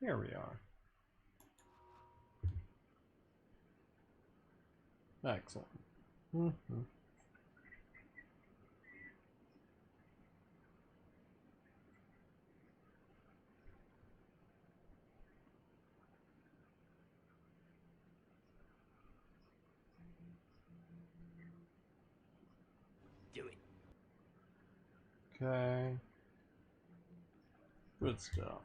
Here we are. Excellent. Do it. Okay. Good stuff.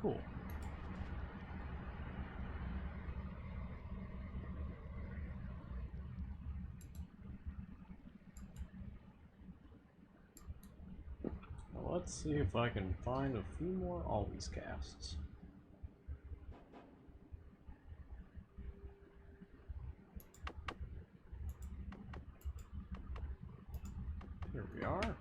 Cool. Now let's see if I can find a few more always casts. Here we are.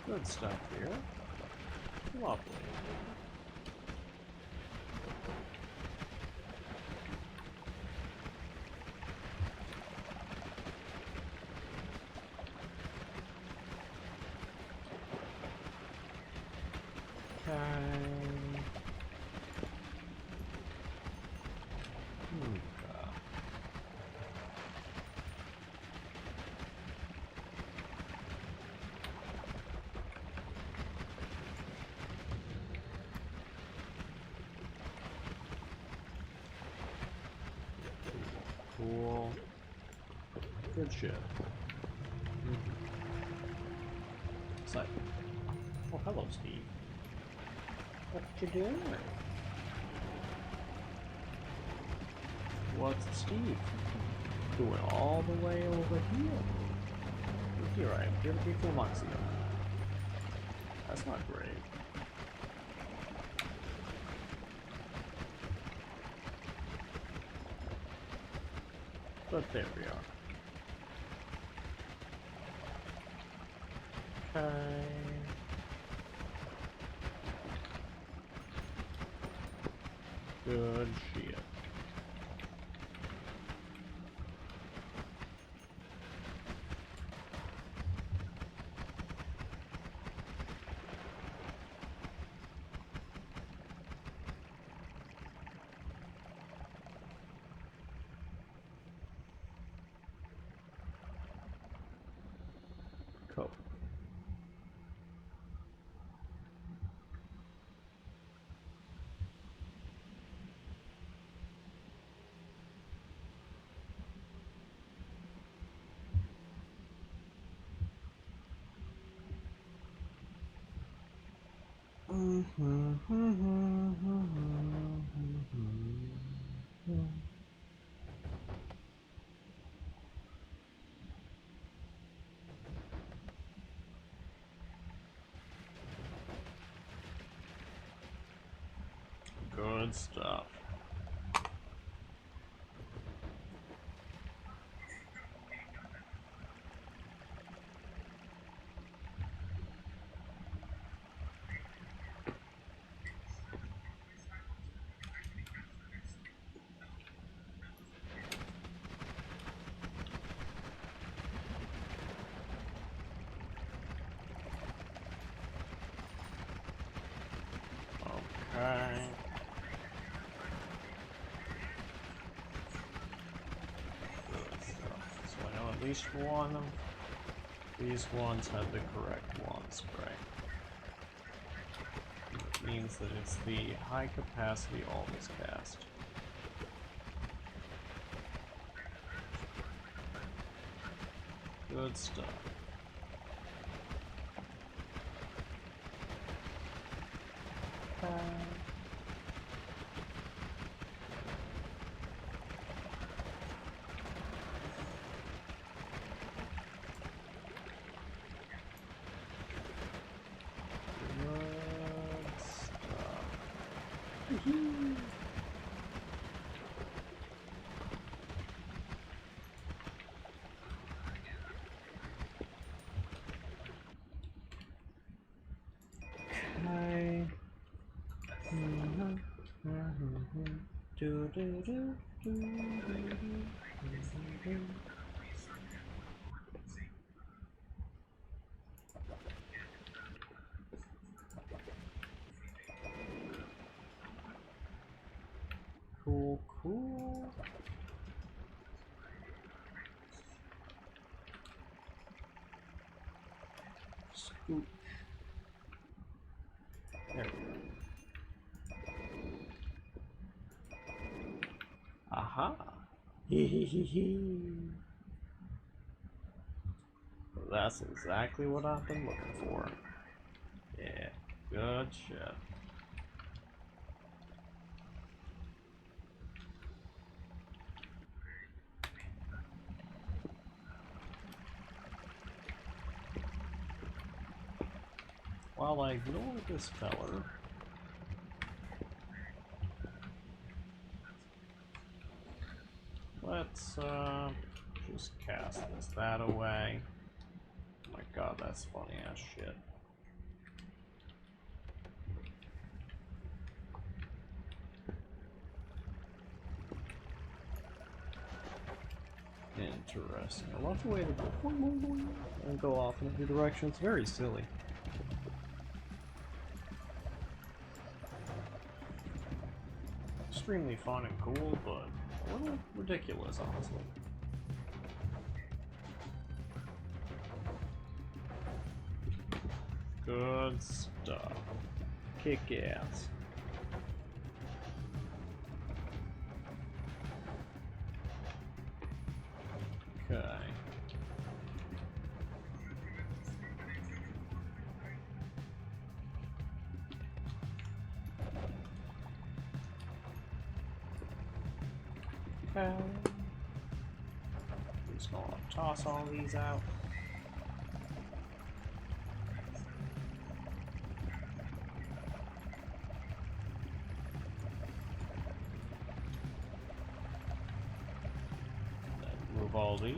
Good stuff here. Lovely. Okay. Cool. Good shit. Exciting. Oh, hello, Steve. What you doing? What's Steve doing all the way over here? Here I am, here before Moxie. That's not great. But there we are. Okay. Good shit. Cool. Good stuff. Okay. Good stuff. So I know at least one of these ones have the correct one spray. It means that it's the high capacity always cast. Good stuff. Good stuff. Do, do, do, do, do, do. Cool, cool. Scoot. There we go. Aha! Hee hee hee hee. That's exactly what I've been looking for. Yeah, good shit. While I ignore this feller, let's just cast this that away. Oh my god, that's funny ass shit. Interesting. I love the way to go and go off in every direction. It's very silly. Extremely fun and cool, but a little ridiculous, honestly. Good stuff. Kick ass. Okay. Okay. Just gonna toss all these out. Then move all these.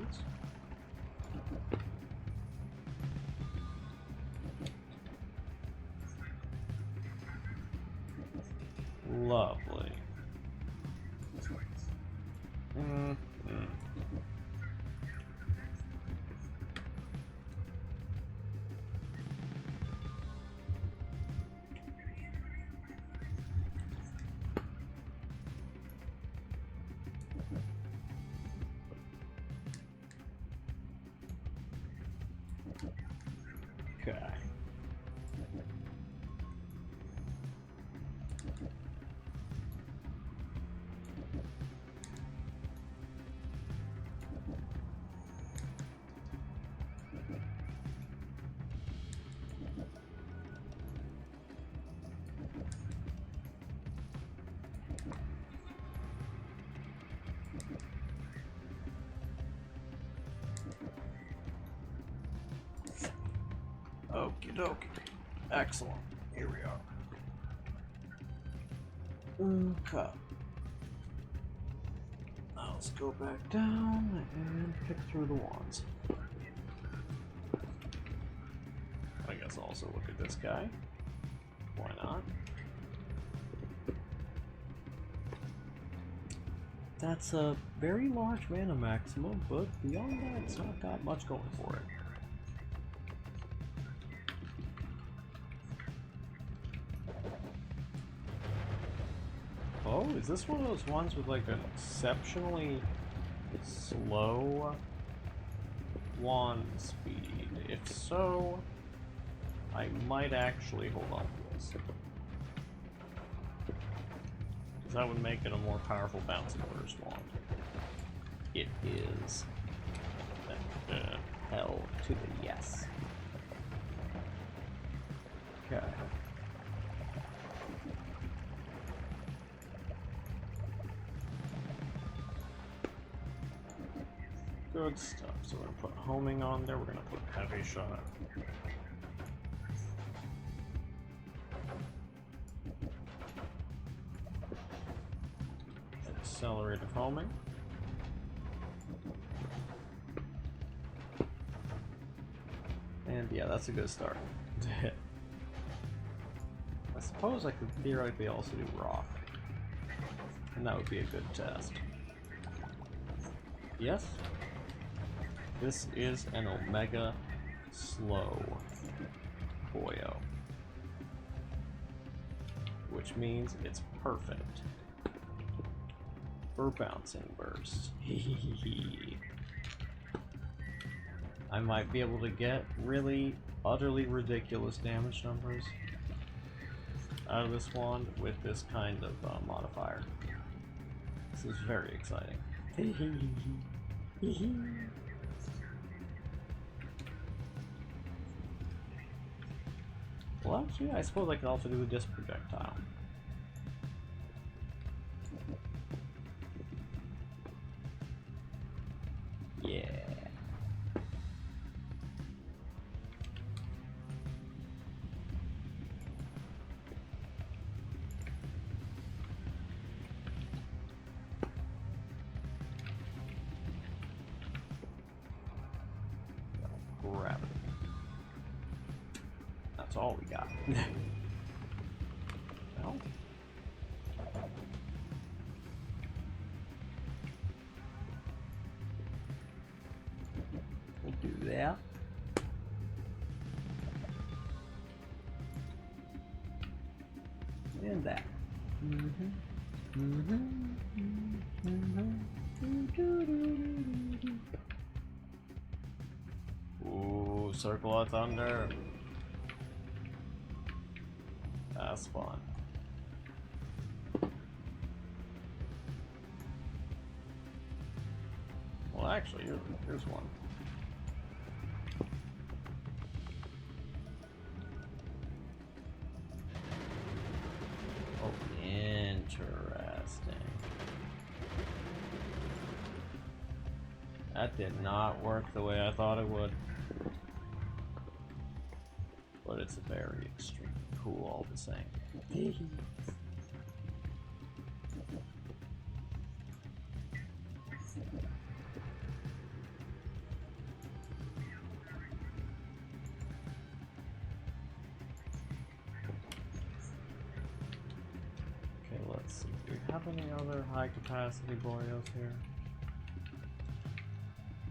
Lovely. Okay. Okie dokie. Excellent. Here we are. Okay. Now let's go back down and pick through the wands. I guess I'll also look at this guy. Why not? That's a very large mana maximum, but beyond that, it's not got much going for it. Oh, is this one of those ones with like an exceptionally slow wand speed? If so, I might actually hold on to this. Because that would make it a more powerful bouncing burst wand. It is. Hell to the yes. Okay. Good stuff. So we're going to put homing on there. We're going to put heavy shot. Accelerated homing. And yeah, that's a good start. I suppose I could theoretically also do rock. And that would be a good test. Yes? This is an Omega slow boyo. Which means it's perfect for bouncing bursts. I might be able to get really utterly ridiculous damage numbers out of this wand with this kind of modifier. This is very exciting. Well, actually, I suppose I can also do a disc projectile. Yeah. Gravity. That's all we got. Well. We'll do that. And that. Ooh, Circle of Thunder. That's fun. Well, actually, here's one. Oh, interesting. That did not work the way I thought it would. But it's very extreme. Cool all the same. Okay, let's see. Do we have any other high capacity boreos here?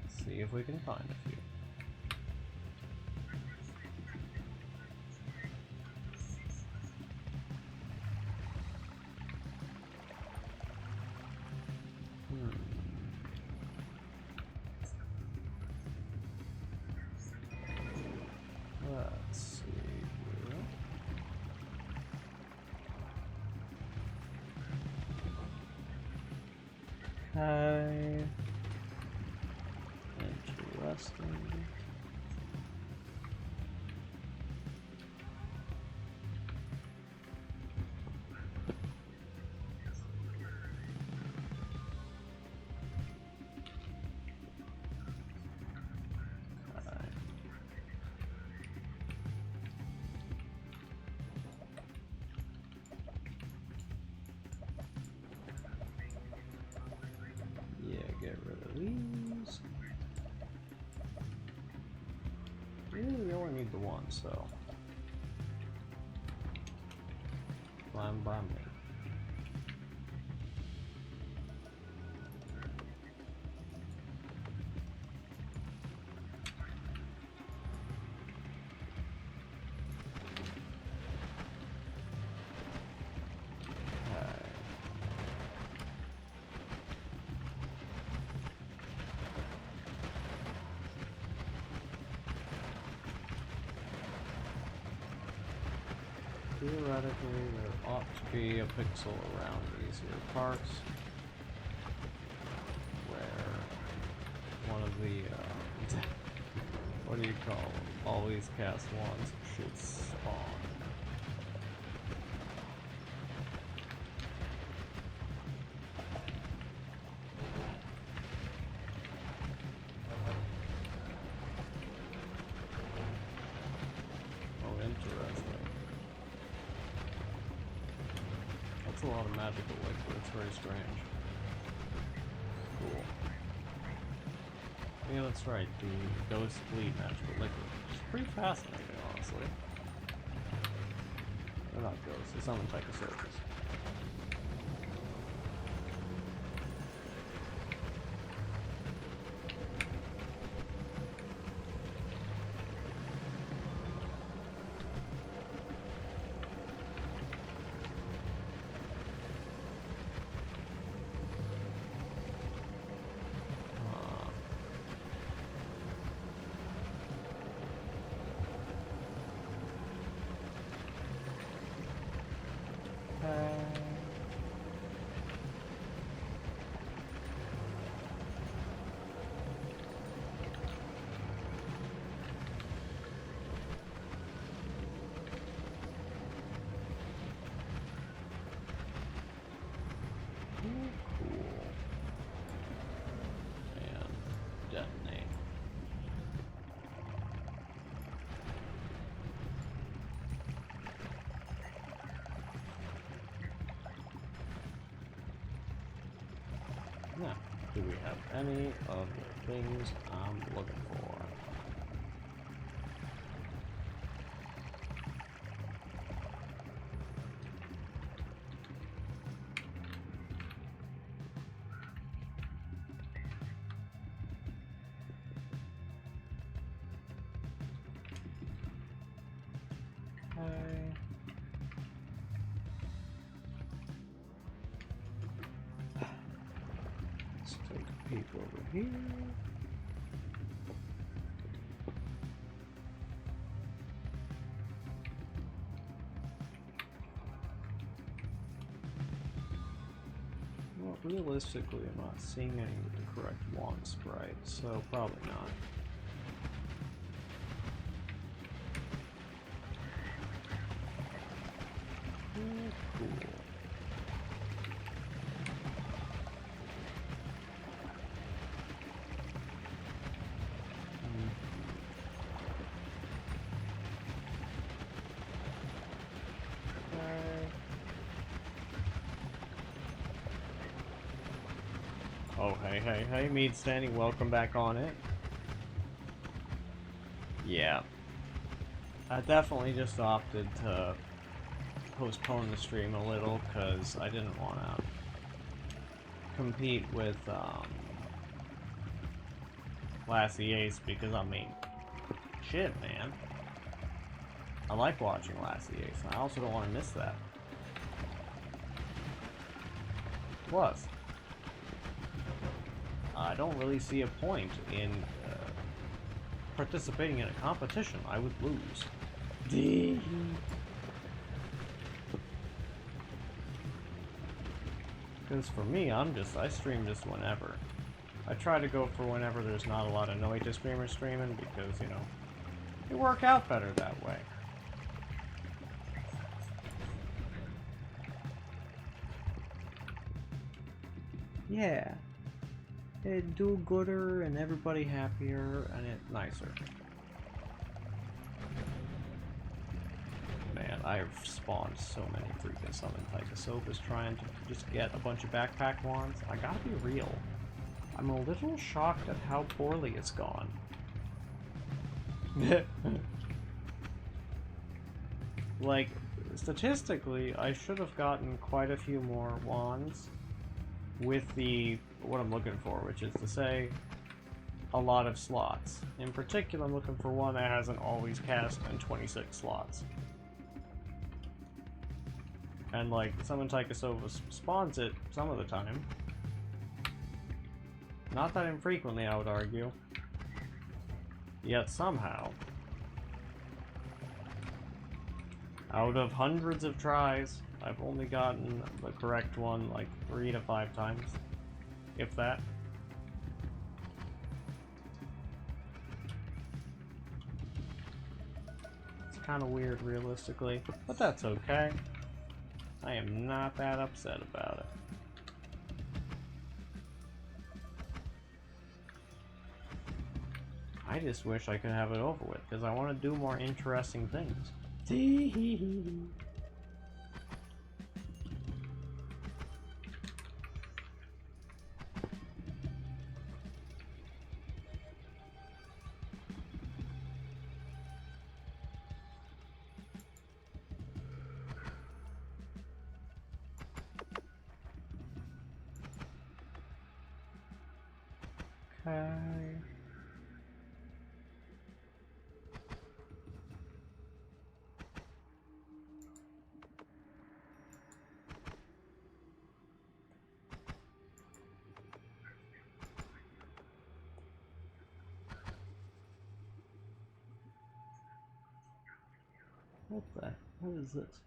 Let's see if we can find a few. Let's see here. Okay. Interesting. Get rid of these. Really, we only need the one, so. Fine by me. Theoretically, there ought to be a pixel around these here parts where one of the, what do you call them? Always cast ones should spawn. Oh, interesting. That's a lot of magical liquid, it's very strange. Cool. Yeah, that's right, the ghost bleed magical liquid. It's pretty fascinating, honestly. They're not ghosts, it's on the type of surface. Now, do we have any of the things I'm looking for? Okay. Let's take a peek over here. Well, realistically, I'm not seeing any with the correct wand sprite, so probably not. Cool. Oh, hey, Mead Standing, welcome back on it. Yeah. I definitely just opted to postpone the stream a little, because I didn't want to compete with, Lassie Ace, because, I mean, shit, man. I like watching Lassie Ace, and I also don't want to miss that. Plus, I don't really see a point in participating in a competition. I would lose. Because for me, I stream just whenever. I try to go for whenever there's not a lot of Noita streamers streaming, because, you know, it work out better that way. Yeah. It do gooder and everybody happier and it nicer. Man, I've spawned so many freaking summon Tentacle trying to just get a bunch of backpack wands. I gotta be real. I'm a little shocked at how poorly it's gone. Like, statistically, I should have gotten quite a few more wands with what I'm looking for, which is to say, a lot of slots. In particular, I'm looking for one that hasn't always cast in 26 slots. And like, Summon Taikasova spawns it some of the time. Not that infrequently, I would argue. Yet somehow, out of hundreds of tries, I've only gotten the correct one like 3 to 5 times, if that. It's kind of weird, realistically, but that's okay. I am not that upset about it. I just wish I could have it over with, because I want to do more interesting things. Okay. What is this?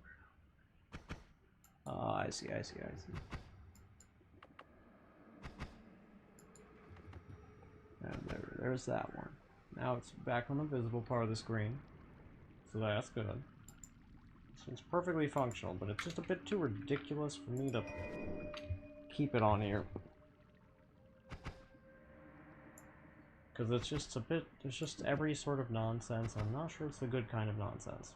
Oh, I see. And there's that one. Now it's back on the visible part of the screen. So that's good. This one's perfectly functional, but it's just a bit too ridiculous for me to keep it on here. Because it's just there's just every sort of nonsense. I'm not sure it's the good kind of nonsense.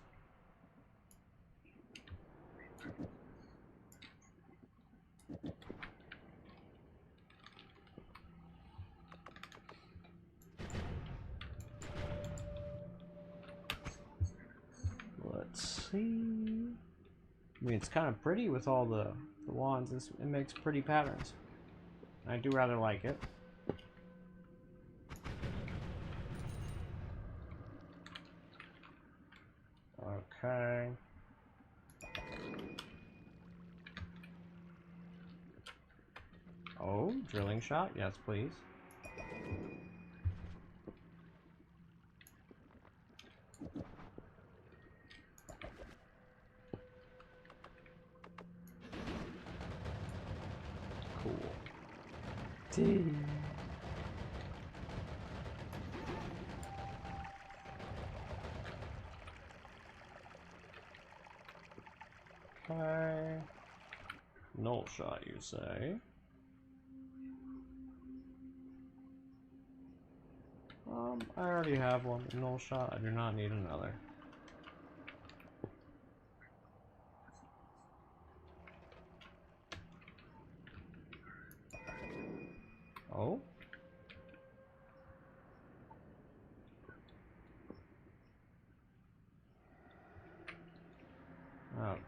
Let's see. I mean, it's kind of pretty with all the wands. It makes pretty patterns. I do rather like it. Okay. Oh, drilling shot? Yes, please. Cool. Okay. Null shot, you say? I already have one. Null shot. I do not need another. Oh? Okay.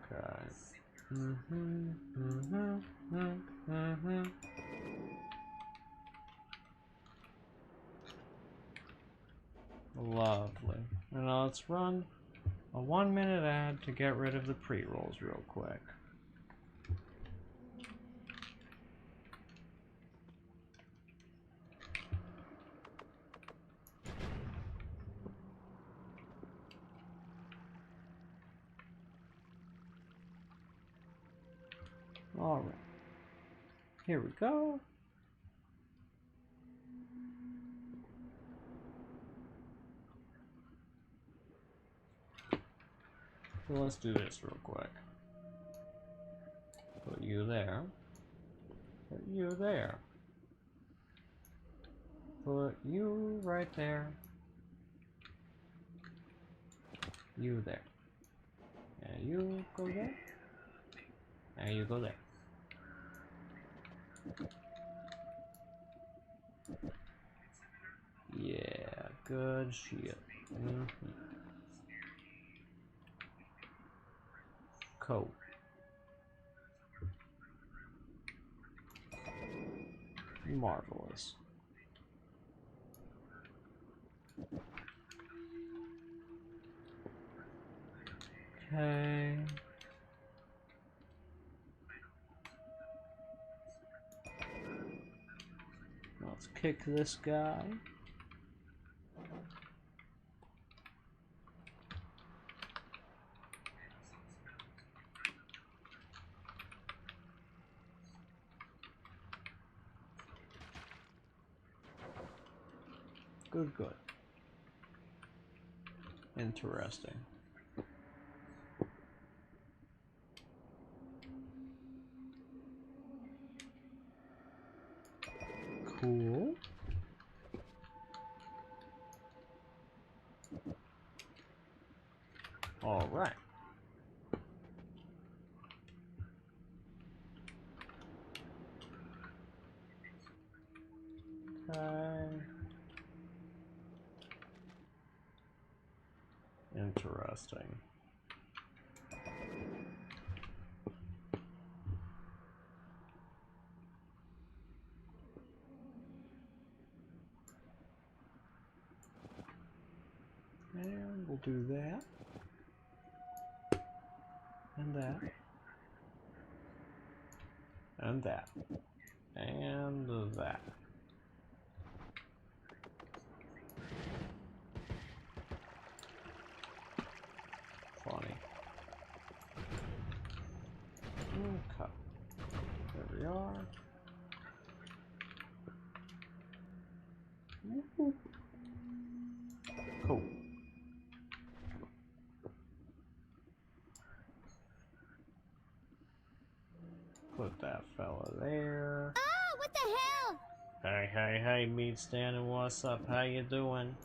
Lovely. And now let's run a 1-minute ad to get rid of the pre-rolls real quick. Alright. Here we go. So let's do this real quick. Put you there. Put you there. Put you right there. You there. And you go there. And you go there. Yeah, good shit. Cool. Marvelous. Okay. Let's kick this guy. Good, good. Interesting. Cool. All right. Okay. Interesting. And we'll do that. And that. And that. And that. Funny. Okay. There we are. Woo-hoo. Cool. Put that fella there. Oh, what the hell? Hey, hey, hey, meat standing, what's up? How you doing?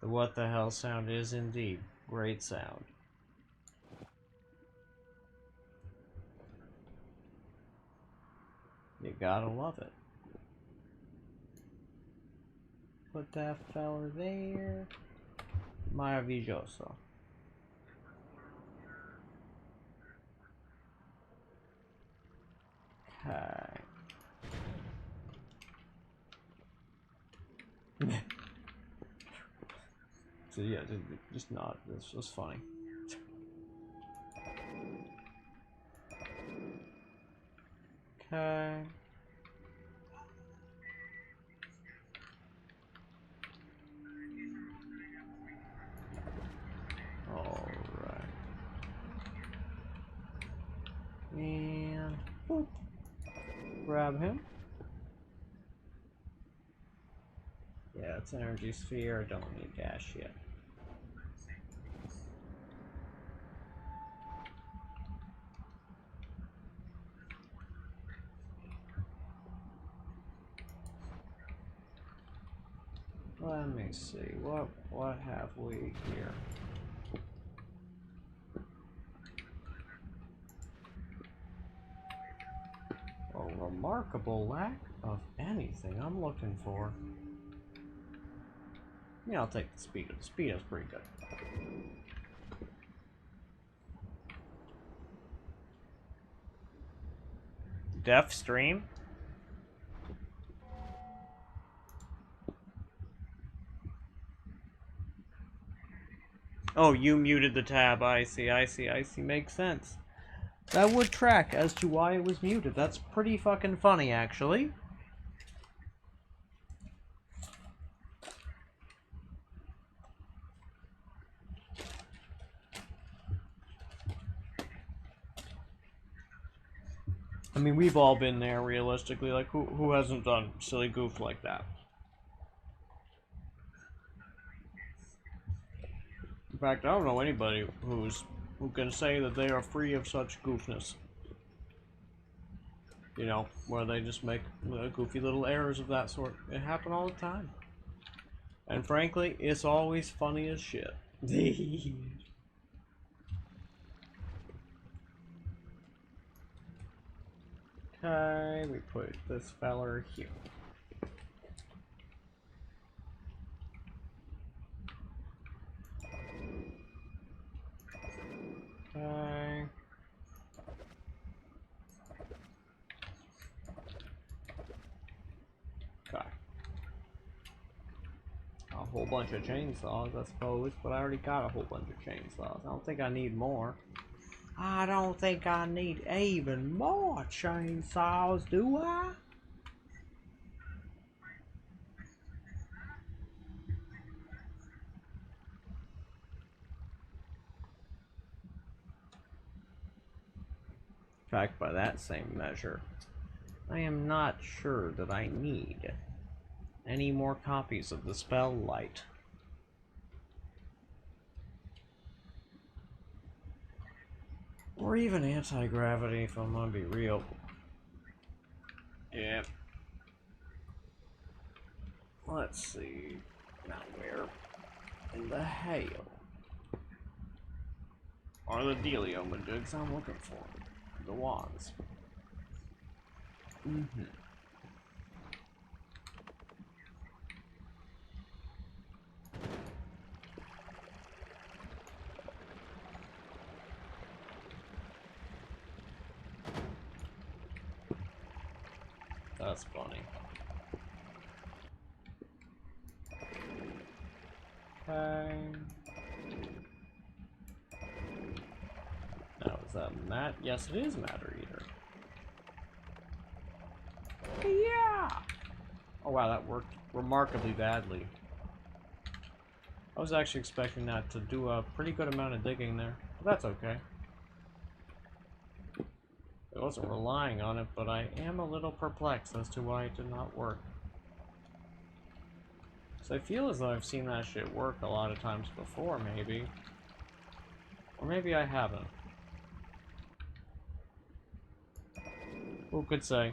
The what the hell sound is indeed great sound. You gotta love it. Put that fella there. Maravilloso. Okay. So yeah, just not. This was funny. Okay. All right. And boop. Grab him. Yeah, it's energy sphere. I don't need dash yet. Let me see. What have we here? A remarkable lack of anything I'm looking for. Yeah, I'll take the speed. The speed is pretty good. Deaf stream? Oh, you muted the tab. I see. Makes sense. That would track as to why it was muted. That's pretty fucking funny, actually. I mean, we've all been there, realistically. Like, who hasn't done silly goof like that? In fact, I don't know anybody who can say that they are free of such goofness. You know, where they just make goofy little errors of that sort. It happens all the time. And frankly, it's always funny as shit. Okay, we put this feller here. Okay. Okay. A whole bunch of chainsaws, I suppose, but I already got a whole bunch of chainsaws. I don't think I need more. I don't think I need even more chainsaws, do I? In fact, by that same measure, I am not sure that I need any more copies of the spell light. Or even anti-gravity, if I'm gonna be real. Yep. Let's see. Now where in the hell are the dealio-majigs I'm looking for? The wands. Mm-hmm. That's funny. Okay. Now, is that Matt? Yes, it is Matter Eater. Yeah! Oh wow, that worked remarkably badly. I was actually expecting that to do a pretty good amount of digging there. But that's okay. I wasn't relying on it, but I am a little perplexed as to why it did not work. So I feel as though I've seen that shit work a lot of times before, maybe. Or maybe I haven't. Who could say?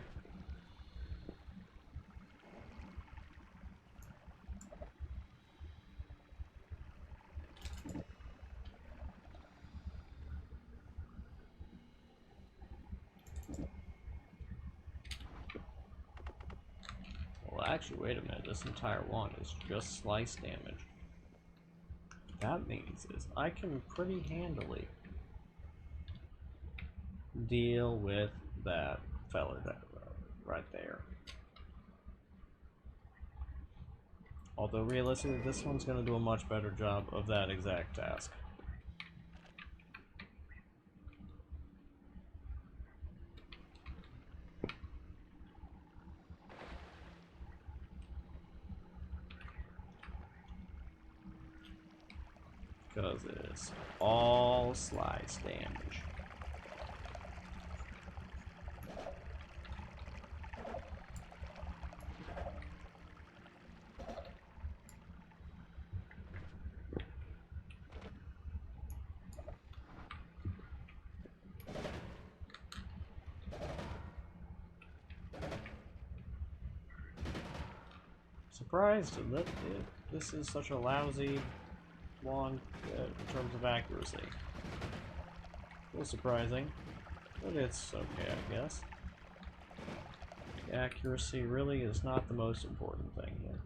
Well, actually, wait a minute. This entire wand is just slice damage. That means is I can pretty handily deal with that fella right there. Although realistically, this one's going to do a much better job of that exact task. Because it's all slice damage. Surprised that this is such a lousy wand in terms of accuracy. A little surprising, but it's okay, I guess. The accuracy really is not the most important thing here.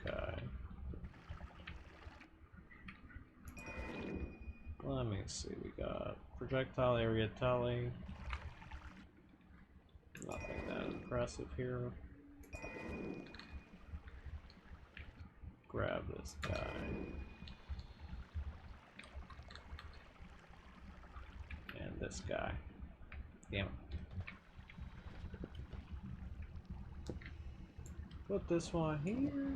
Okay. Let me see, we got projectile area tally. Nothing that impressive here. Grab this guy. And this guy. Damn it. Put this one here.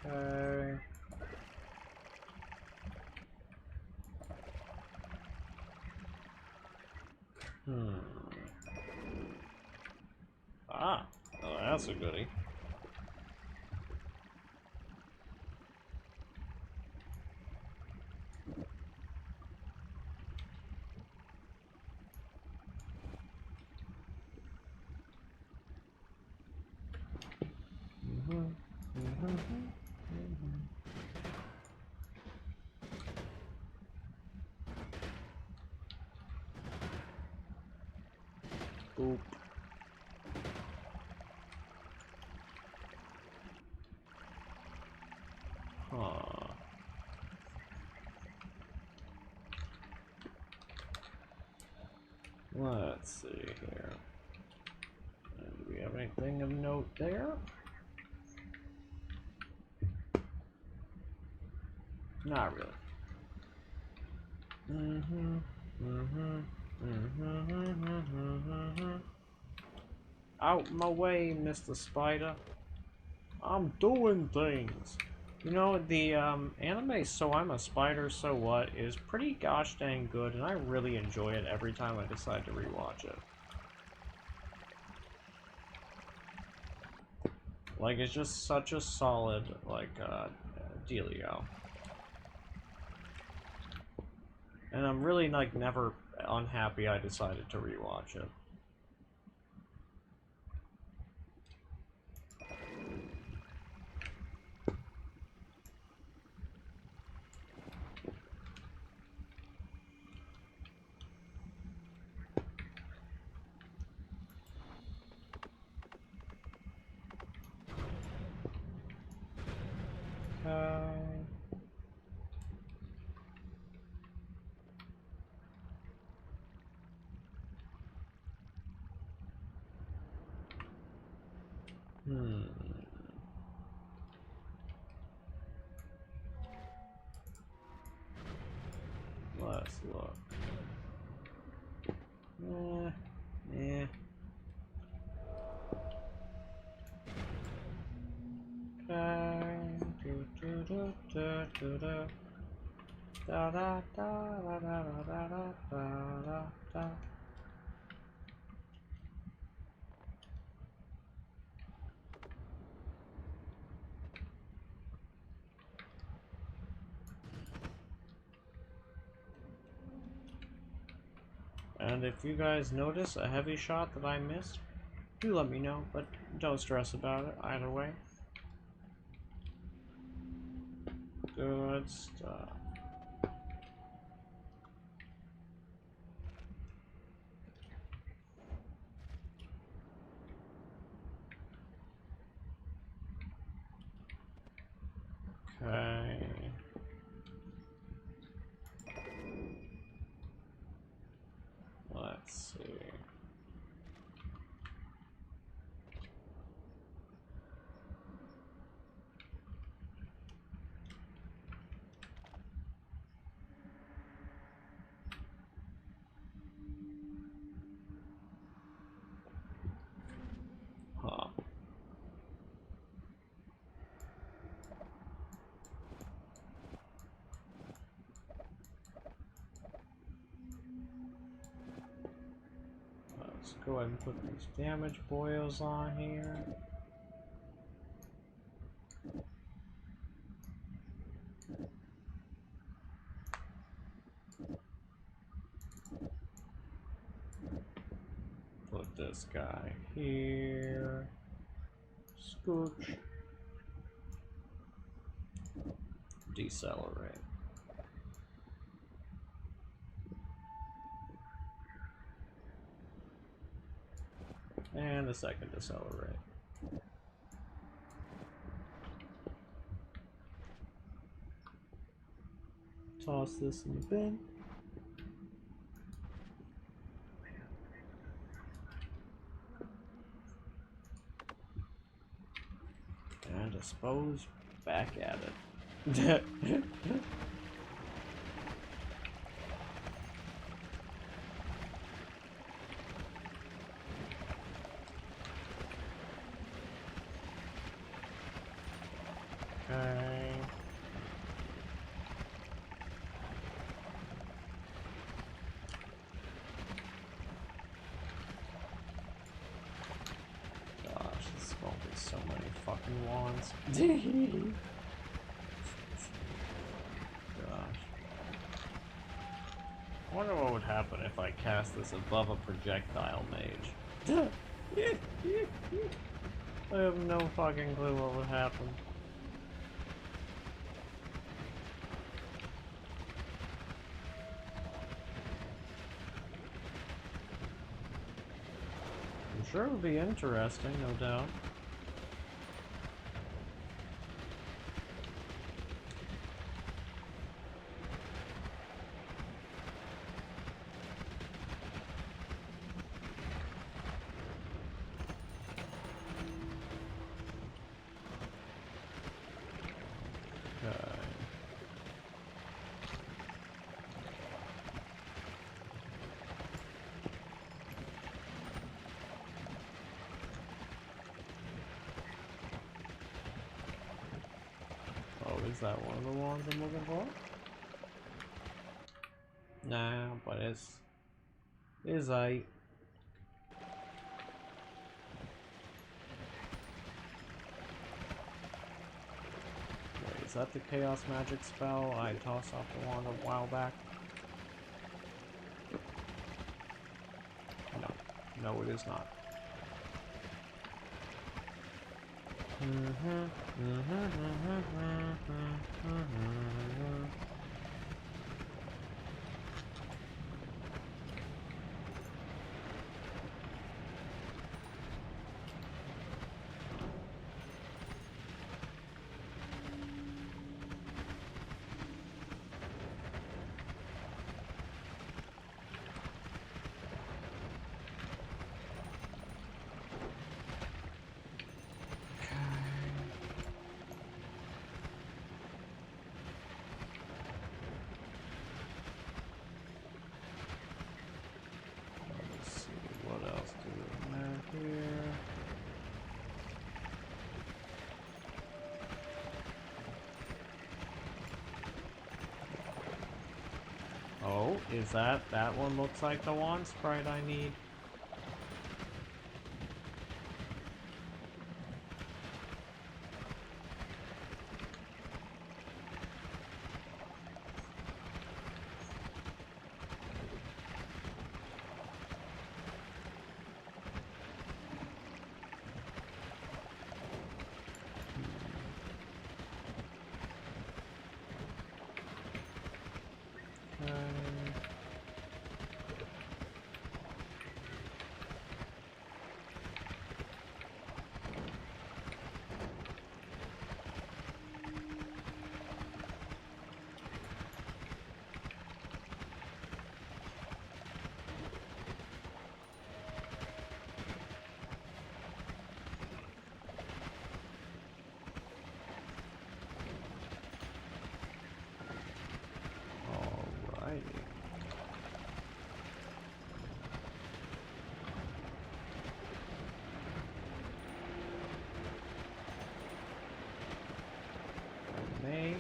Okay. Ah, oh, that's a goodie. Boop. Huh. Let's see here. Do we have anything of note there? Not really. Out my way, Mr. Spider. I'm doing things. You know, the anime So I'm a Spider, So What is pretty gosh dang good, and I really enjoy it every time I decide to rewatch it. Like, it's just such a solid, like, dealio. And I'm really, like, never unhappy I decided to rewatch it. Let's look. Yeah. And if you guys notice a heavy shot that I missed, do let me know, but don't stress about it either way. Good stuff. Okay. Let's see. Huh. Let's go ahead and put these damage boils on here. Put this guy here. Scooch. Decelerate. And a second decelerate. Toss this in the bin. And dispose back at it. Okay. Gosh, this is going to be so many fucking wands. Gosh. I wonder what would happen if I cast this above a projectile mage. I have no fucking clue what would happen. I'm sure it would be interesting, no doubt. Is that one of the ones I'm looking for? Nah, but it's I. Wait, is that the chaos magic spell I tossed off the wand a while back? No, it is not. Oh, is that one looks like the wand sprite I need? Alrighty. I may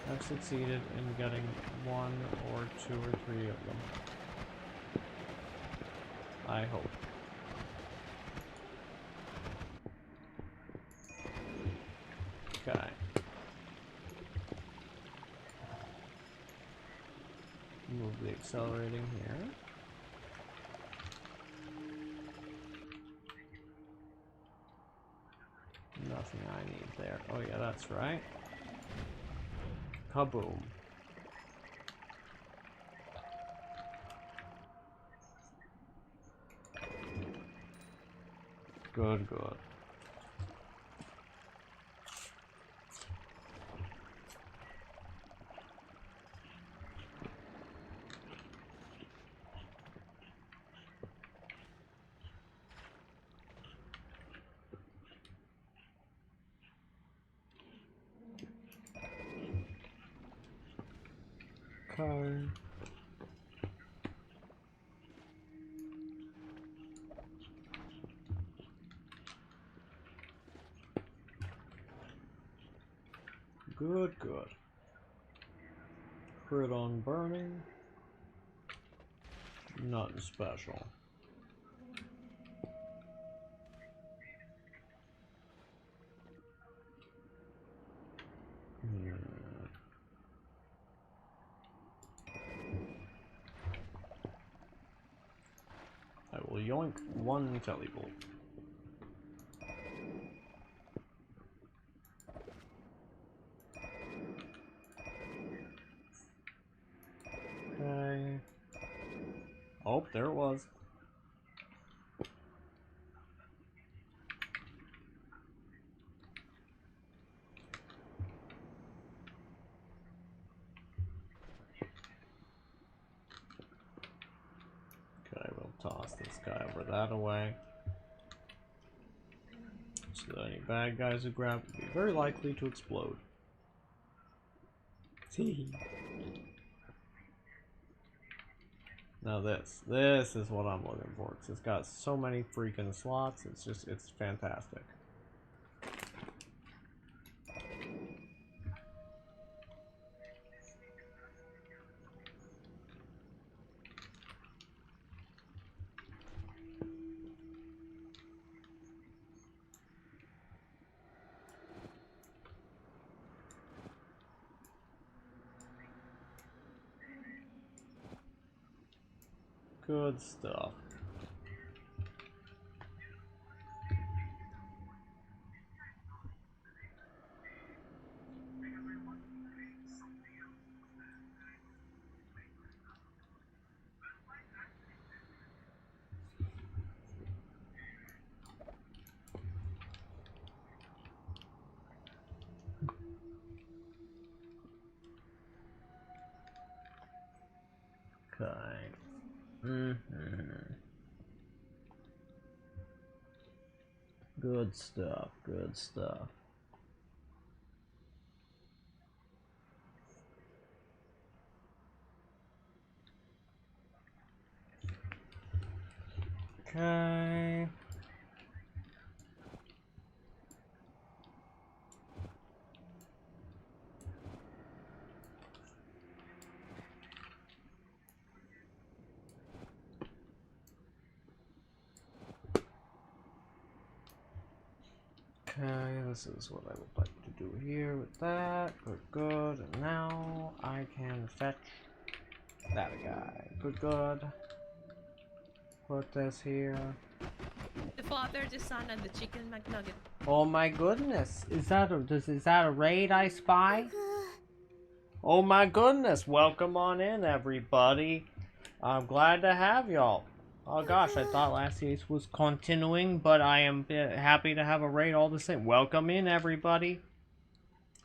have succeeded in getting one or two or three of them. I hope. Okay. Move the accelerating here. Nothing I need there. Oh yeah, that's right. Kaboom. Good, good. Okay. Good, good. Crit on burning. Nothing special. I will yoink one telebolt. Okay. Oh, there it was. Okay, we'll toss this guy over that away. So that any bad guys who grab would be very likely to explode. Now this is what I'm looking for, because it's got so many freaking slots, it's fantastic. Good stuff. Okay. Good stuff, good stuff. Okay. Okay, this is what I would like to do here with that. Good, good. And now I can fetch that guy. Good, good. Put this here. The Father, the Son, and the Chicken McNugget. Oh my goodness! Is that a raid I spy? Oh my goodness! Welcome on in, everybody. I'm glad to have y'all. Oh gosh, I thought last season was continuing, but I am happy to have a raid all the same. Welcome in, everybody.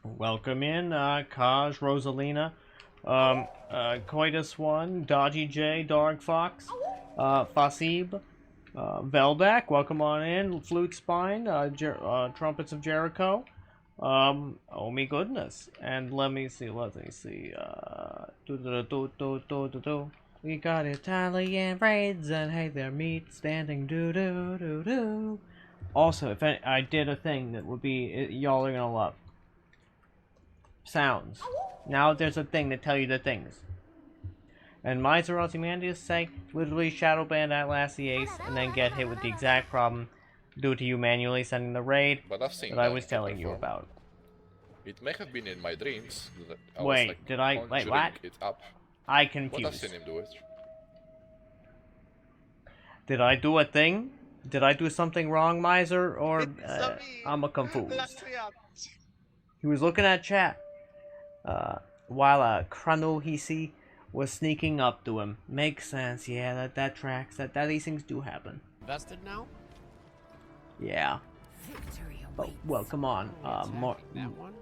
Welcome in, Kaj, Rosalina, Coitus One, Dodgy J, Dog Fox, Fasib, Veldak. Welcome on in, Flute Spine, Trumpets of Jericho, Oh me goodness. And let me see. We got Italian braids and hey, their meat standing do. Also, if I did a thing that would be y'all are gonna love. Sounds. Now there's a thing to tell you the things. And my Ozymandias say, literally shadow ban at Lassie Ace, and then get hit with the exact problem due to you manually sending the raid But I've seen that I was telling you before. about. It may have been in my dreams that I Wait, was like did I- wait, what? conjuring it up. I But I've confused. seen him do it. Did I do a thing? Did I do something wrong, Miser? Or I'm a confused. He was looking at chat. While Chronohisi was sneaking up to him. Makes sense, yeah, that tracks. That these things do happen. Vested now? Yeah. Oh, well, come on. That one?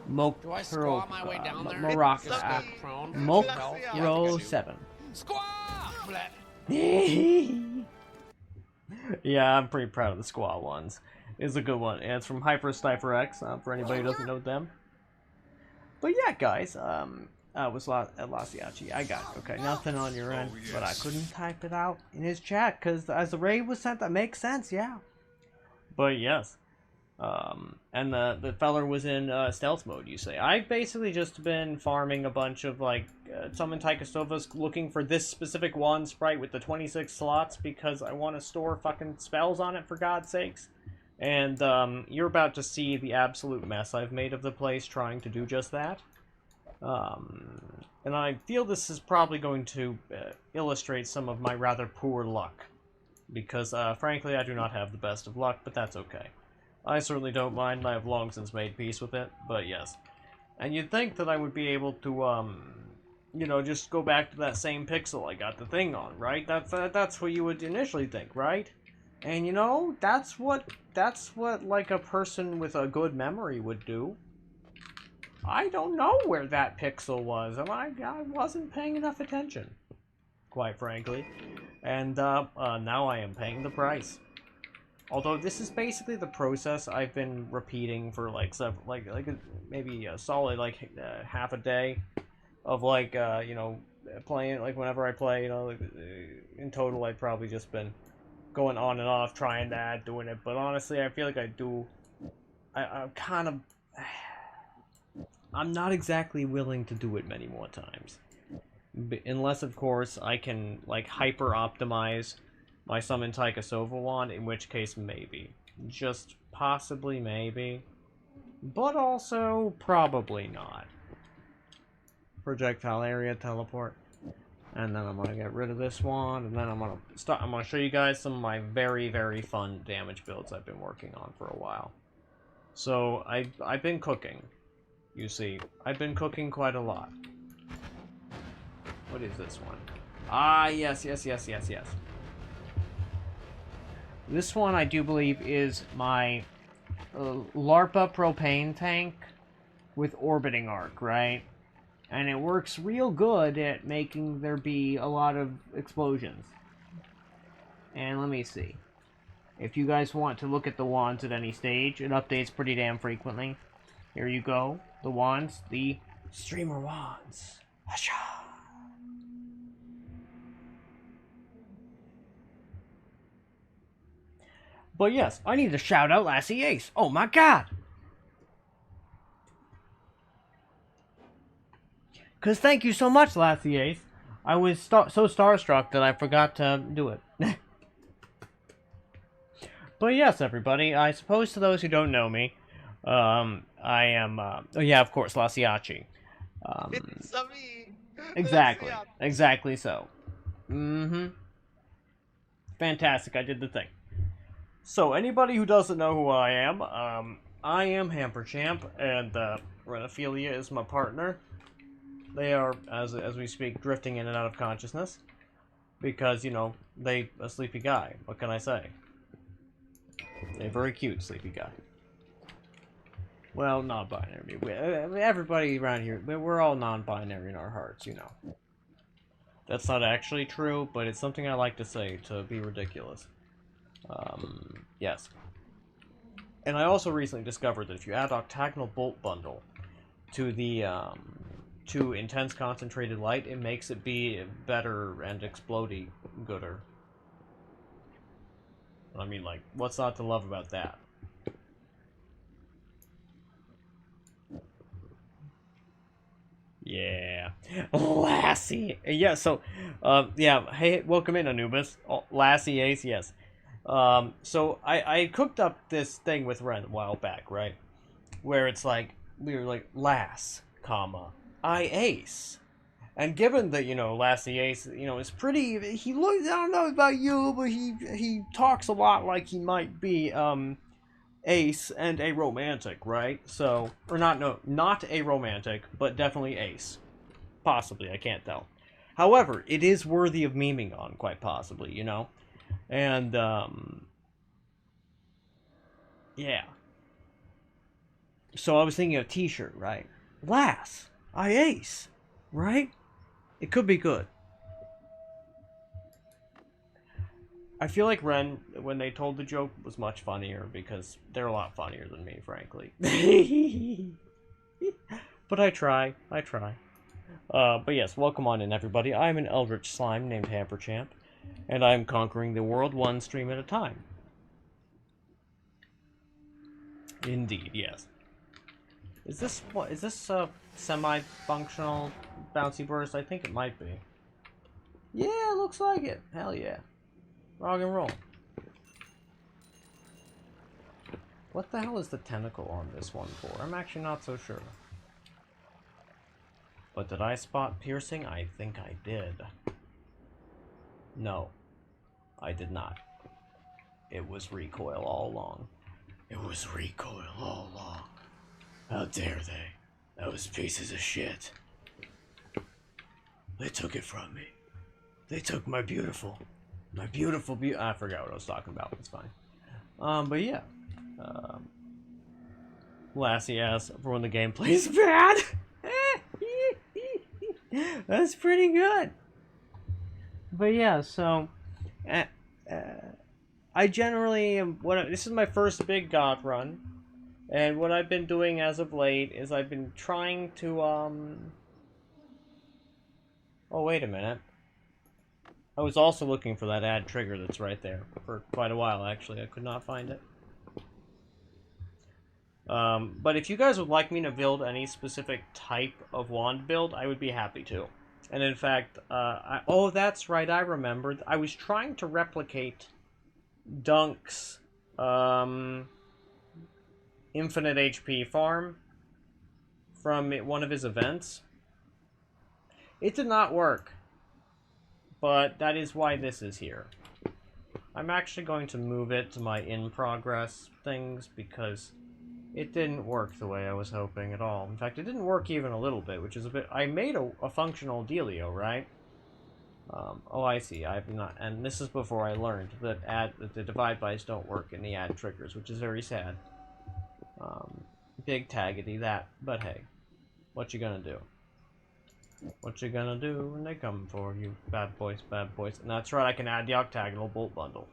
Mok Do I squat my way down there? Morocco. Just go prone for Mok 2 health? Yeah, I think I Row do. 7. Squat! Yeah, I'm pretty proud of the squat ones. It's a good one. And it's from Hyper Sniper X, for anybody who doesn't know them. But yeah, guys, was Lasiachi. I got it. Okay, nothing on your end, but I couldn't type it out in his chat, because as the raid was sent, that makes sense, yeah. But yes. And the feller was in stealth mode, you say. I've basically just been farming a bunch of, like, summon Taikasovas looking for this specific wand sprite with the 26 slots because I want to store fucking spells on it, for God's sakes. And, you're about to see the absolute mess I've made of the place trying to do just that. And I feel this is probably going to illustrate some of my rather poor luck. Because, frankly, I do not have the best of luck, but that's okay. I certainly don't mind, and I have long since made peace with it, but yes. And you'd think that I would be able to, you know, just go back to that same pixel I got the thing on, right? That's what you would initially think, right? And you know, that's what, like, a person with a good memory would do. I don't know where that pixel was, and I wasn't paying enough attention, quite frankly. And, now I am paying the price. Although this is basically the process I've been repeating for like maybe a solid half a day of you know, playing, like whenever I play, you know, in total I've probably just been going on and off trying that, doing it. But honestly, I feel like I'm kind of, I'm not exactly willing to do it many more times, unless of course I can like hyper optimize my summon Taikasova wand, in which case maybe. Just possibly maybe. But also probably not. Projectile area teleport. And then I'm gonna get rid of this wand, and then I'm gonna show you guys some of my very, very fun damage builds I've been working on for a while. So I've been cooking. You see, I've been cooking quite a lot. What is this one? Ah, yes. This one, I do believe, is my LARPA propane tank with orbiting arc, right? And it works real good at making there be a lot of explosions. And let me see. If you guys want to look at the wands at any stage, it updates pretty damn frequently. Here you go. The wands, the streamer wands. Hasha! But yes, I need to shout out Lassie Ace. Oh my god! Because thank you so much, Lassie Ace. I was so starstruck that I forgot to do it. But yes, everybody, I suppose to those who don't know me, I am, oh yeah, of course, Lasiachi. It's a me. Exactly. Exactly so. Mm-hmm. Fantastic, I did the thing. So, anybody who doesn't know who I am Hamperchamp, and Renophilia is my partner. They are, as we speak, drifting in and out of consciousness. Because, you know, they a sleepy guy. What can I say? A very cute sleepy guy. Well, non-binary. Everybody around here, we're all non-binary in our hearts, you know. That's not actually true, but it's something I like to say to be ridiculous. Yes. And I also recently discovered that if you add Octagonal Bolt Bundle to the to Intense Concentrated Light, it makes it be better and explodey gooder. I mean, like, what's not to love about that? Yeah. Lassie! Yeah, so, yeah, hey, welcome in, Anubis. Oh, Lassie Ace, yes. So I cooked up this thing with Ren a while back, right? Where it's like, we were like, Lass, comma, I Ace. And given that, you know, Lassie Ace, you know, is pretty, he looks, I don't know about you, but he talks a lot like he might be, Ace and a romantic, right? So, or not, no, not a romantic, but definitely Ace. Possibly, I can't tell. However, it is worthy of memeing on, quite possibly, you know? And, yeah. So I was thinking of a t-shirt, right? Lass, I Ace, right? It could be good. I feel like Ren, when they told the joke, was much funnier because they're a lot funnier than me, frankly. But I try. But yes, welcome on in, everybody. I'm an eldritch slime named Hamperchamp, and I'm conquering the world one stream at a time. Indeed, yes. Is this what? Is this a semi-functional bouncy burst? I think it might be. Yeah, looks like it. Hell yeah. Rock and roll. What the hell is the tentacle on this one for? I'm actually not so sure. But did I spot piercing? I think I did. No, I did not. It was recoil all along. It was recoil all along. How dare they? Those pieces of shit. They took it from me. They took my beautiful I forgot what I was talking about. It's fine. But yeah. Lassie asks for when the gameplay's bad. That's pretty good. But yeah, so I generally am. This is my first big god run, and what I've been doing as of late is I've been trying to Oh, wait a minute. I was also looking for that add trigger that's right there for quite a while, actually. I could not find it. But if you guys would like me to build any specific type of wand build, I would be happy to. And in fact, oh, that's right, I remembered. I was trying to replicate Dunk's infinite HP farm from one of his events. It did not work. But that is why this is here. I'm actually going to move it to my in-progress things because it didn't work the way I was hoping at all. In fact, it didn't work even a little bit, which is a bit... I made a functional dealio, right? Oh, I see. I've not... And this is before I learned that the divide bys don't work in the add triggers, which is very sad. Big taggity that. But hey, what you gonna do? What you gonna do when they come for you, bad boys, bad boys? And that's right, I can add the Octagonal Bolt Bundle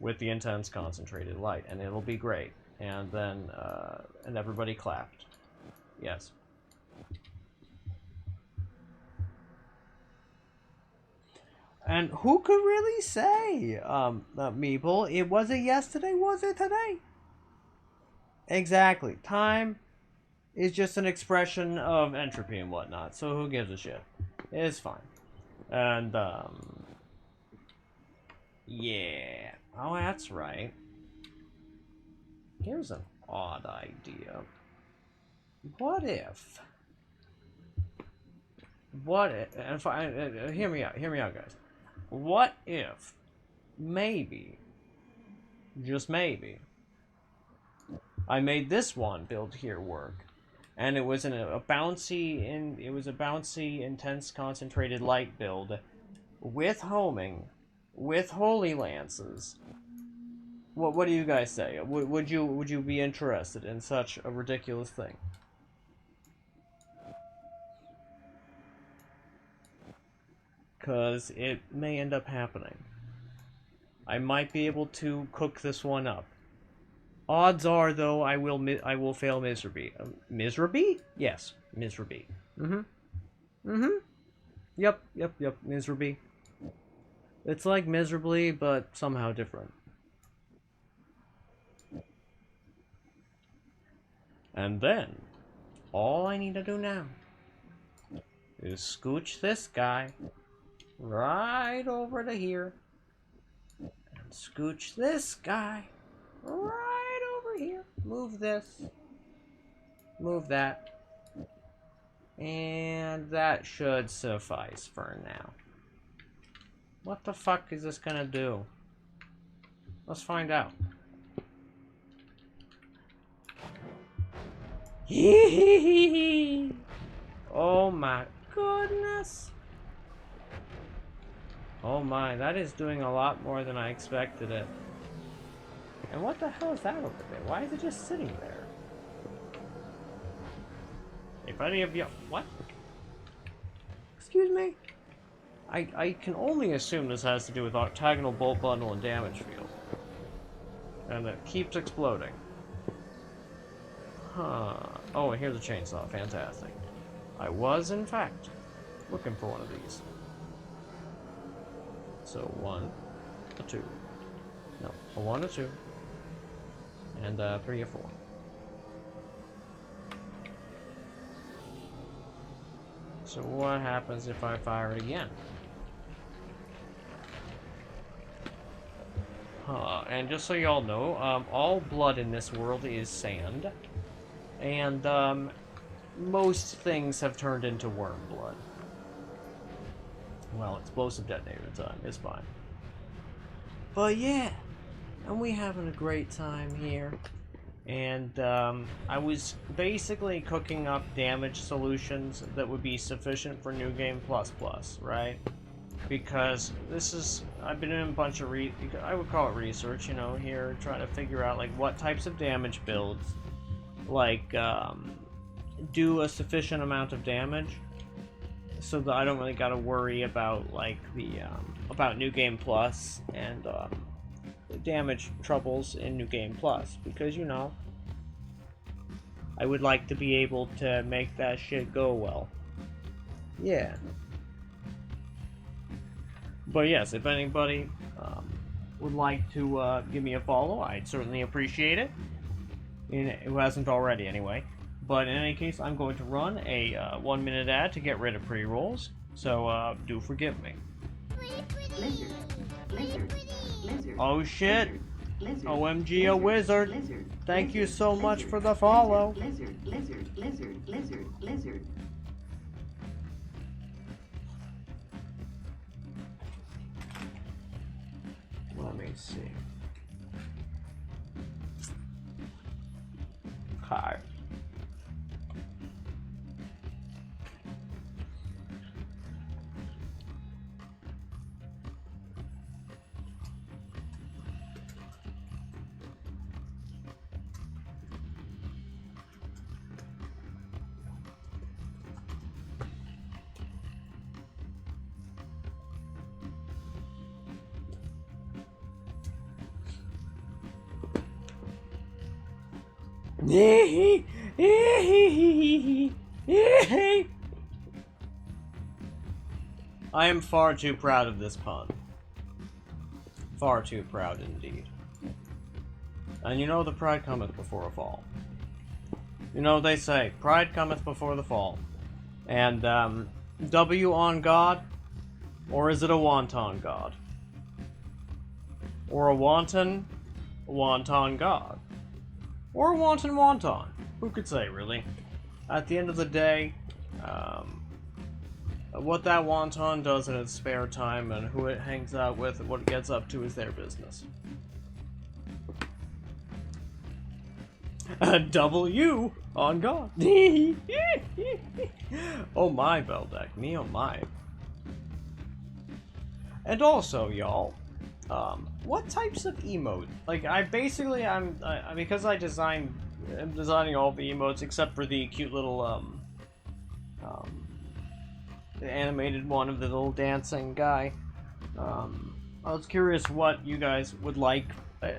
with the Intense Concentrated Light, and it'll be great. And then, and everybody clapped. Yes. And who could really say, Meeple, it was it yesterday, was it today? Exactly. Time is just an expression of entropy and whatnot, so who gives a shit? It's fine. And, yeah. Oh, that's right. Here's an odd idea. What if... and hear me out, guys. What if, maybe, just maybe, I made this one build here work, and it was a bouncy, intense, concentrated light build, with homing, with holy lances. What do you guys say? Would you be interested in such a ridiculous thing? Because it may end up happening. I might be able to cook this one up. Odds are, though, I will fail miserably. Miserably? Yes, miserably. Yep, miserably. It's like miserably, but somehow different. And then, all I need to do now is scooch this guy right over to here. And scooch this guy right over here. Move this. Move that. And that should suffice for now. What the fuck is this gonna do? Let's find out. Oh my goodness. Oh my, that is doing a lot more than I expected it. And what the hell is that over there? Why is it just sitting there? If any of you... What? Excuse me? I can only assume this has to do with octagonal bolt bundle and damage field. And it keeps exploding. Huh. Oh, and here's a chainsaw. Fantastic. I was, in fact, looking for one of these. So, 1, a 2. No, a 1, a 2. And 3, a 4. So what happens if I fire it again? And just so y'all know, all blood in this world is sand. And, most things have turned into worm blood. Well, explosive detonator time is fine. But yeah, and we having a great time here. And, I was basically cooking up damage solutions that would be sufficient for New Game Plus Plus, right? Because this is, I've been doing a bunch of I would call it research, you know, here, trying to figure out, like, what types of damage builds, like, do a sufficient amount of damage, so that I don't really gotta worry about, like, the, about New Game Plus, and, damage troubles in New Game Plus, because, you know, I would like to be able to make that shit go well. Yeah. But yes, if anybody would like to give me a follow, I'd certainly appreciate it. Who hasn't already, anyway. But in any case, I'm going to run a 1-minute ad to get rid of pre-rolls, so do forgive me. Lizard. Lizard. Lizard. Oh shit! Lizard. OMG, a wizard! Lizard. Thank you so much Lizard. for the follow! Lizard. Lizard. Lizard. Lizard. Lizard. Let me see. Okay. I am far too proud of this pun. Far too proud indeed. And you know the pride cometh before a fall. You know they say, pride cometh before the fall. And, W on God? Or is it a wonton God? Or a wonton God? Or a wonton. Who could say, really? At the end of the day, what that wonton does in its spare time and who it hangs out with and what it gets up to is their business. W on God. Oh my, Beldeck. Me oh my. And also, y'all, what types of emotes? Like, because I'm designing all the emotes except for the cute little, the animated one of the little dancing guy. I was curious what you guys would like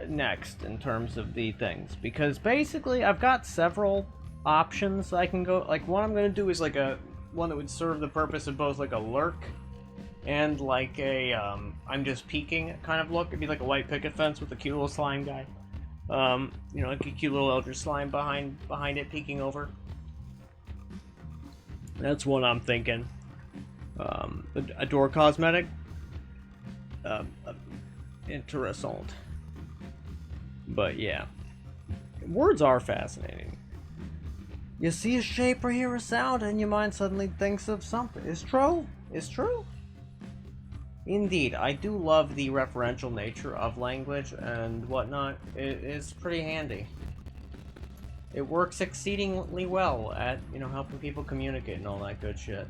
next in terms of the things, because basically I've got several options I can go. Like, one I'm going to do is like one that would serve the purpose of both like a lurk and like a I'm just peeking kind of look. It'd be like a white picket fence with a cute little slime guy. You know, like a cute little elder slime behind it peeking over. That's what I'm thinking. A door cosmetic. Interessant. But yeah, words are fascinating. You see a shape or hear a sound, and your mind suddenly thinks of something. It's true. It's true. Indeed, I do love the referential nature of language and whatnot. It is pretty handy. It works exceedingly well at, you know, helping people communicate and all that good shit.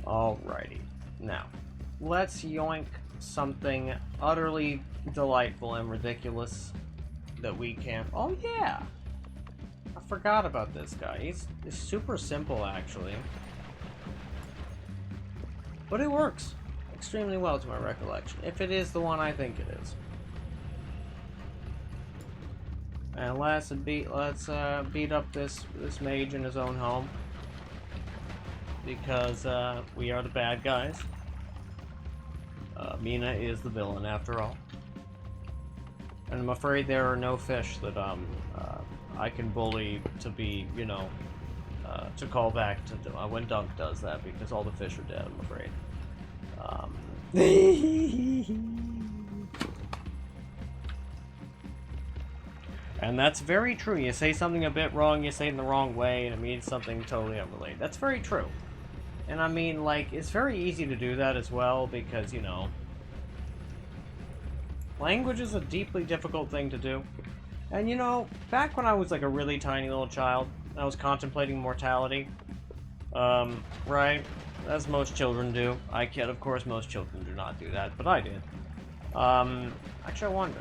Alrighty. Now, let's yoink something utterly delightful and ridiculous that we can... Oh, yeah! I forgot about this guy. He's super simple, actually. But it works extremely well to my recollection, if it is the one I think it is. And let's beat up this mage in his own home, because we are the bad guys. Mina is the villain, after all. And I'm afraid there are no fish that I can bully to be, you know, to call back to when Dunk does that, because all the fish are dead, I'm afraid. And that's very true. You say something a bit wrong, you say it in the wrong way, and it means something totally unrelated. That's very true. And I mean, like, it's very easy to do that as well, because, you know, language is a deeply difficult thing to do. And, you know, back when I was, like, a really tiny little child, I was contemplating mortality. Right? As most children do. Of course, most children do not do that, but I did. Actually, I wonder.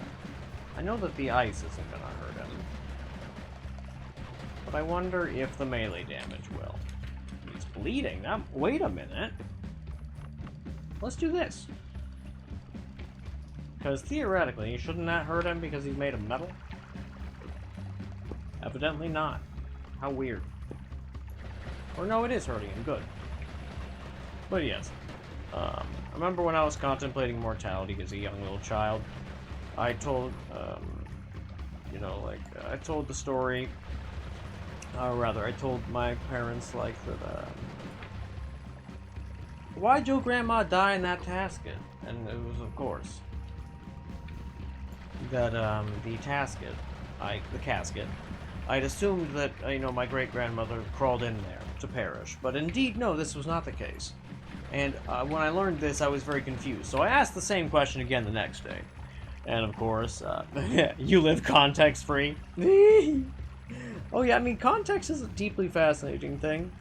I know that the ice isn't gonna hurt him. But I wonder if the melee damage will. He's bleeding. Now, wait a minute. Let's do this. Because theoretically, shouldn't that hurt him because he's made of metal? Evidently not. How weird. Or no, it is hurting him. Good. But yes. I remember when I was contemplating mortality as a young little child, I told, you know, like, I told the story, or rather, I told my parents, like, that, why'd your grandma die in that casket? And it was, of course, that, the casket, I'd assumed that, you know, my great-grandmother crawled in there to perish. But indeed, no, this was not the case. And when I learned this, I was very confused. So I asked the same question again the next day. And of course, you live context-free. Oh yeah, I mean, context is a deeply fascinating thing.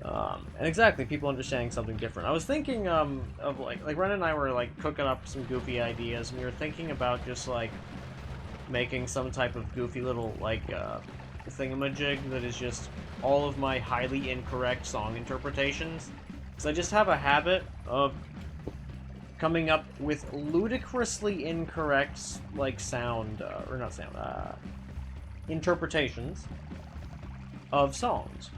And exactly, people understanding something different. I was thinking of like Ren and I were like cooking up some goofy ideas, and we were thinking about just like making some type of goofy little like thingamajig that is just all of my highly incorrect song interpretations. Because I just have a habit of coming up with ludicrously incorrect, like, interpretations of songs.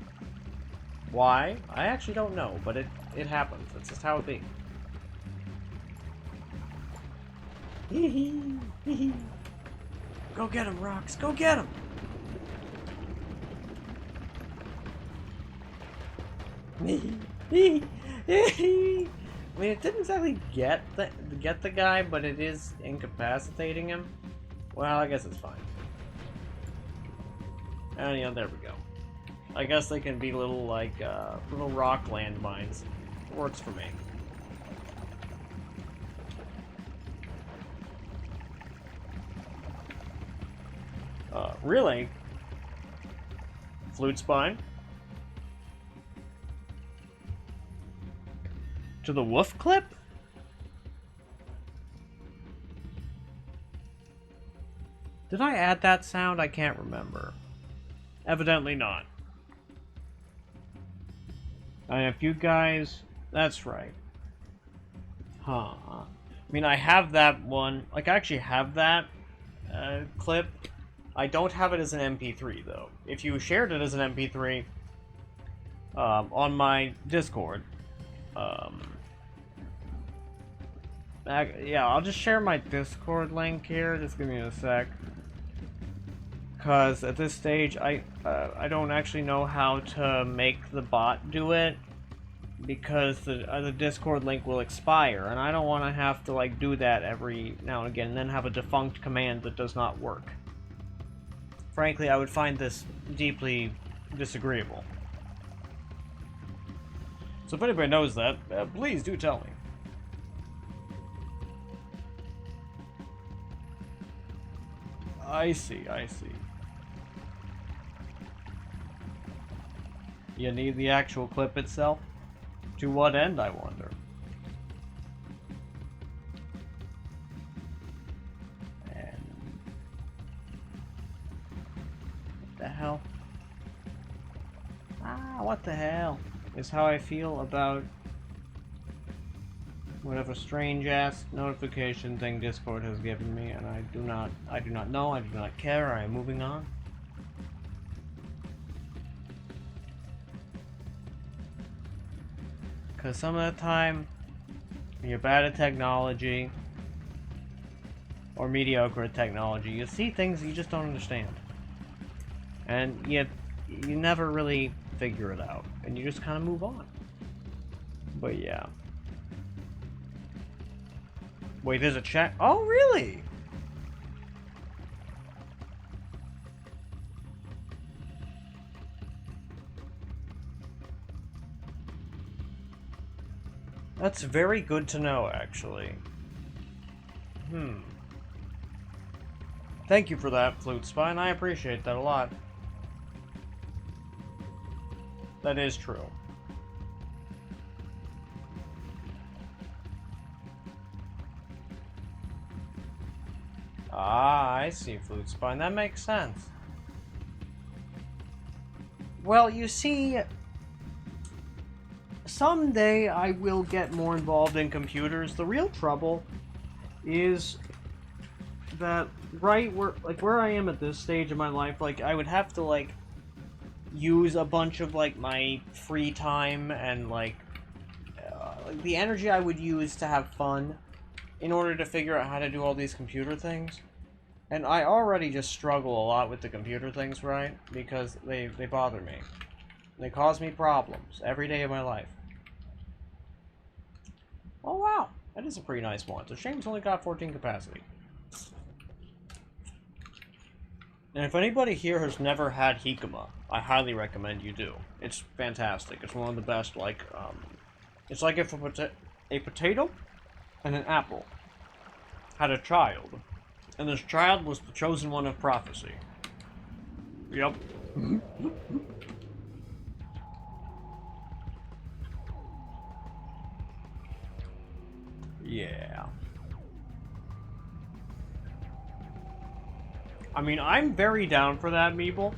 Why? I actually don't know, but it happens. That's just how it be. Go get him, Rox! Go get him! I mean, it didn't exactly get the guy, but it is incapacitating him. Well, I guess it's fine. And yeah, there we go. I guess they can be little, like, little rock landmines. It works for me. Really? Flute spine? To the woof clip? Did I add that sound? I can't remember. Evidently not. And if you guys... That's right. Huh. I mean, I have that one. Like, I actually have that clip. I don't have it as an MP3, though. If you shared it as an MP3 on my Discord, yeah, I'll just share my Discord link here. Just give me a sec. Because at this stage, I don't actually know how to make the bot do it. Because the Discord link will expire, and I don't want to have to like do that every now and again, and then have a defunct command that does not work. Frankly, I would find this deeply disagreeable. So if anybody knows that, please do tell me. I see, I see. You need the actual clip itself? To what end, I wonder? And... what the hell? What the hell? Is how I feel about whatever strange-ass notification thing Discord has given me, and I do not know, I do not care, I am moving on. Because some of the time, when you're bad at technology, or mediocre at technology, you see things you just don't understand. And you never really figure it out, and you just kind of move on. But yeah. Wait, there's a chat? Oh, really? That's very good to know, actually. Thank you for that, Flute Spine. I appreciate that a lot. That is true. Ah, I see, Flute Spine. That makes sense. Well, you see... someday I will get more involved in computers. The real trouble is that where I am at this stage of my life, like I would have to like use a bunch of like my free time and like the energy I would use to have fun in order to figure out how to do all these computer things. And I already just struggle a lot with the computer things, right? Because they bother me. They cause me problems every day of my life. Oh wow, that is a pretty nice one. It's a shame it's only got 14 capacity. And if anybody here has never had jicama, I highly recommend you do. It's fantastic. It's one of the best, like, it's like if a potato and an apple had a child, and this child was the chosen one of prophecy. Yep. Yeah. I mean, I'm very down for that, Meeple.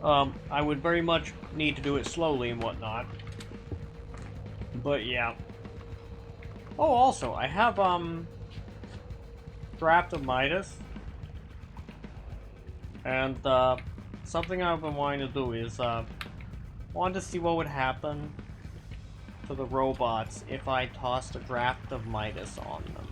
I would very much need to do it slowly and whatnot. But yeah. Oh, also, I have, Draft of Midas. And, something I've been wanting to do is, wanted to see what would happen to the robots if I tossed a Draft of Midas on them.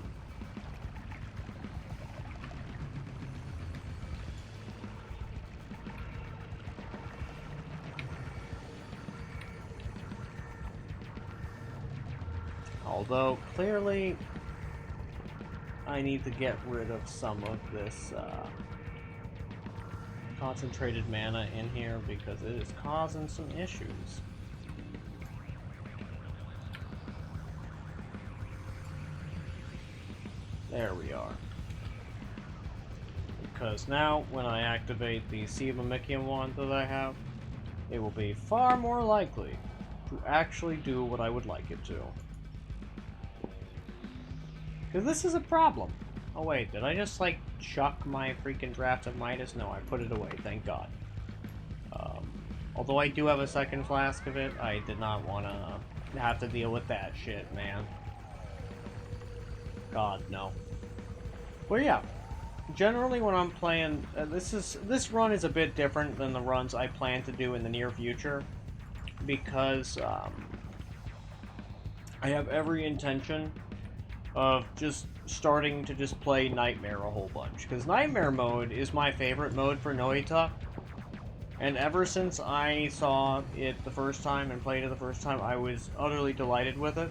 Although, clearly, I need to get rid of some of this, concentrated mana in here because it is causing some issues. There we are. Because now, when I activate the Mimicium wand that I have, it will be far more likely to actually do what I would like it to. Because this is a problem. Oh wait, did I just like chuck my freaking Draft of Midas? No, I put it away, thank God. Although I do have a second flask of it, I did not want to have to deal with that shit, man. God, no. Well, yeah. Generally, when I'm playing, this run is a bit different than the runs I plan to do in the near future, because I have every intention of just starting to just play Nightmare a whole bunch, because Nightmare mode is my favorite mode for Noita, and ever since I saw it the first time and played it the first time, I was utterly delighted with it.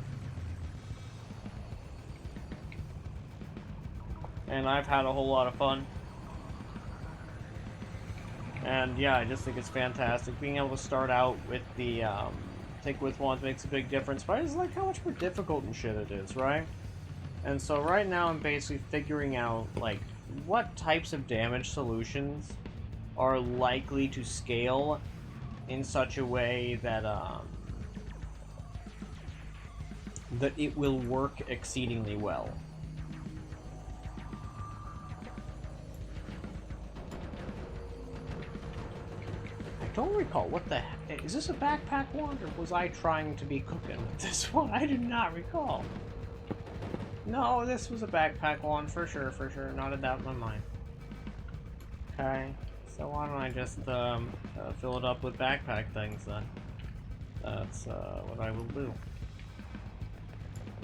And I've had a whole lot of fun. And yeah, I just think it's fantastic. Being able to start out with the take with wands makes a big difference, but I just like how much more difficult and shit it is, right? And so right now I'm basically figuring out, like, what types of damage solutions are likely to scale in such a way that that it will work exceedingly well. I don't recall what the heck. Is this a backpack wand, or was I trying to be cooking with this one? I do not recall. No, this was a backpack wand for sure, not a doubt in my mind. Okay, so why don't I just fill it up with backpack things then? That's what I will do.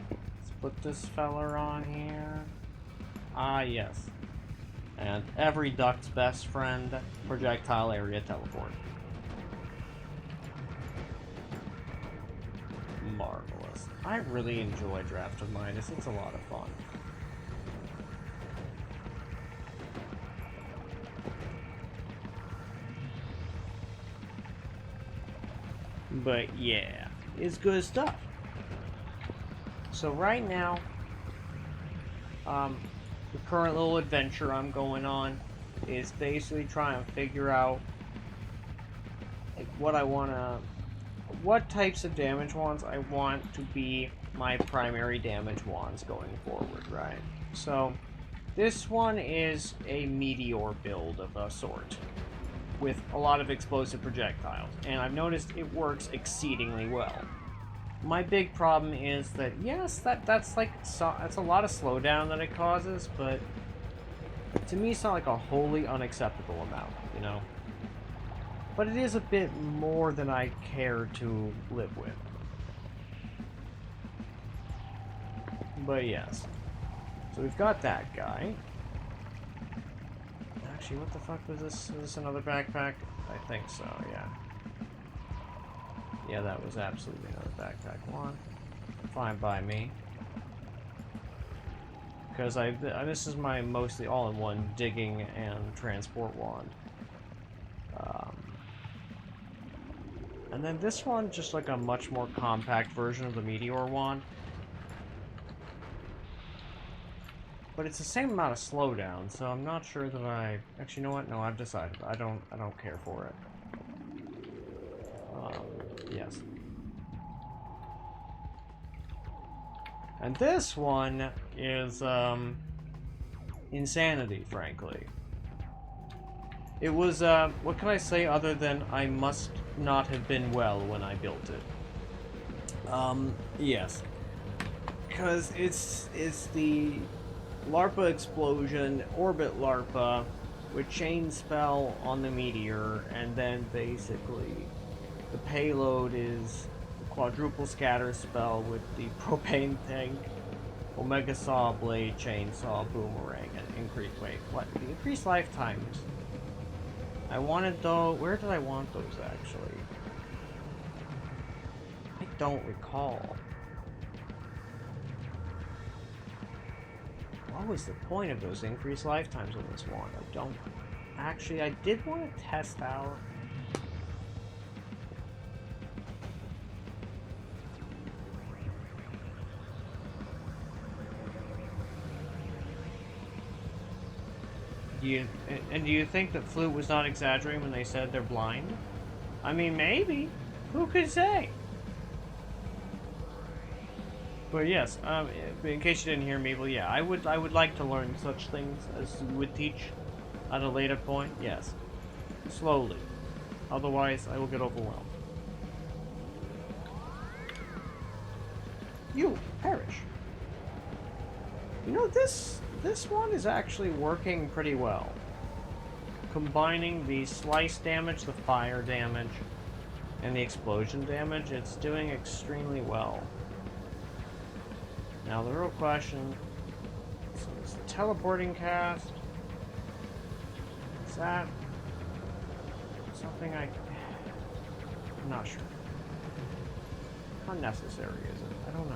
Let's put this feller on here. Ah, yes. And every duck's best friend, projectile area teleport. Marvelous. I really enjoy Draft of Midas. It's a lot of fun. But yeah, it's good stuff. So right now, the current little adventure I'm going on is basically trying to figure out, like, what types of damage wands I want to be my primary damage wands going forward, right? So this one is a meteor build of a sort, with a lot of explosive projectiles, and I've noticed it works exceedingly well. My big problem is that, yes, that's a lot of slowdown that it causes, but to me it's not like a wholly unacceptable amount, you know? But it is a bit more than I care to live with. But yes. So we've got that guy. Actually, what the fuck was this? Is this another backpack? I think so, yeah. Yeah, that was absolutely another backpack one. Fine by me. Because this is my mostly all-in-one digging and transport wand. And then this one, just like a much more compact version of the Meteor wand. But it's the same amount of slowdown, so I'm not sure that I... Actually, you know what? No, I've decided. I don't care for it. Yes. And this one is, insanity, frankly. It was, what can I say other than I must not have been well when I built it? Yes. Because it's the LARPA explosion, orbit LARPA, with chain spell on the meteor, and then basically the payload is the quadruple scatter spell with the propane tank, Omega Sawblade, chainsaw, boomerang, and increased, wait, what? The increased lifetimes. I wanted those, where did I want those actually? I don't recall. What was the point of those increased lifetimes on this one? I don't... Actually, I did want to test out... Do you think that Flute was not exaggerating when they said they're blind? I mean, maybe. Who could say? But yes, in case you didn't hear me, well, yeah, I would like to learn such things as you would teach at a later point. Yes, slowly. Otherwise, I will get overwhelmed. You perish. You know, this one is actually working pretty well. Combining the slice damage, the fire damage, and the explosion damage, it's doing extremely well. Now the real question is teleporting cast. Is that something I'm not sure. How necessary is it? I don't know.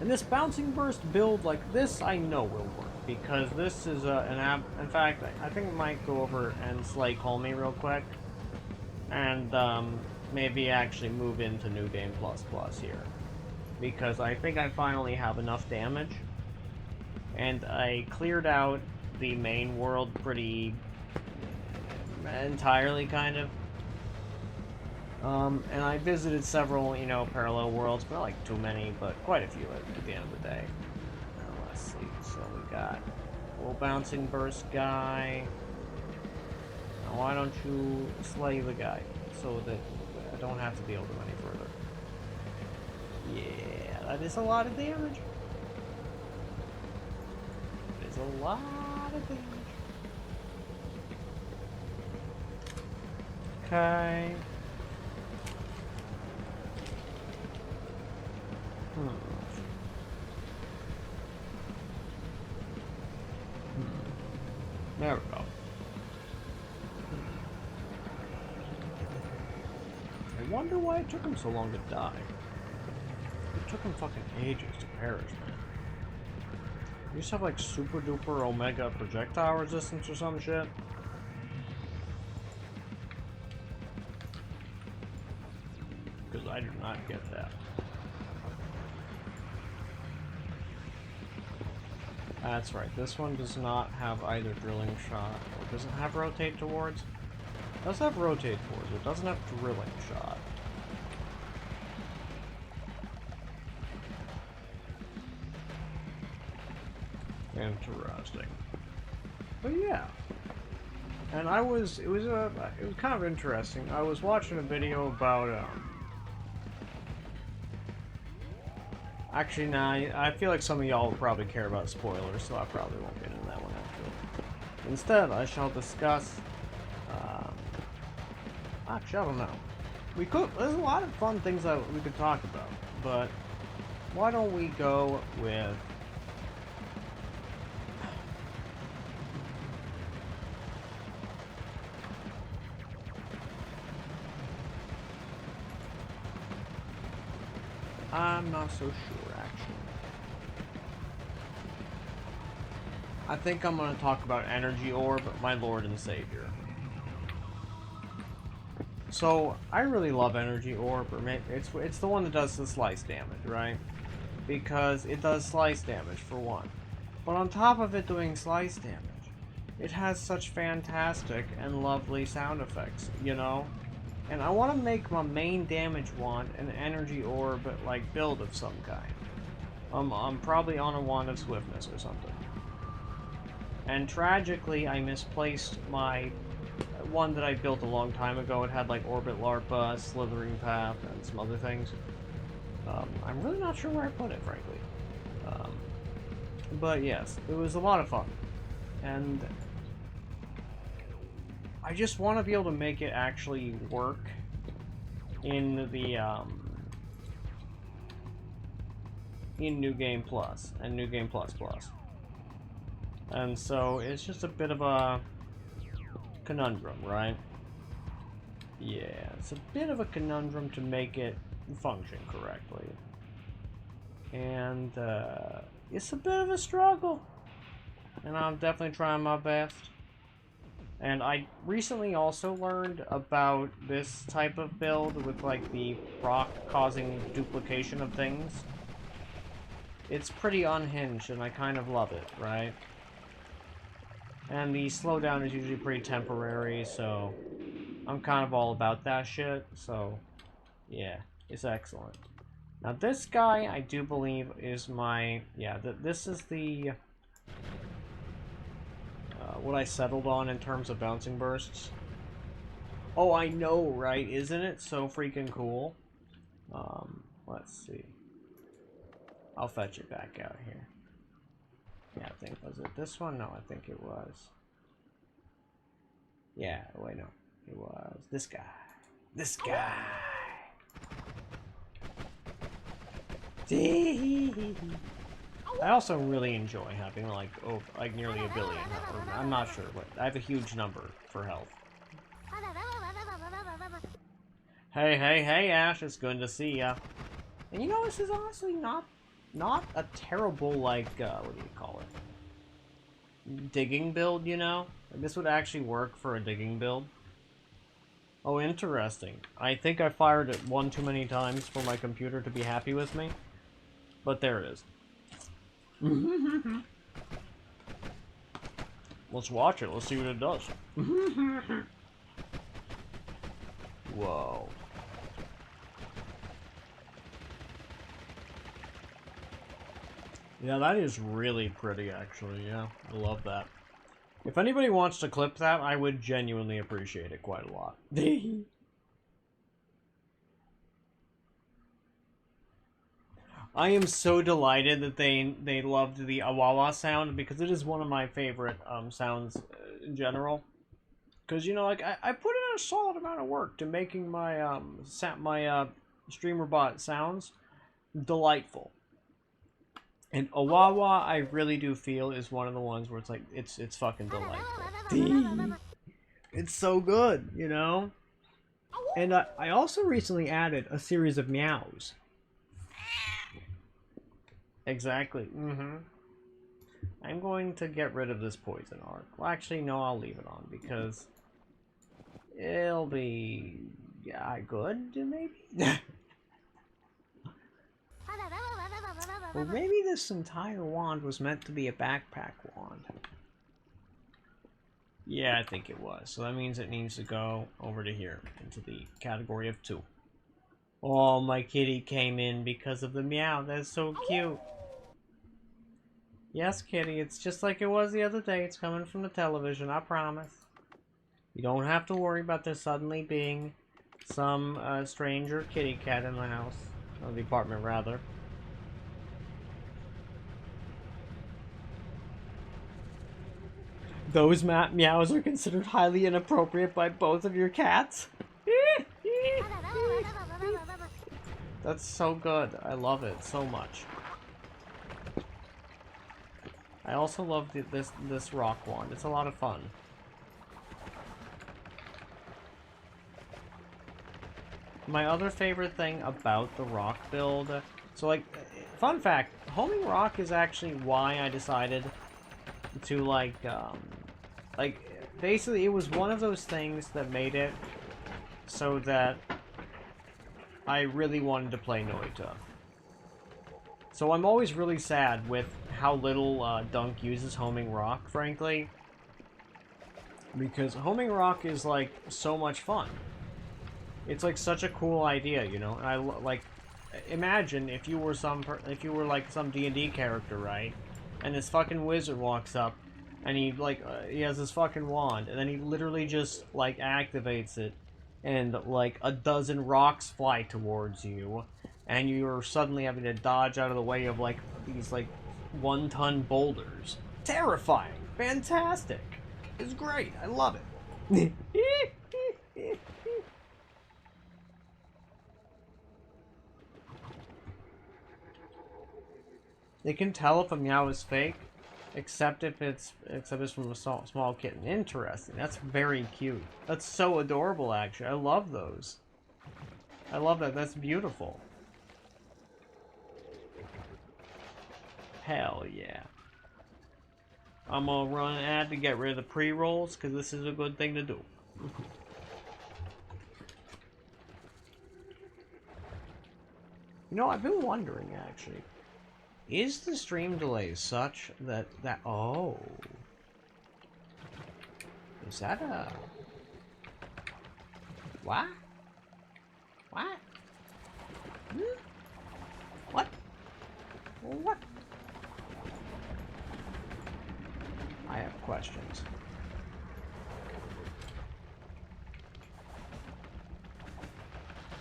And this bouncing burst build like this, I know will work because this is in fact, I think I might go over and slay Colmy real quick, and maybe actually move into New Game Plus Plus here, because I think I finally have enough damage, and I cleared out the main world pretty entirely, kind of. And I visited several, you know, parallel worlds, but not like too many, but quite a few at the end of the day. Let's see, so we got little bouncing burst guy. Now why don't you slay the guy, so that I don't have to deal with him any further. Yeah, that is a lot of damage. That is a lot of damage. Okay. There we go. I wonder why it took him so long to die. It took him fucking ages to perish, man. You just have like super duper omega projectile resistance or some shit. Because I do not get that. That's right, this one does not have either drilling shot, or doesn't have rotate towards. It does have rotate towards, it doesn't have drilling shot. Interesting. But yeah. And it was kind of interesting. I was watching a video about, actually, nah, I feel like some of y'all will probably care about spoilers, so I probably won't get into that one actually. Instead, I shall discuss, actually, I don't know. There's a lot of fun things that we could talk about, but why don't we go with, I'm not so sure, actually. I think I'm going to talk about Energy Orb, my Lord and Savior. So, I really love Energy Orb. It's the one that does the slice damage, right? Because it does slice damage, for one. But on top of it doing slice damage, it has such fantastic and lovely sound effects, you know? And I want to make my main damage wand an Energy Orb, like, build of some kind. I'm probably on a Wand of Swiftness or something. And tragically, I misplaced my one that I built a long time ago. It had, like, Orbit Larpa, Slithering Path, and some other things. I'm really not sure where I put it, frankly. But yes, it was a lot of fun. And I just want to be able to make it actually work in the, in New Game Plus and New Game Plus Plus. And so it's just a bit of a conundrum, right? Yeah, it's a bit of a conundrum to make it function correctly. And it's a bit of a struggle. And I'm definitely trying my best. And I recently also learned about this type of build with, like, the proc causing duplication of things. It's pretty unhinged, and I kind of love it, right? And the slowdown is usually pretty temporary, so I'm kind of all about that shit, so yeah, it's excellent. Now this guy, I do believe, is my, yeah, this is the, what I settled on in terms of bouncing bursts. Oh, I know, right? Isn't it so freaking cool? Let's see. I'll fetch it back out here. Yeah, I think, was it this one? No, I think it was. Yeah, wait, no. It was this guy. This guy. I also really enjoy having like nearly a billion. Or, I'm not sure, but I have a huge number for health. Hey, Ash, it's good to see ya. And you know, this is honestly not a terrible, like, what do you call it? Digging build, you know? Like, this would actually work for a digging build. Oh, interesting. I think I fired it one too many times for my computer to be happy with me. But there it is. Let's watch it. Let's see what it does. Whoa. Yeah, that is really pretty, actually. Yeah, I love that. If anybody wants to clip that, I would genuinely appreciate it quite a lot. I am so delighted that they loved the awawa sound, because it is one of my favorite sounds in general. Because, you know, like, I put in a solid amount of work to making my streamer bot sounds delightful. And awawa, I really do feel, is one of the ones where it's like, it's fucking delightful. It's so good, you know? And I also recently added a series of meows. Exactly, I'm going to get rid of this poison arc. Well, actually, no, I'll leave it on, because it'll be, yeah, good, maybe? Or maybe this entire wand was meant to be a backpack wand. Yeah, I think it was. So that means it needs to go over to here, into the category of 2. Oh, my kitty came in because of the meow. That's so cute. Yes, kitty, it's just like it was the other day. It's coming from the television, I promise. You don't have to worry about there suddenly being some stranger kitty cat in the house. Or the apartment, rather. Those meows are considered highly inappropriate by both of your cats? That's so good. I love it so much. I also love this rock wand. It's a lot of fun. My other favorite thing about the rock build... So, like, fun fact, homing rock is actually why I decided to, like, basically it was one of those things that made it so that I really wanted to play Noita. So I'm always really sad with how little Dunk uses homing rock, frankly. Because homing rock is, like, so much fun. It's, like, such a cool idea, you know? And I, like, imagine if you were like, some D&D character, right? And this fucking wizard walks up, and he, like, he has this fucking wand, and then he literally just, like, activates it, and, like, a dozen rocks fly towards you, and you're suddenly having to dodge out of the way of, like, these, like, 1-ton boulders. Terrifying! Fantastic! It's great! I love it! They can tell if a meow is fake, except if it's from a small kitten. Interesting. That's very cute. That's so adorable, actually. I love those. I love that. That's beautiful. Hell yeah. I'm gonna run an ad to get rid of the pre-rolls, because this is a good thing to do. You know, I've been wondering, actually. Is the stream delay such that oh. Is that a... What? What? What? What? I have questions.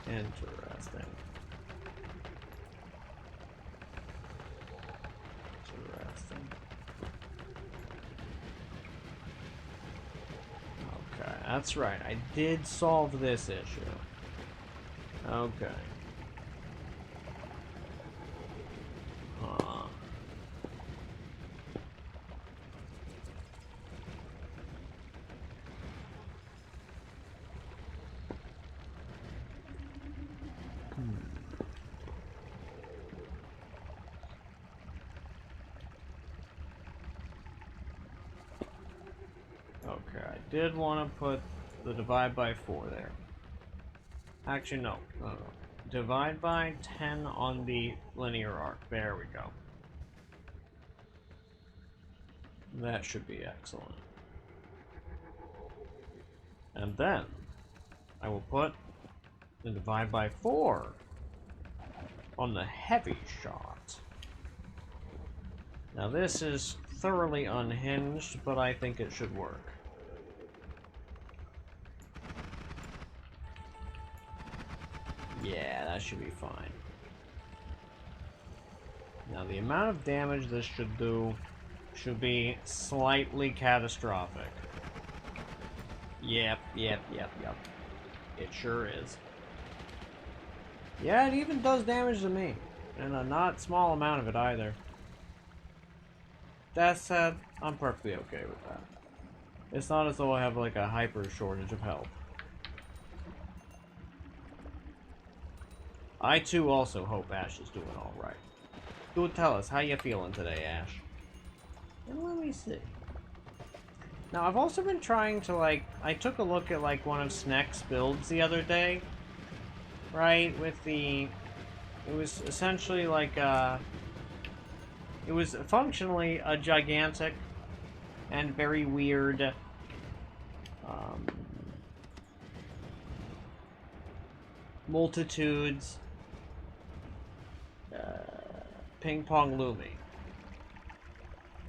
Interesting. That's right, I did solve this issue. Okay. Okay, I did want to put the divide by 4 there. Actually, no. Divide by 10 on the linear arc. There we go. That should be excellent. And then, I will put the divide by 4 on the heavy shot. Now this is thoroughly unhinged, but I think it should work. Yeah, that should be fine. Now the amount of damage this should do should be slightly catastrophic. Yep. It sure is. Yeah, it even does damage to me. And a not small amount of it either. That said, I'm perfectly okay with that. It's not as though I have like a hyper shortage of health. I too also hope Ash is doing alright. Do tell us, how you feeling today, Ash? And let me see. Now, I've also been trying to, like, I took a look at, like, one of Sneck's builds the other day. Right? With the... It was essentially like, it was functionally a gigantic and very weird, multitudes, ping pong Lumi.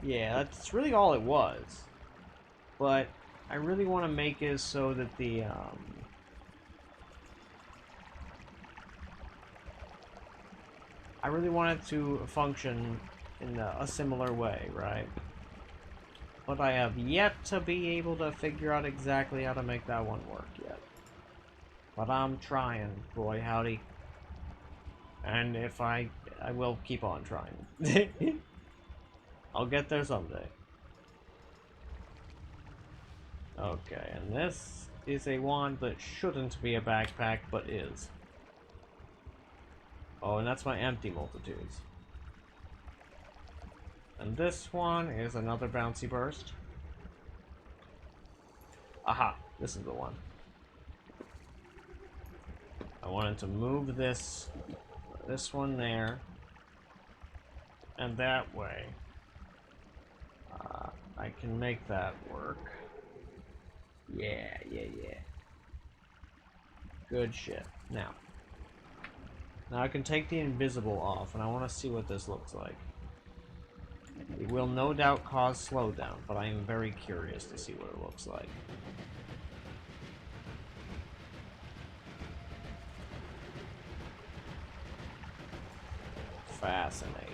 Yeah, that's really all it was. But I really want to make it so that the, I really want it to function in a similar way, right? But I have yet to be able to figure out exactly how to make that one work yet. But I'm trying, boy howdy. And if I will keep on trying. I'll get there someday. Okay, and this is a wand that shouldn't be a backpack, but is. Oh, and that's my empty multitudes. And this one is another bouncy burst. Aha, this is the one. I wanted to move this one there, and that way I can make that work. Yeah. Good shit. Now I can take the invisible off, and I want to see what this looks like. It will no doubt cause slowdown, but I am very curious to see what it looks like. Fascinating.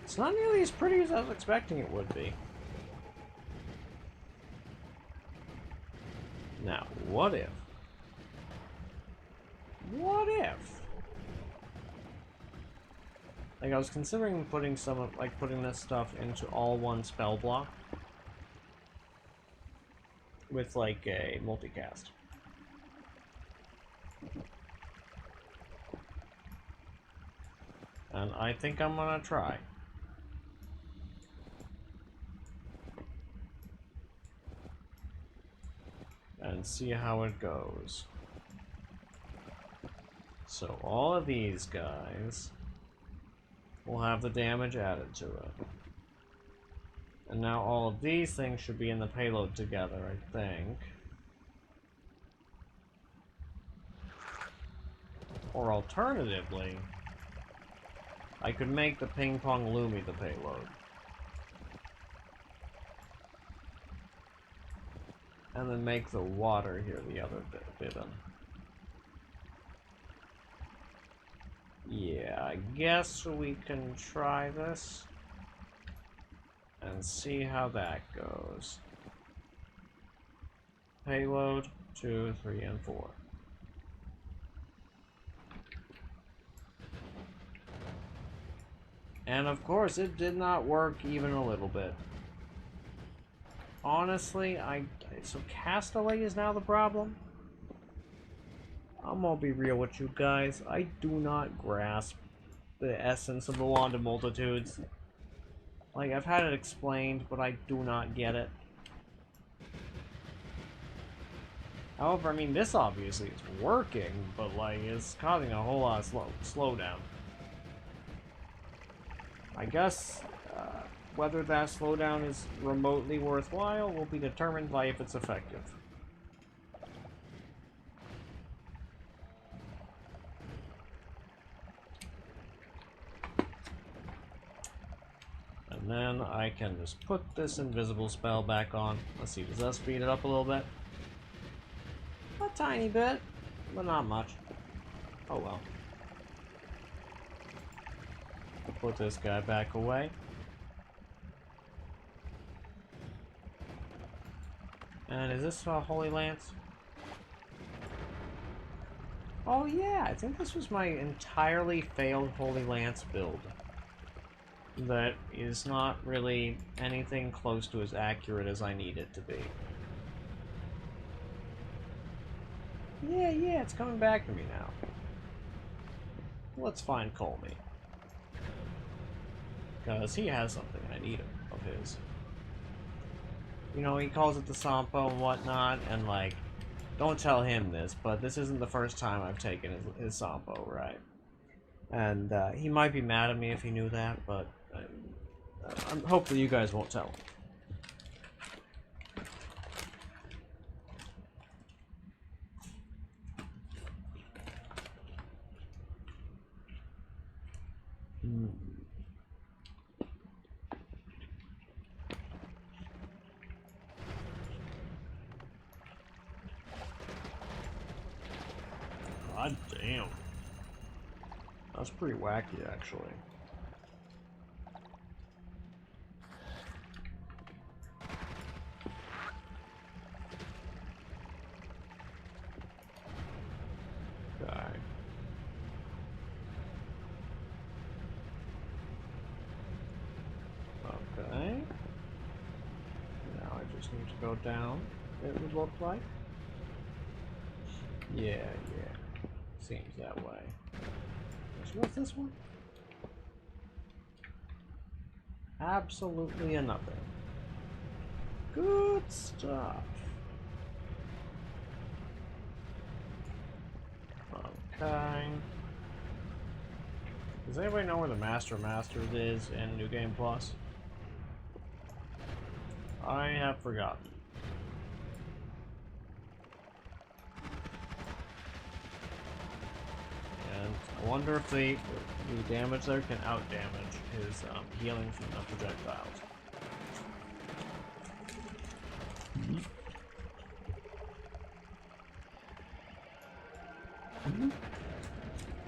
It's not nearly as pretty as I was expecting it would be. Now, what if? What if? Like, I was considering putting putting this stuff into all one spell block with, like, a multicast. And I think I'm gonna try. And see how it goes. So all of these guys will have the damage added to it. And now all of these things should be in the payload together, I think. Or alternatively, I could make the ping pong Lumi the payload. And then make the water here the other bit in. Yeah, I guess we can try this and see how that goes. Payload 2, 3, and 4. And of course, it did not work even a little bit. Honestly, so Castaway is now the problem? I'm gonna be real with you guys. I do not grasp the essence of the Wand of Multitudes. Like, I've had it explained, but I do not get it. However, I mean, this obviously is working, but, like, it's causing a whole lot of slowdown. I guess whether that slowdown is remotely worthwhile will be determined by if it's effective. And then I can just put this invisible spell back on. Let's see, does that speed it up a little bit? A tiny bit, but not much. Oh well. I'll put this guy back away. And is this Holy Lance? Oh yeah, I think this was my entirely failed Holy Lance build. That is not really anything close to as accurate as I need it to be. Yeah, it's coming back to me now. Let's find Colmy. Because he has something I need of his. You know, he calls it the Sampo and whatnot, and like, don't tell him this, but this isn't the first time I've taken his Sampo, right? And he might be mad at me if he knew that, but hopefully you guys won't tell him. God damn. That's pretty wacky, actually. Okay. Okay. Now I just need to go down, it would look like. Yeah. Seems that way. What's this one? Absolutely nothing. Good stuff. Okay. Does anybody know where the Master of Masters is in New Game Plus? I have forgotten. And I wonder if the damage there can out-damage his healing from the projectiles.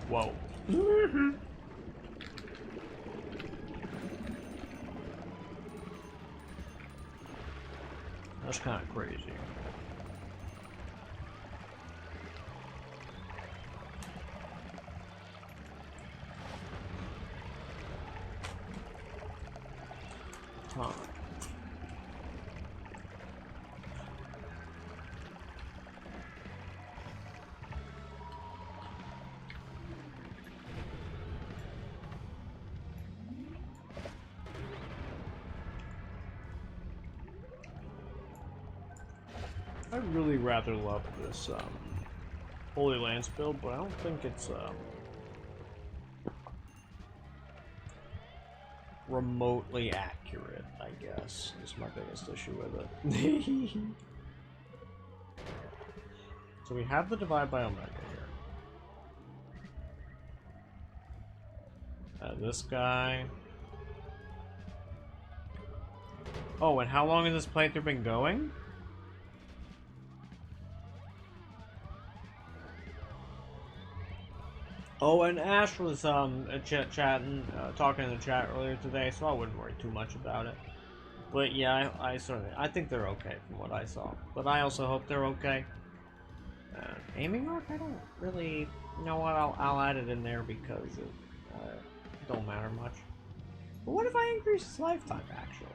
Whoa. That's kind of crazy. Huh. I really rather love this Holy Lance build, but I don't think it's remotely accurate, I guess, is my biggest issue with it. So we have the Divide by Omega here. This guy. Oh, and how long has this playthrough been going? Oh, and Ash was chatting, talking in the chat earlier today, so I wouldn't worry too much about it. But yeah, I think they're okay from what I saw. But I also hope they're okay. Aiming arc, I don't really... You know what, I'll add it in there because it don't matter much. But what if I increase its lifetime, actually?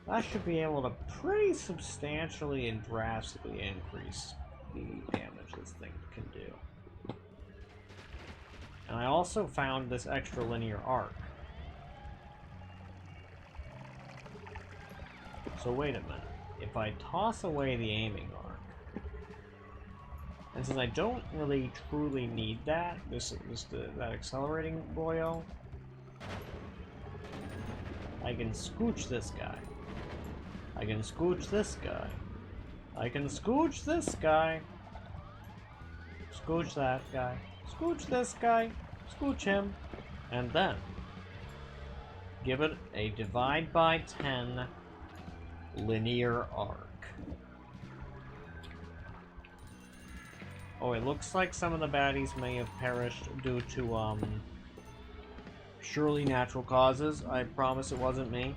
That should be able to pretty substantially and drastically increase the damage this thing can do. And I also found this extra linear arc. So wait a minute. If I toss away the aiming arc, and since I don't really truly need that, that accelerating boyo, I can scooch this guy. I can scooch this guy. I can scooch this guy. Scooch that guy. Scooch this guy. Scooch him. And then give it a divide by 10 linear arc. Oh, it looks like some of the baddies may have perished due to, surely natural causes. I promise it wasn't me.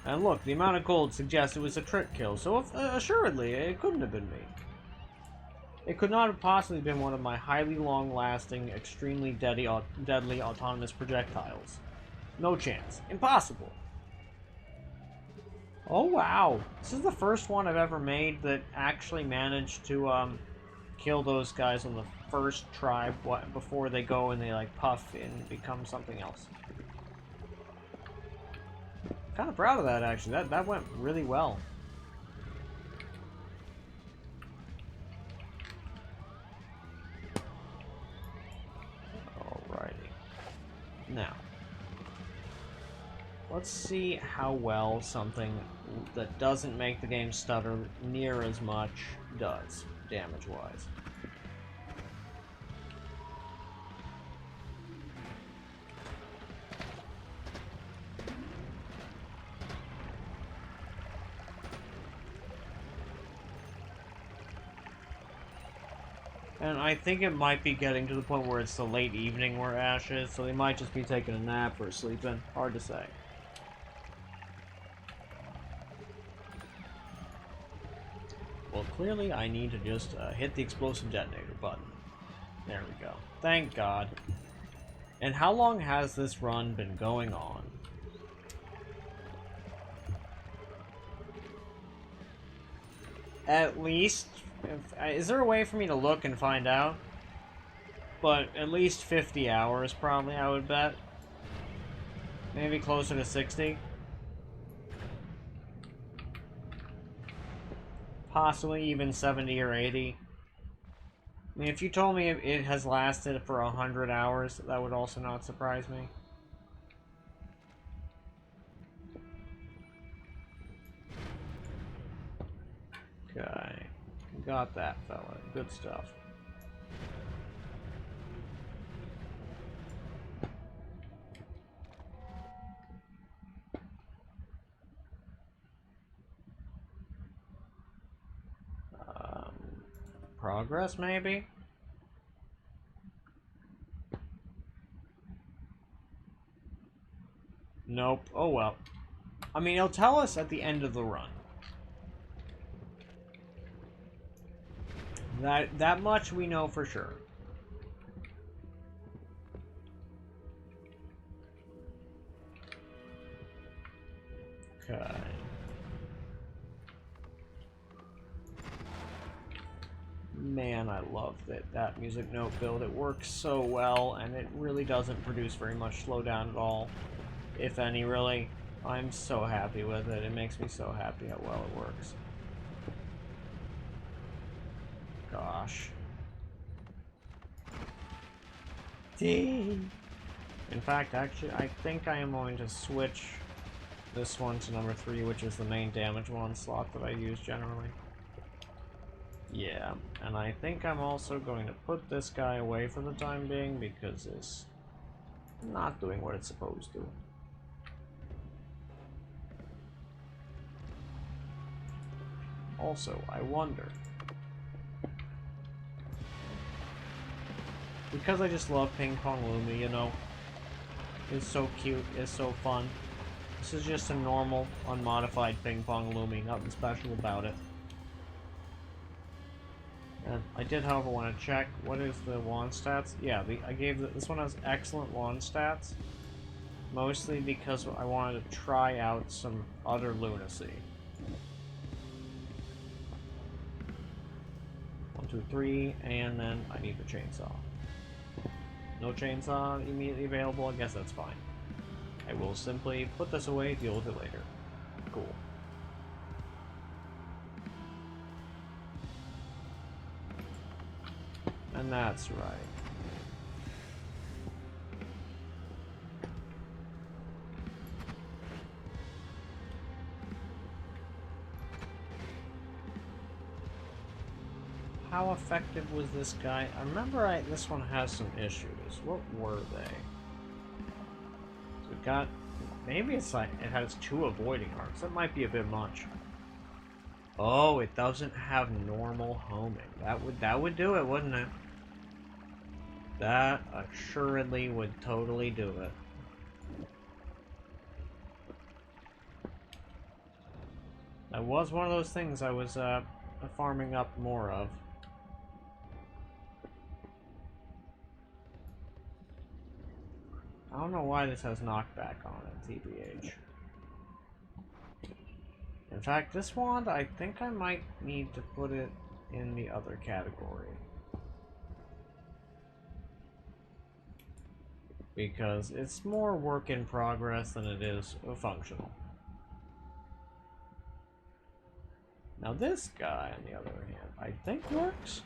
And look, the amount of gold suggests it was a trick kill, so assuredly, it couldn't have been me. It could not have possibly been one of my highly long-lasting, extremely deadly autonomous projectiles. No chance. Impossible. Oh, wow. This is the first one I've ever made that actually managed to, kill those guys on the first try before they go and they, like, puff and become something else. Kind of proud of that, actually. That went really well. Alrighty. Now, let's see how well something that doesn't make the game stutter near as much does, damage-wise. And I think it might be getting to the point where it's the late evening where Ash is, so they might just be taking a nap or sleeping. Hard to say. Well, clearly I need to just hit the explosive detonator button. There we go. Thank God. And how long has this run been going on? At least... is there a way for me to look and find out? But at least 50 hours, probably, I would bet. Maybe closer to 60. Possibly even 70 or 80. I mean, if you told me it has lasted for 100 hours, that would also not surprise me. Okay. Got that, fella. Good stuff. Progress, maybe? Nope. Oh well. I mean, it'll tell us at the end of the run. That much we know for sure. Okay. Man, I love that music note build. It works so well, and it really doesn't produce very much slowdown at all, if any, really. I'm so happy with it. It makes me so happy how well it works. Gosh. Dang. In fact, actually, I think I am going to switch this one to number 3, which is the main damage one slot that I use generally. Yeah, and I think I'm also going to put this guy away for the time being because it's not doing what it's supposed to. Also, I wonder, because I just love Ping Pong Lumi, you know, it's so cute, it's so fun. This is just a normal, unmodified ping pong looming, nothing special about it. And I did, however, want to check what is the wand stats. Yeah, this one has excellent wand stats, mostly because I wanted to try out some other lunacy. 1, 2, 3, and then I need the chainsaw. No chainsaw immediately available. I guess that's fine. I will simply put this away, deal with it later. Cool. And that's right. How effective was this guy? I remember this one has some issues. What were they? So we got... Maybe it's like it has 2 avoiding arcs. That might be a bit much. Oh, it doesn't have normal homing. That would do it, wouldn't it? That assuredly would totally do it. That was one of those things I was farming up more of. I don't know why this has knockback on it, TBH. In fact, this wand, I think I might need to put it in the other category. Because it's more work in progress than it is functional. Now this guy, on the other hand, I think works?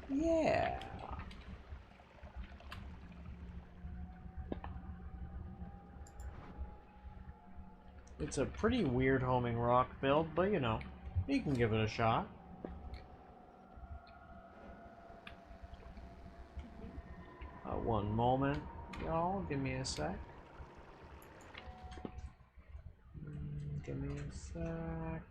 Yeah. It's a pretty weird homing rock build, but you know, you can give it a shot. One moment, y'all. Give me a sec. Give me a sec.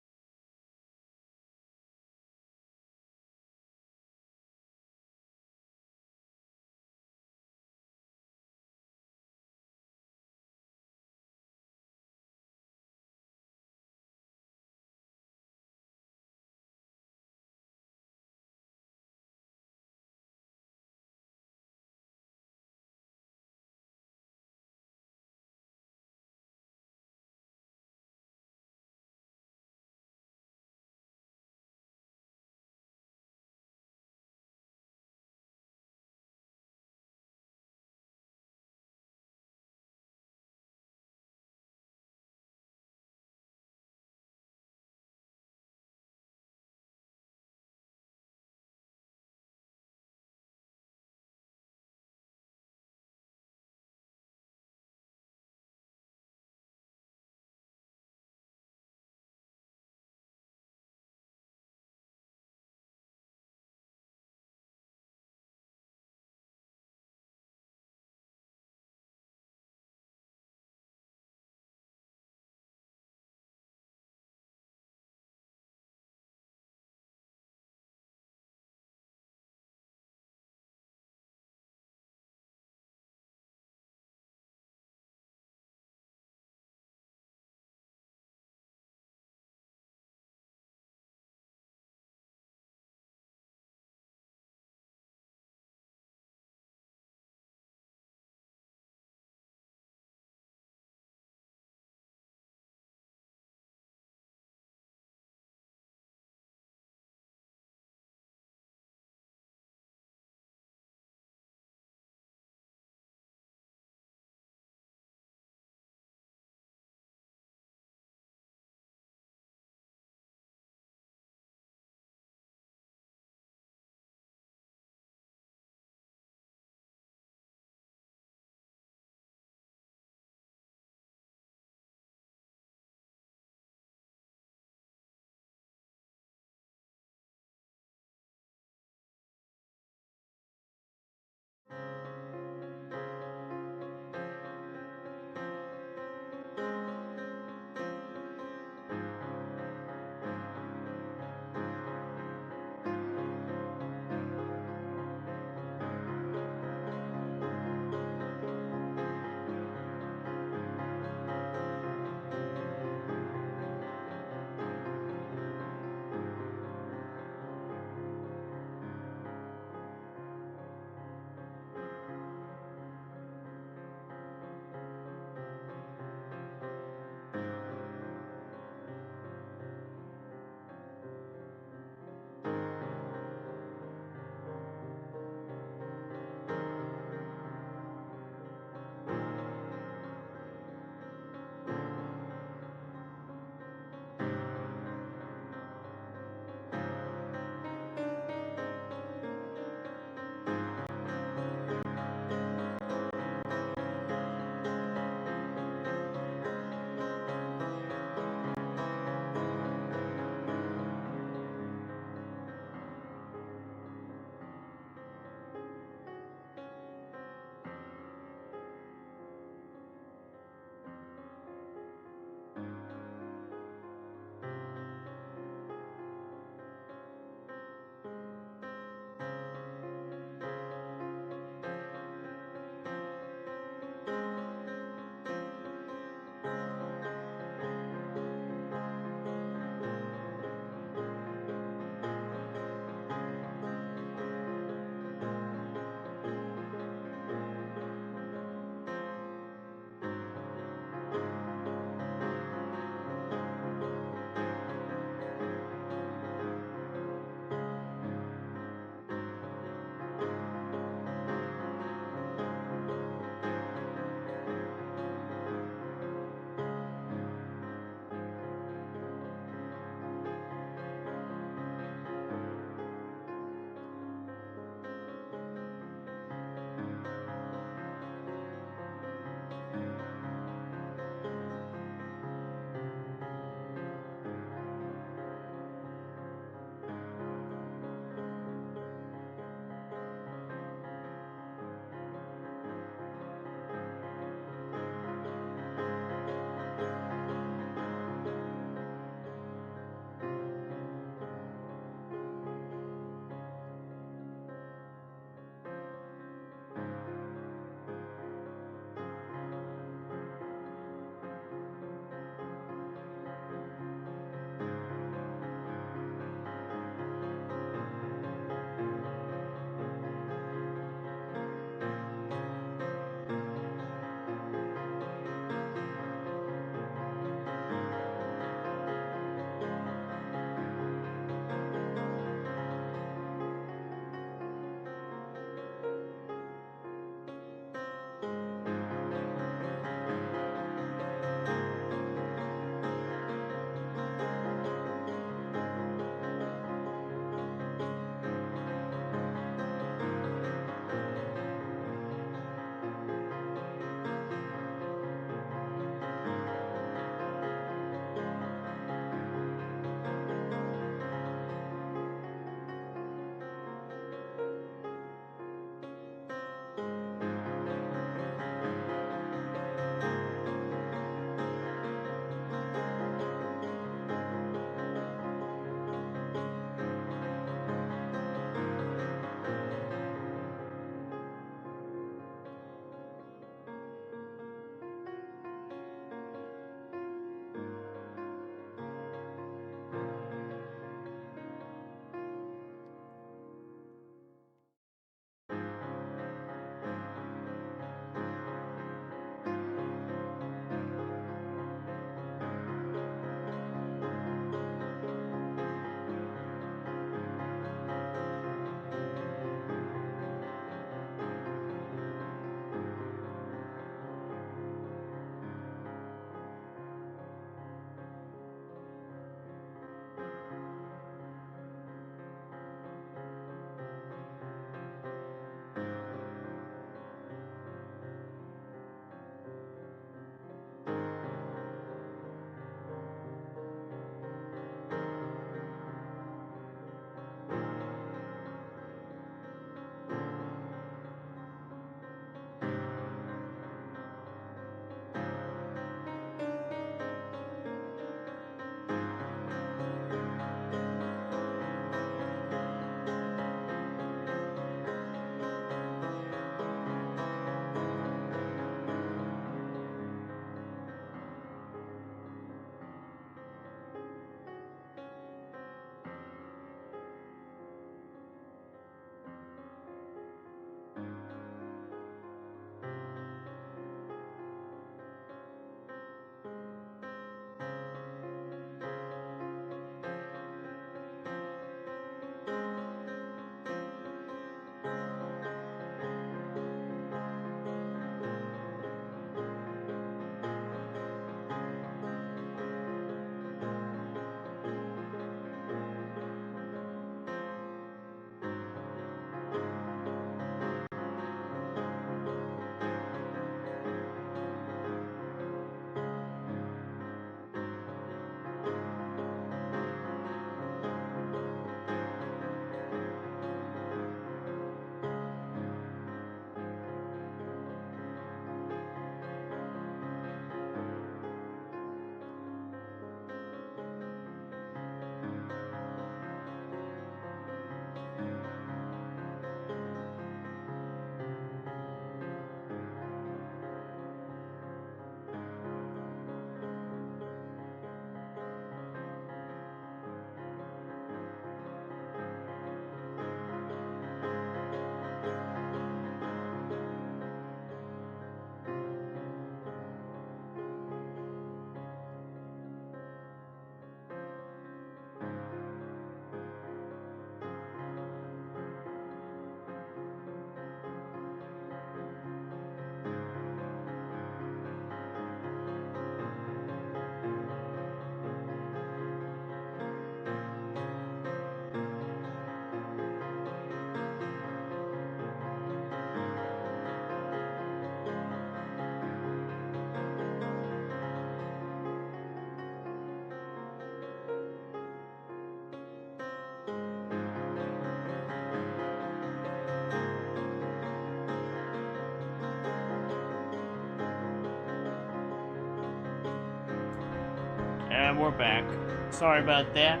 And we're back. Sorry about that.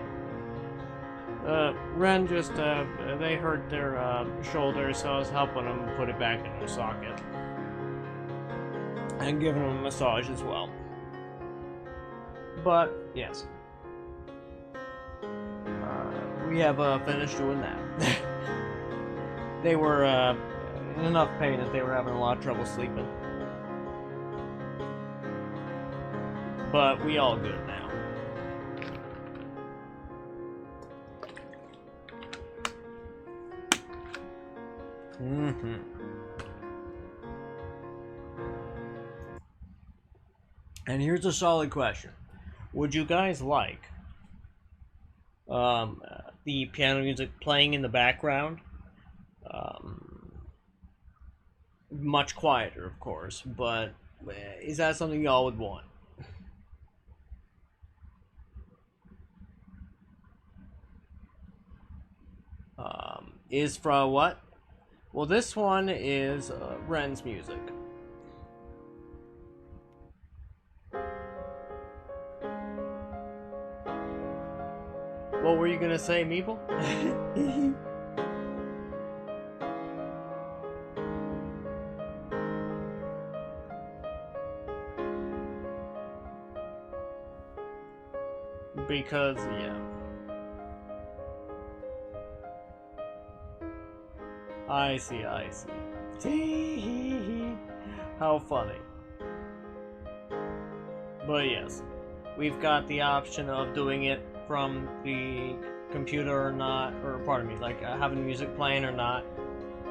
Ren just, they hurt their, shoulder, so I was helping them put it back in the socket. And giving them a massage as well. But, yes. We have, finished doing that. They were, in enough pain that they were having a lot of trouble sleeping. But we all good now. And here's a solid question. Would you guys like the piano music playing in the background? Much quieter, of course, but is that something y'all would want? Is from what? Well, this one is Ren's music. What were you gonna say, Meeple? Because, yeah. I see, I see. How funny. But yes, we've got the option of doing it from the computer or not, or pardon me, like having music playing or not.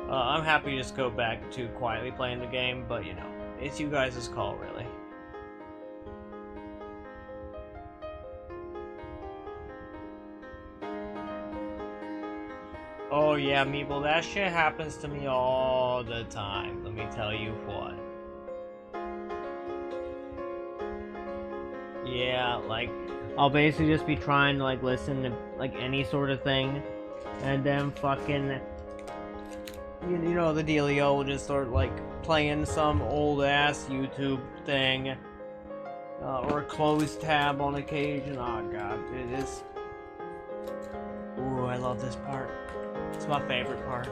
I'm happy to just go back to quietly playing the game, but you know, it's you guys' call, really. Oh yeah, Meeple, that shit happens to me all the time, let me tell you what. Yeah, like, I'll basically just be trying to, like, listen to, like, any sort of thing, and then fucking, you know the dealio will just start, like, playing some old-ass YouTube thing, or a closed tab on occasion. Oh god, it is... Ooh, I love this part. It's my favorite part.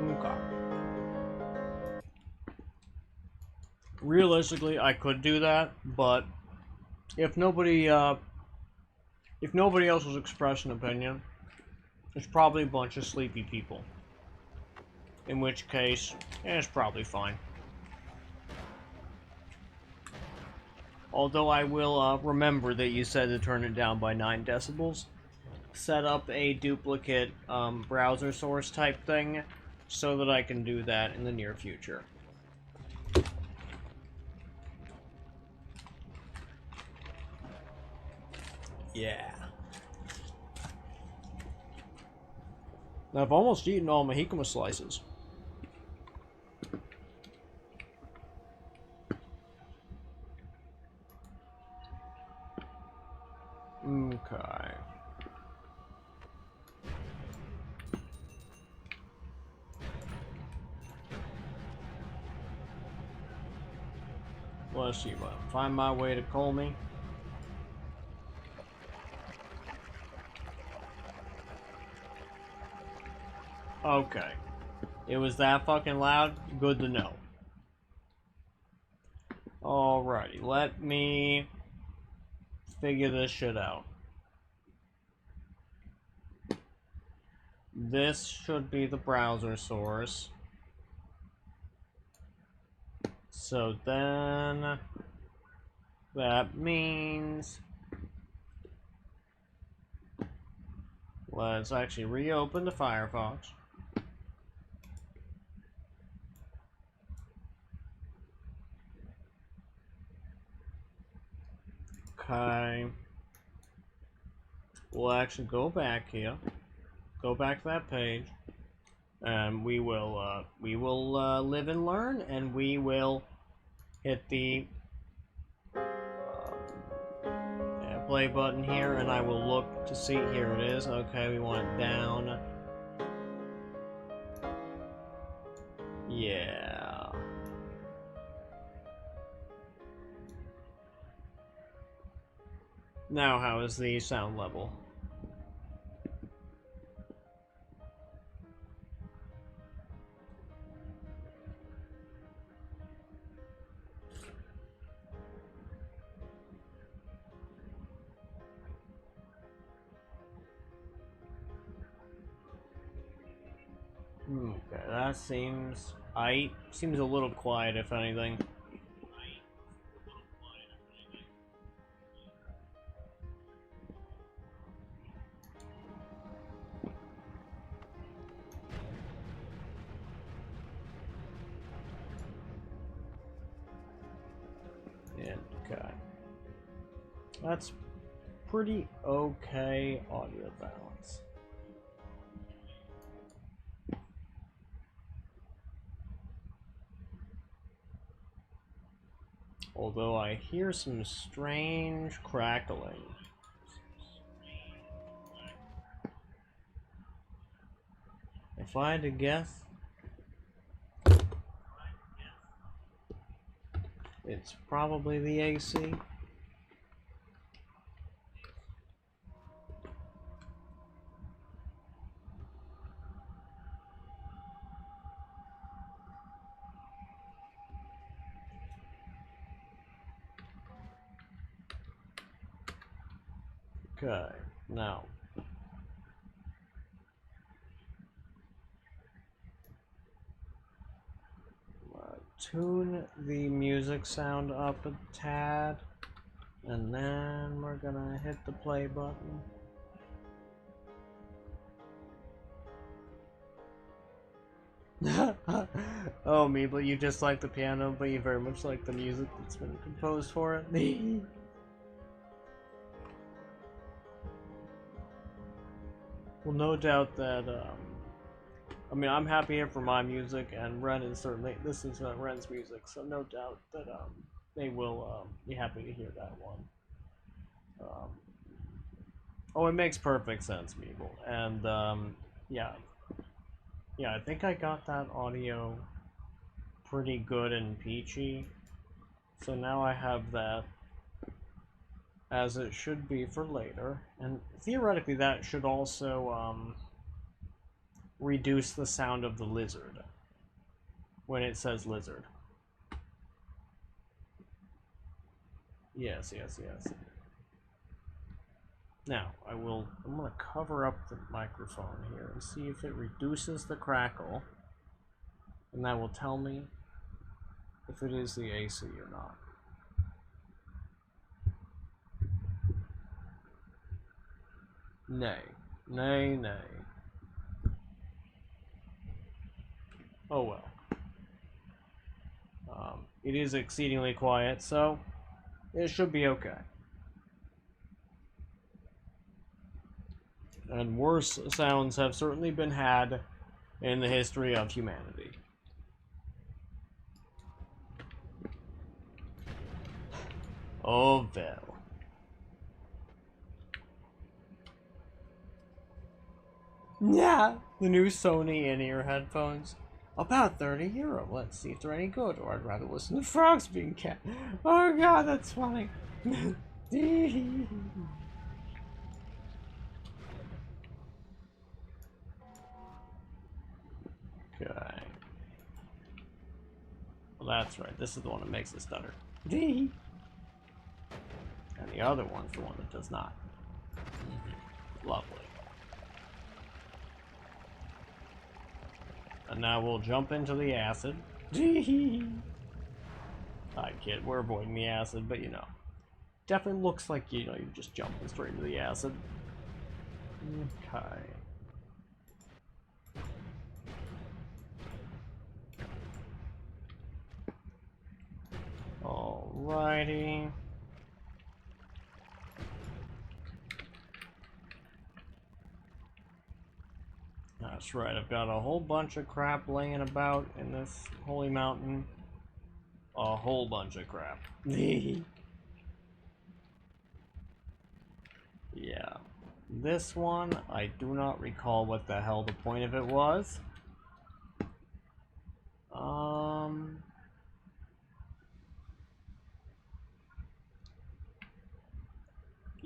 Okay. Realistically, I could do that, but if nobody else has expressed an opinion, it's probably a bunch of sleepy people. In which case, it's probably fine. Although I will remember that you said to turn it down by 9 decibels. Set up a duplicate browser source type thing so that I can do that in the near future. Yeah. Now, I've almost eaten all my jicama slices. Okay. Let's see, find my way to Colmy. Okay. It was that fucking loud? Good to know. Alrighty, let me figure this shit out. This should be the browser source. So then that means let's actually reopen the Firefox. Okay. We'll actually go back here. Go back to that page. And we will live and learn, and we will hit the play button here, and I will look to see. Here it is. Okay, we want it down. Yeah. Now, how is the sound level? Okay, that seems seems a little quiet, if anything. Okay. That's pretty okay audio balance. Although I hear some strange crackling. If I had to guess, it's probably the AC. Okay, now. Tune the music sound up a tad, and then we're gonna hit the play button. Oh, me, but you just like the piano, but you very much like the music that's been composed for it. Well, no doubt that, I mean, I'm happy here for my music, and Ren is certainly, this is Ren's music, so no doubt that, they will, be happy to hear that one. Oh, it makes perfect sense, Meeble, and, yeah. Yeah, I think I got that audio pretty good and peachy, so now I have that as it should be for later, and theoretically that should also, reduce the sound of the lizard when it says lizard. Yes, yes, yes. Now, I'm going to cover up the microphone here and see if it reduces the crackle, and that will tell me if it is the AC or not. Nay. Nay, nay. Oh well. It is exceedingly quiet, so it should be okay. And worse sounds have certainly been had in the history of humanity. Oh, well. Yeah, the new Sony in-ear headphones. About €30. Let's see if they're any good, or I'd rather listen to frogs being cat. Oh god, that's funny. Okay. Well, that's right. This is the one that makes it stutter. And the other one's the one that does not. Lovely. And now we'll jump into the acid. I kid, we're avoiding the acid, but you know. Definitely looks like, you know, you're just jumping straight into the acid. Okay. Alrighty. That's right, I've got a whole bunch of crap laying about in this holy mountain. A whole bunch of crap. Yeah. This one, I do not recall what the hell the point of it was.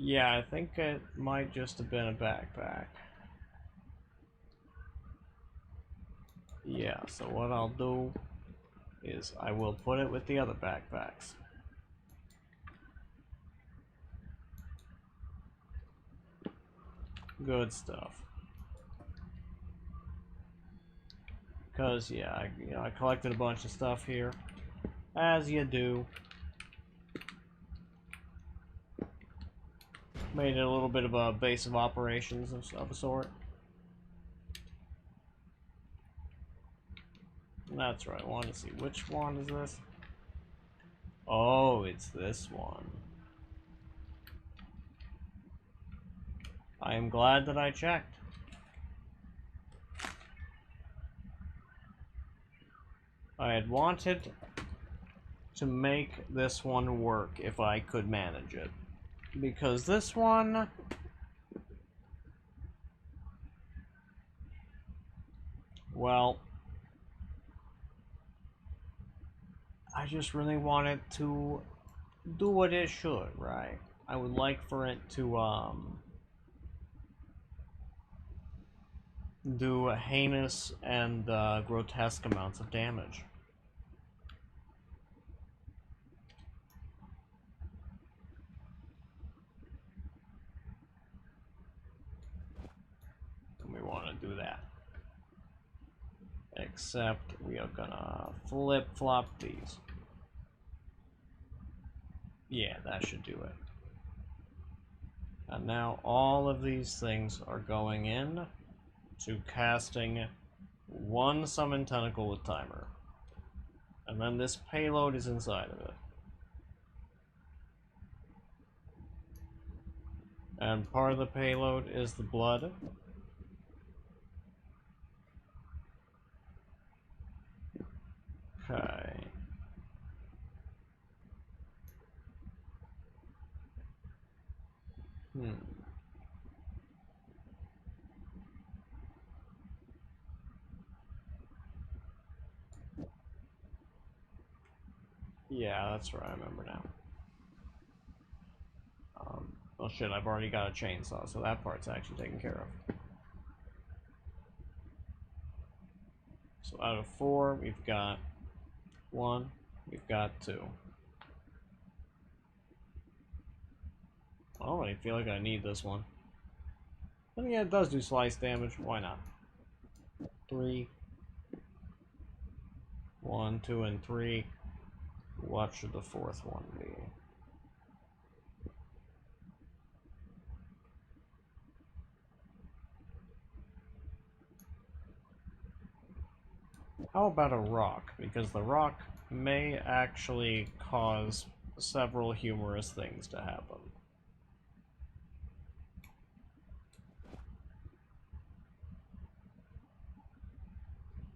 Yeah, I think it might just have been a backpack. Yeah, so what I'll do is I will put it with the other backpacks. Good stuff. Because, yeah, I collected a bunch of stuff here, as you do. Made it a little bit of a base of operations of a sort. That's right, I wanted to see which one is this. Oh, it's this one. I am glad that I checked. I had wanted to make this one work if I could manage it. Because this one... well... I just really want it to do what it should, right? I would like for it to, do heinous and grotesque amounts of damage. And we want to do that. Except we are gonna flip-flop these. Yeah, that should do it. And now all of these things are going in to casting one summon tentacle with timer. And then this payload is inside of it. And part of the payload is the blood. Okay. Yeah, that's right, I remember now. Well shit, I've already got a chainsaw, so that part's actually taken care of. So out of 4, we've got 1, we've got 2. Oh, I feel like I need this one. But yeah, it does do slice damage, why not? 3. 1, 2, and 3. What should the 4th one be? How about a rock? Because the rock may actually cause several humorous things to happen.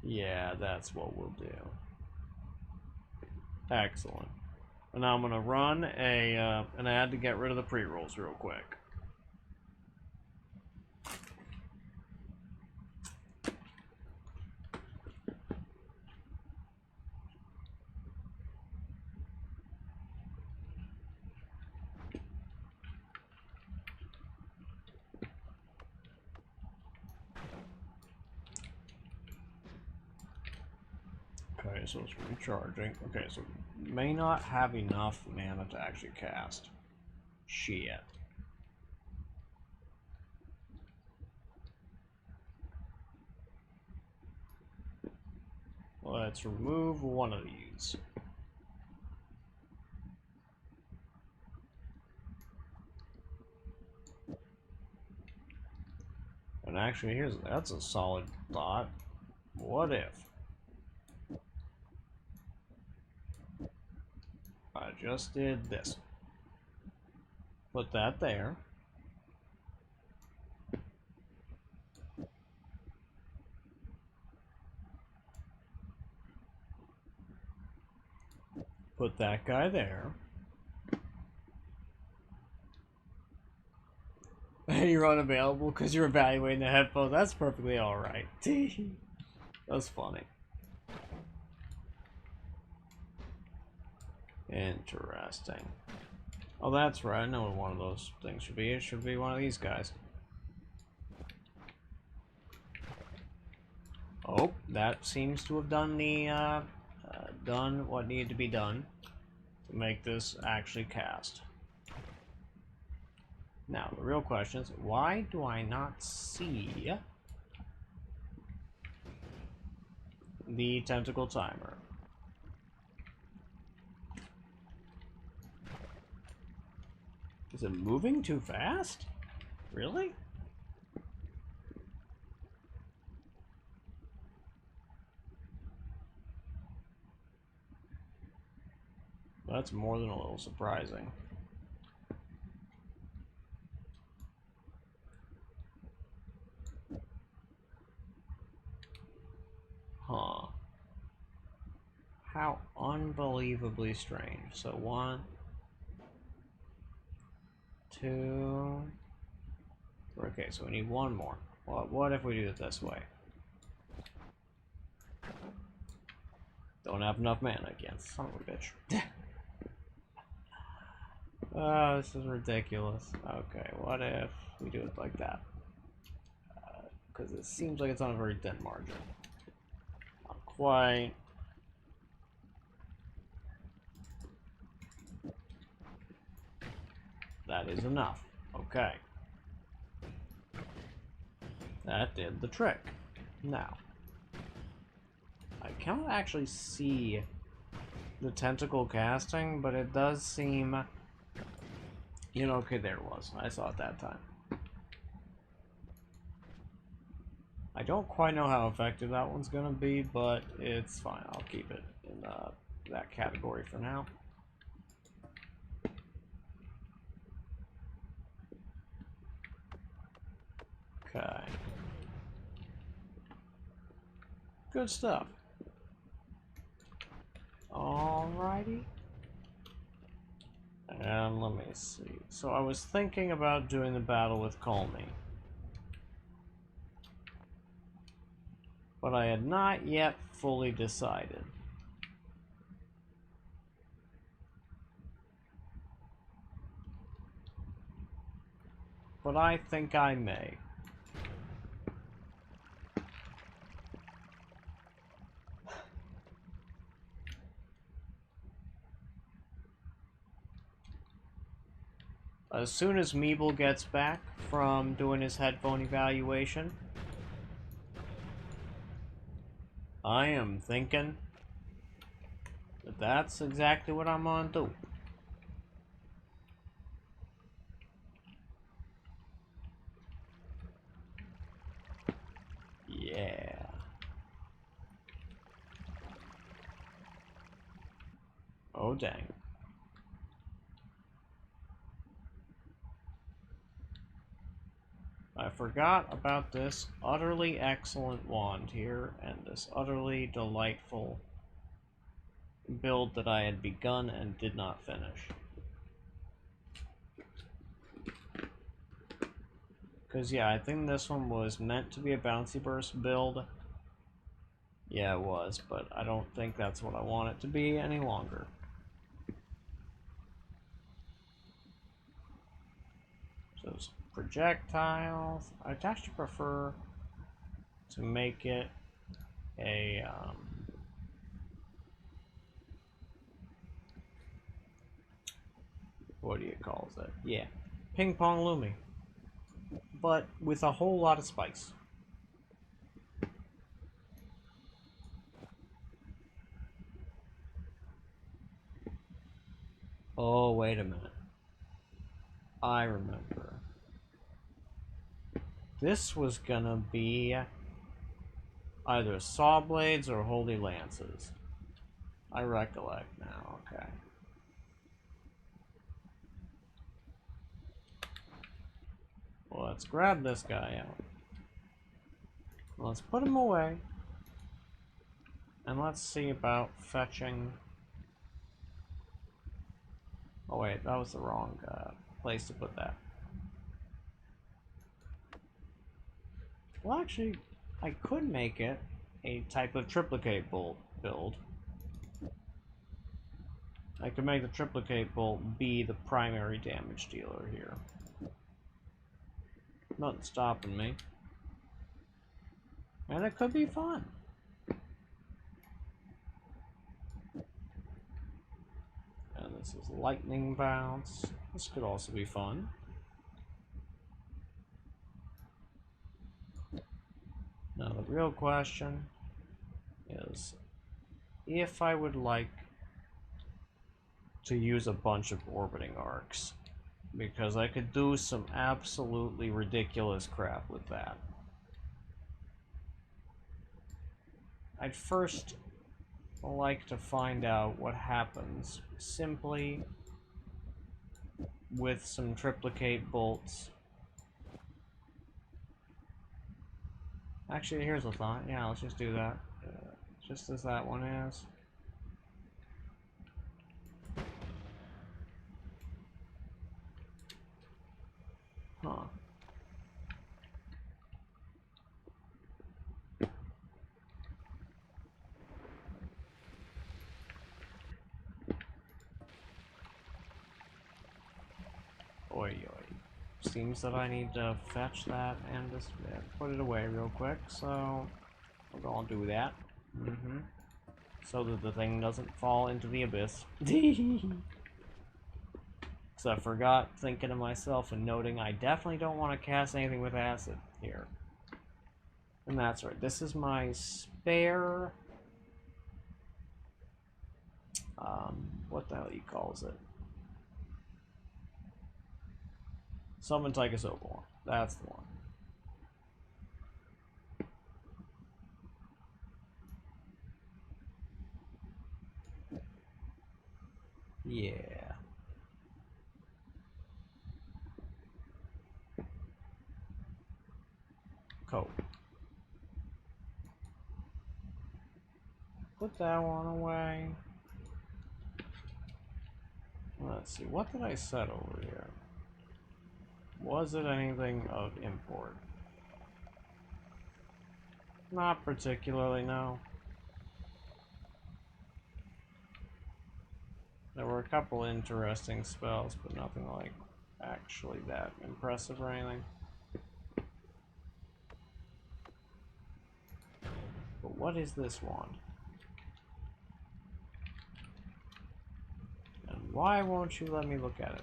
Yeah, that's what we'll do. Excellent. And now I'm gonna run an ad to get rid of the pre-rolls real quick. Okay, so it's recharging. Okay, so may not have enough mana to actually cast. Shit. Let's remove one of these. And actually, that's a solid thought. What if I just did this? Put that there. Put that guy there. You're unavailable because you're evaluating the headphones. That's perfectly alright. That's funny. Interesting. Oh, that's right. I know what one of those things should be. It should be one of these guys. Oh, that seems to have done the, done what needed to be done to make this actually cast. Now, the real question is, why do I not see the tentacle timer? Is it moving too fast? Really? That's more than a little surprising. Huh. How unbelievably strange. So 1, 2... Okay, so we need one more. What if we do it this way? Don't have enough mana again. Son of a bitch. Oh, this is ridiculous. Okay, what if we do it like that? Because it seems like it's on a very thin margin. Not quite. That is enough. Okay. That did the trick. Now, I cannot actually see the tentacle casting, but it does seem... You know, okay, there it was. I saw it that time. I don't quite know how effective that one's gonna be, but it's fine. I'll keep it in that category for now. Okay. Good stuff. Alrighty. And let me see. So I was thinking about doing the battle with Colney, but I had not yet fully decided. But I think I may. As soon as Meeble gets back from doing his headphone evaluation, I am thinking that that's exactly what I'm gonna do. Yeah. Oh, dang. I forgot about this utterly excellent wand here, and this utterly delightful build that I had begun and did not finish. Because, yeah, I think this one was meant to be a bouncy burst build. Yeah, it was, but I don't think that's what I want it to be any longer. So it's projectiles. I'd actually prefer to make it a what do you call it? Yeah, ping pong Lumi, but with a whole lot of spice. Oh, wait a minute. I remember. This was gonna be either Sawblades or Holy Lances. I recollect now, okay. Well, let's grab this guy out. Let's put him away. And let's see about fetching... Oh wait, that was the wrong place to put that. Well, actually, I could make it a type of triplicate bolt build. I could make the triplicate bolt be the primary damage dealer here. Nothing stopping me. And it could be fun. And this is lightning bounce. This could also be fun. Now the real question is if I would like to use a bunch of orbiting arcs, because I could do some absolutely ridiculous crap with that. I'd first like to find out what happens simply with some triplicate bolts. Actually, here's a thought. Yeah, let's just do that. Just as that one is. Huh. Oi, oi. Seems that I need to fetch that and just put it away real quick, so we're gonna do that. So that the thing doesn't fall into the abyss. Because I forgot thinking to myself and noting I definitely don't want to cast anything with acid here. And that's right. This is my spare... what the hell he calls it? Summon Tentacle. That's the one. Yeah. Cool. Put that one away. Let's see, what did I set over here? Was it anything of import? Not particularly, no. There were a couple interesting spells, but nothing like actually that impressive or anything. But what is this wand? And why won't you let me look at it?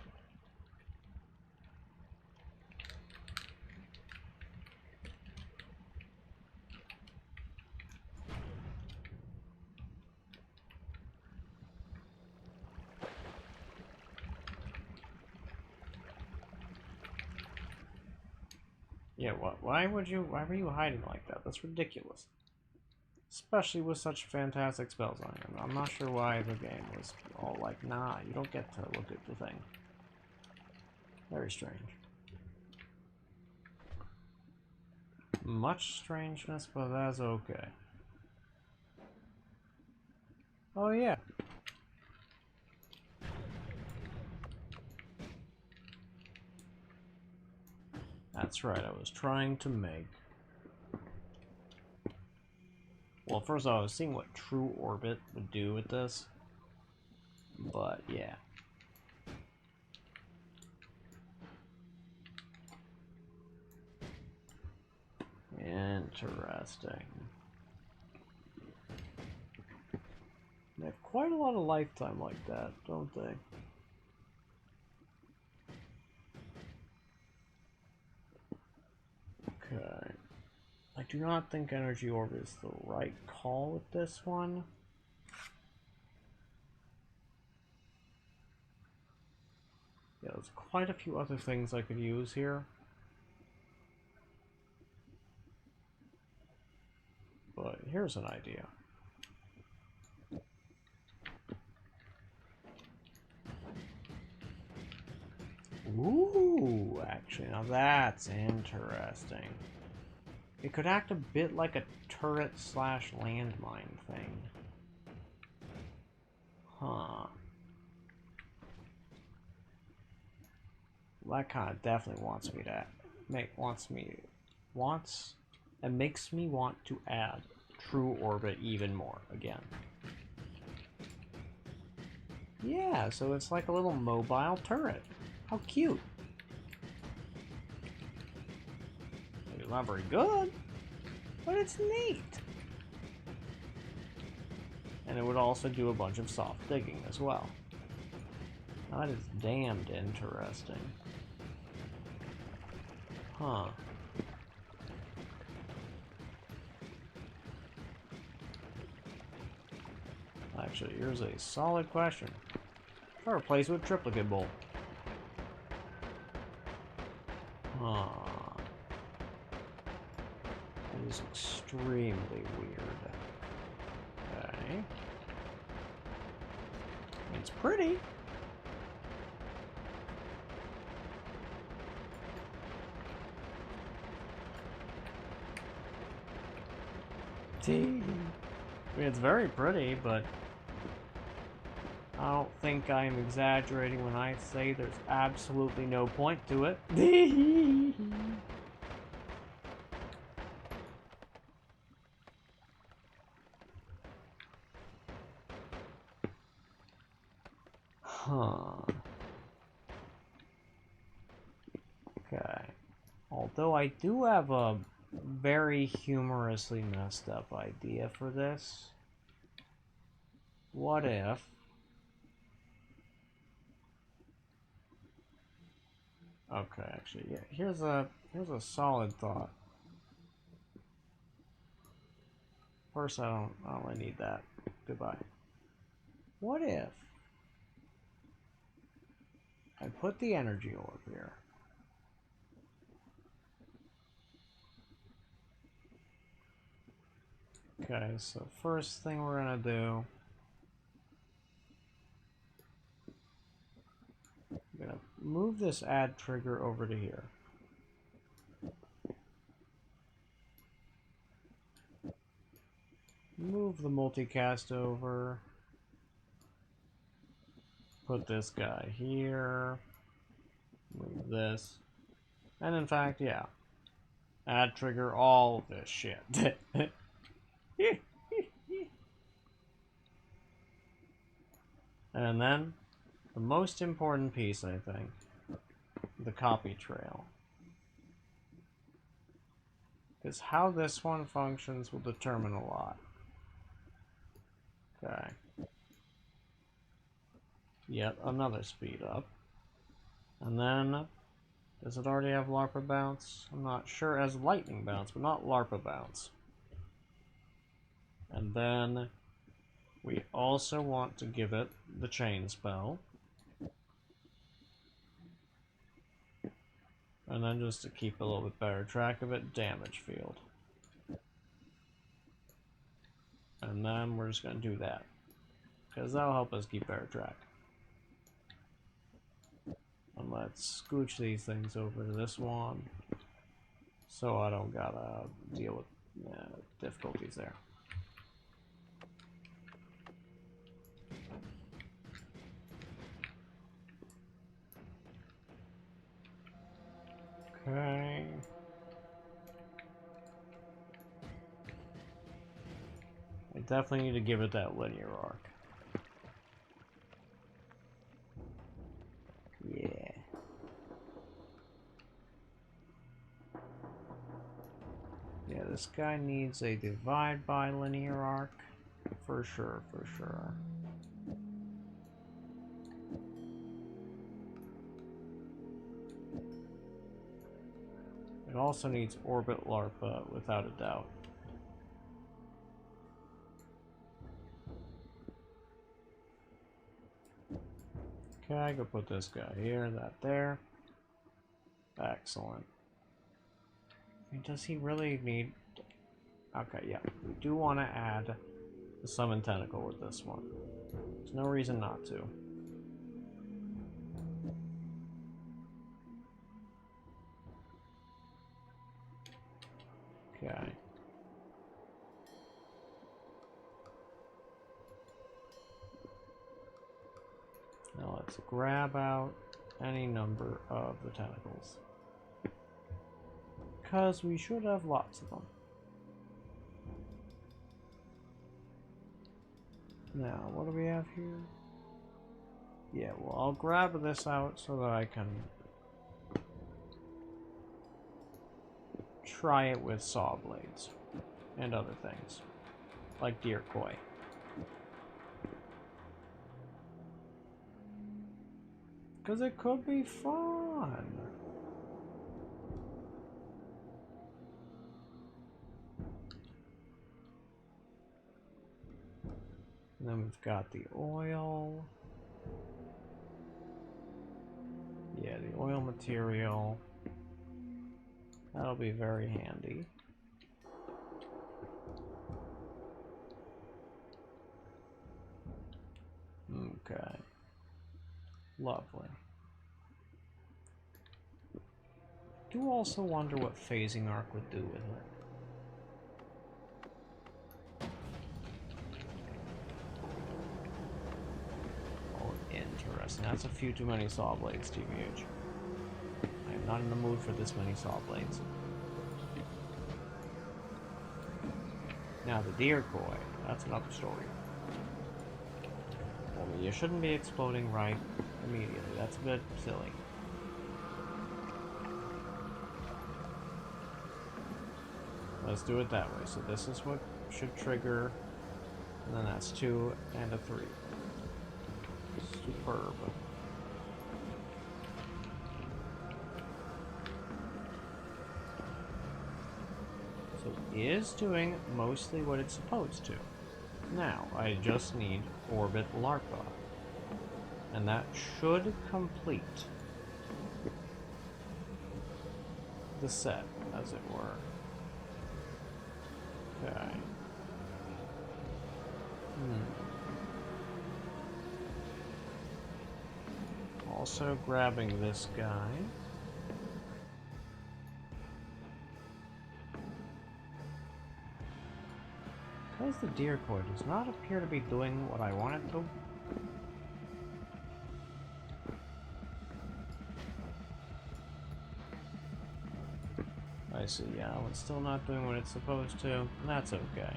Yeah, why were you hiding like that? That's ridiculous. Especially with such fantastic spells on him. I'm not sure why the game was all like, nah, you don't get to look at the thing. Very strange. Much strangeness, but that's okay. Oh yeah. That's right, I was trying to make... Well, first I was seeing what True Orbit would do with this. But, yeah. Interesting. They have quite a lot of lifetime like that, don't they? Okay. I do not think Energy Orb is the right call with this one. Yeah, there's quite a few other things I could use here. But here's an idea. Ooh, actually, now that's interesting. It could act a bit like a turret slash landmine thing. Huh. Well, that kind of definitely wants me to wants It makes me want to add True Orbit even more again. Yeah, so it's like a little mobile turret. How cute. It's not very good, but it's neat. And it would also do a bunch of soft digging as well. That is damned interesting. Huh. Actually, here's a solid question. Try to replace with triplicate bolt. Huh. That is extremely weird. Okay. It's pretty. I mean, it's very pretty, but I don't think I'm exaggerating when I say there's absolutely no point to it. Huh. Okay. Although I do have a very humorously messed up idea for this. What if... Okay, actually, yeah. Here's a solid thought. First, I don't really need that. Goodbye. What if I put the energy orb here? Okay, so first thing we're gonna do, I'm gonna move this add trigger over to here. Move the multicast over. Put this guy here. Move this. And in fact, yeah. Add trigger all of this shit. And then, the most important piece, I think, the copy trail. Because how this one functions will determine a lot. Okay. Yet another speed up. And then, does it already have LARPA bounce? I'm not sure. It has lightning bounce, but not LARPA bounce. And then, we also want to give it the chain spell. And then just to keep a little bit better track of it, damage field. And then we're just going to do that. Because that'll help us keep better track. And let's scooch these things over to this one. So I don't gotta deal with difficulties there. Okay. I definitely need to give it that linear arc. Yeah. Yeah, this guy needs a divide by linear arc. For sure, for sure. It also needs orbit LARPA, without a doubt. Okay, I could put this guy here, that there. Excellent. Does he really need... Okay, yeah. We do want to add the summon tentacle with this one. There's no reason not to. Okay. Now let's grab out any number of the tentacles. Because we should have lots of them. Now, what do we have here? Yeah, well, I'll grab this out so that I can try it with saw blades and other things, like deer koi. Because it could be fun. And then we've got the oil. Yeah, the oil material. That'll be very handy. Okay. Lovely. Do also wonder what phasing arc would do with it. Oh, interesting. That's a few too many saw blades, TBH. I am not in the mood for this many saw blades. Now the deer koi, that's another story. I mean, you shouldn't be exploding right immediately. That's a bit silly. Let's do it that way. So this is what should trigger, and then that's 2 and a 3. Superb. So it is doing mostly what it's supposed to. Now, I just need Orbit Larpa. And that should complete the set, as it were. Okay. Also grabbing this guy. Because the deer koi does not appear to be doing what I want it to. I see, yeah, it's still not doing what it's supposed to, and that's okay.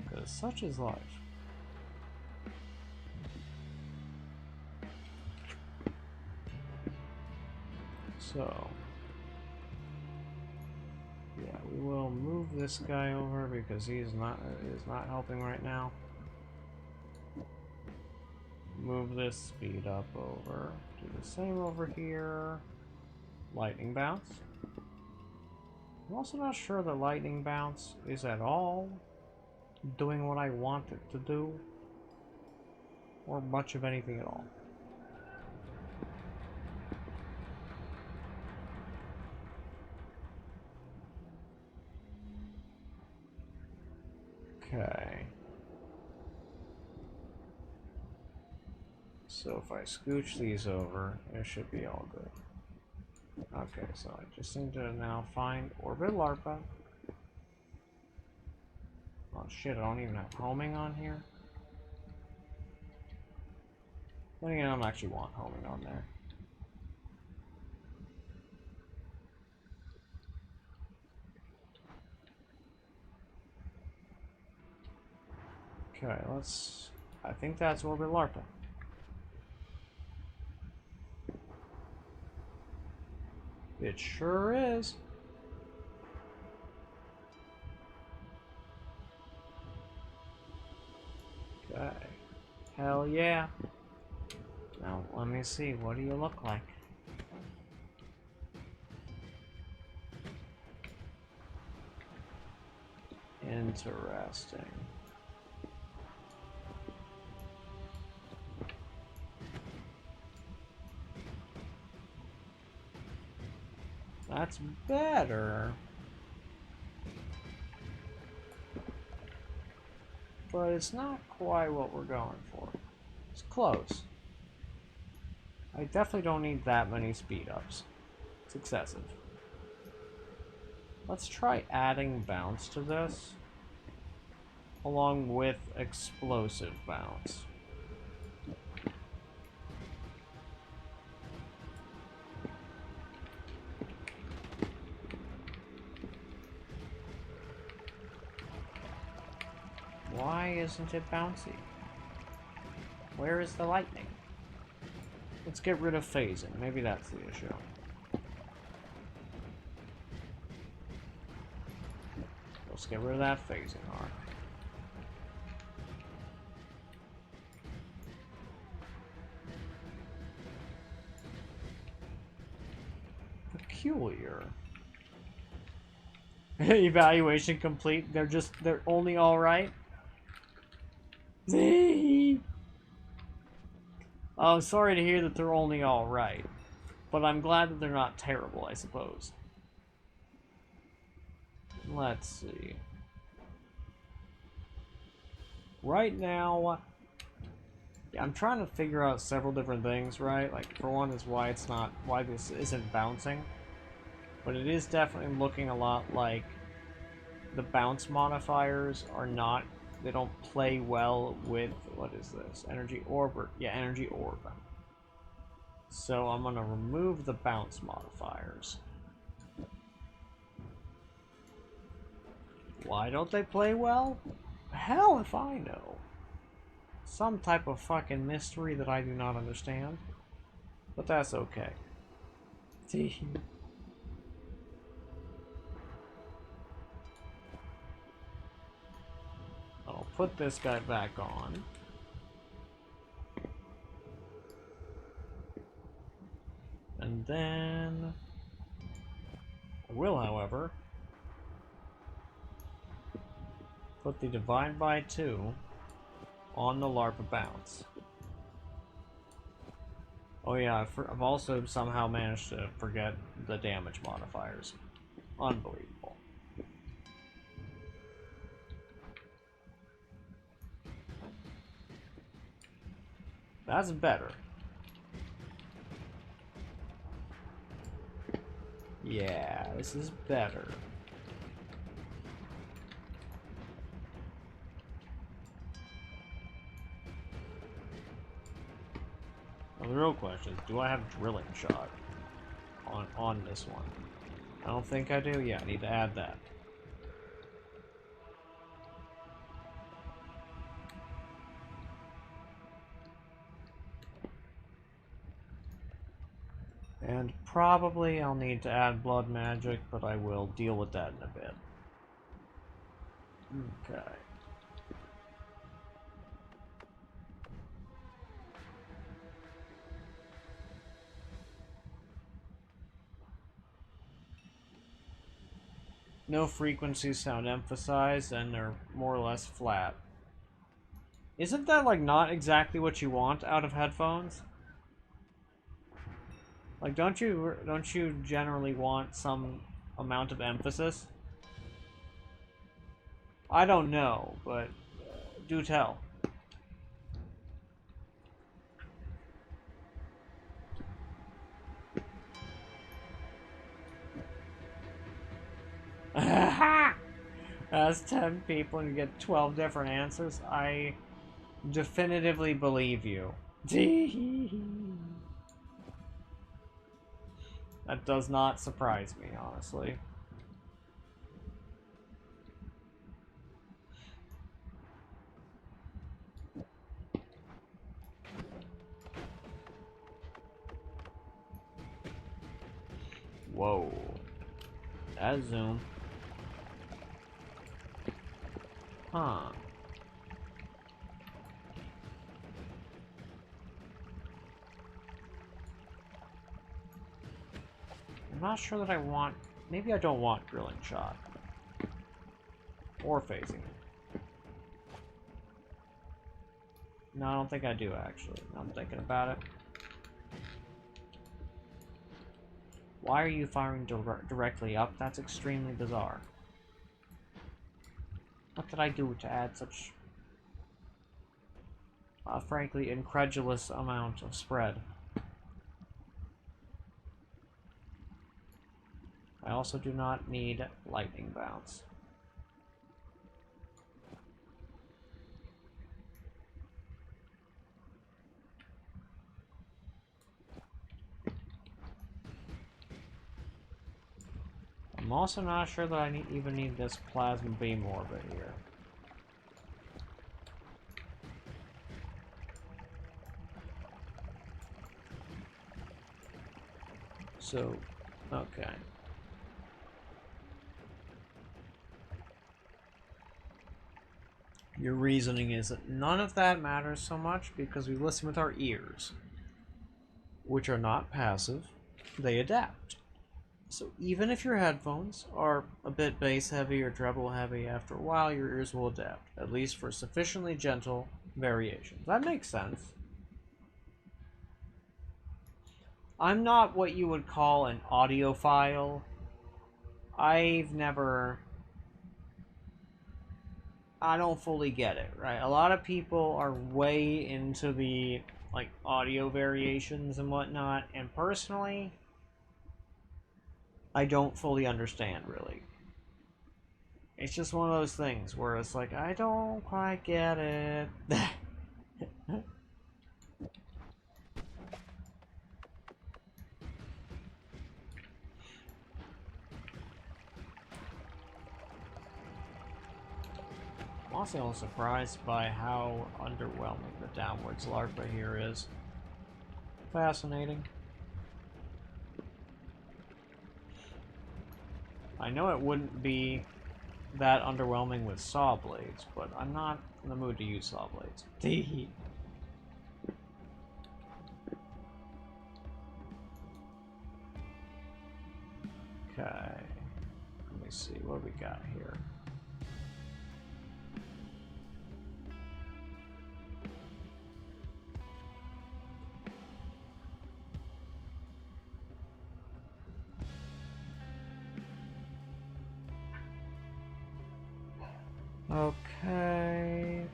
Because such is life. So, yeah, we will move this guy over because he is not helping right now. Move this speed up over. Do the same over here. Lightning bounce. I'm also not sure the lightning bounce is at all doing what I want it to do, or much of anything at all. Okay. So if I scooch these over, it should be all good. Okay, so I just need to now find Orbit Larpa. Oh shit, I don't even have homing on here. Then again, I don't actually want homing on there. Okay, let's... I think that's Orbit Larpa. It sure is. Okay. Hell yeah. Now, let me see. What do you look like? Interesting. That's better. But it's not quite what we're going for. It's close. I definitely don't need that many speed ups. It's excessive. Let's try adding bounce to this, along with explosive bounce. Why isn't it bouncy? Where is the lightning? Let's get rid of phasing. Maybe that's the issue. Let's get rid of that phasing arc. Peculiar. Evaluation complete. They're only alright. Oh, sorry to hear that they're only alright. But I'm glad that they're not terrible, I suppose. Let's see. Right now, yeah, I'm trying to figure out several different things, right? Like, for one is why this isn't bouncing. But it is definitely looking a lot like the bounce modifiers are not, they don't play well with, what is this? Energy orb, yeah, energy orb. So I'm gonna remove the bounce modifiers. Why don't they play well? Hell if I know. Some type of fucking mystery that I do not understand. But that's okay. I'll put this guy back on. And then I will, however, put the divide by 2 on the LARPA bounce. Oh yeah, I've also somehow managed to forget the damage modifiers. Unbelievable. That's better. Yeah, this is better. Well, the real question is, do I have drilling shot on this one? I don't think I do. Yeah, I need to add that. And probably I'll need to add blood magic, but I will deal with that in a bit. Okay. No frequencies sound emphasized, and they're more or less flat. Isn't that, like, not exactly what you want out of headphones? Like, don't you generally want some amount of emphasis? I don't know, but do tell. Ask 10 people and you get 12 different answers. I definitively believe you. That does not surprise me, honestly. Whoa. That zoom. Huh. I'm not sure that I want... Maybe I don't want drilling shot. Or phasing. No, I don't think I do, actually. Now I'm thinking about it. Why are you firing directly up? That's extremely bizarre. What did I do to add such... frankly, incredulous amount of spread? I also do not need lightning bounce. I'm also not sure that I even need this plasma beam orbit here. So, okay. Your reasoning is that none of that matters so much because we listen with our ears, which are not passive, they adapt. So even if your headphones are a bit bass heavy or treble heavy, after a while your ears will adapt, at least for sufficiently gentle variations. That makes sense. I'm not what you would call an audiophile. I don't fully get it, right? A lot of people are way into the like audio variations and whatnot, and personally, I don't fully understand really. It's just one of those things where it's like, I don't quite get it. I'm also a little surprised by how underwhelming the downwards larpa here is. Fascinating. I know it wouldn't be that underwhelming with Sawblades, but I'm not in the mood to use Sawblades. Tee. Okay. Let me see what we got here. Okay.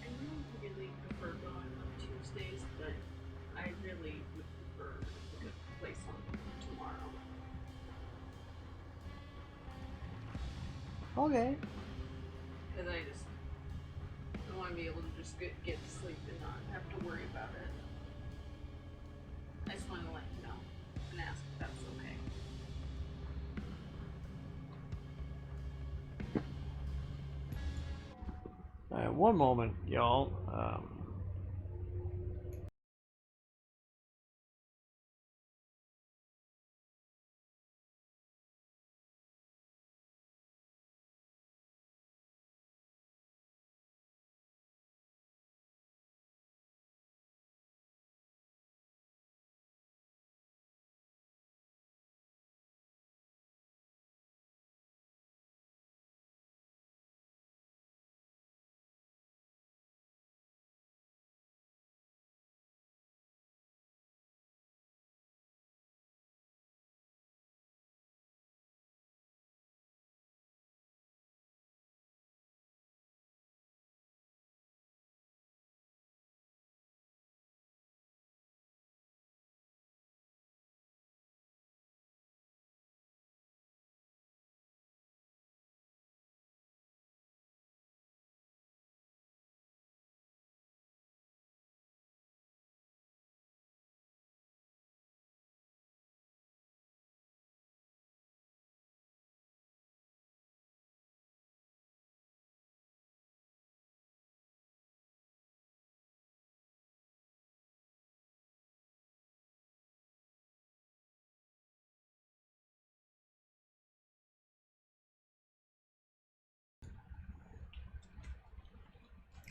I really prefer going on Tuesdays, but I really would prefer to play something tomorrow. Okay. Because I want to be able to just get to sleep and not have to worry about it. I just wanted to let you know and ask if that's okay. One moment, y'all.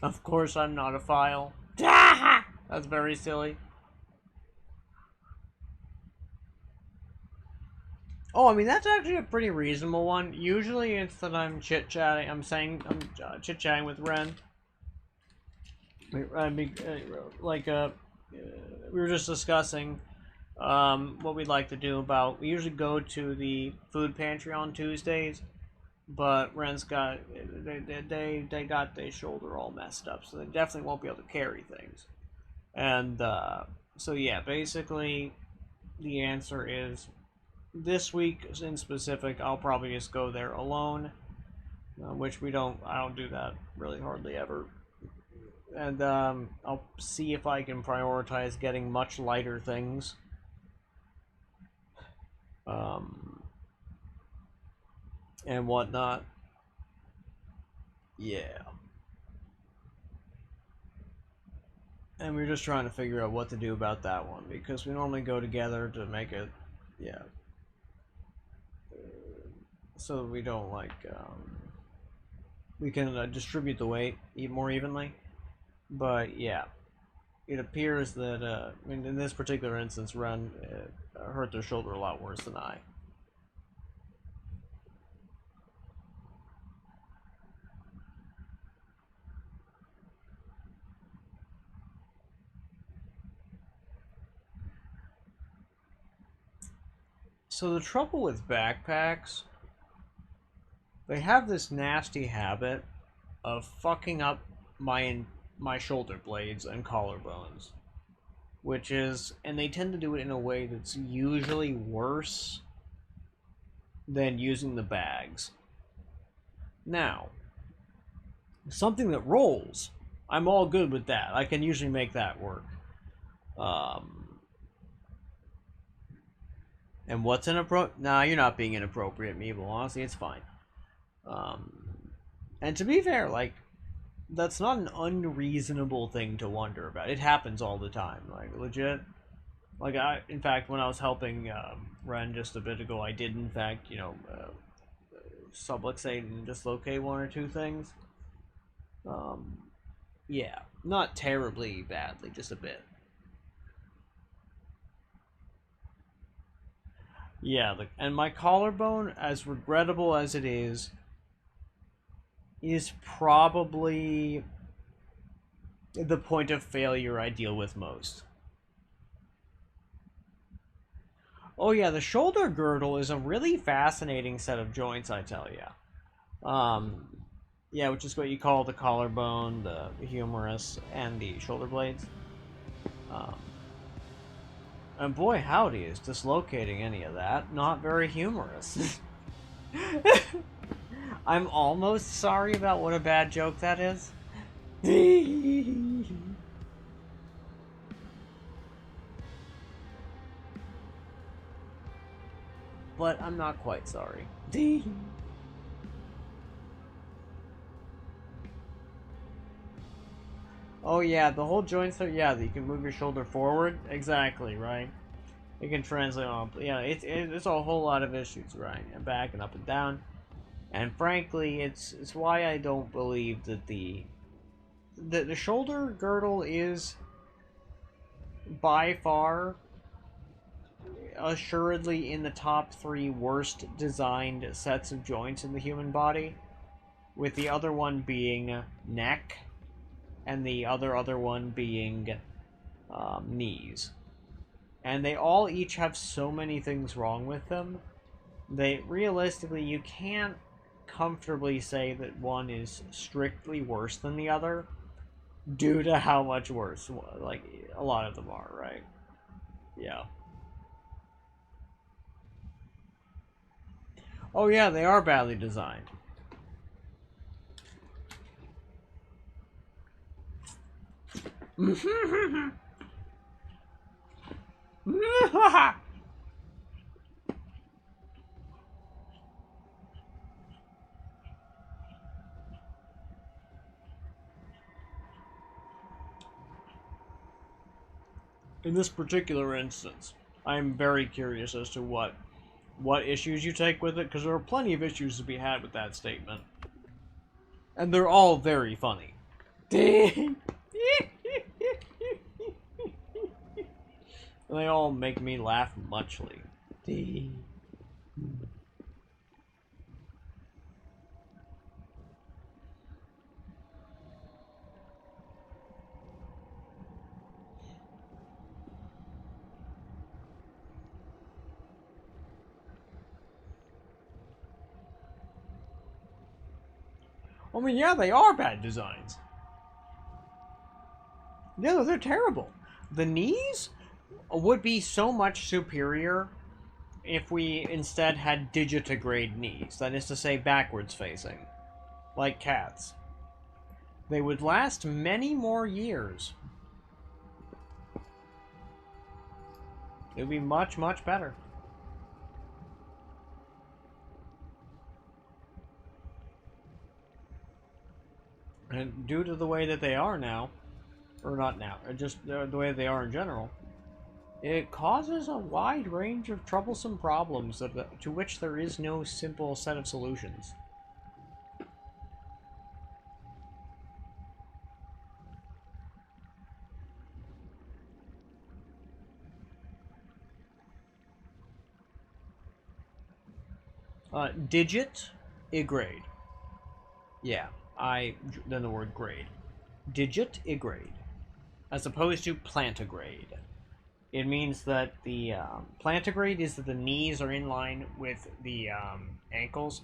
Of course, I'm not a file. That's very silly. Oh, I mean, that's actually a pretty reasonable one. Usually it's that I'm chit-chatting, I'm chit-chatting with Ren. We were just discussing what we'd like to do about, we usually go to the food pantry on Tuesdays, but Ren's got, they got their shoulder all messed up, so they definitely won't be able to carry things. And, so yeah, basically, the answer is this week in specific, I'll probably just go there alone, which I don't do that really hardly ever. And I'll see if I can prioritize getting much lighter things. And whatnot. Yeah. And we're just trying to figure out what to do about that one, because we normally go together to make it, yeah. So we don't, like, we can distribute the weight more evenly. But, yeah. It appears that, I mean, in this particular instance, Ren hurt their shoulder a lot worse than I. So the trouble with backpacks, they have this nasty habit of fucking up my shoulder blades and collarbones, and they tend to do it in a way that's usually worse than using the bags. Now, something that rolls, I'm all good with that. I can usually make that work. And what's inappropriate? Nah, you're not being inappropriate, Meeble. Honestly, it's fine. And to be fair, like, that's not an unreasonable thing to wonder about. It happens all the time, like, legit. Like, in fact, when I was helping Ren just a bit ago, I did, in fact, subluxate and dislocate one or two things. Yeah, not terribly badly, just a bit. Yeah, and my collarbone, as regrettable as it is probably the point of failure I deal with most. Oh yeah, the shoulder girdle is a really fascinating set of joints, I tell ya. Yeah, which is what you call the collarbone, the humerus, and the shoulder blades. And boy, howdy, is dislocating any of that not very humorous. I'm almost sorry about what a bad joke that is. But I'm not quite sorry. Oh yeah, the whole joints are, yeah, you can move your shoulder forward. Exactly, right? It can translate on, yeah, it's a whole lot of issues, right? And back and up and down. And frankly, it's why I don't believe that the shoulder girdle is by far assuredly in the top 3 worst designed sets of joints in the human body, with the other one being neck, and the other one being knees. And they all each have so many things wrong with them. Realistically, you can't comfortably say that one is strictly worse than the other, due to how much worse, like, a lot of them are, right? Yeah. Oh yeah, they are badly designed. In this particular instance, I'm very curious as to what issues you take with it, because there are plenty of issues to be had with that statement. And they're all very funny. They all make me laugh muchly. I mean, yeah, they are bad designs. Yeah, they're terrible. The knees would be so much superior if we instead had digitigrade knees, that is to say backwards facing, like cats. They would last many more years. It would be much, much better. And due to the way that they are now, or not now, just the way they are in general, it causes a wide range of troublesome problems to which there is no simple set of solutions. Digitigrade. Yeah, then the word grade. Digitigrade. As opposed to plantigrade. It means that the plantigrade is that the knees are in line with the ankles.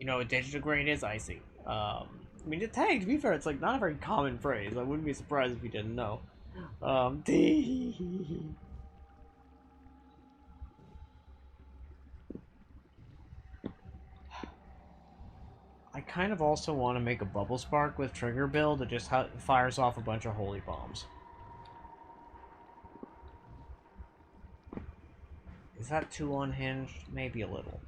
You know what digitigrade is? I see. I mean, hey, to be fair, it's like not a very common phrase. I wouldn't be surprised if you didn't know. I kind of also want to make a bubble spark with trigger build that just fires off a bunch of holy bombs. Is that too unhinged? Maybe a little.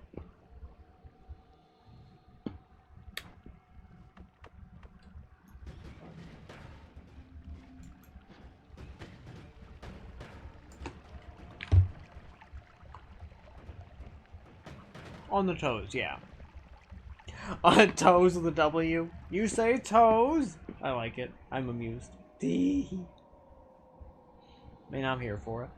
On the toes, yeah. On toes with a W. You say toes? I like it. I'm amused. I mean, I'm here for it.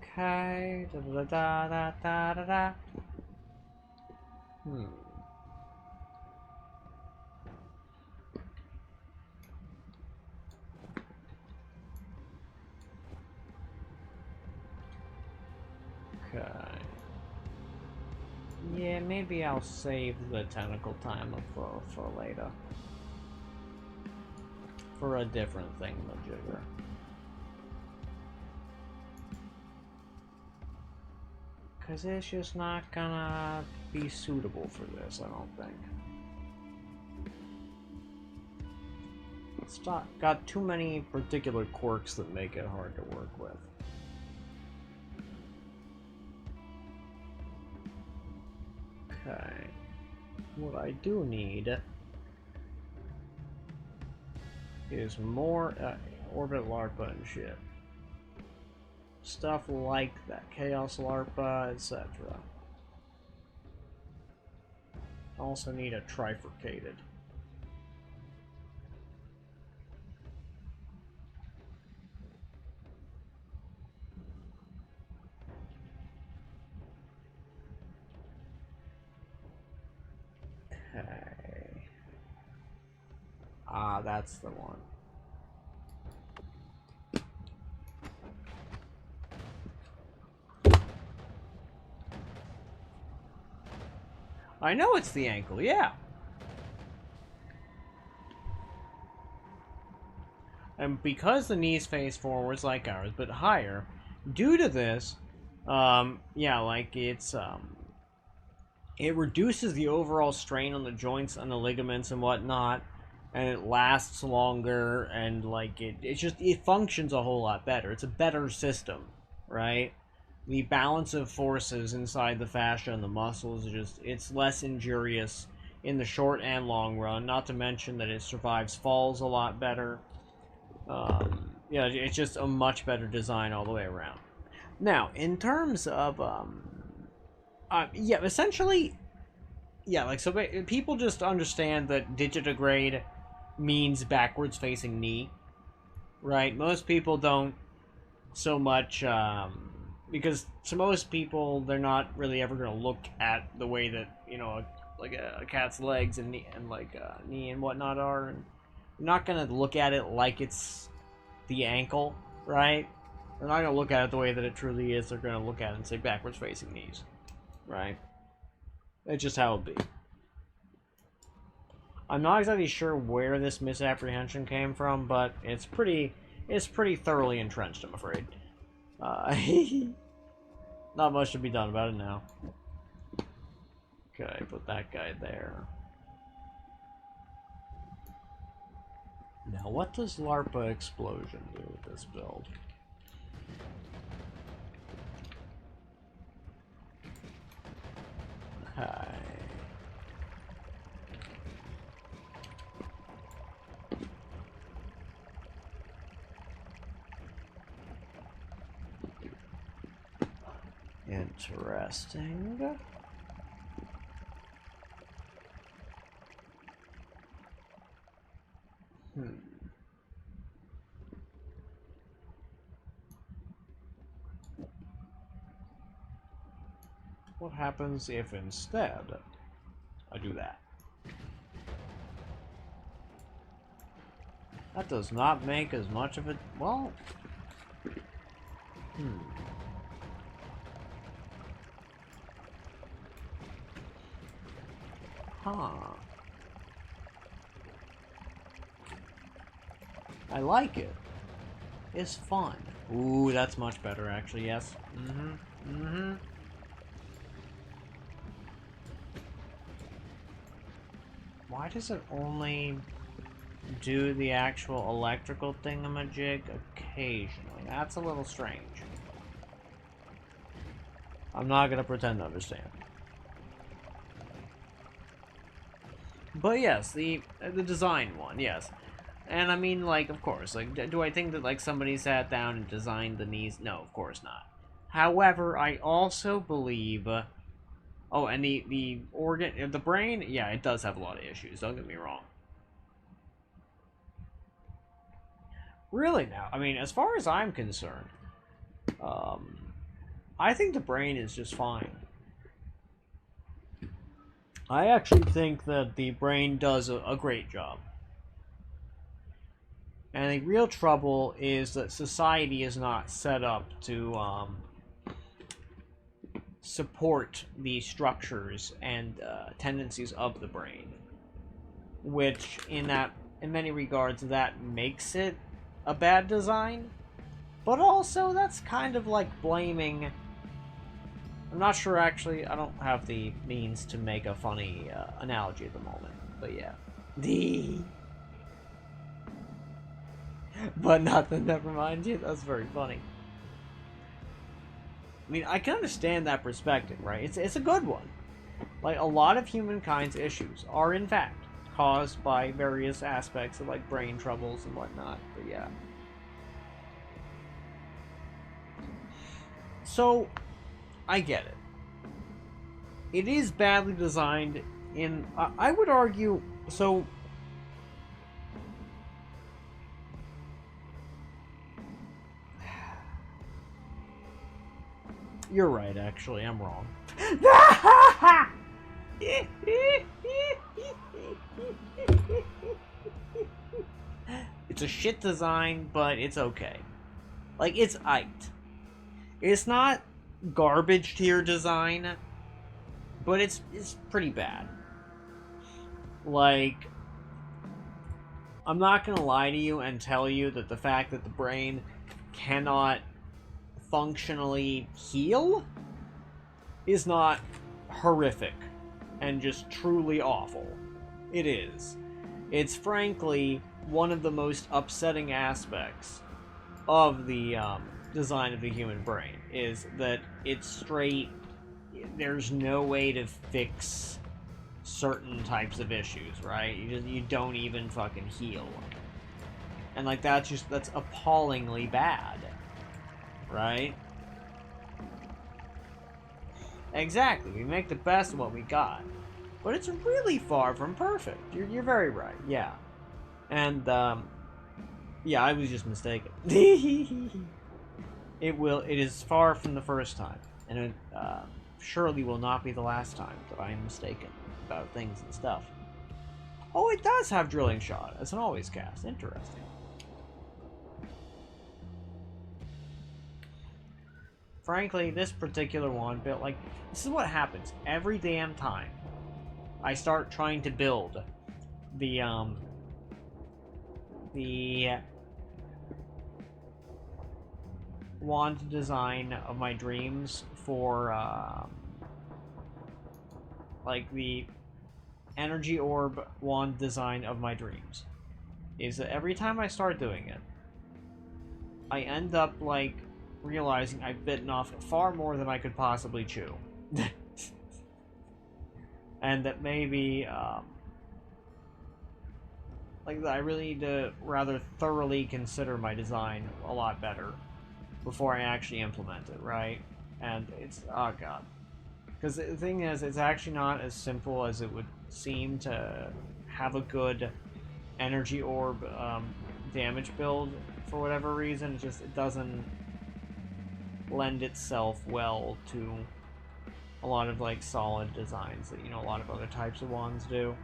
Okay. Da da da da da da da. Okay. Yeah, maybe I'll save the tentacle timer for later. For a different thingamajigger. Because it's just not gonna be suitable for this, I don't think. It's got too many particular quirks that make it hard to work with. Okay. What I do need is more orbit larpa and shit. Stuff like that. Chaos larpa, etc. Also need a trifurcated. Okay. Ah, that's the one. I know it's the ankle, yeah. And because the knees face forwards like ours, but higher, due to this, yeah, like it reduces the overall strain on the joints and the ligaments and whatnot, and it lasts longer, and like it functions a whole lot better. It's a better system, right? The balance of forces inside the fascia and the muscles it's less injurious in the short and long run, not to mention that it survives falls a lot better. Yeah, it's just a much better design all the way around. Now, in terms of yeah, essentially, yeah, like, so people just understand that digitigrade means backwards facing knee, right? Most people don't so much, because to most people, they're not really ever going to look at the way that, you know, like a cat's legs and knee and whatnot are, and you're not going to look at it like it's the ankle, right? They're not going to look at it the way that it truly is. They're going to look at it and say backwards facing knees, right? It's just how it be. I'm not exactly sure where this misapprehension came from, but it's pretty thoroughly entrenched, I'm afraid. Not much to be done about it now. Okay, put that guy there. Now, what does LARPA Explosion do with this build? Okay. Interesting. What happens if instead I do that? That does not make as much of it. Well, Huh. I like it. It's fun. Ooh, that's much better, actually, yes. Why does it only do the actual electrical thingamajig occasionally? That's a little strange. I'm not gonna pretend to understand. But yes, the design one, yes. And I mean, like, of course, like, do I think that, like, somebody sat down and designed the knees? No, of course not. However, I also believe, oh, and the organ, the brain, yeah, it does have a lot of issues, don't get me wrong. Really now, I mean, as far as I'm concerned, I think the brain is just fine. I actually think that the brain does a great job. And the real trouble is that society is not set up to support the structures and tendencies of the brain, which in many regards that makes it a bad design. But also that's kind of like blaming. I'm not sure, actually. I don't have the means to make a funny analogy at the moment, but yeah. But nothing, never mind. Yeah, that's very funny. I mean, I can understand that perspective, right? It's a good one. Like, a lot of humankind's issues are, in fact, caused by various aspects of, like, brain troubles and whatnot, but yeah. So, I get it. It is badly designed in... I would argue... So... You're right, actually. I'm wrong. It's a shit design, but it's okay. Like, it's aight. It's not garbage tier design, but it's pretty bad. Like, I'm not gonna lie to you and tell you that the fact that the brain cannot functionally heal is not horrific and just truly awful. It is. It's frankly one of the most upsetting aspects of the design of the human brain, is that it's straight, there's no way to fix certain types of issues, right? You don't even fucking heal. And like that's appallingly bad. Right? Exactly. We make the best of what we got. But it's really far from perfect. You're very right. Yeah. And yeah, I was just mistaken. It is far from the first time, and it surely will not be the last time that I am mistaken about things and stuff. Oh, it does have drilling shot as an always cast. Interesting. Frankly, this particular one built, like, this is what happens every damn time I start trying to build the wand design of my dreams for, like, the energy orb wand design of my dreams is that every time I start doing it, I end up, like, realizing I've bitten off far more than I could possibly chew. And that maybe, like, I really need to rather thoroughly consider my design a lot better before I actually implement it, right? And it's, oh god. Because the thing is, it's actually not as simple as it would seem to have a good energy orb damage build for whatever reason. It doesn't lend itself well to a lot of, like, solid designs that, you know, a lot of other types of wands do.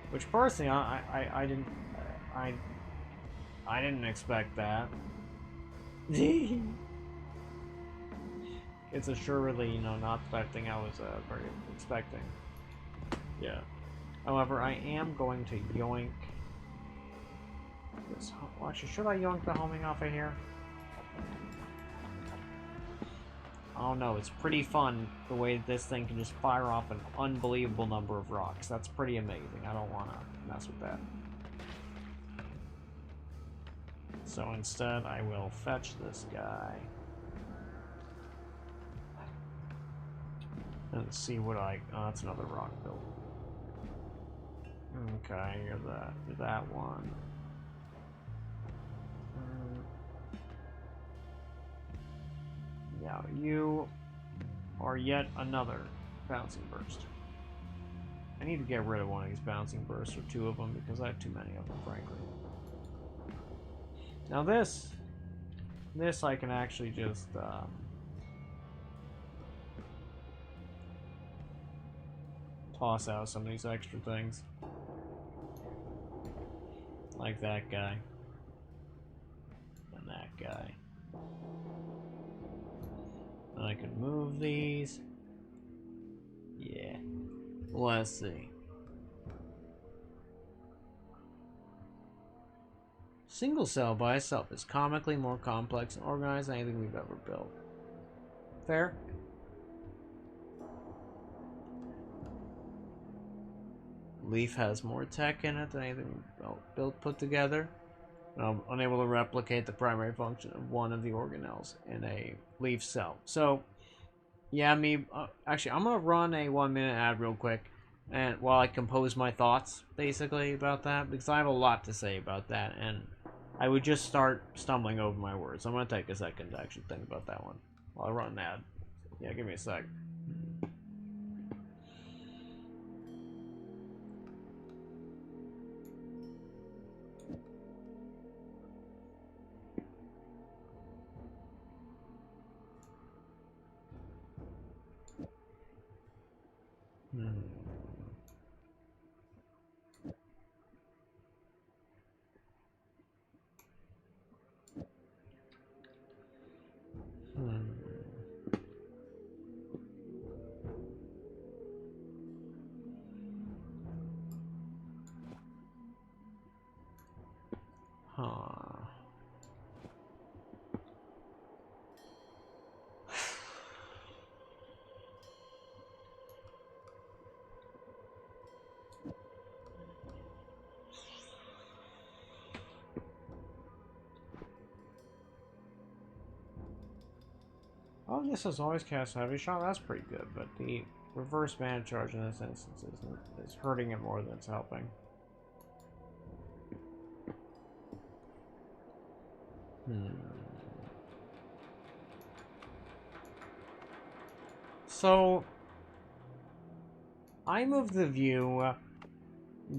Which, personally, I didn't expect that. It's assuredly, you know, not that thing I was very expecting. Yeah. However, I am going to yoink this. Well, actually, should I yoink the homing off of here? Oh no, it's pretty fun the way this thing can just fire off an unbelievable number of rocks. That's pretty amazing. I don't want to mess with that. So instead, I will fetch this guy. And see what I... Oh, that's another rock build. Okay, you're that one. Now you are yet another bouncing burst. I need to get rid of one of these bouncing bursts, or two of them, because I have too many of them, frankly. Now this I can actually just toss out some of these extra things. Like that guy. And that guy. And I can move these. Yeah. Let's see. Single cell by itself is comically more complex and organized than anything we've ever built. Fair? Leaf has more tech in it than anything built put together. And I'm unable to replicate the primary function of one of the organelles in a leaf cell. So, yeah, actually, I'm gonna run a 1-minute ad real quick, and while I compose my thoughts, basically, about that, because I have a lot to say about that, and I would just start stumbling over my words. I'm gonna take a second to actually think about that one while I run an ad. Yeah, give me a sec. Oh, this has always cast heavy shot. That's pretty good, but the reverse mana charge in this instance is hurting it more than it's helping. So, I'm of the view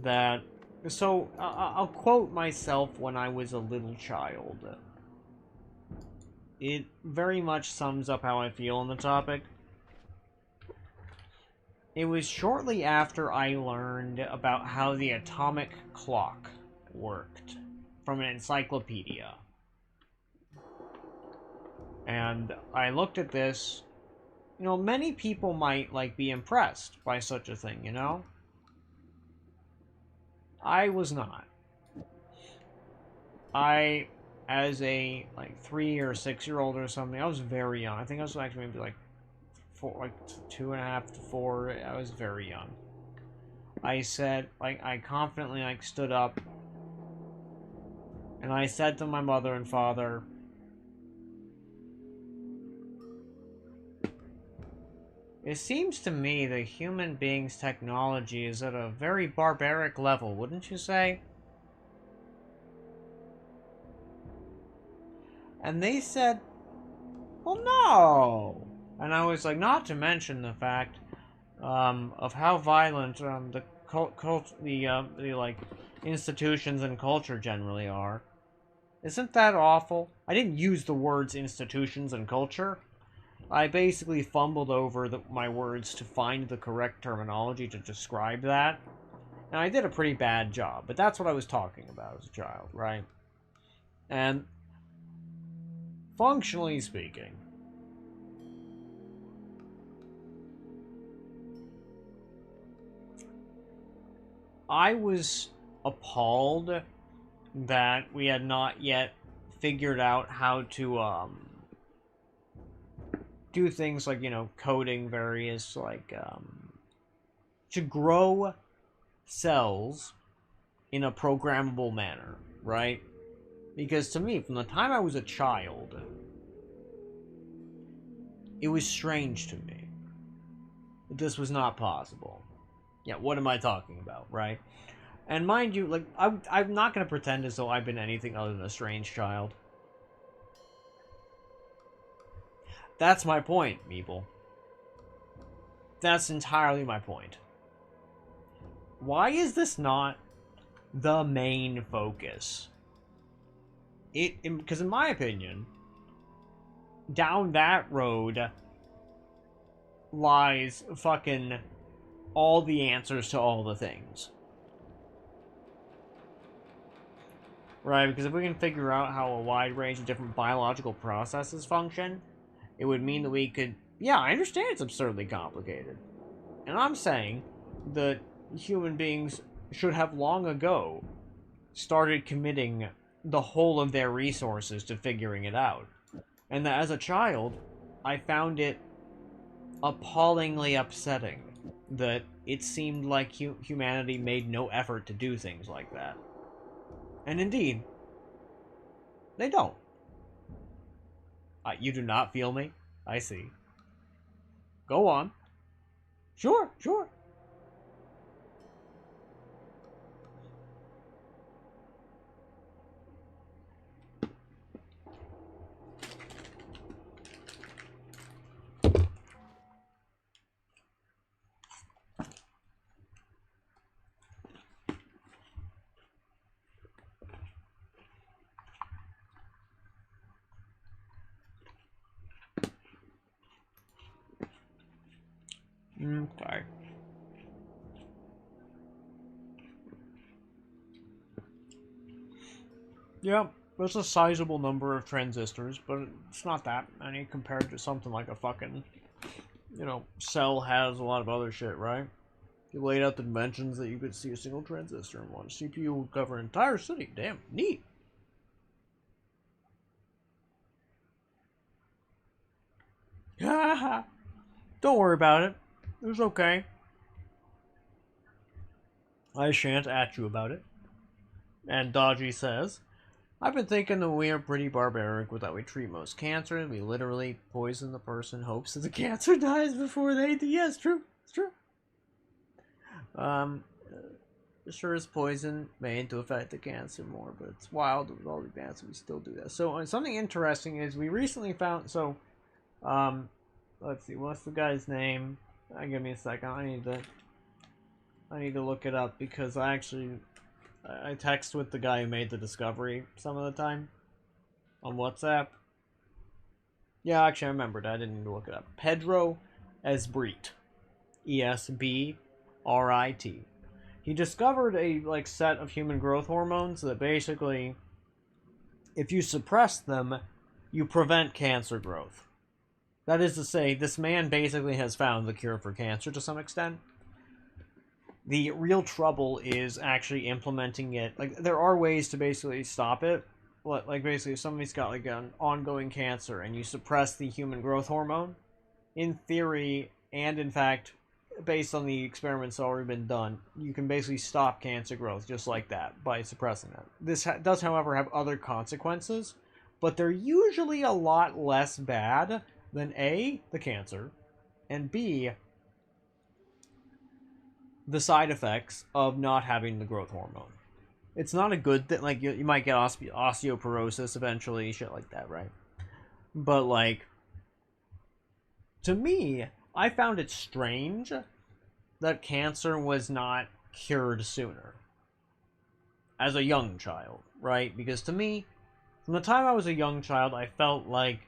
that... So, I'll quote myself when I was a little child. It very much sums up how I feel on the topic. It was shortly after I learned about how the atomic clock worked from an encyclopedia. And I looked at this, you know, many people might, like, be impressed by such a thing, you know? I was not. I, as a, like, 3 or 6-year-old or something, I was very young. I think I was actually maybe, like, 2.5 to 4. I was very young. I said, like, I confidently, like, stood up, and I said to my mother and father, it seems to me that human beings' technology is at a very barbaric level, wouldn't you say? And they said, well, no. And I was like, not to mention the fact of how violent the like institutions and culture generally are. Isn't that awful? I didn't use the words institutions and culture. I basically fumbled over my words to find the correct terminology to describe that. And I did a pretty bad job, but that's what I was talking about as a child, right? And functionally speaking, I was appalled that we had not yet figured out how to do things like, you know, coding various, like, to grow cells in a programmable manner, right? Because to me, from the time I was a child, it was strange to me that this was not possible. Yeah, what am I talking about, right? And mind you, like, I'm not going to pretend as though I've been anything other than a strange child. That's my point, Meeple. That's entirely my point. Why is this not the main focus? Because in my opinion, down that road lies fucking all the answers to all the things. Right, because if we can figure out how a wide range of different biological processes function, it would mean that we could... Yeah, I understand it's absurdly complicated. And I'm saying that human beings should have long ago started committing the whole of their resources to figuring it out. And that as a child, I found it appallingly upsetting that it seemed like humanity made no effort to do things like that. And indeed, they don't. You do not feel me? I see. Go on. Sure, sure. Okay. Yeah, there's a sizable number of transistors, but it's not that many compared to something like a fucking, you know, cell has a lot of other shit, right? You laid out the dimensions that you could see a single transistor in one. CPU would cover an entire city. Damn, neat. Haha. Don't worry about it. It was okay. I shan't at you about it. And Dodgy says, I've been thinking that we are pretty barbaric with how we treat most cancers. We literally poison the person in hopes that the cancer dies before they do. Yes, true. It's true. Sure as poison made to affect the cancer more, but it's wild with all the advances we still do that. So something interesting is we recently found, let's see, what's the guy's name? Give me a second. I need to look it up because I text with the guy who made the discovery some of the time on WhatsApp. Yeah, actually I remembered. I didn't need to look it up. Pedro Esbrit. ESBRIT. He discovered a set of human growth hormones that basically, if you suppress them, you prevent cancer growth. That is to say, this man basically has found the cure for cancer to some extent. The real trouble is actually implementing it. Like, there are ways to basically stop it. Like, basically, if somebody's got, like, an ongoing cancer and you suppress the human growth hormone, in theory, and in fact, based on the experiments that have already been done, you can basically stop cancer growth just like that by suppressing it. This does, however, have other consequences, but they're usually a lot less bad than A, the cancer, and B, the side effects of not having the growth hormone. It's not a good thing. Like, you might get osteoporosis eventually, shit like that, right? But, like, to me, I found it strange that cancer was not cured sooner. As a young child, right? Because to me, from the time I was a young child, I felt like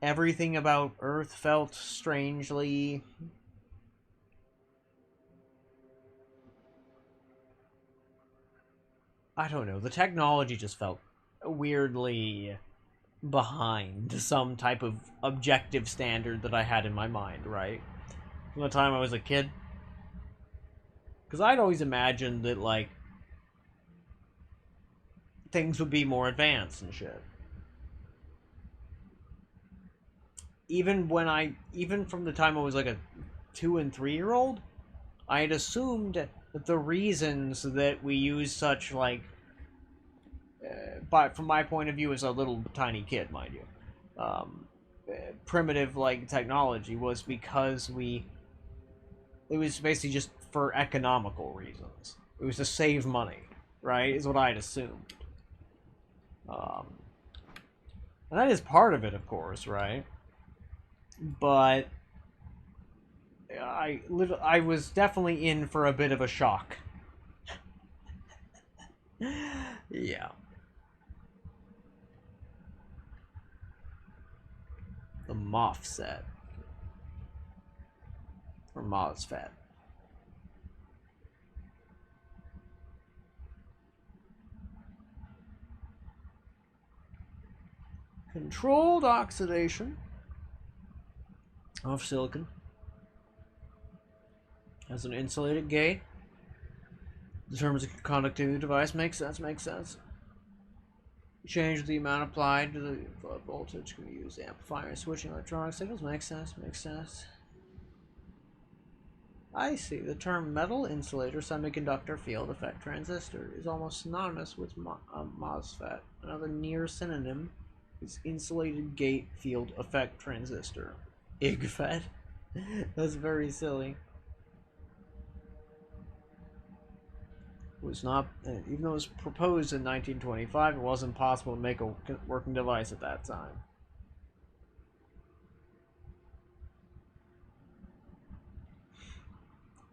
everything about Earth felt strangely... I don't know, the technology just felt weirdly behind some type of objective standard that I had in my mind, right? From the time I was a kid. Because I'd always imagined that, like, things would be more advanced and shit. Even from the time I was like a 2 and 3-year-old, I had assumed that the reasons that we use such, like, but from my point of view as a little tiny kid, mind you, primitive, like, technology was because it was basically just for economical reasons. It was to save money, right, is what I'd assumed. And that is part of it, of course, right? But I was definitely in for a bit of a shock. Yeah. The MOFSET. Or MOSFET. Controlled oxidation of silicon. Has an insulated gate. Determines the conductivity of the device. Makes sense. Change the amount applied to the voltage can be used to amplify switching electronic signals. Makes sense. I see. The term metal insulator semiconductor field effect transistor is almost synonymous with MOSFET. Another near synonym is insulated gate field effect transistor. IGFET. That's very silly. Was not, even though it was proposed in 1925, it wasn't possible to make a working device at that time.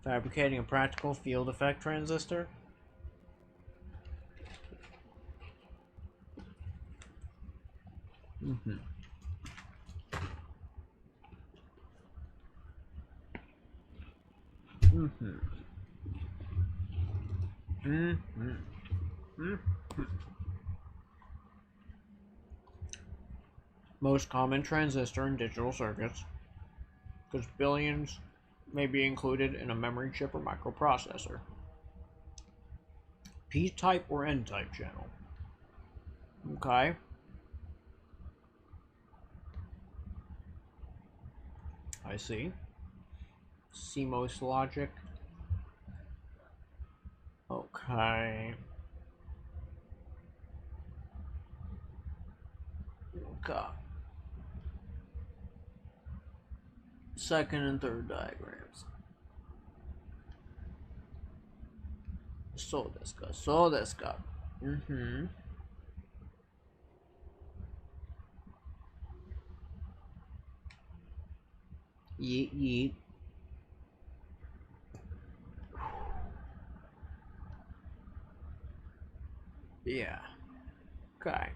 Fabricating a practical field effect transistor. Most common transistor in digital circuits, because billions may be included in a memory chip or microprocessor. P-type or N-type channel. Okay. I see. CMOS logic. Okay. Second and third diagrams. So this guy. Yeet. Yeah. Okay.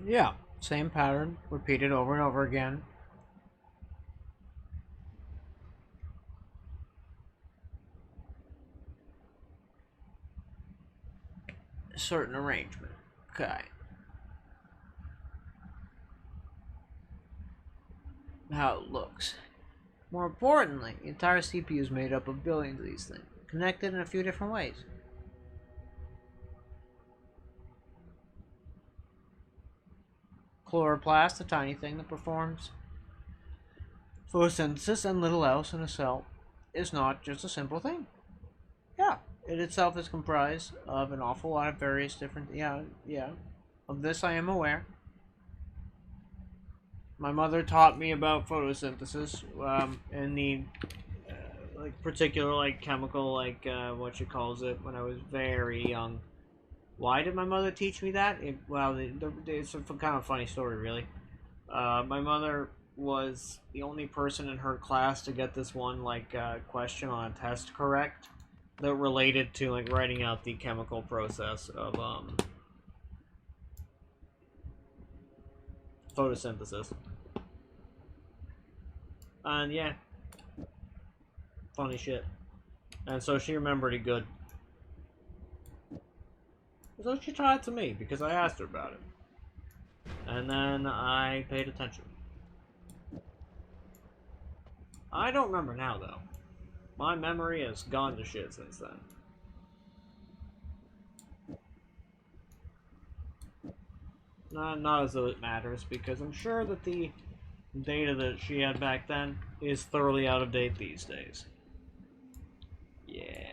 Yeah, same pattern, repeated over and over again. certain arrangement. Okay. How it looks. More importantly, the entire CPU is made up of billions of these things, connected in a few different ways. Chloroplast, a tiny thing that performs photosynthesis and little else in a cell, is not just a simple thing. Yeah, it itself is comprised of an awful lot of various different... Yeah. Of this I am aware. My mother taught me about photosynthesis, and the like particular like chemical what she calls it when I was very young. Why did my mother teach me that? It's a kind of funny story, really. My mother was the only person in her class to get this one question on a test correct that related to like writing out the chemical process of photosynthesis. And yeah, funny shit. And so she remembered it good. So she taught it to me because I asked her about it. And then I paid attention. I don't remember now, though. My memory has gone to shit since then. Not as though it matters, because I'm sure that the data that she had back then is thoroughly out of date these days. Yeah.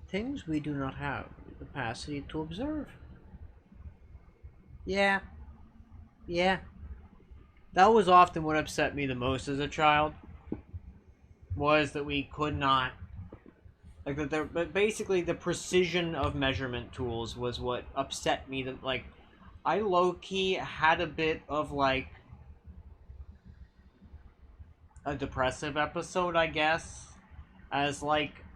Things we do not have the capacity to observe. Yeah. That was often what upset me the most as a child. Was that we could not... but basically the precision of measurement tools was what upset me. I low-key had a bit of, a depressive episode, I guess. As,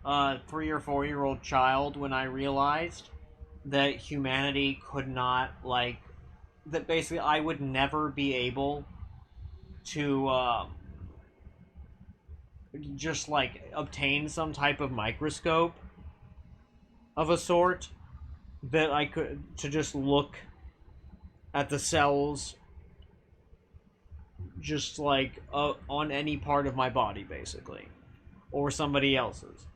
a 3 or 4 year old child when I realized that humanity could not, that basically I would never be able to, just, obtain some type of microscope of a sort that I could, to just look at the cells just, on any part of my body, basically. Or somebody else's.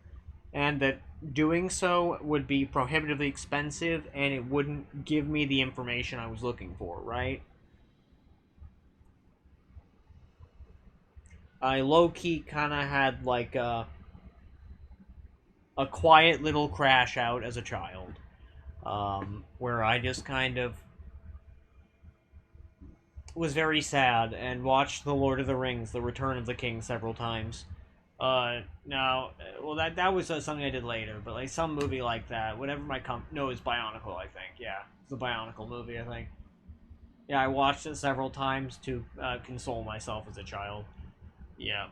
And that doing so would be prohibitively expensive, and it wouldn't give me the information I was looking for, right? I low-key kind of had, a quiet little crash out as a child. Where I just kind of was very sad and watched The Lord of the Rings, The Return of the King several times. That was something I did later, but some movie like that, whatever no, it's Bionicle, I think, yeah. It's the Bionicle movie, I think. Yeah, I watched it several times to console myself as a child. Yeah.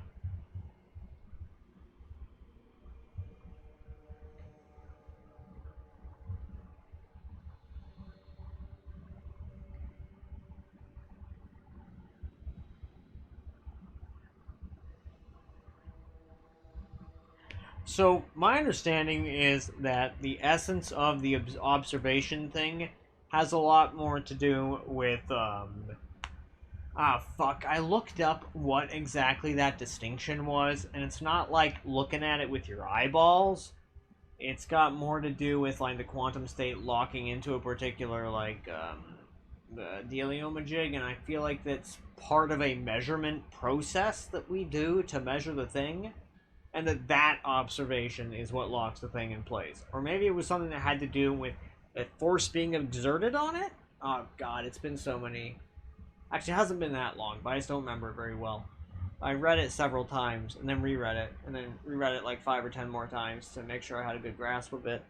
So, my understanding is that the essence of the observation thing has a lot more to do with, I looked up what exactly that distinction was, and it's not like looking at it with your eyeballs. It's got more to do with, the quantum state locking into a particular, dealiomajig, and I feel like that's part of a measurement process that we do to measure the thing. And that observation is what locks the thing in place. Or maybe it was something that had to do with a force being exerted on it? Oh, God, it's been so many... Actually, it hasn't been that long, but I just don't remember it very well. I read it several times, and then reread it, and then reread it 5 or 10 more times to make sure I had a good grasp of it.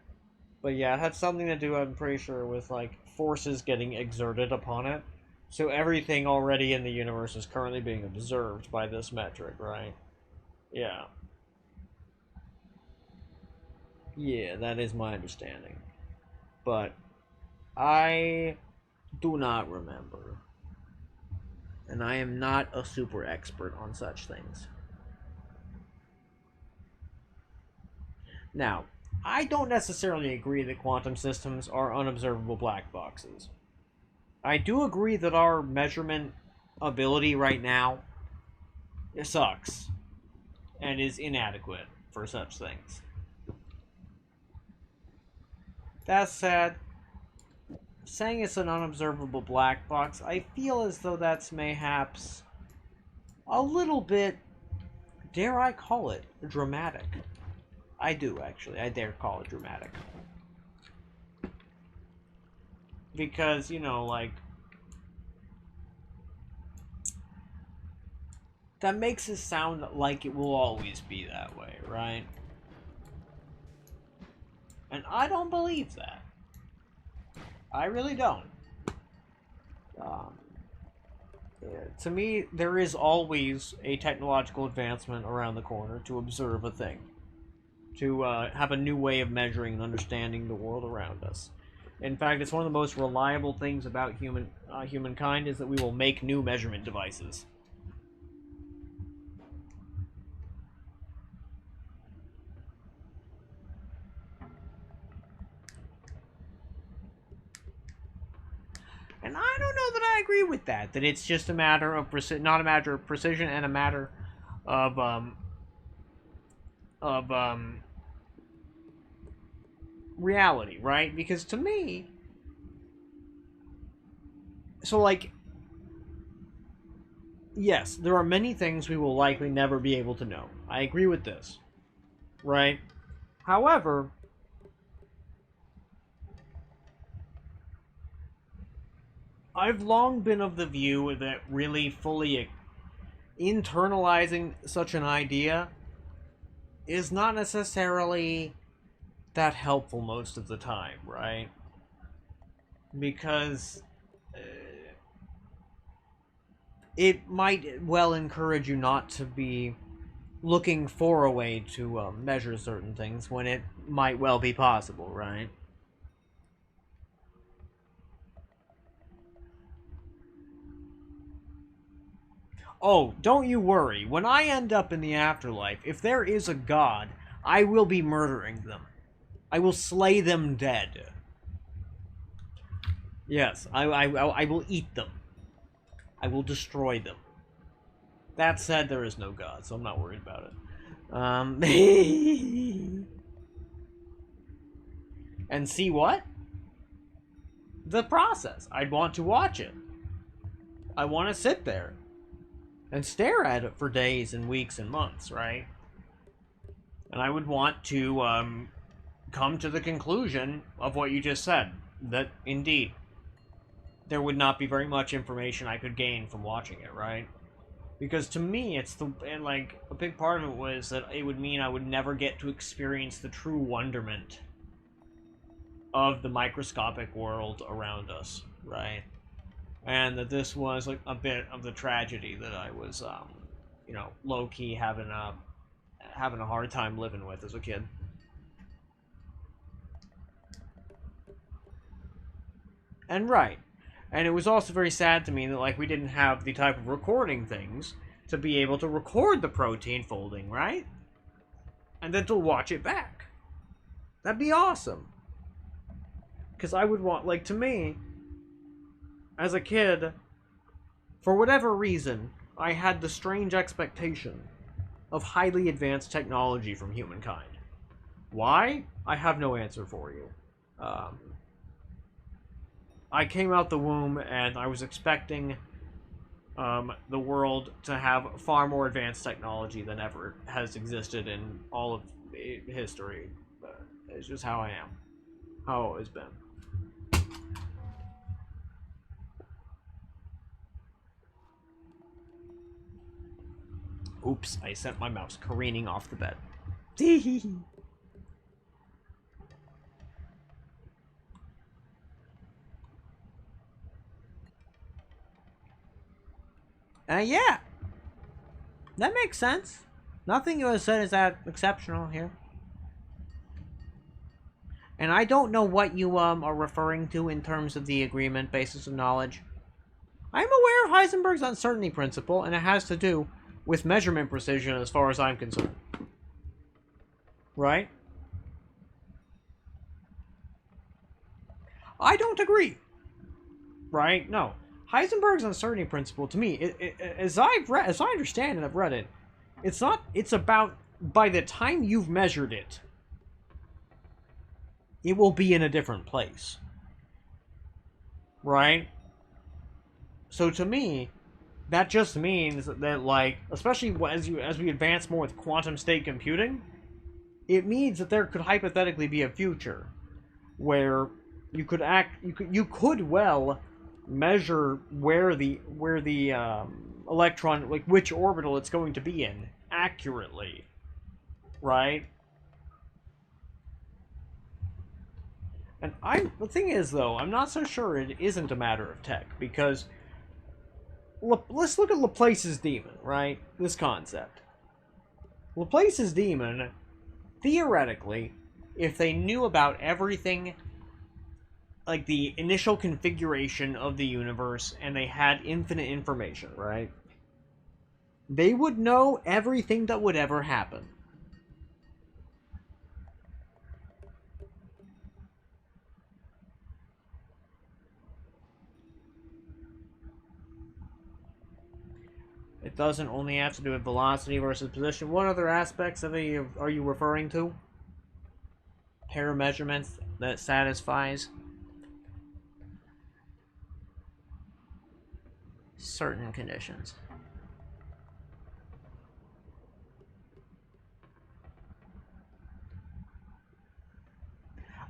But yeah, it had something to do, I'm pretty sure, with, forces getting exerted upon it. So everything already in the universe is currently being observed by this metric, right? Yeah. Yeah, that is my understanding. But I do not remember. And I am not a super expert on such things. Now, I don't necessarily agree that quantum systems are unobservable black boxes. I do agree that our measurement ability right now sucks and is inadequate for such things. That said, saying it's an unobservable black box, I feel as though that's mayhaps a little bit, dare I call it, dramatic. I do, actually. I dare call it dramatic. Because, you know, like, that makes it sound like it will always be that way, right? And I don't believe that. I really don't. To me, there is always a technological advancement around the corner to observe a thing. To have a new way of measuring and understanding the world around us. In fact, it's one of the most reliable things about humankind is that we will make new measurement devices. And I don't know that I agree with that. That it's just a matter of not a matter of precision and a matter of reality, right? Because to me, so like, yes, there are many things we will likely never be able to know. I agree with this, right? However, I've long been of the view that really fully internalizing such an idea is not necessarily that helpful most of the time, right? Because it might well encourage you not to be looking for a way to measure certain things when it might well be possible, right? Oh, don't you worry. When I end up in the afterlife, if there is a god, I will be murdering them. I will slay them dead. Yes, I will eat them. I will destroy them. That said, there is no god, so I'm not worried about it. And see what? The process. I'd want to watch it. I want to sit there and stare at it for days and weeks and months, right? And I would want to come to the conclusion of what you just said, that indeed there would not be very much information I could gain from watching it, right? Because to me, like, a big part of it was that it would mean I would never get to experience the true wonderment of the microscopic world around us, right? And that this was like a bit of the tragedy that I was, you know, low-key having a hard time living with as a kid. And right. And it was also very sad to me that, like, we didn't have the type of recording things to be able to record the protein folding, right? And then to watch it back. That'd be awesome. Because I would want, like, to me, as a kid, for whatever reason, I had the strange expectation of highly advanced technology from humankind. Why? I have no answer for you. I came out the womb and I was expecting the world to have far more advanced technology than ever has existed in all of history. It's just how I am. How I've always been. Oops, I sent my mouse careening off the bed. Yeah. That makes sense. Nothing you have said is that exceptional here. And I don't know what you are referring to in terms of the agreement basis of knowledge. I'm aware of Heisenberg's uncertainty principle, and it has to do with measurement precision as far as I'm concerned. Right? I don't agree. Right? No. Heisenberg's uncertainty principle, to me, as I understand and I've read it, it's about by the time you've measured it, it will be in a different place. Right? So to me, that just means that, like, especially as we advance more with quantum state computing, it means that there could hypothetically be a future where you could well measure where the electron, like which orbital it's going to be in, accurately, right? And the thing is, though, I'm not so sure it isn't a matter of tech, because let's look at Laplace's demon, right? This concept. Laplace's demon, theoretically, if they knew about everything, like the initial configuration of the universe, and they had infinite information, right? They would know everything that would ever happen. It doesn't only have to do with velocity versus position. What other aspects of it are you referring to? Pair of measurements that satisfies certain conditions.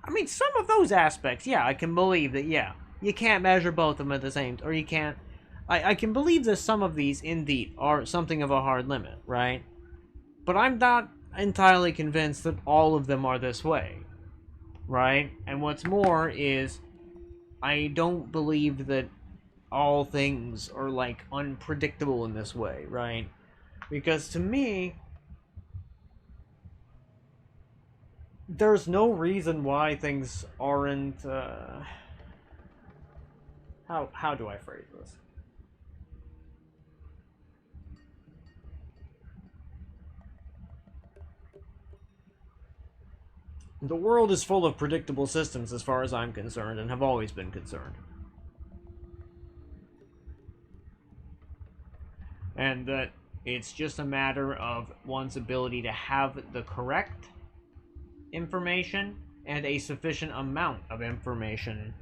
I mean, some of those aspects, yeah, I can believe that, yeah. You can't measure both of them at the same time, or you can't... I can believe that some of these, indeed, are something of a hard limit, right? But I'm not entirely convinced that all of them are this way, right? And what's more is, I don't believe that all things are, like, unpredictable in this way, right? Because to me, there's no reason why things aren't, how do I phrase this? The world is full of predictable systems as far as I'm concerned, and have always been concerned. And that it's just a matter of one's ability to have the correct information and a sufficient amount of information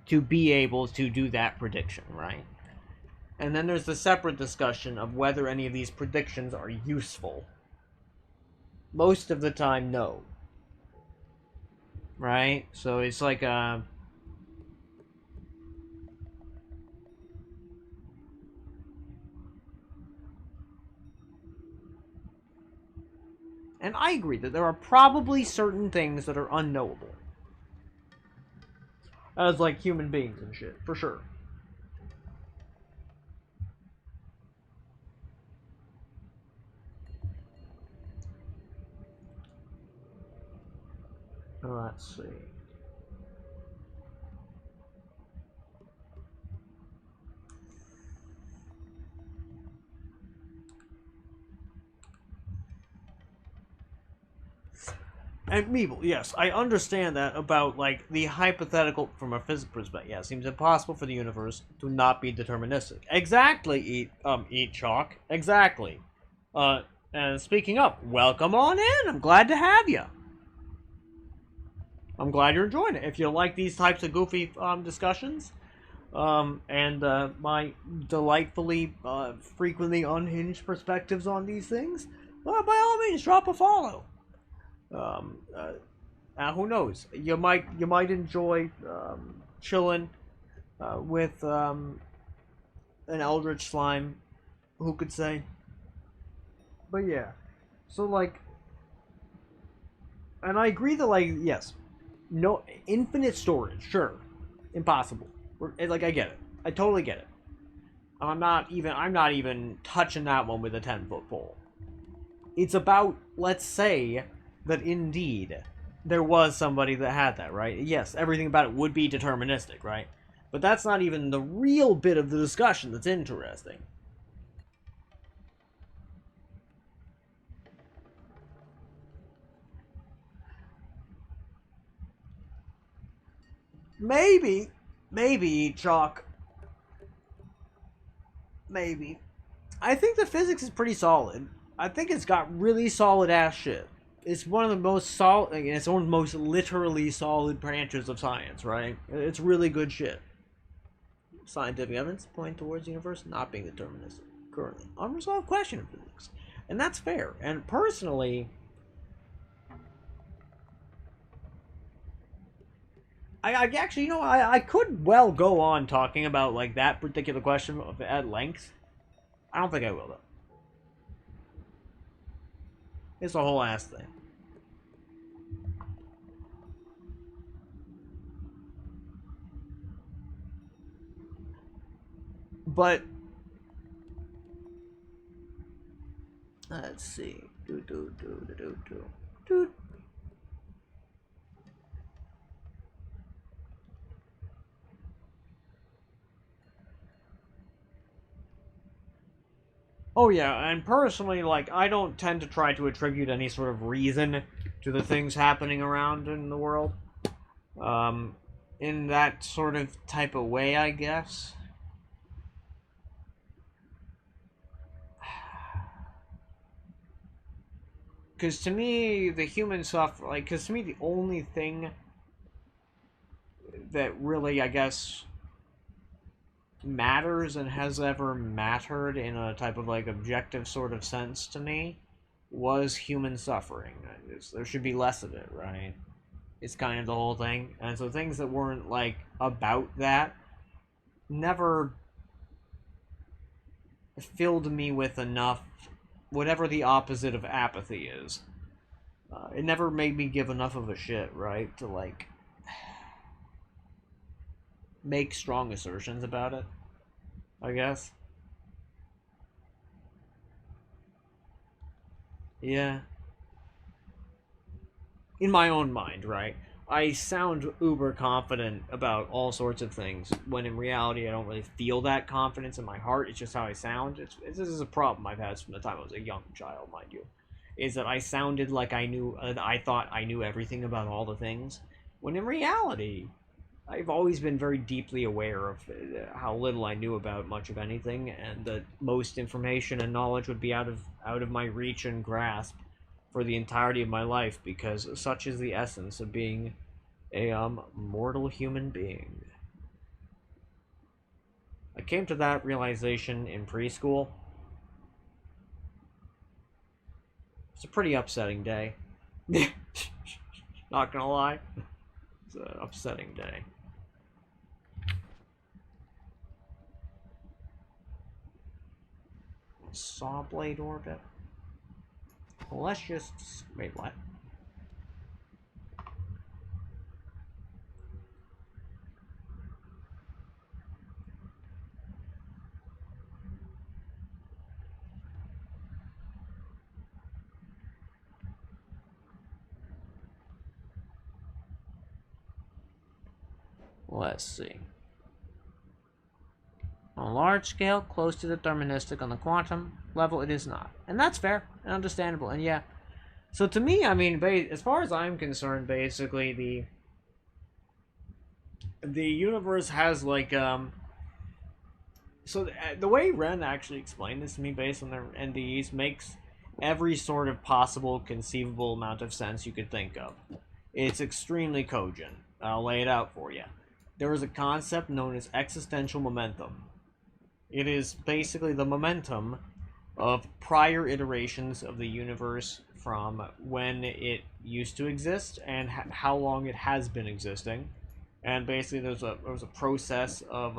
to be able to do that prediction, right? And then there's the separate discussion of whether any of these predictions are useful. Most of the time, no. Right? So it's like a... And I agree that there are probably certain things that are unknowable. As like human beings and shit, for sure. Let's see. And Meeble, yes, I understand that about, like, the hypothetical, from a physics perspective, yeah, it seems impossible for the universe to not be deterministic. Exactly, Eat Chalk, exactly. And speaking of, welcome on in, I'm glad to have you. I'm glad you're enjoying it. If you like these types of goofy discussions, and my delightfully, frequently unhinged perspectives on these things, well, by all means, drop a follow. Who knows? You might enjoy chilling with an eldritch slime. Who could say? But yeah, so like, and I agree that, like, yes. No, infinite storage, sure. Impossible. Like, I get it. I totally get it. I'm not even touching that one with a 10-foot pole. It's about, let's say, that indeed, there was somebody that had that, right? Yes, everything about it would be deterministic, right? But that's not even the real bit of the discussion that's interesting. Maybe, Chalk. Maybe. I think the physics is pretty solid. I think it's got really solid ass shit. It's one of the most solid, it's one of the most literally solid branches of science, right? It's really good shit. Scientific evidence point towards the universe not being deterministic. Currently, unresolved question of physics. And that's fair. And personally, I actually, I could well go on talking about, like, that particular question at length. I don't think I will, though. It's a whole ass thing. But let's see. Oh yeah, and personally, like, I don't tend to try to attribute any sort of reason to the things happening around in the world. In that sort of type of way, I guess. Because to me, the human suffer, like, because to me, the only thing that really, I guess, matters and has ever mattered in a type of, like, objective sort of sense to me was human suffering. There should be less of it, right? It's kind of the whole thing. And so things that weren't, like, about that never filled me with enough, whatever the opposite of apathy is. It never made me give enough of a shit, right? To, like, make strong assertions about it, I guess. Yeah. In my own mind, right? I sound uber confident about all sorts of things, when in reality I don't really feel that confidence in my heart. It's just how I sound. This is a problem I've had from the time I was a young child, mind you. Is that I sounded like I thought I knew everything about all the things, when in reality, I've always been very deeply aware of how little I knew about much of anything, and that most information and knowledge would be out of my reach and grasp for the entirety of my life, because such is the essence of being a mortal human being. I came to that realization in preschool. It's a pretty upsetting day. Not gonna lie. It's an upsetting day. Sawblade orbit. Well, let's just... Wait, what? Let's see. On a large scale, close to deterministic. On the quantum level, it is not. And that's fair and understandable. And yeah. So to me, I mean, as far as I'm concerned, basically, the universe has, like, so the way Ren actually explained this to me based on their NDEs makes every sort of possible conceivable amount of sense you could think of. It's extremely cogent. I'll lay it out for you. There is a concept known as existential momentum. It is basically the momentum of prior iterations of the universe from when it used to exist and how long it has been existing. And basically there was a process of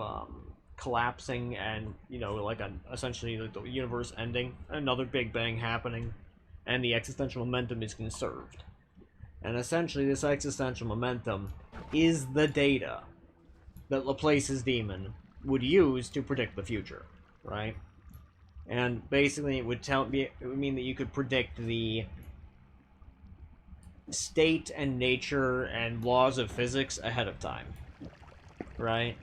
collapsing and, like essentially the universe ending, another Big Bang happening, and the existential momentum is conserved. And essentially this existential momentum is the data that Laplace's demon would use to predict the future, right? And basically it would mean that you could predict the state and nature and laws of physics ahead of time, right?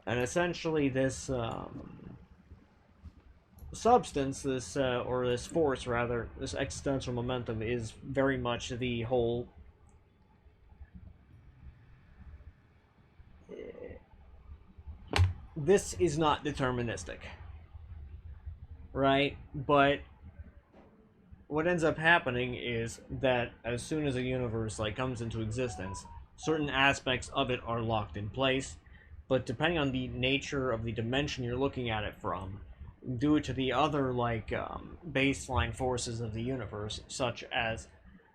And essentially this substance, or this force rather, this existential momentum is very much the whole this is not deterministic, right? But what ends up happening is that as soon as a universe like comes into existence, certain aspects of it are locked in place, but depending on the nature of the dimension you're looking at it from, due to the other like baseline forces of the universe, such as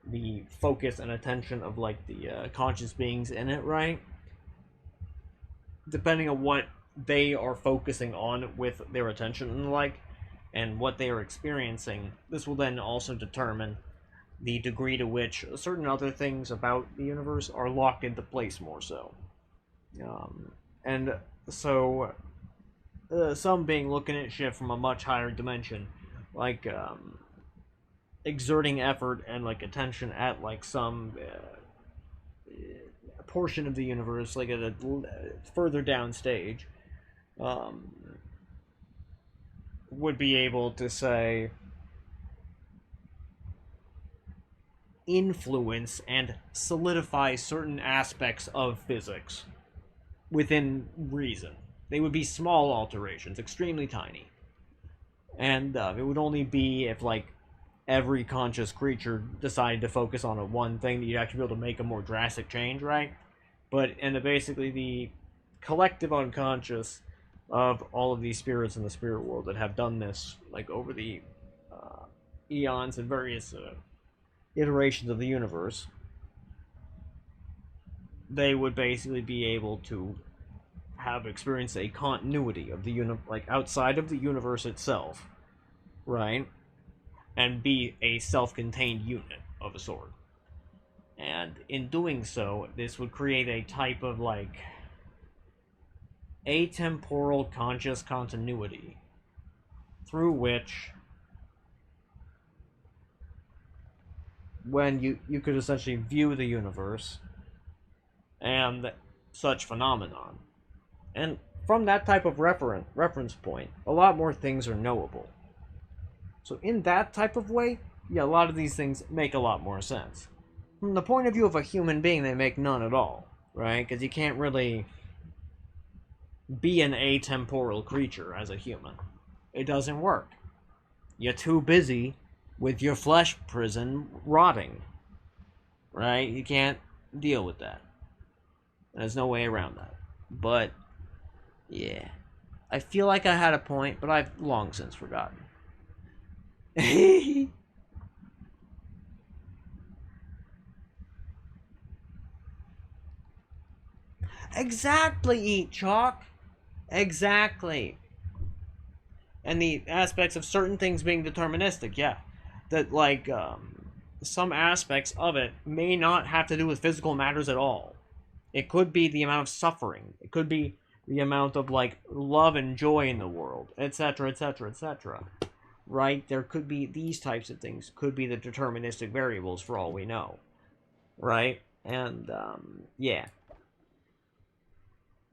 the focus and attention of like the conscious beings in it, right? Depending on what they are focusing on with their attention and the like, and what they are experiencing, this will then also determine the degree to which certain other things about the universe are locked into place more so. And so, some being looking at shit from a much higher dimension, like exerting effort and like attention at like some portion of the universe, like at a further down stage, would be able to say influence and solidify certain aspects of physics within reason. They would be small alterations, extremely tiny, and it would only be if like every conscious creature decided to focus on a one thing that you'd actually be able to make a more drastic change, right? But basically the collective unconscious of all of these spirits in the spirit world that have done this like over the eons and various iterations of the universe, they would basically be able to have experienced a continuity of the like outside of the universe itself, right? And be a self-contained unit of a sort. And in doing so, this would create a type of like atemporal conscious continuity through which when you could essentially view the universe and such phenomenon. And from that type of reference point, a lot more things are knowable. So in that type of way, yeah, a lot of these things make a lot more sense. From the point of view of a human being, they make none at all, right? Because you can't really be an atemporal creature as a human. It doesn't work. You're too busy with your flesh prison rotting, right? You can't deal with that. There's no way around that. But, yeah. I feel like I had a point, but I've long since forgotten. Exactly, eat chalk. Exactly. And the aspects of certain things being deterministic, yeah. That, like, some aspects of it may not have to do with physical matters at all. It could be the amount of suffering. It could be the amount of, like, love and joy in the world, etc., etc., etc. Right? There could be these types of things. Could be the deterministic variables for all we know. Right? And, yeah.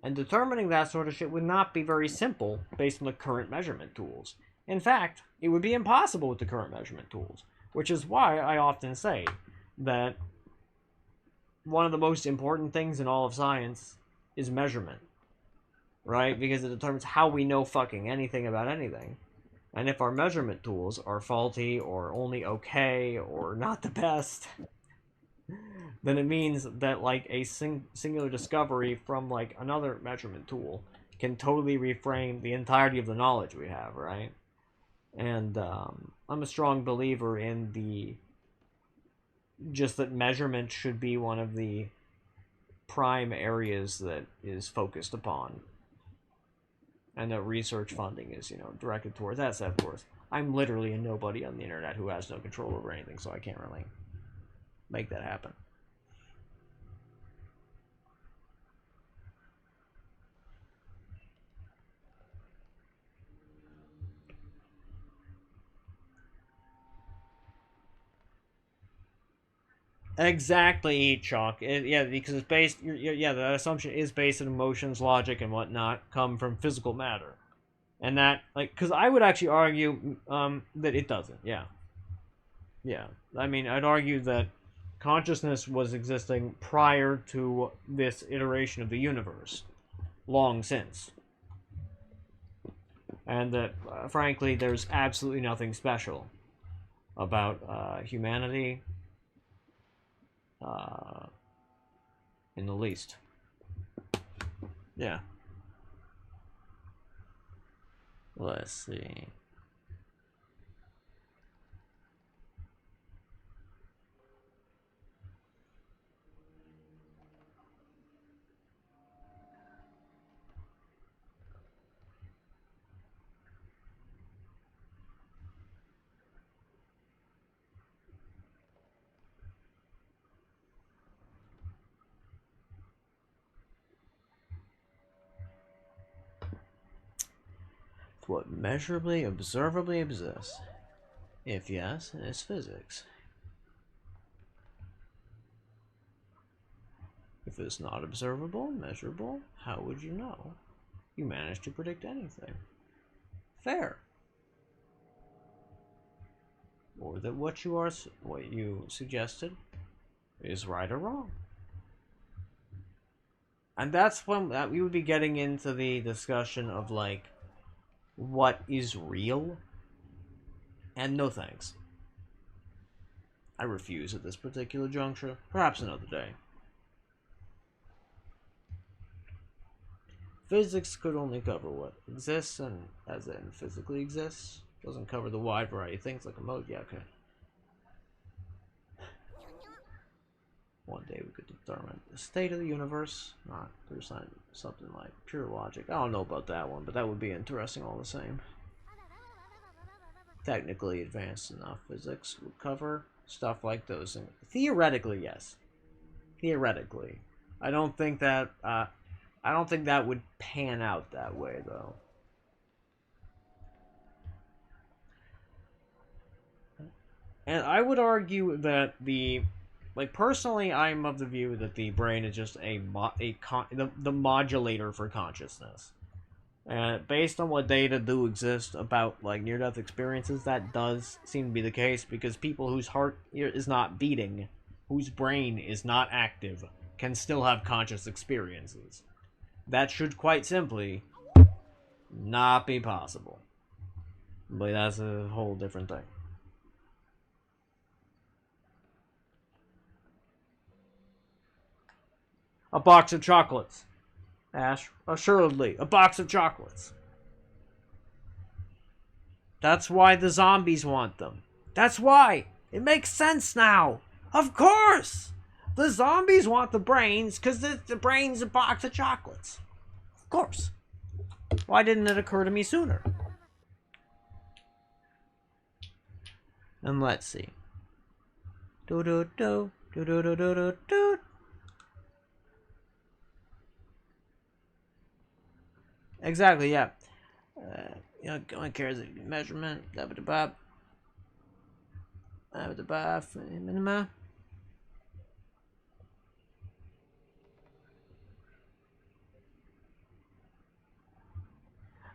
And determining that sort of shit would not be very simple based on the current measurement tools. In fact, it would be impossible with the current measurement tools, which is why I often say that one of the most important things in all of science is measurement, right? Because it determines how we know fucking anything about anything. And if our measurement tools are faulty or only okay or not the best, then it means that like a singular discovery from like another measurement tool can totally reframe the entirety of the knowledge we have, right? And I'm a strong believer in just that measurement should be one of the prime areas that is focused upon, and that research funding is, directed towards that. Said, of course, I'm literally a nobody on the internet who has no control over anything, so I can't really make that happen. Exactly, Chalk. Yeah, because it's based. Yeah, that assumption is based on emotions, logic, and whatnot come from physical matter, and that because I would actually argue that it doesn't. Yeah, yeah. I mean, I'd argue that consciousness was existing prior to this iteration of the universe, long since, and that frankly, there's absolutely nothing special about humanity. In the least. Yeah. Let's see. What measurably, observably exists? If yes, it's physics. If it's not observable, measurable, how would you know? You managed to predict anything. Fair. Or that what you suggested is right or wrong. And that's when we would be getting into the discussion of like what is real, and no thanks. I refuse at this particular juncture. Perhaps another day. Physics could only cover what exists, and as in physically exists. Doesn't cover the wide variety of things like a mode. Yeah, okay. One day we could determine the state of the universe, not through something like pure logic. I don't know about that one, but that would be interesting all the same. Technically advanced enough physics would cover stuff like those. And theoretically, yes. Theoretically. I don't think that would pan out that way, though. And I would argue that personally, I'm of the view that the brain is just the modulator for consciousness. And based on what data do exist about near-death experiences, that does seem to be the case, because people whose heart is not beating, whose brain is not active, can still have conscious experiences. That should quite simply not be possible. But that's a whole different thing. A box of chocolates. Ash, assuredly, a box of chocolates. That's why the zombies want them. That's why! It makes sense now! Of course! The zombies want the brains because the brain's a box of chocolates. Of course. Why didn't it occur to me sooner? And let's see. Do-do-do, do-do-do-do-do-do. Exactly, yeah. No one cares if measurement, minima.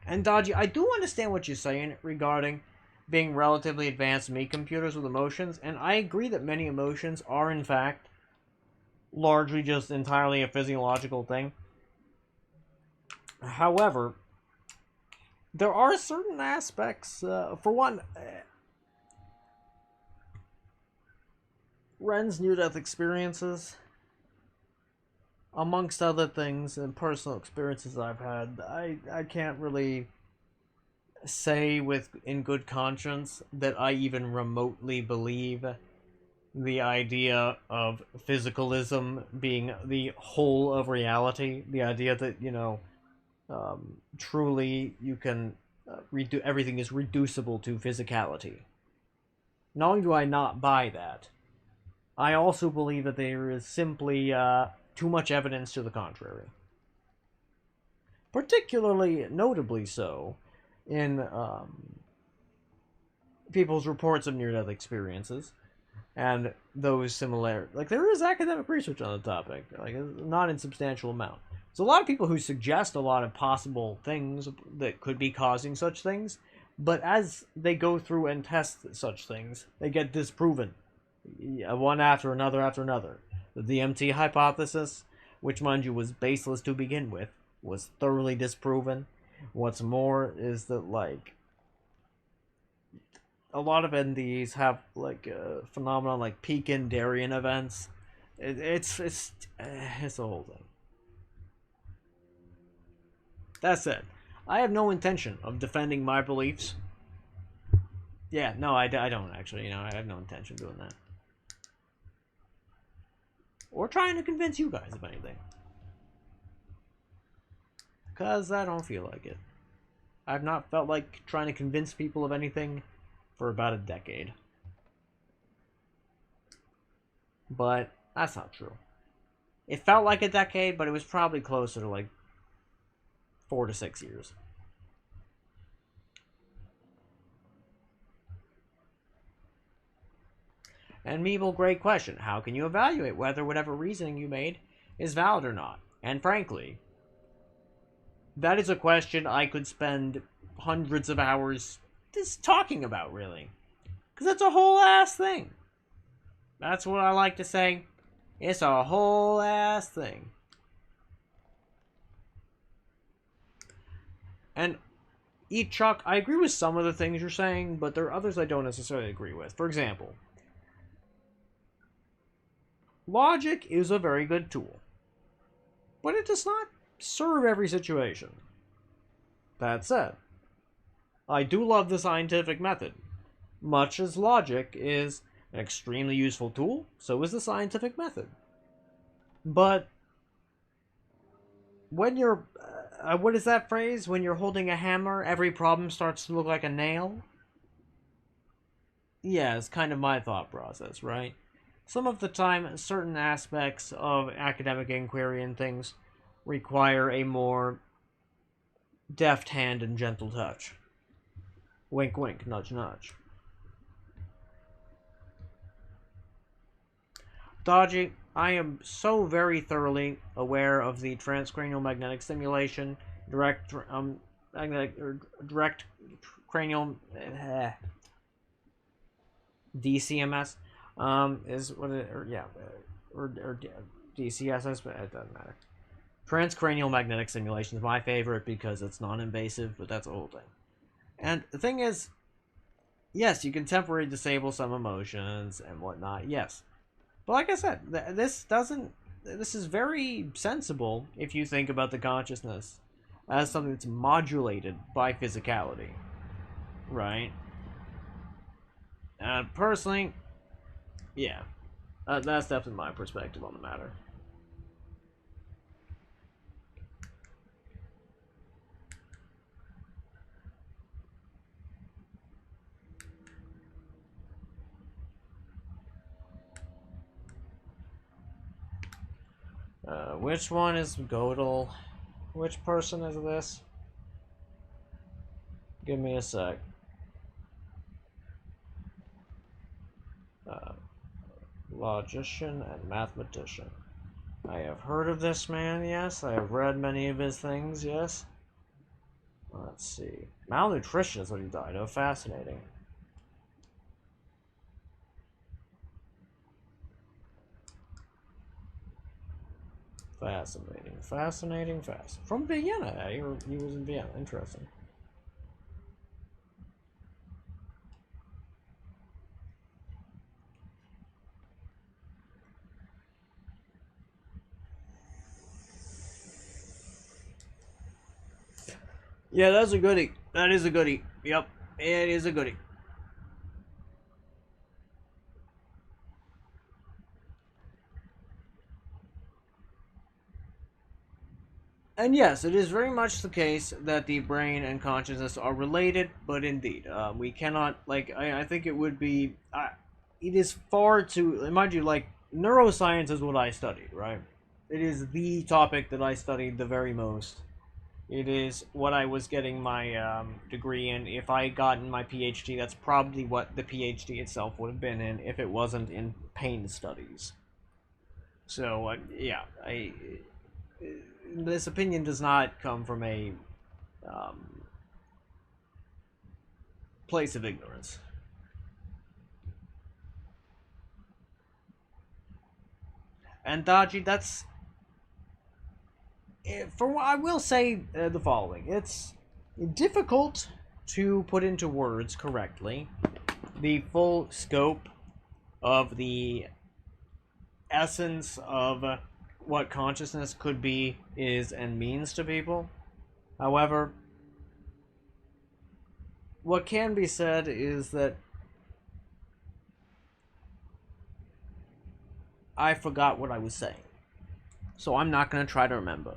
And Dodgy, I do understand what you're saying regarding being relatively advanced meat computers with emotions, and I agree that many emotions are in fact largely just entirely a physiological thing. However, there are certain aspects, for one, Ren's near-death experiences, amongst other things and personal experiences I've had, I can't really say in good conscience that I even remotely believe the idea of physicalism being the whole of reality. The idea that, truly you can everything is reducible to physicality. Not only do I not buy that, I also believe that there is simply too much evidence to the contrary. Particularly notably so in people's reports of near-death experiences. and those similar, like, there is academic research on the topic, like, a not insubstantial amount. There's a lot of people who suggest a lot of possible things that could be causing such things, but as they go through and test such things, they get disproven, one after another. The DMT hypothesis, which, mind you, was baseless to begin with, was thoroughly disproven. What's more is that, like, a lot of NDEs have, like, a phenomenon like peak in Darien events. It's a whole thing. That said, I have no intention of defending my beliefs. Yeah, no, I don't actually. I have no intention of doing that. Or trying to convince you guys of anything. Because I don't feel like it. I've not felt like trying to convince people of anything for about a decade. But that's not true. It felt like a decade, but it was probably closer to like 4 to 6 years. And Meeble, great question. How can you evaluate whether whatever reasoning you made is valid or not? And frankly, that is a question I could spend hundreds of hours just talking about, really. Because that's a whole ass thing. That's what I like to say. It's a whole ass thing. And Chuck, I agree with some of the things you're saying, but there are others I don't necessarily agree with. For example, logic is a very good tool, but it does not serve every situation. That said, I do love the scientific method. Much as logic is an extremely useful tool, so is the scientific method. But when you're, what is that phrase? When you're holding a hammer, every problem starts to look like a nail? Yeah, it's kind of my thought process, right? Some of the time, certain aspects of academic inquiry and things require a more deft hand and gentle touch. Wink, wink, nudge, nudge. Dodgy, I am so very thoroughly aware of the transcranial magnetic stimulation, direct cranial DCMS is what it, or yeah, or DCSS, but it doesn't matter. Transcranial magnetic stimulation is my favorite because it's non-invasive, but that's the whole thing. And the thing is, yes, you can temporarily disable some emotions and whatnot, yes. But like I said, this is very sensible if you think about the consciousness as something that's modulated by physicality, right? Personally, yeah, that's definitely my perspective on the matter. Which one is Godel? Which person is this? Give me a sec. Logician and mathematician. I have heard of this man, yes. I have read many of his things, yes. Let's see. Malnutrition is what he died of. Fascinating. Fascinating. From Vienna, eh? Or he was in Vienna. Interesting. Yeah, that's a goodie. That is a goodie. Yep, it is a goodie. And yes, it is very much the case that the brain and consciousness are related, but indeed, we cannot, like, I think it would be, it is far too, mind you, like, neuroscience is what I studied, right? It is the topic that I studied the very most. It is what I was getting my degree in. If I had gotten my PhD, that's probably what the PhD itself would have been in if it wasn't in pain studies. So, yeah, this opinion does not come from a place of ignorance. And Daji, that's... For what I will say the following. It's difficult to put into words correctly the full scope of the essence of what consciousness could be, is, and means to people. However, what can be said is that I forgot what I was saying. So I'm not going to try to remember.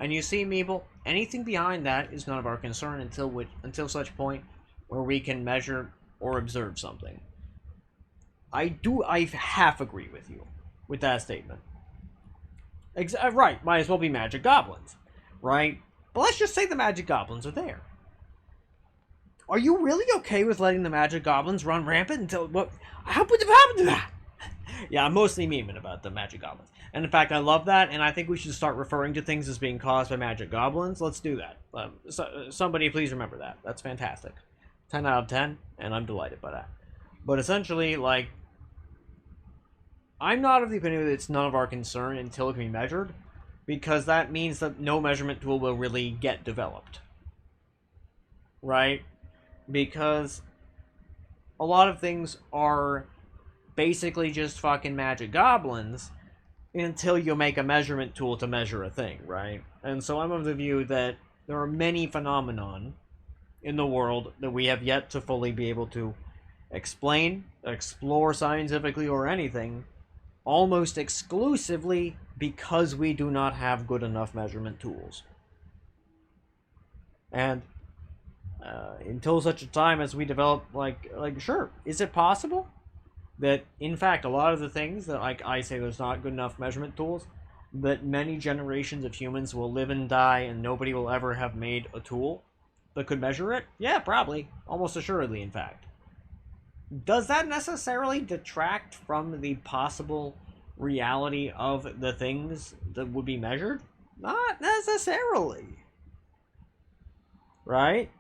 And you see, Meeple, anything behind that is none of our concern until such point where we can measure or observe something. I half agree with you with that statement. Right, might as well be magic goblins, right? But let's just say the magic goblins are there. Are you really okay with letting the magic goblins run rampant until what? How would it happen to that? Yeah, I'm mostly memeing about the magic goblins. And in fact, I love that, and I think we should start referring to things as being caused by magic goblins. Let's do that. Somebody please remember that. That's fantastic. 10 out of 10, and I'm delighted by that. But essentially, like, I'm not of the opinion that it's none of our concern until it can be measured, because that means that no measurement tool will really get developed. Right? Because a lot of things are basically just fucking magic goblins until you make a measurement tool to measure a thing, right? And so I'm of the view that there are many phenomenon in the world that we have yet to fully be able to explain, explore scientifically, or anything, almost exclusively because we do not have good enough measurement tools. And until such a time as we develop, like sure, is it possible that, in fact, a lot of the things that, like, I say there's not good enough measurement tools, that many generations of humans will live and die and nobody will ever have made a tool that could measure it? Yeah, probably. Almost assuredly, in fact. Does that necessarily detract from the possible reality of the things that would be measured? Not necessarily. Right?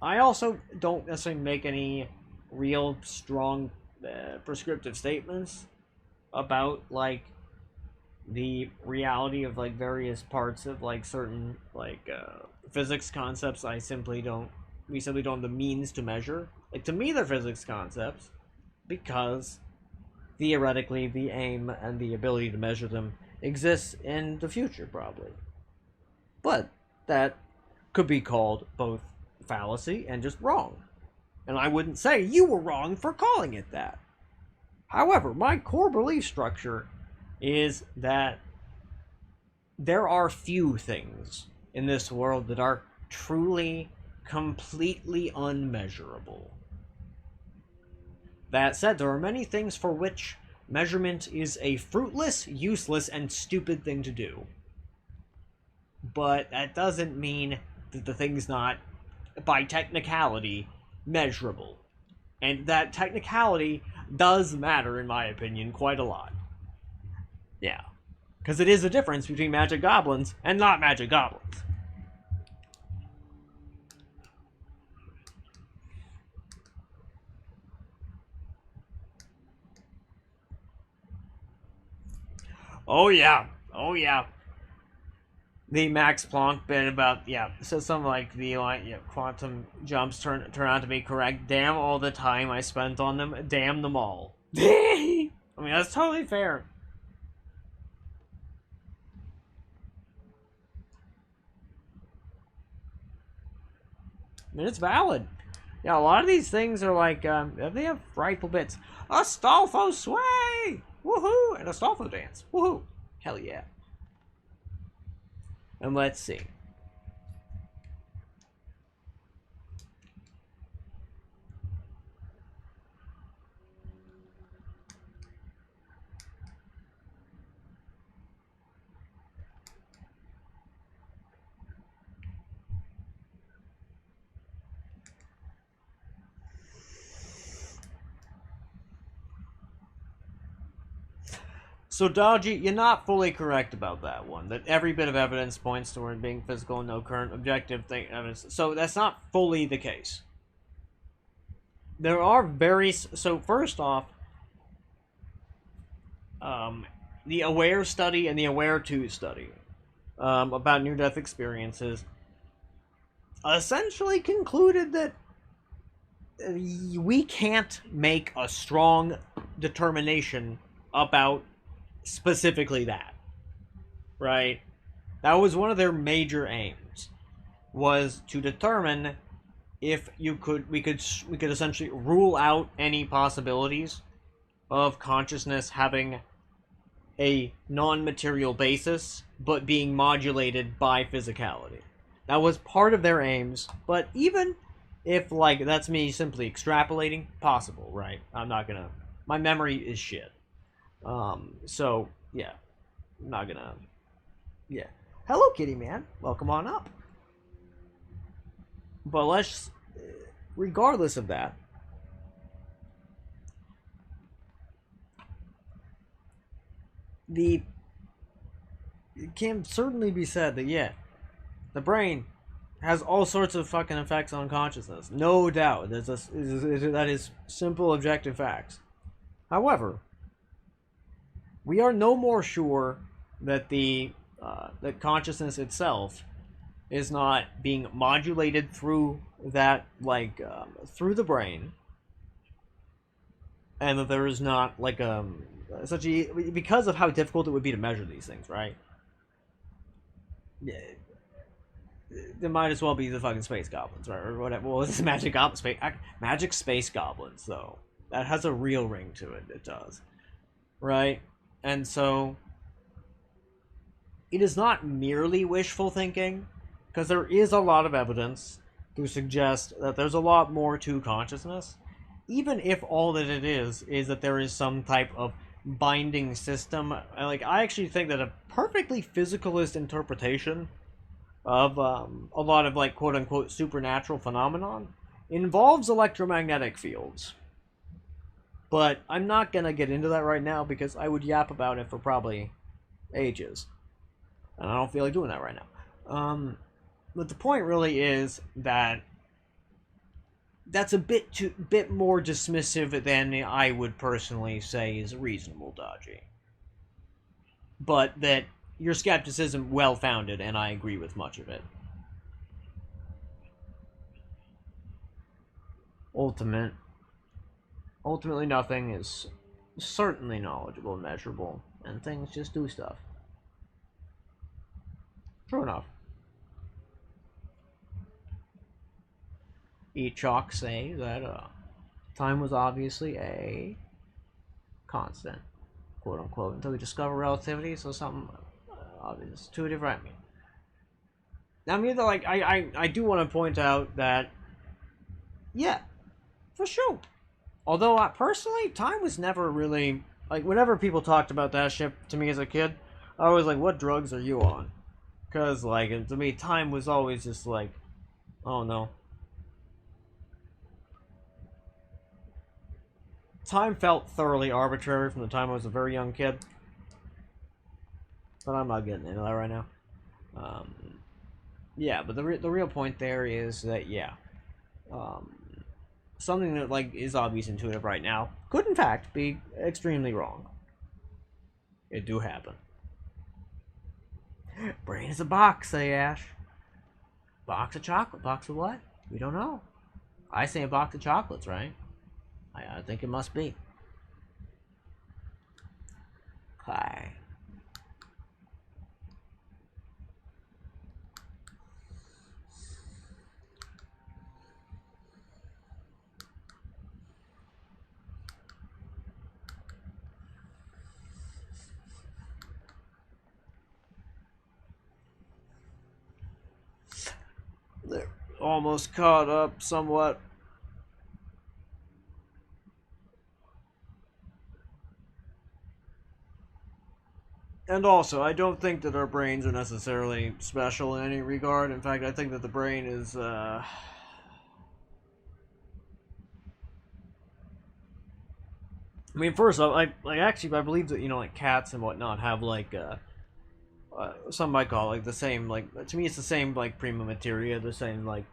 I also don't necessarily make any real strong prescriptive statements about, like, the reality of, like, various parts of, like, certain, like, physics concepts. We simply don't have the means to measure. Like, to me, they're physics concepts because theoretically the aim and the ability to measure them exists in the future, probably. But that could be called both fallacy and just wrong. And I wouldn't say you were wrong for calling it that. However, my core belief structure is that there are few things in this world that are truly, completely unmeasurable. That said, there are many things for which measurement is a fruitless, useless, and stupid thing to do. But that doesn't mean that the thing's not, by technicality, measurable. And that technicality does matter, in my opinion, quite a lot. Yeah. Because it is a difference between magic goblins and not magic goblins. Oh yeah. Oh yeah. The Max Planck bit about, yeah, so something like the, like, yeah, quantum jumps turn out to be correct. Damn all the time I spent on them. Damn them all. I mean, that's totally fair. I mean, it's valid. Yeah, a lot of these things are like, they have frightful bits. Astolfo sway! Woohoo! And Astolfo dance. Woohoo! Hell yeah. And let's see. So, Dodgy, you're not fully correct about that one. That every bit of evidence points toward being physical and no current objective thing evidence. So that's not fully the case. There are so first off, the Aware study and the Aware 2 study about near-death experiences essentially concluded that we can't make a strong determination about specifically that, right? That was one of their major aims, was to determine if we could essentially rule out any possibilities of consciousness having a non-material basis but being modulated by physicality. That was part of their aims, but even if, like, that's me simply extrapolating, possible, right? I'm not gonna... My memory is shit. So, yeah. I'm not gonna... Yeah. Hello, Kitty Man. Welcome on up. But let's... Regardless of that, it can certainly be said that, yeah, the brain has all sorts of fucking effects on consciousness. No doubt. That is simple, objective facts. However, we are no more sure that that consciousness itself is not being modulated through that, like, through the brain, and that there is not, like, because of how difficult it would be to measure these things, right? Yeah. There might as well be the fucking space goblins, right? Or whatever. Well, this is magic space goblins, though. That has a real ring to it. It does, right? And so, it is not merely wishful thinking, because there is a lot of evidence to suggest that there's a lot more to consciousness, even if all that it is that there is some type of binding system. Like, I actually think that a perfectly physicalist interpretation of a lot of, like, quote-unquote supernatural phenomenon involves electromagnetic fields. But I'm not gonna get into that right now because I would yap about it for probably ages. And I don't feel like doing that right now. But the point really is that that's a bit more dismissive than I would personally say is reasonable, Dodgy. But that your skepticism well-founded, and I agree with much of it. Ultimately nothing is certainly knowledgeable and measurable, and things just do stuff. True enough. Echok say that time was obviously a constant, quote unquote, until we discover relativity, so something obvious, intuitive, right? I mean, like, I do want to point out that, yeah, for sure. Although, personally, time was never really, like, whenever people talked about that shit to me as a kid, I was like, what drugs are you on? Because, like, to me, time was always just like, oh no. Time felt thoroughly arbitrary from the time I was a very young kid. But I'm not getting into that right now. Yeah, but the real point there is that, yeah, something that, like, is obvious intuitive right now could in fact be extremely wrong. It do happen. Brain is a box, say Ash. Box of chocolate. Box of what? We don't know. I say a box of chocolates, right? I think it must be. Okay. They're almost caught up somewhat. And also, I don't think that our brains are necessarily special in any regard. In fact, I think that the brain is, I mean, first, actually, I believe that, you know, like, cats and whatnot have, like, some might call it, like, the same, like, to me, it's the same, like, prima materia, the same, like,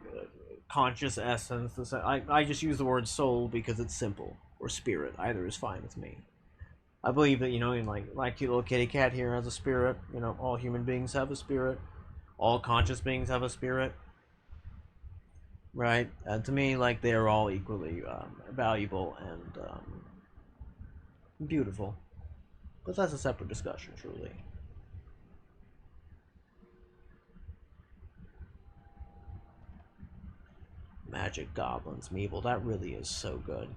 conscious essence, the same, I just use the word soul because it's simple, or spirit, either is fine with me. I believe that, you know, in, like, my cute little kitty cat here has a spirit, you know, all human beings have a spirit, all conscious beings have a spirit, right? To me, like, they are all equally, valuable and, beautiful. But that's a separate discussion, truly. Magic Goblins, Meeple, that really is so good.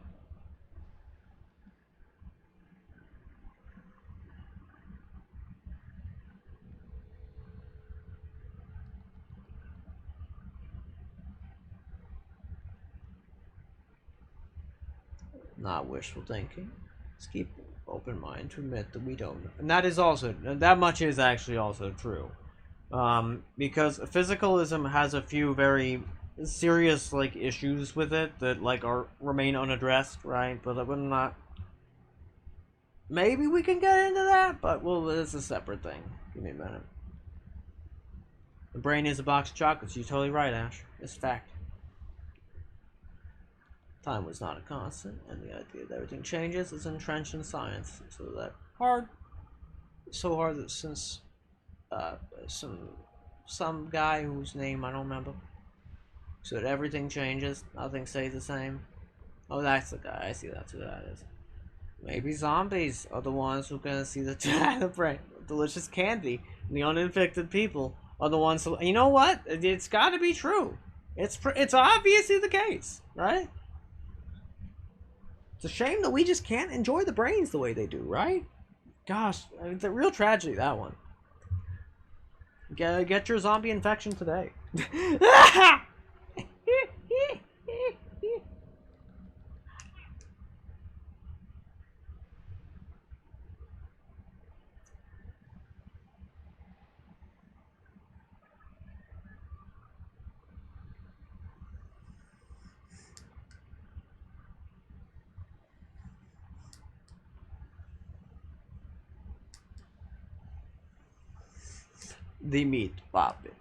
Not wishful thinking. Just keep open mind to admit that we don't know. And that is also, that much is actually also true. Because physicalism has a few very serious, like, issues with it that, like, remain unaddressed, right? But I'm not... Maybe we can get into that, but, well, it's a separate thing. Give me a minute. The brain is a box of chocolates. You're totally right, Ash. It's fact. Time was not a constant, and the idea that everything changes is entrenched in science. So hard that since some guy whose name I don't remember, so that everything changes, nothing stays the same. Oh, that's the guy. I see that's who that is. Maybe zombies are the ones who can see the brain, delicious candy, and the uninfected people are the ones who. You know what? It's got to be true. It's obviously the case, right? It's a shame that we just can't enjoy the brains the way they do, right? Gosh, I mean, it's a real tragedy, that one. Get your zombie infection today. The meat puppet.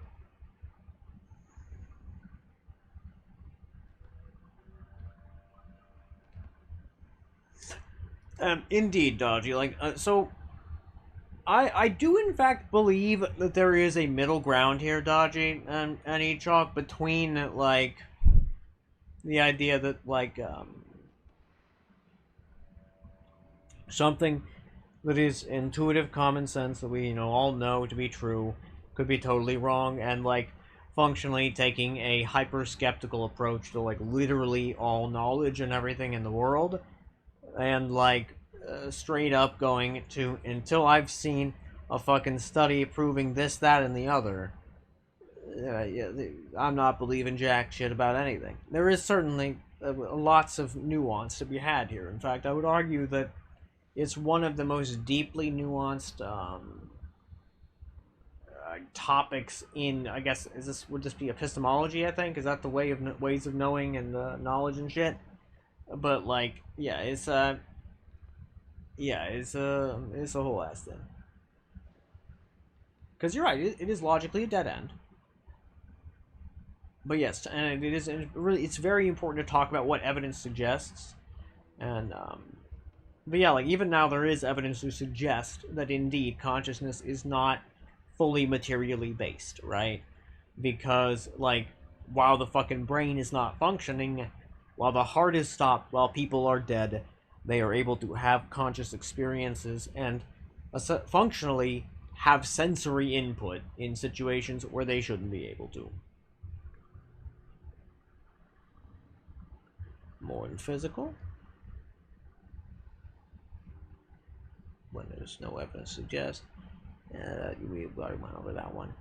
Indeed, Dodgy. Like, so, I do in fact believe that there is a middle ground here, Dodgy and Echok, between, like, the idea that, like, something that is intuitive common sense that we, you know, all know to be true could be totally wrong, and, like, functionally taking a hyper-skeptical approach to, like, literally all knowledge and everything in the world, and, like, straight up going to, until I've seen a fucking study proving this, that, and the other, yeah, I'm not believing jack shit about anything. There is certainly lots of nuance to be had here. In fact, I would argue that it's one of the most deeply nuanced topics in, I guess, would this be epistemology, I think? Is that the ways of knowing and knowledge and shit? But, like, yeah, it's a whole ass thing. Because you're right, it is logically a dead end. But yes, and it's very important to talk about what evidence suggests. And, but yeah, like, even now there is evidence to suggest that indeed consciousness is not fully materially based, right? Because, like, while the fucking brain is not functioning, while the heart is stopped, while people are dead, they are able to have conscious experiences and functionally have sensory input in situations where they shouldn't be able to. More than physical? When there's no evidence to suggest. We already went over that one.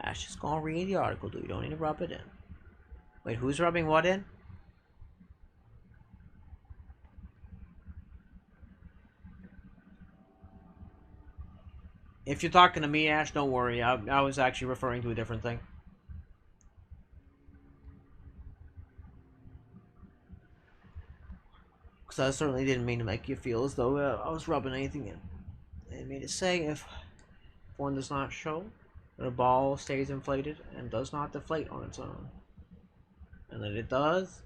Ash is gonna read the article, dude. You don't need to rub it in. Wait, who's rubbing what in? If you're talking to me, Ash, don't worry. I was actually referring to a different thing. Rocks, I certainly didn't mean to make you feel as though I was rubbing anything in. I didn't mean to say if one does not show that a ball stays inflated and does not deflate on its own. And that it does,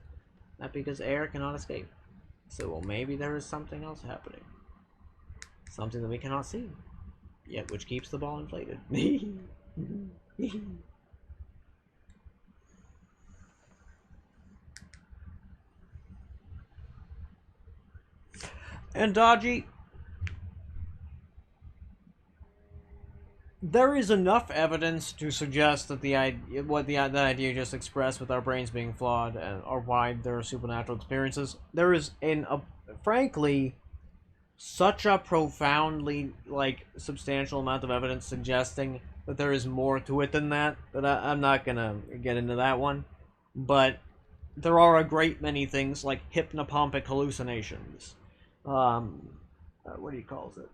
not because air cannot escape. So, well, maybe there is something else happening. Something that we cannot see, yet which keeps the ball inflated. And Dodgy, there is enough evidence to suggest that the idea you just expressed with our brains being flawed or why there are supernatural experiences. There is frankly such a profoundly substantial amount of evidence suggesting that there is more to it than that I'm not gonna get into that one. But there are a great many things like hypnopompic hallucinations. What do you call it?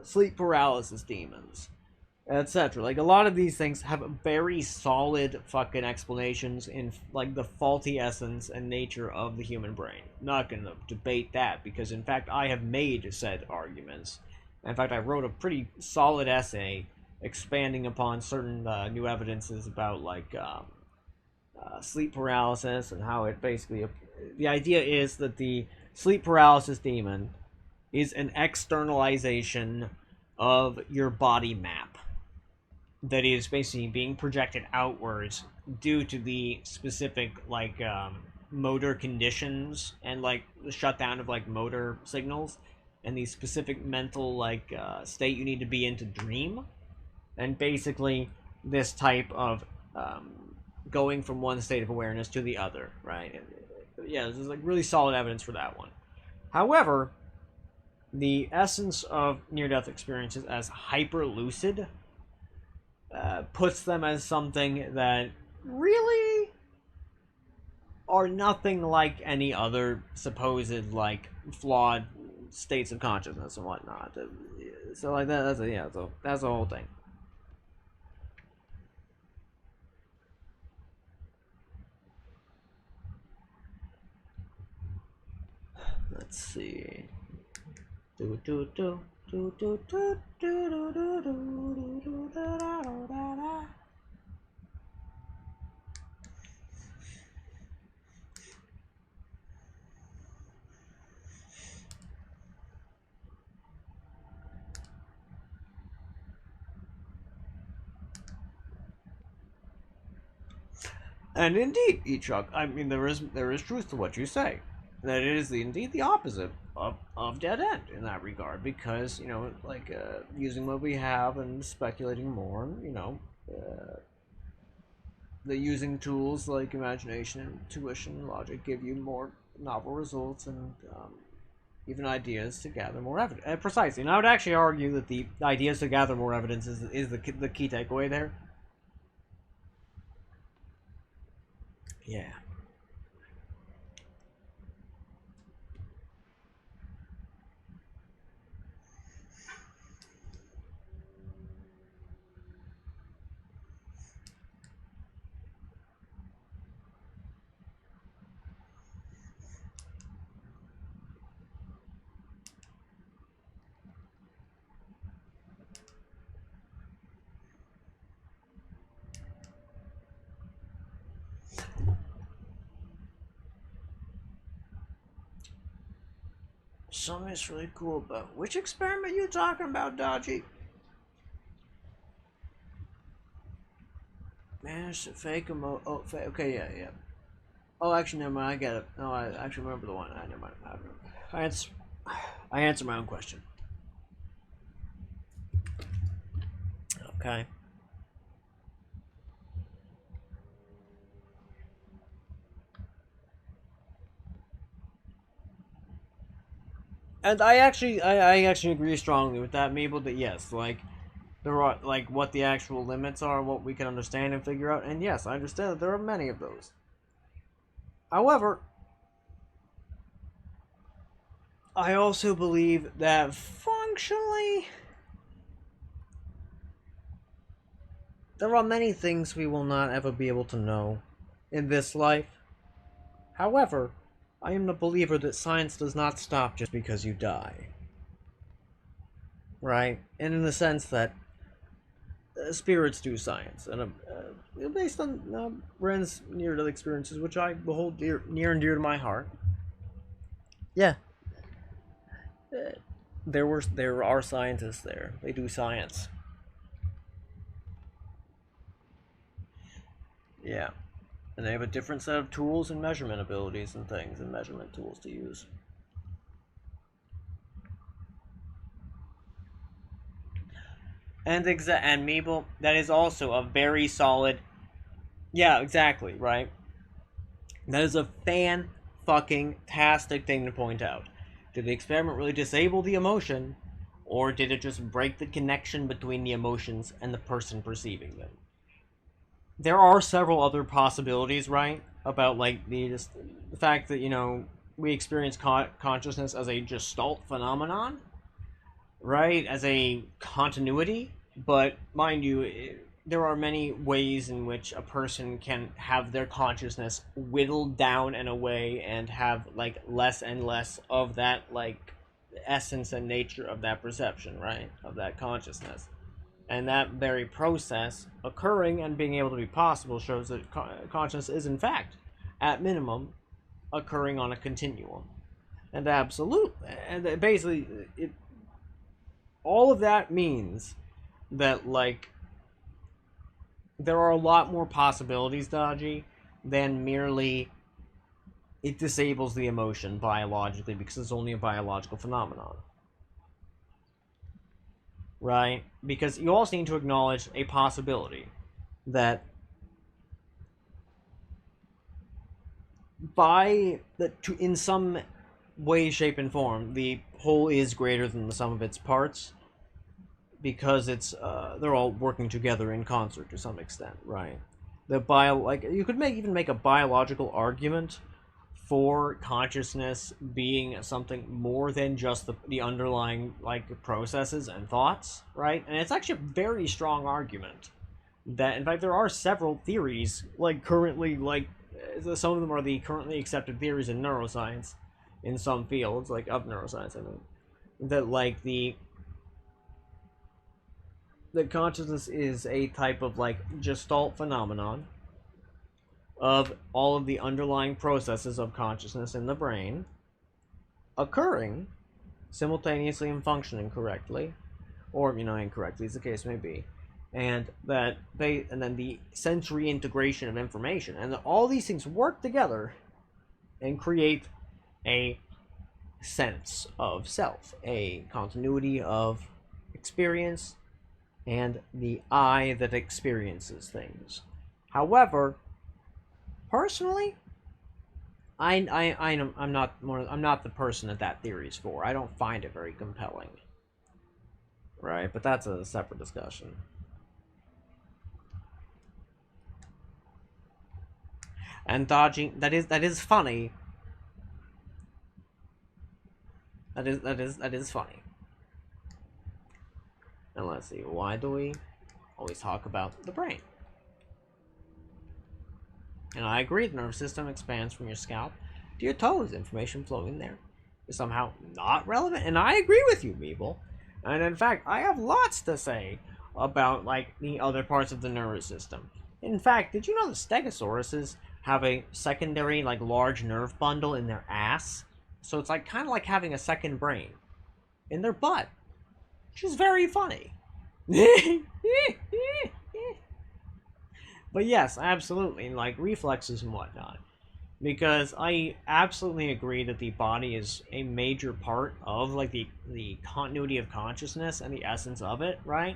Sleep paralysis demons, etc. Like, a lot of these things have very solid fucking explanations in the faulty essence and nature of the human brain. Not gonna debate that, because in fact I have made said arguments. In fact, I wrote a pretty solid essay expanding upon certain new evidences about sleep paralysis and how it basically... The idea is that the sleep paralysis demon is an externalization of your body map that is basically being projected outwards due to the specific motor conditions and the shutdown of motor signals and the specific mental state you need to be in to dream. And basically this type of going from one state of awareness to the other, right? Yeah, this is really solid evidence for that one. However, the essence of near-death experiences as hyper-lucid puts them as something that really are nothing like any other supposed flawed states of consciousness and whatnot. So that's the whole thing. Let's see. And indeed, Echuk, I mean, there is truth to what you say. That it is indeed the opposite of dead end in that regard, because using what we have and speculating more, the using tools like imagination, intuition, logic give you more novel results and even ideas to gather more evidence. Precisely, and I would actually argue that the ideas to gather more evidence is the key takeaway there. Yeah. Something that's really cool about... Which experiment are you talking about, Dodgy? Managed to fake emo... Oh, okay, yeah. Oh, actually, never mind, I get it. No, I actually remember the one. Never mind. I answered my own question. Okay. And I actually agree strongly with that, Mabel, that yes, there are, what the actual limits are, what we can understand and figure out, and yes, I understand that there are many of those. However, I also believe that functionally, there are many things we will not ever be able to know in this life. However, I am the believer that science does not stop just because you die. Right? And in the sense that spirits do science, and based on Ren's near-death experiences, which I hold near and dear to my heart. Yeah, there are scientists there. They do science. Yeah, and they have a different set of tools and measurement abilities and things, and measurement tools to use. And Meeble, that is also a very solid. Yeah, exactly, right? That is a fan-fucking-tastic thing to point out. Did the experiment really disable the emotion, or did it just break the connection between the emotions and the person perceiving them? There are several other possibilities, right? About, like, the fact that, you know, we experience consciousness as a gestalt phenomenon, right? As a continuity. But, mind you, there are many ways in which a person can have their consciousness whittled down in a way and have, like, less and less of that, like, essence and nature of that perception, right? Of that consciousness. And that very process occurring and being able to be possible shows that consciousness is, in fact, at minimum, occurring on a continuum. And basically, all of that means that, like, there are a lot more possibilities, Dodgy, than merely it disables the emotion biologically because it's only a biological phenomenon. Right? Because you also need to acknowledge a possibility that in some way, shape, and form, the whole is greater than the sum of its parts, because they're all working together in concert to some extent, right? You could even make a biological argument for consciousness being something more than just the underlying, like, processes and thoughts, right? And it's actually a very strong argument. That, in fact, there are several theories, like, currently, like, some of them are the currently accepted theories in neuroscience, in some fields, like, of neuroscience, I mean, that, like, that consciousness is a type of, like, gestalt phenomenon of all of the underlying processes of consciousness in the brain occurring simultaneously and functioning correctly, or, you know, incorrectly, as the case may be, and then the sensory integration of information, and that all these things work together and create a sense of self, a continuity of experience, and the I that experiences things. However, personally, I'm not the person that theory is for. I don't find it very compelling. Right, but that's a separate discussion. And dodging that is funny. That is funny. And let's see, why do we always talk about the brain? And I agree, the nervous system expands from your scalp to your toes. Information flowing there is somehow not relevant. And I agree with you, Meeble. And in fact, I have lots to say about, like, the other parts of the nervous system. In fact, did you know that stegosauruses have a secondary, like, large nerve bundle in their ass? So it's like kind of like having a second brain in their butt, which is very funny. But yes, absolutely, like reflexes and whatnot. Because I absolutely agree that the body is a major part of, like, the continuity of consciousness and the essence of it, right?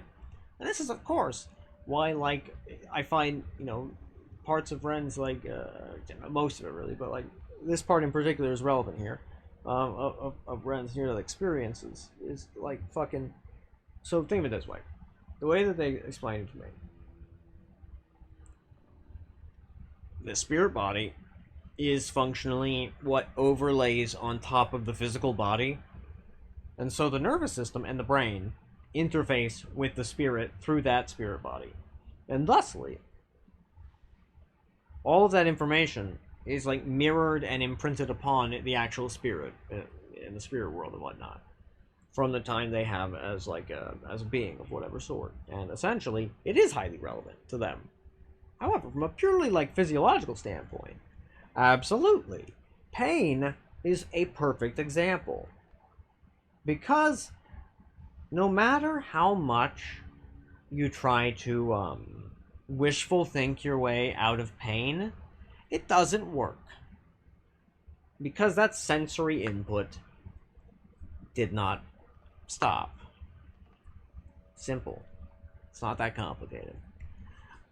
And this is, of course, why, like, I find, you know, parts of Ren's, like, most of it really, but, like, this part in particular is relevant here, of Ren's near-death experiences, is, like, fucking... So think of it this way. The way that they explained it to me. The spirit body is functionally what overlays on top of the physical body. And so the nervous system and the brain interface with the spirit through that spirit body. And thusly, all of that information is like mirrored and imprinted upon the actual spirit in the spirit world and whatnot from the time they have as like as a being of whatever sort, and essentially it is highly relevant to them. However, from a purely like physiological standpoint, absolutely, pain is a perfect example, because no matter how much you try to wishful think your way out of pain, it doesn't work. Because that sensory input did not stop. Simple. It's not that complicated.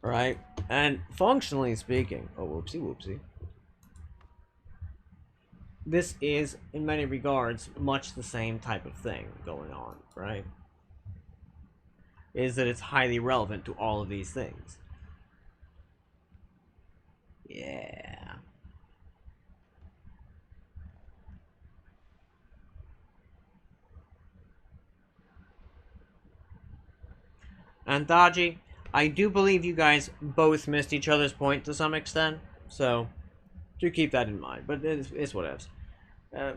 Right? And functionally speaking, oh, whoopsie, whoopsie. This is, in many regards, much the same type of thing going on, right? Is that it's highly relevant to all of these things. Yeah. And Dodgy, I do believe you guys both missed each other's point to some extent, so do keep that in mind. But it's whatevs.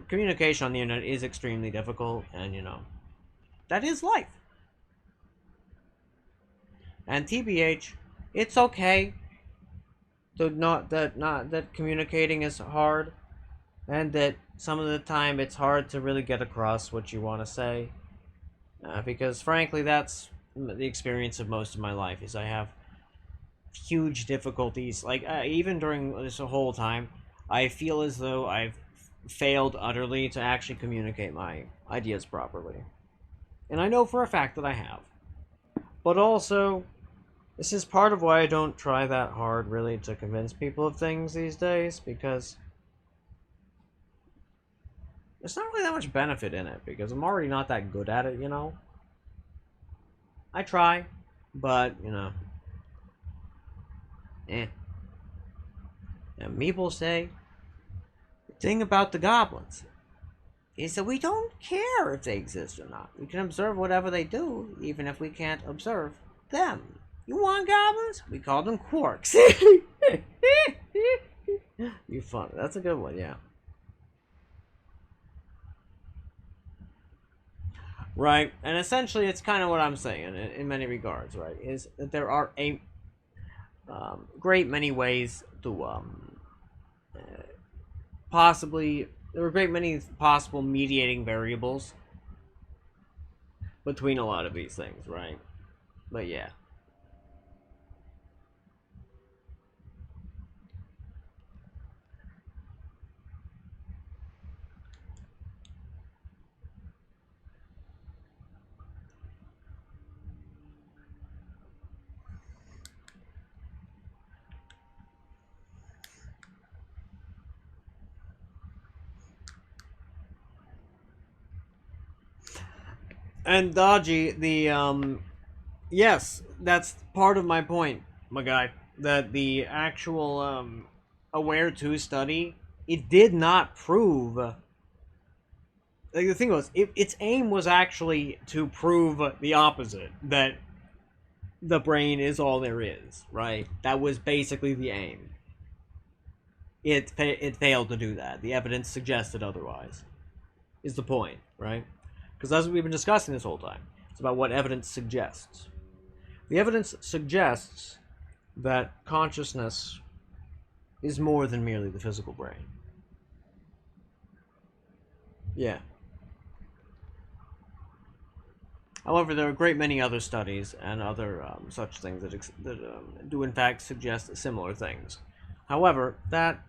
Communication on the internet is extremely difficult, and you know, that is life. And TBH, it's okay to not that communicating is hard, and that some of the time it's hard to really get across what you want to say, because frankly that's the experience of most of my life. Is I have huge difficulties, like even during this whole time I feel as though I've failed utterly to actually communicate my ideas properly, and I know for a fact that I have. But also, this is part of why I don't try that hard, really, to convince people of things these days, because there's not really that much benefit in it, because I'm already not that good at it, you know? I try, but, you know, And Meeple say, the thing about the goblins is that we don't care if they exist or not. We can observe whatever they do, even if we can't observe them. You want goblins? We call them quarks. You funny. That's a good one, yeah. Right, and essentially it's kind of what I'm saying in many regards, right? Is that there are a great many ways to there are a great many possible mediating variables between a lot of these things, right? But yeah. And Dodgy, yes, that's part of my point, my guy. That the actual Aware 2 study, it did not prove. Like, the thing was, its aim was actually to prove the opposite, that the brain is all there is, right? That was basically the aim. It failed to do that. The evidence suggested otherwise. Is the point, right? Because that's what we've been discussing this whole time. It's about what evidence suggests. The evidence suggests that consciousness is more than merely the physical brain. Yeah. However, there are a great many other studies and other such things that do in fact suggest similar things. However, that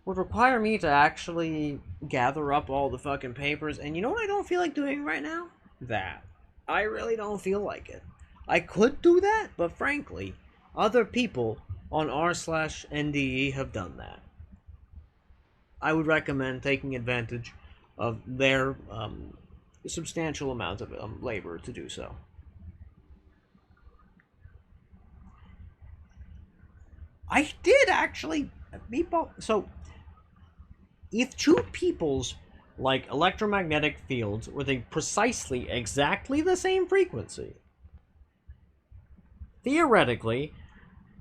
would require me to actually gather up all the fucking papers, and you know what I don't feel like doing right now? That. I really don't feel like it. I could do that, but frankly, other people on r/NDE have done that. I would recommend taking advantage of their substantial amount of labor to do so. I did actually, so if two people's like electromagnetic fields were precisely exactly the same frequency, theoretically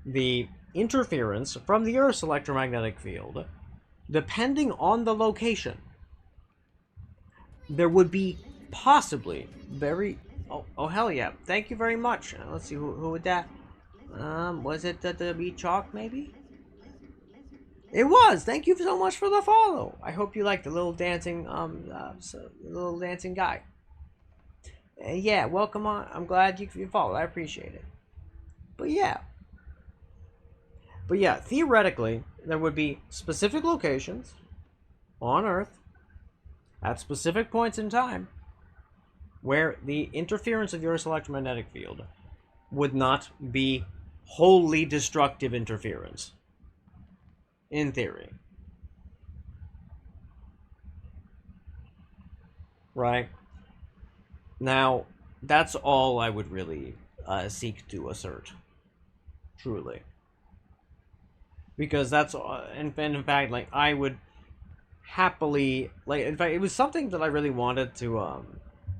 the interference from the Earth's electromagnetic field, depending on the location, there would be possibly very... Oh hell yeah. Thank you very much. Let's see, who would that... was it the Beat Chalk, maybe? It was! Thank you so much for the follow! I hope you like the little dancing, little dancing guy. Yeah, welcome on. I'm glad you followed. I appreciate it. But yeah, theoretically, there would be specific locations on Earth at specific points in time where the interference of the Earth's electromagnetic field would not be wholly destructive interference. In theory. Right? Now, that's all I would really seek to assert. Truly. Because that's, in fact, like, I would happily, like, in fact, it was something that I really wanted to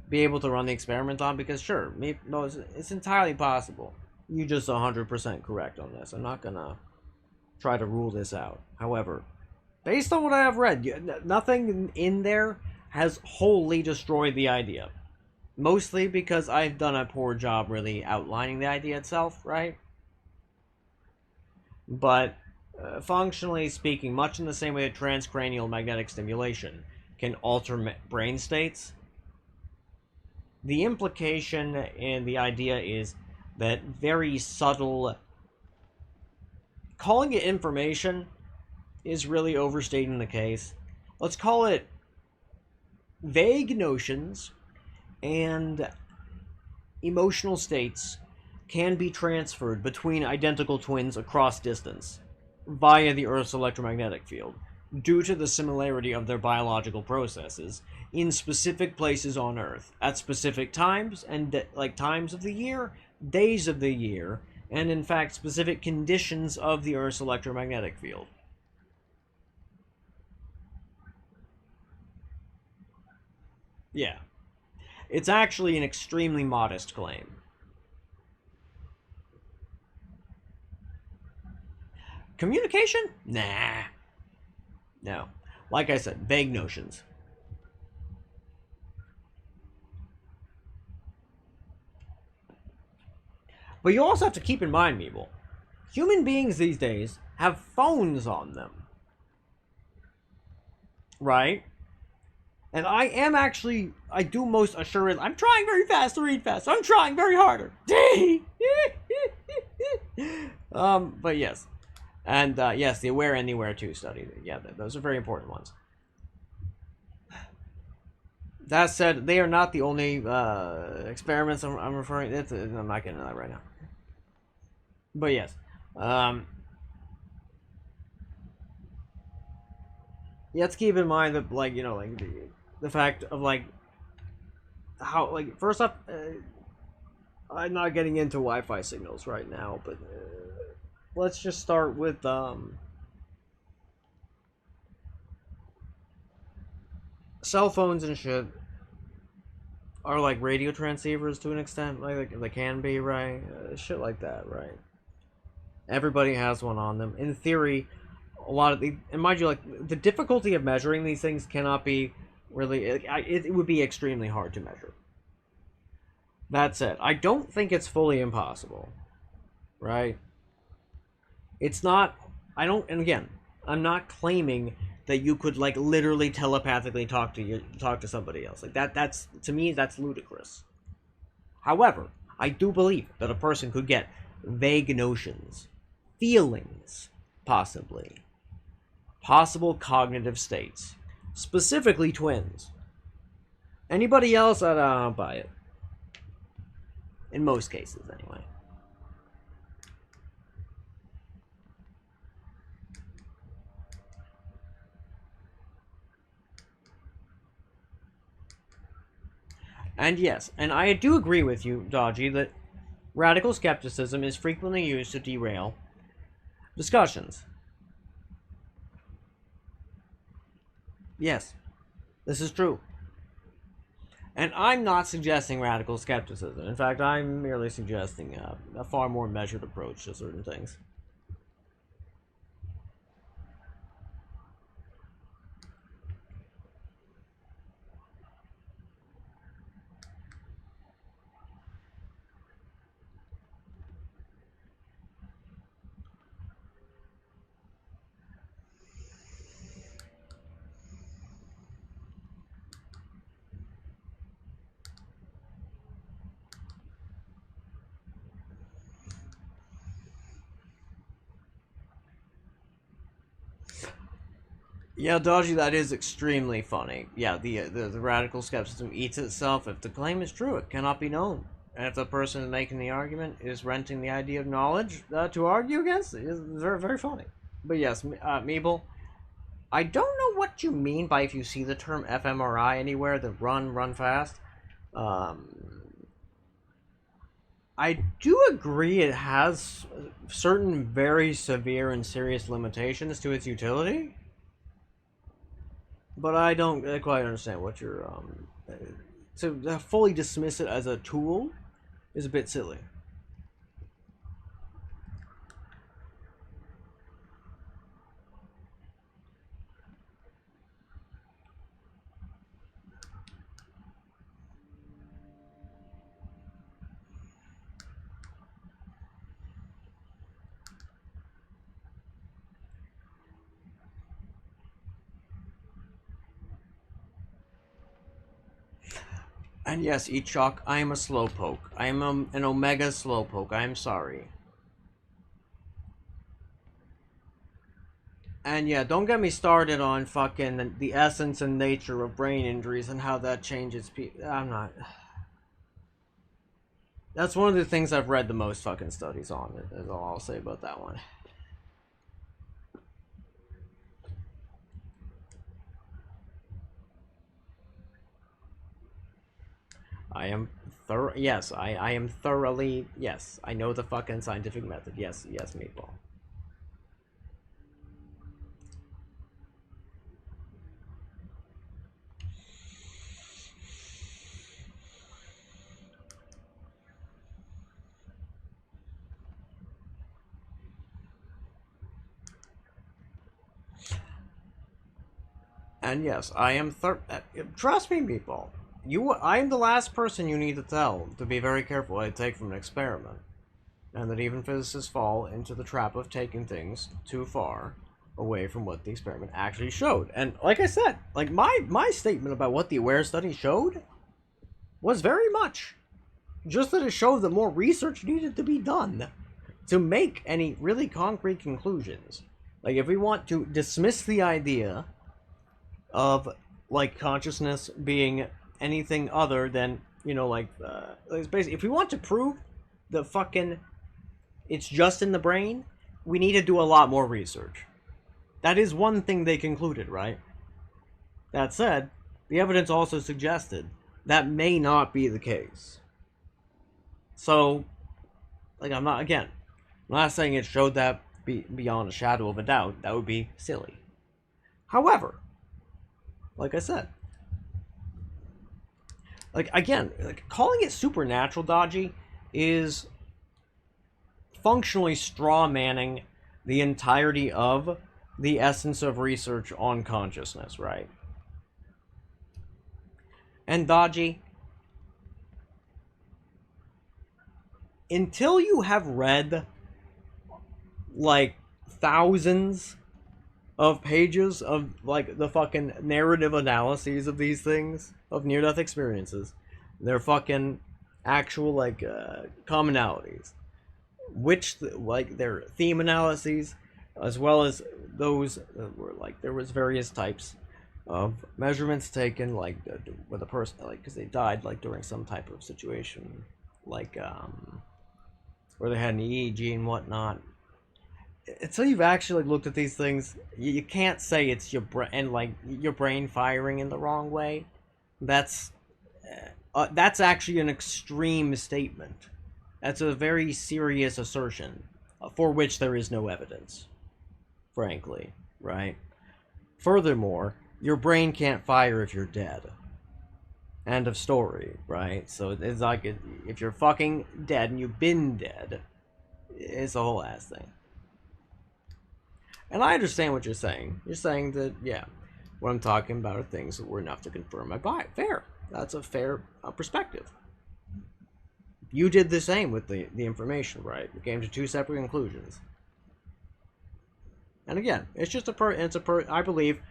be able to run the experiment on, because sure, no, it's entirely possible. You're just 100% correct on this. I'm not gonna try to rule this out. However, based on what I have read, nothing in there has wholly destroyed the idea. Mostly because I've done a poor job really outlining the idea itself, right? But functionally speaking, much in the same way that transcranial magnetic stimulation can alter brain states, the implication in the idea is that very subtle... Calling it information is really overstating the case. Let's call it vague notions and emotional states can be transferred between identical twins across distance via the Earth's electromagnetic field due to the similarity of their biological processes in specific places on Earth at specific times and like times of the year, days of the year, and in fact specific conditions of the Earth's electromagnetic field. Yeah. It's actually an extremely modest claim. Communication? Nah. No. Like I said, vague notions. But you also have to keep in mind, Meeble, human beings these days have phones on them. Right? And I do most assuredly, I'm trying very fast to read fast, so I'm trying very harder. But yes. And yes, the Aware Anywhere 2 study. Yeah, those are very important ones. That said, they are not the only experiments I'm referring to. I'm not getting into that right now. But yes. Let's keep in mind that, like, you know, like, the fact of, like, how, like, first off, I'm not getting into Wi-Fi signals right now, but let's just start with, cell phones and shit are like radio transceivers to an extent, like they can be, right? Shit like that, right? Everybody has one on them. In theory, a lot of the, and mind you, like, the difficulty of measuring these things cannot be really, it would be extremely hard to measure. That said, I don't think it's fully impossible, right? It's not, and again, I'm not claiming that you could, like, literally telepathically talk to somebody else. Like, that's, to me, that's ludicrous. However, I do believe that a person could get vague notions, feelings, possibly, possible cognitive states, specifically twins. Anybody else, I don't buy it. In most cases, anyway. And yes, and I do agree with you, Dodgy, that radical skepticism is frequently used to derail discussions. Yes, this is true. And I'm not suggesting radical skepticism. In fact, I'm merely suggesting a far more measured approach to certain things. Yeah, Dodgy, that is extremely funny. Yeah, the radical skepticism eats itself. If the claim is true, it cannot be known. And if the person making the argument is renting the idea of knowledge to argue against it, is very, very funny. But yes, Meeble, I don't know what you mean by if you see the term fMRI anywhere, the run fast. I do agree it has certain very severe and serious limitations to its utility. But I don't quite understand what you're, to fully dismiss it as a tool is a bit silly. And yes, Echok, I am a slowpoke. I am an Omega slowpoke. I am sorry. And yeah, don't get me started on fucking the essence and nature of brain injuries and how that changes people. I'm not. That's one of the things I've read the most fucking studies on, is all I'll say about that one. I am yes, I am thoroughly, yes, I know the fucking scientific method. Yes, Meatball. And yes, I am trust me, Meatball. I am the last person you need to tell to be very careful what I take from an experiment. And that even physicists fall into the trap of taking things too far away from what the experiment actually showed. And like I said, like my statement about what the AWARE study showed was very much just that it showed that more research needed to be done to make any really concrete conclusions. Like, if we want to dismiss the idea of, like, consciousness being anything other than, you know, like, it's basically, if we want to prove that fucking it's just in the brain, we need to do a lot more research. That is one thing they concluded, right? That said, the evidence also suggested that may not be the case. So, like, I'm not saying it showed that beyond a shadow of a doubt. That would be silly. However, like I said, like, again, like, calling it supernatural, Dodgy, is functionally straw-manning the entirety of the essence of research on consciousness, right? And Dodgy, until you have read, like, thousands of pages of, like, the fucking narrative analyses of these things, of near-death experiences, their fucking actual, like, commonalities, like, their theme analyses, as well as those were, like, there was various types of measurements taken, like, with a person, like, because they died, like, during some type of situation, like, where they had an EEG and whatnot. Until you've actually looked at these things, you can't say it's your brain, and, like, your brain firing in the wrong way. That's actually an extreme statement. That's a very serious assertion, for which there is no evidence, frankly, right? Furthermore, your brain can't fire if you're dead. End of story, right? So it's like, if you're fucking dead and you've been dead, it's a whole ass thing. And I understand what you're saying. You're saying that, yeah, what I'm talking about are things that were enough to confirm my bias. Fair. That's a fair perspective. You did the same with the information, right? You came to two separate conclusions. And again, it's just I believe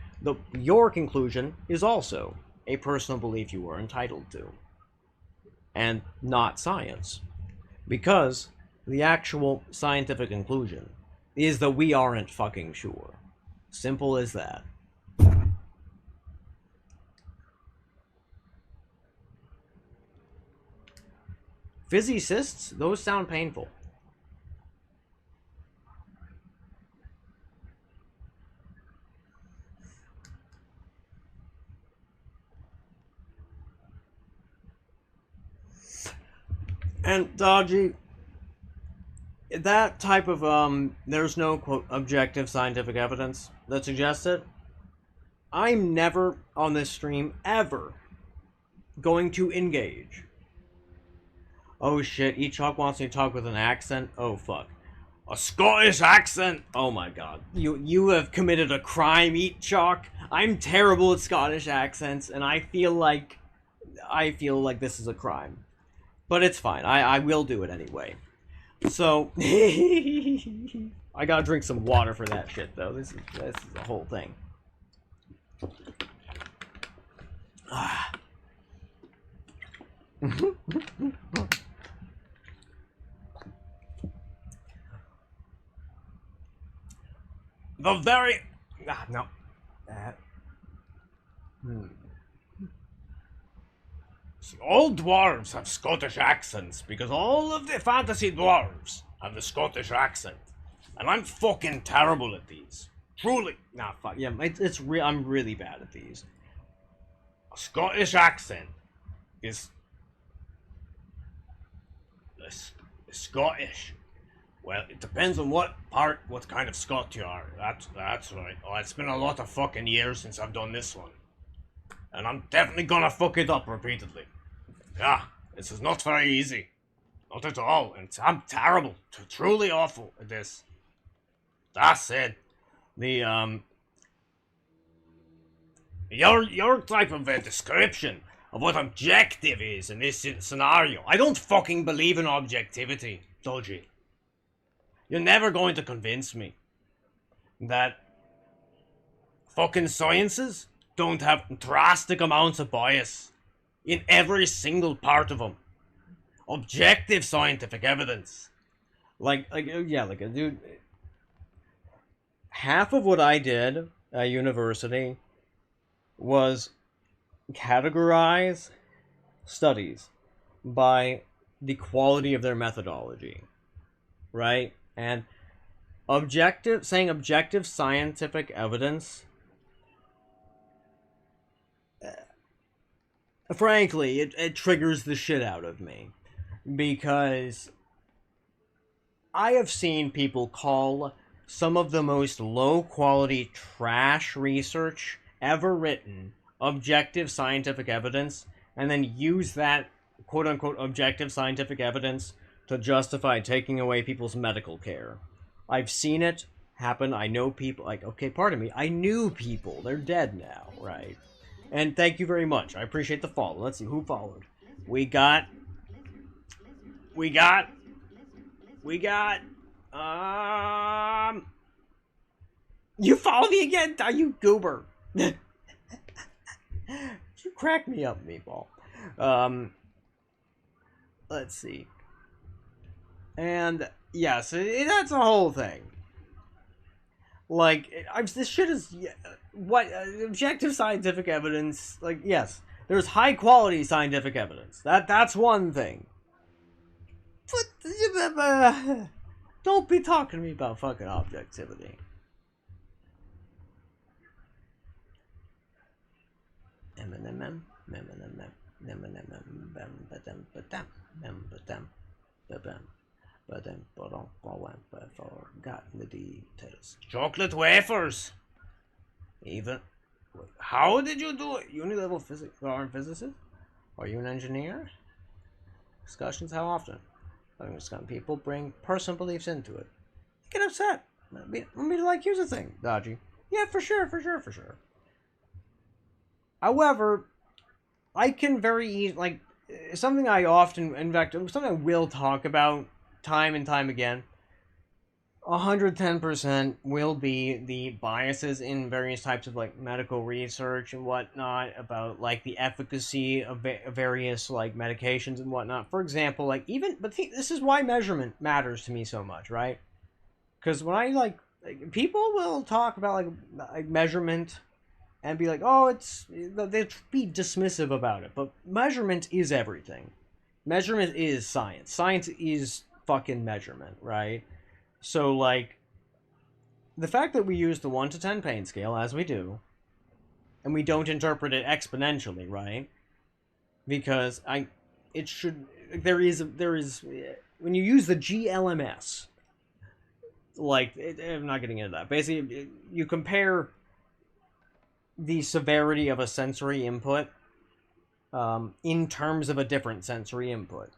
your conclusion is also a personal belief you are entitled to. And not science. Because the actual scientific conclusion is that we aren't fucking sure. Simple as that. Fizzy cysts, those sound painful. And Dodgy, that type of there's no quote objective scientific evidence that suggests it. I'm never on this stream ever going to engage. Oh shit, Echok wants me to talk with an accent. Oh fuck. A Scottish accent! Oh my god. You have committed a crime, Echok. I'm terrible at Scottish accents, and I feel like this is a crime. But it's fine. I will do it anyway. So I gotta drink some water for that shit though. This is the whole thing. The very no. All dwarves have Scottish accents because all of the fantasy dwarves have the Scottish accent, and I'm fucking terrible at these. Truly, nah, fuck yeah, I'm really bad at these. A Scottish accent is Scottish. Well, it depends on what kind of Scot you are. That's right. Oh, it's been a lot of fucking years since I've done this one, and I'm definitely gonna fuck it up repeatedly. Yeah, this is not very easy. Not at all. And I'm terrible. Truly awful at this. That said, your type of description of what objective is in this scenario, I don't fucking believe in objectivity, Doji. You're never going to convince me that fucking sciences don't have drastic amounts of bias in every single part of them. Objective scientific evidence. Dude, half of what I did at university was categorize studies by the quality of their methodology, right? And saying objective scientific evidence, frankly, it triggers the shit out of me, because I have seen people call some of the most low-quality trash research ever written objective scientific evidence, and then use that quote-unquote objective scientific evidence to justify taking away people's medical care. I've seen it happen. I know people, okay, pardon me, I knew people. They're dead now, right? And thank you very much. I appreciate the follow. Let's see who followed. We got, you follow me again? Are you goober? You crack me up, meatball. Let's see. And yes, that's the whole thing. This shit is what objective scientific evidence. Yes, there's high quality scientific evidence. That's one thing. But don't be talking to me about fucking objectivity. Forgotten the details. Chocolate wafers. Even. How did you do it? Uni-level physics or physicist? Are you an engineer? Discussions how often? People bring personal beliefs into it. You get upset. Here's the thing, Dodgy. Yeah, for sure. However, I can very easily, something I often, in fact, something I will talk about time and time again, 110% will be the biases in various types of, medical research and whatnot about, the efficacy of various, medications and whatnot. For example, this is why measurement matters to me so much, right? Because when I, people will talk about, measurement and be oh, they'll be dismissive about it, but measurement is everything. measurement is science. Science is fucking measurement, right? So, like, the fact that we use the 1 to 10 pain scale, as we do, and we don't interpret it exponentially, right? Because when you use the GLMS, like, I'm not getting into that. Basically, you compare the severity of a sensory input in terms of a different sensory input.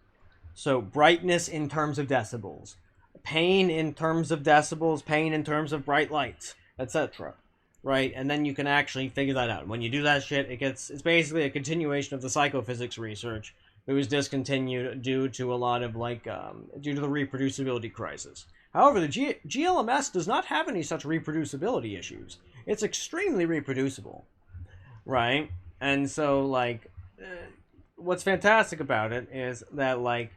So brightness in terms of decibels, pain in terms of decibels, pain in terms of bright lights, etc. Right? And then you can actually figure that out. When you do that shit, it's basically a continuation of the psychophysics research that was discontinued due to a lot of, like, due to the reproducibility crisis. However, the GLMS does not have any such reproducibility issues. It's extremely reproducible, right? And so, like, what's fantastic about it is that, like,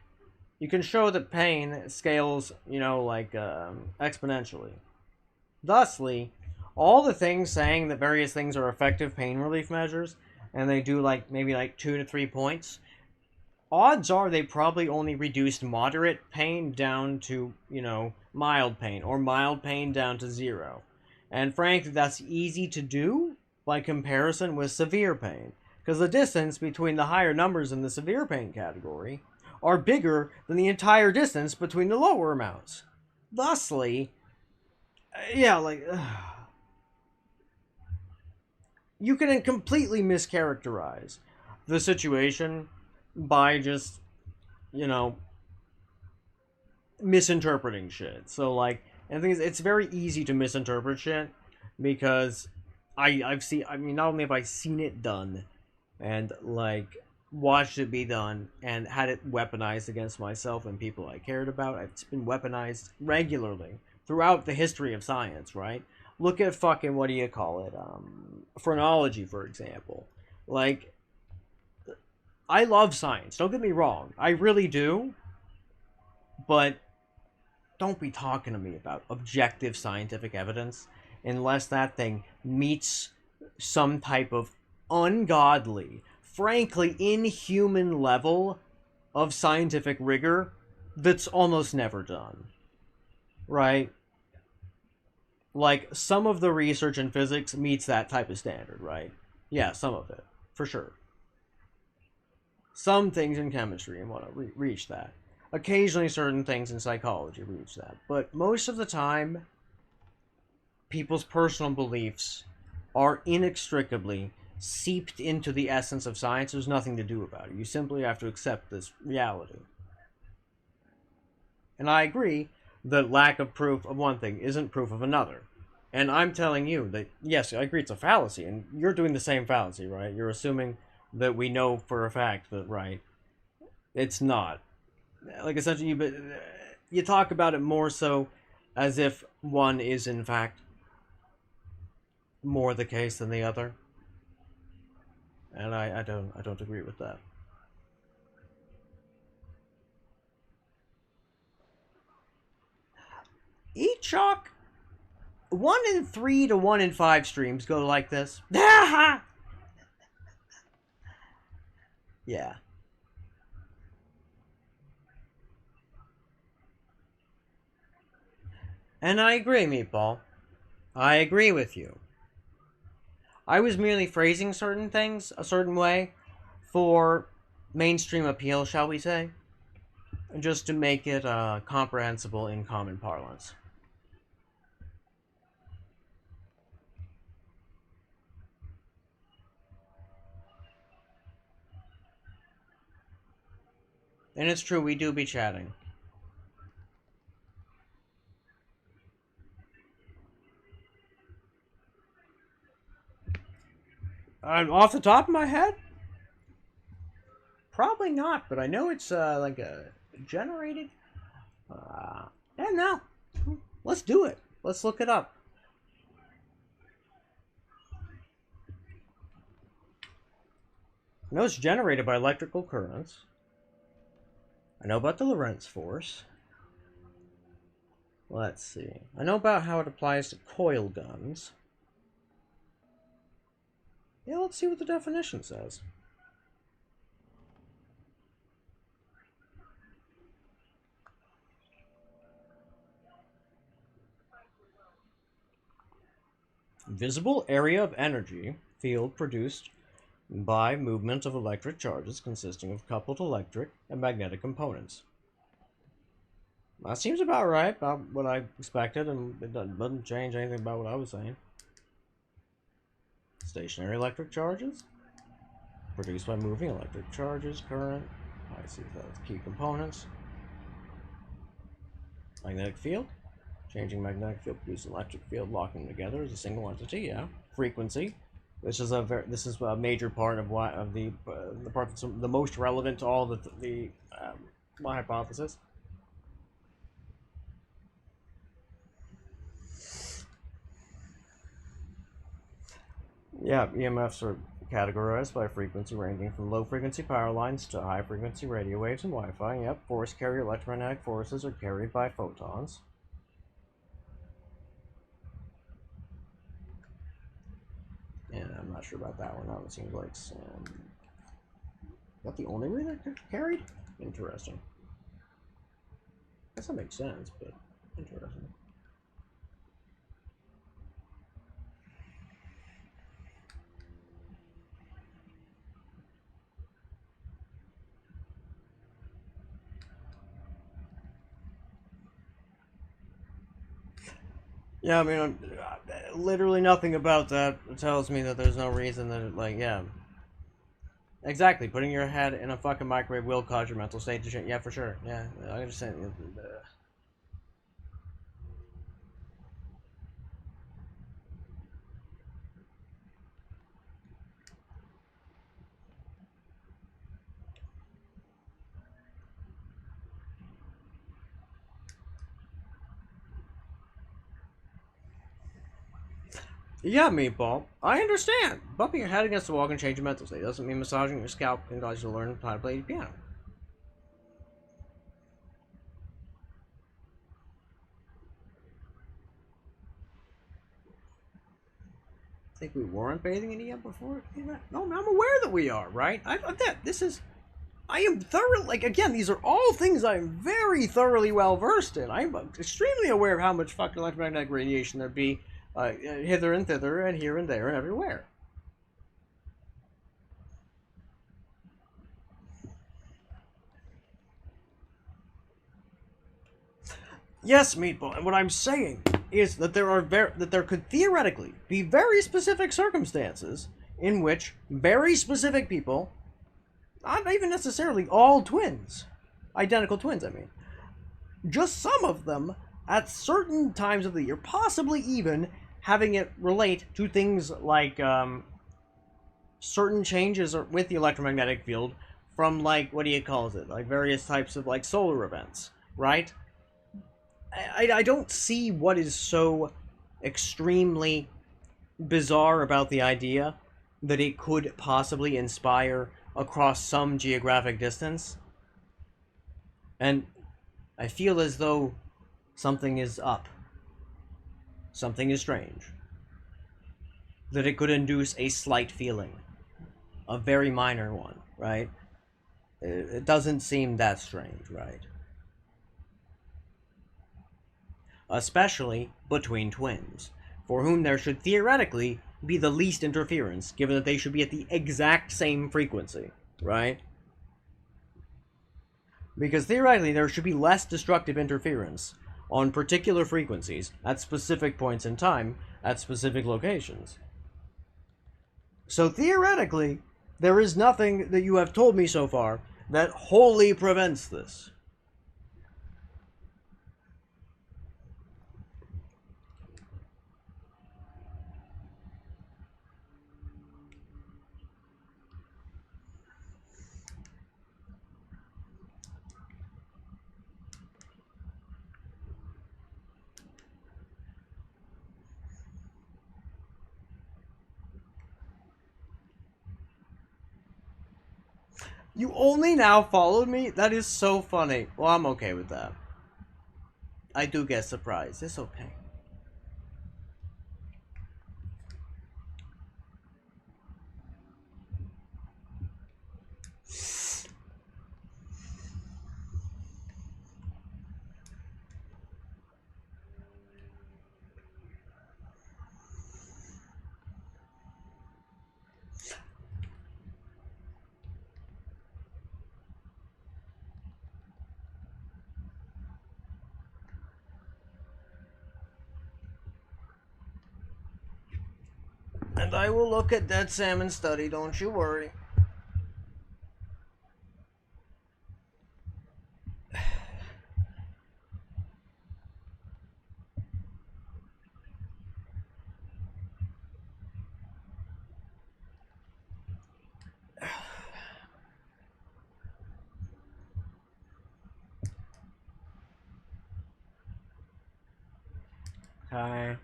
you can show that pain scales, you know, like, exponentially. Thusly, all the things saying that various things are effective pain relief measures, and they do, like, maybe, like, 2 to 3 points, odds are they probably only reduced moderate pain down to, you know, mild pain, or mild pain down to 0. And frankly, that's easy to do by comparison with severe pain, because the distance between the higher numbers in the severe pain category are bigger than the entire distance between the lower amounts. Thusly, yeah, like, you can completely mischaracterize the situation by just, you know, misinterpreting shit. So, like, and the thing is, it's very easy to misinterpret shit, because not only have I seen it done, and, like, watched it be done, and had it weaponized against myself and people I cared about. It's been weaponized regularly throughout the history of science, right? Look at fucking, what do you call it, phrenology, for example. Like, I love science, don't get me wrong, I really do, but don't be talking to me about objective scientific evidence unless that thing meets some type of ungodly, frankly inhuman level of scientific rigor that's almost never done. Right? Like, some of the research in physics meets that type of standard, right? Yeah, some of it, for sure. Some things in chemistry and whatnot reach that. Occasionally certain things in psychology reach that. But most of the time, people's personal beliefs are inextricably seeped into the essence of science. There's nothing to do about it. You simply have to accept this reality. And I agree that lack of proof of one thing isn't proof of another. And I'm telling you that, yes, I agree it's a fallacy, and you're doing the same fallacy, right? You're assuming that we know for a fact that, right, it's not. Like, essentially, you talk about it more so as if one is, in fact, more the case than the other. And I don't agree with that. Eat chalk. 1 in 3 to 1 in 5 streams go like this. Yeah. And I agree, Meatball. I agree with you. I was merely phrasing certain things a certain way for mainstream appeal, shall we say? Just to make it comprehensible in common parlance. And it's true, we do be chatting. Off the top of my head? Probably not, but I know it's like a generated. Yeah, no. Let's do it. Let's look it up. I know it's generated by electrical currents. I know about the Lorentz force. Let's see. I know about how it applies to coil guns. Yeah, let's see what the definition says. Visible area of energy field produced by movement of electric charges consisting of coupled electric and magnetic components. That seems about right, about what I expected, and it doesn't change anything about what I was saying. Stationary electric charges produced by moving electric charges, current. I see that's key components. Magnetic field. Changing magnetic field produces electric field, locking them together as a single entity. Yeah. Frequency. This is a major part of the part that's the most relevant to all my hypothesis. Yeah, EMFs are categorized by frequency ranging from low frequency power lines to high frequency radio waves and Wi-Fi. Yep, force carrier electromagnetic forces are carried by photons. And I'm not sure about that one. That one seems like some... Is that the only way that they're carried? Interesting. I guess that makes sense, but interesting. Yeah, I mean, literally nothing about that tells me that there's no reason that, yeah. Exactly, putting your head in a fucking microwave will cause your mental state to change. Yeah, for sure. Yeah, I understand. Yeah, Meatball. I understand. Bumping your head against the wall can change your mental state. Doesn't mean massaging your scalp can cause you to learn how to play the piano. I think we weren't bathing in EM before. No, I'm aware that we are, right? I am thoroughly, again, these are all things I'm very thoroughly well versed in. I'm extremely aware of how much fucking electromagnetic radiation there'd be hither and thither and here and there and everywhere. Yes, Meatball, and what I'm saying is that there could theoretically be very specific circumstances in which very specific people, not even necessarily all twins, identical twins, I mean, just some of them at certain times of the year, possibly even having it relate to things like certain changes with the electromagnetic field from, like, what do you call it, like various types of, like, solar events, right? I don't see what is so extremely bizarre about the idea that it could possibly inspire across some geographic distance. And I feel as though something is up. Something is strange. That it could induce a slight feeling. A very minor one, right? It doesn't seem that strange, right? Especially between twins, for whom there should theoretically be the least interference, given that they should be at the exact same frequency, right? Because theoretically there should be less destructive interference on particular frequencies at specific points in time at specific locations. So theoretically, there is nothing that you have told me so far that wholly prevents this. You only now followed me? That is so funny. Well, I'm okay with that. I do get surprised. It's okay. And I will look at that salmon study, don't you worry. Hi.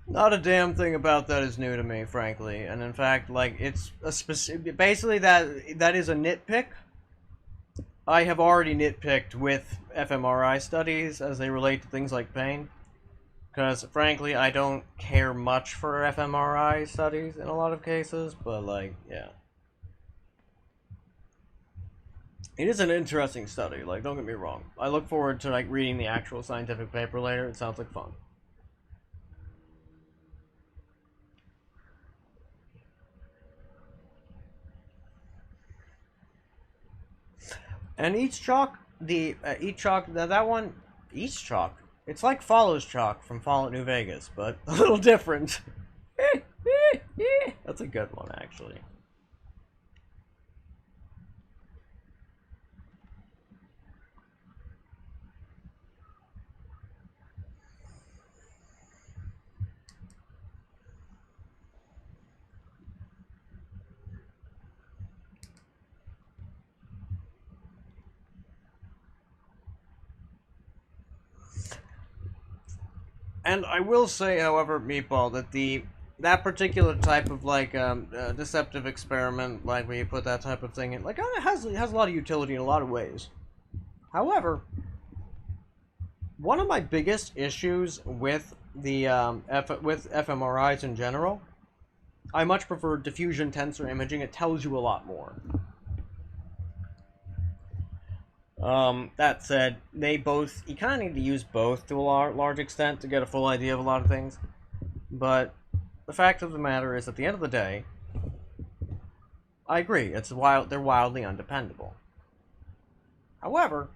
Not a damn thing about that is new to me, frankly. And in fact, like, it's a specific... Basically, that is a nitpick. I have already nitpicked with fMRI studies as they relate to things like pain. Because, frankly, I don't care much for fMRI studies in a lot of cases, but, like, yeah. It is an interesting study, like, don't get me wrong. I look forward to, like, reading the actual scientific paper later. It sounds like fun. And each chalk, that one, each chalk, it's like Follows Chalk from Fallout New Vegas, but a little different. That's a good one, actually. And I will say, however, Meatball, that that particular type of like deceptive experiment, like where you put that type of thing in, like it has a lot of utility in a lot of ways. However, one of my biggest issues with the with fMRIs in general, I much prefer diffusion tensor imaging. It tells you a lot more. That said, you kind of need to use both to a large extent to get a full idea of a lot of things. But the fact of the matter is, at the end of the day, I agree, they're wildly undependable. However,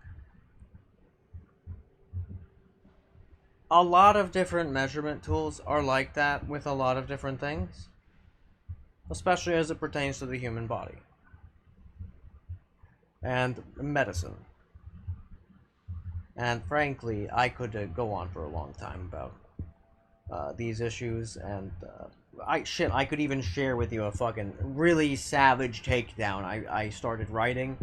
a lot of different measurement tools are like that with a lot of different things, especially as it pertains to the human body and medicine. And frankly, I could go on for a long time about these issues, and I could even share with you a fucking really savage takedown I started writing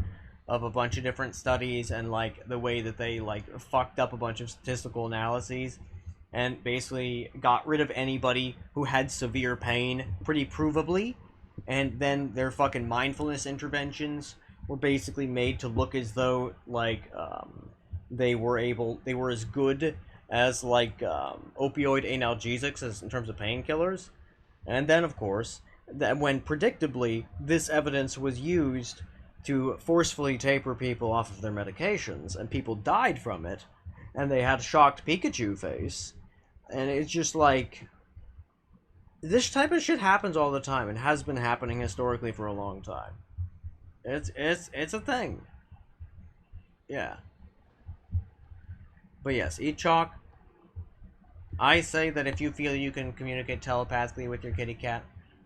of a bunch of different studies and like the way that they like fucked up a bunch of statistical analyses and basically got rid of anybody who had severe pain pretty provably, and then their fucking mindfulness interventions were basically made to look as though like they were as good as like opioid analgesics as in terms of painkillers. And then of course, that when predictably this evidence was used to forcefully taper people off of their medications, and people died from it, and they had a shocked Pikachu face, and it's just like, this type of shit happens all the time and has been happening historically for a long time. It's a thing. Yeah. But yes, eat chalk. I say that if you feel you can communicate telepathically with your kitty cat...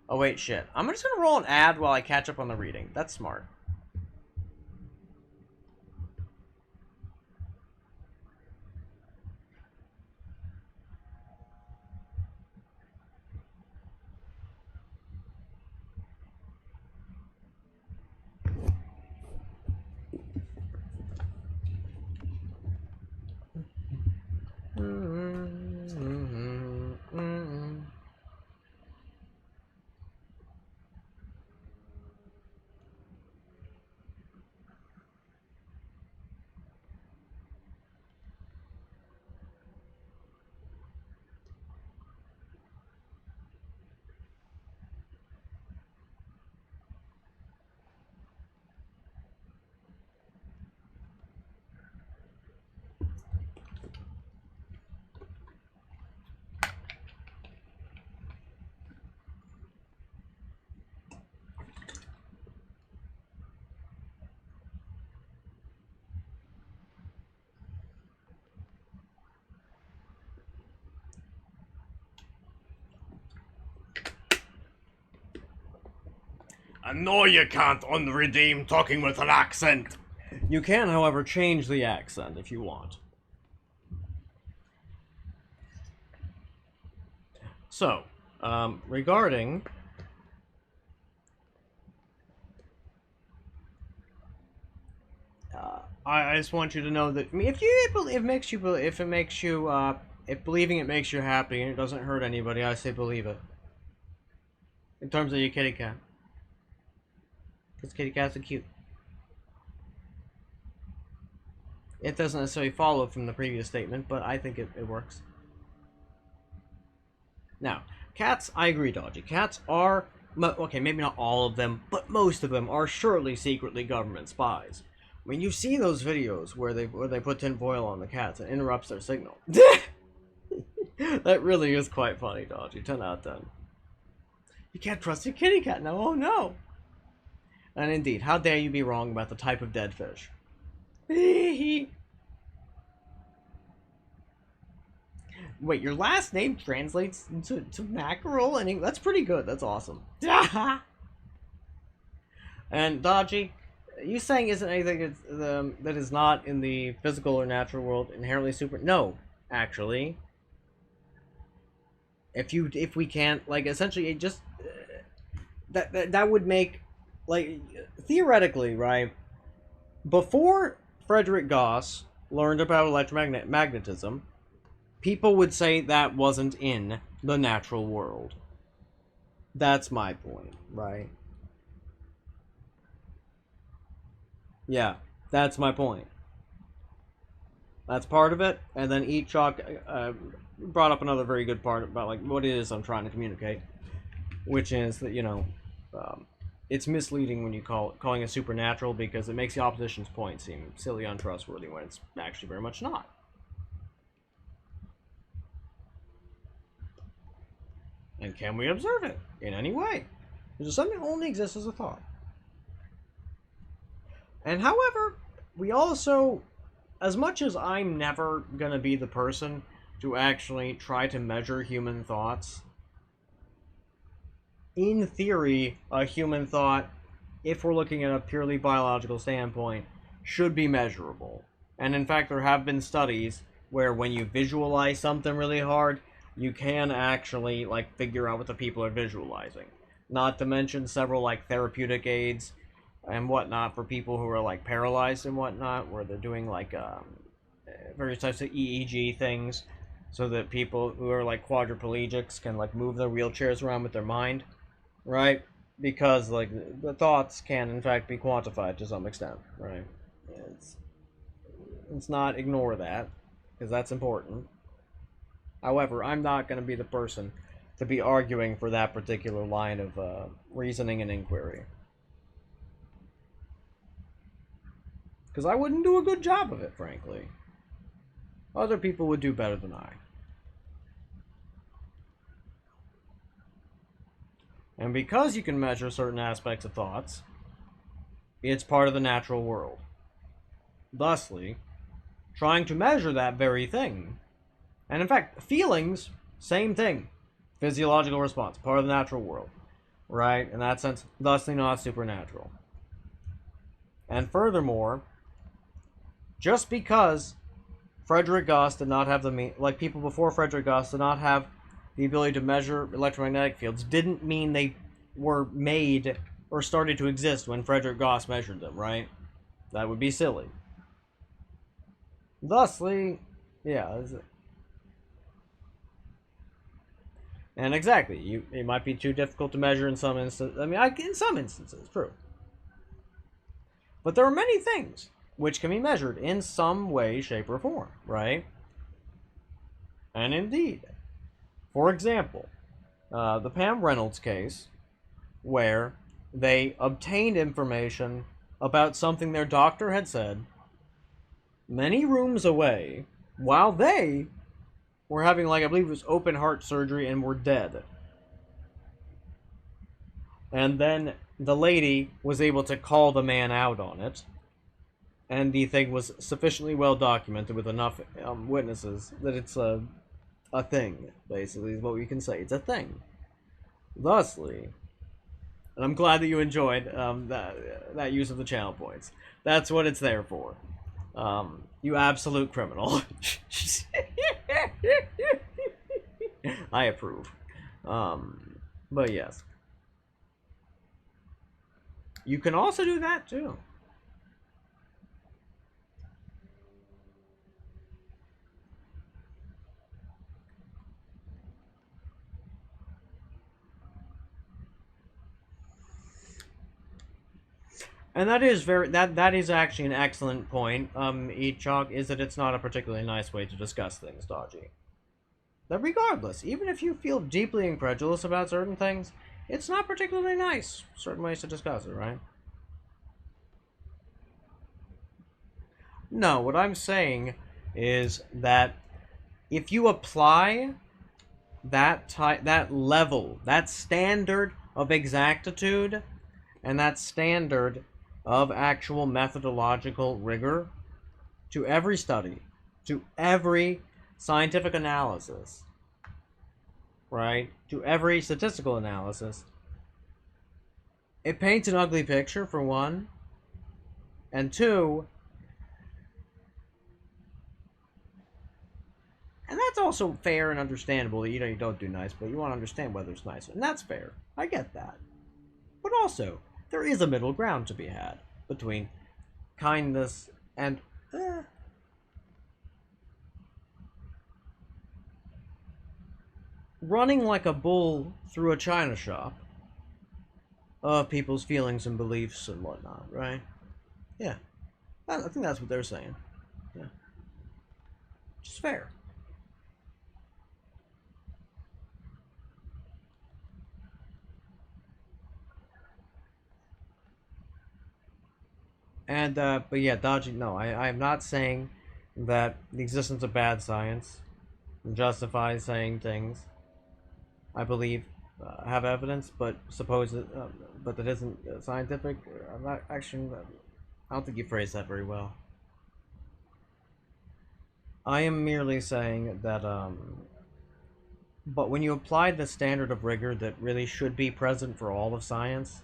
Oh wait, shit. I'm just gonna roll an ad while I catch up on the reading. That's smart. I know you can't unredeem talking with an accent. You can, however, change the accent if you want. So, regarding... I just want you to know that if believing it makes you happy and it doesn't hurt anybody, I say believe it. In terms of your kitty cat. Because kitty cats are cute. It doesn't necessarily follow from the previous statement, but I think it works. Now, cats, I agree, Dodgy. Cats are, okay, maybe not all of them, but most of them are surely secretly government spies. I mean, you've seen those videos where they put tinfoil on the cats and interrupts their signal. That really is quite funny, Dodgy. 10 out of 10. You can't trust your kitty cat now, oh no! And indeed, how dare you be wrong about the type of dead fish? Wait, your last name translates to mackerel? And that's pretty good, that's awesome. And Dodgy, you saying isn't anything that is not in the physical or natural world inherently super... No, actually. If we can't, like, essentially, it just... That would make... Like, theoretically, right, before Frederick Gauss learned about electromagnetism, people would say that wasn't in the natural world. That's my point, right? Yeah, that's my point. That's part of it, and then Eat Chalk brought up another very good part about, like, what it is I'm trying to communicate, which is that, you know, it's misleading when you calling it supernatural because it makes the opposition's point seem silly, untrustworthy, when it's actually very much not. And can we observe it in any way? Is it something that only exists as a thought? And however, we also, as much as I'm never gonna be the person to actually try to measure human thoughts, in theory, a human thought, if we're looking at a purely biological standpoint, should be measurable. And in fact, there have been studies where when you visualize something really hard, you can actually, like, figure out what the people are visualizing. Not to mention several, like, therapeutic aids and whatnot for people who are, like, paralyzed and whatnot, where they're doing, like, various types of EEG things so that people who are, like, quadriplegics can, like, move their wheelchairs around with their mind. Right? Because, like, the thoughts can, in fact, be quantified to some extent, right? Let's not ignore that, because that's important. However, I'm not going to be the person to be arguing for that particular line of reasoning and inquiry. Because I wouldn't do a good job of it, frankly. Other people would do better than I. And because you can measure certain aspects of thoughts, it's part of the natural world. Thusly, trying to measure that very thing. And in fact, feelings, same thing. Physiological response, part of the natural world. Right? In that sense, thusly not supernatural. And furthermore, just because Frederick Gauss did not have like people before Frederick Gauss did not have the ability to measure electromagnetic fields, didn't mean they were made or started to exist when Frederick Gauss measured them, right? That would be silly. Thusly, yeah, And exactly, it might be too difficult to measure in some instances. I mean, in some instances, true. But there are many things which can be measured in some way, shape, or form, right? And indeed, for example, the Pam Reynolds case, where they obtained information about something their doctor had said many rooms away, while they were having, like, I believe it was open heart surgery and were dead. And then the lady was able to call the man out on it, and the thing was sufficiently well documented with enough witnesses that it's a thing, basically, is what we can say. It's a thing. Thusly, and I'm glad that you enjoyed that use of the channel points. That's what it's there for. You absolute criminal. I approve. But yes. You can also do that too. And that is that is actually an excellent point, Echok, is that it's not a particularly nice way to discuss things, Dodgy. That regardless, even if you feel deeply incredulous about certain things, it's not particularly nice, certain ways to discuss it, right? No, what I'm saying is that if you apply that level, that standard of exactitude, and that standard of actual methodological rigor to every study, to every scientific analysis, right? To every statistical analysis, it paints an ugly picture, for one, and two, and that's also fair and understandable that, you don't do nice, but you want to understand whether it's nice, and that's fair. I get that. But also, there is a middle ground to be had between kindness and running like a bull through a china shop of people's feelings and beliefs and whatnot, right? Yeah. I think that's what they're saying. Yeah. Just fair. And, but yeah, Dodgy, no, I am not saying that the existence of bad science justifies saying things I believe have evidence, but but that isn't scientific. I'm not actually. I don't think you phrased that very well. I am merely saying that, but when you apply the standard of rigor that really should be present for all of science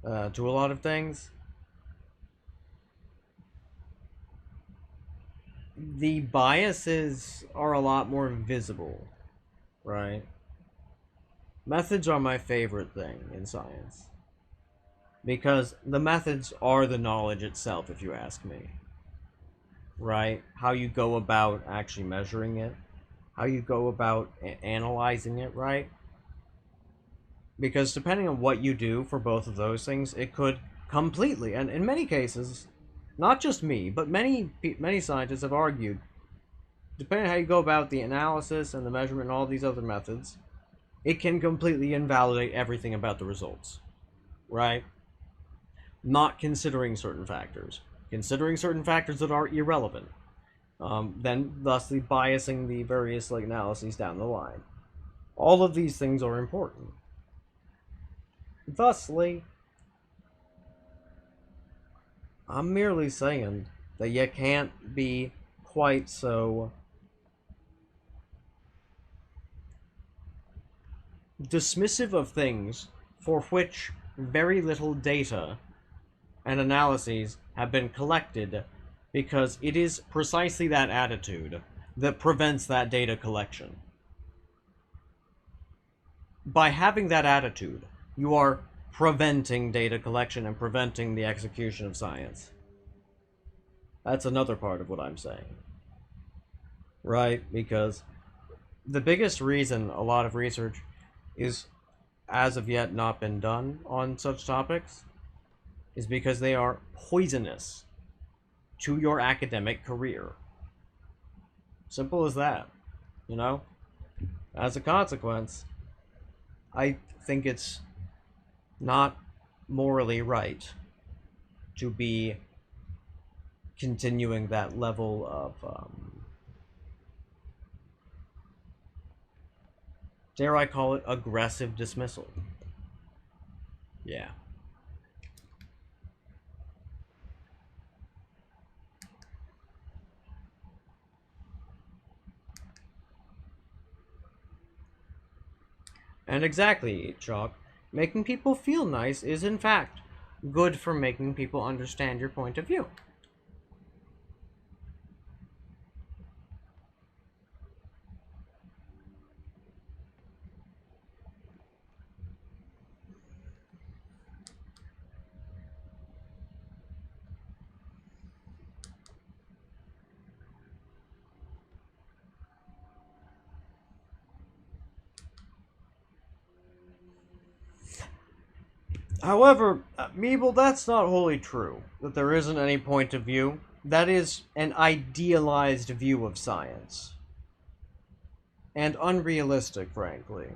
to a lot of things, the biases are a lot more visible, right? Methods are my favorite thing in science, because the methods are the knowledge itself, if you ask me, right? How you go about actually measuring it, how you go about analyzing it, right? Because depending on what you do for both of those things, it could completely, and in many cases, not just me, but many scientists have argued, depending on how you go about the analysis and the measurement and all these other methods, it can completely invalidate everything about the results, right? Not considering certain factors. Considering certain factors that are irrelevant. Then thusly biasing the various analyses down the line. All of these things are important. Thusly, I'm merely saying that you can't be quite so dismissive of things for which very little data and analyses have been collected, because it is precisely that attitude that prevents that data collection. By having that attitude, you are preventing data collection and preventing the execution of science. That's another part of what I'm saying. Right? Because the biggest reason a lot of research is as of yet not been done on such topics is because they are poisonous to your academic career. Simple as that, you know? As a consequence, I think it's not morally right to be continuing that level of, dare I call it, aggressive dismissal. Yeah. And exactly, Chalk. Making people feel nice is, in fact, good for making people understand your point of view. However, Meeble, that's not wholly true, that there isn't any point of view. That is an idealized view of science. And unrealistic, frankly.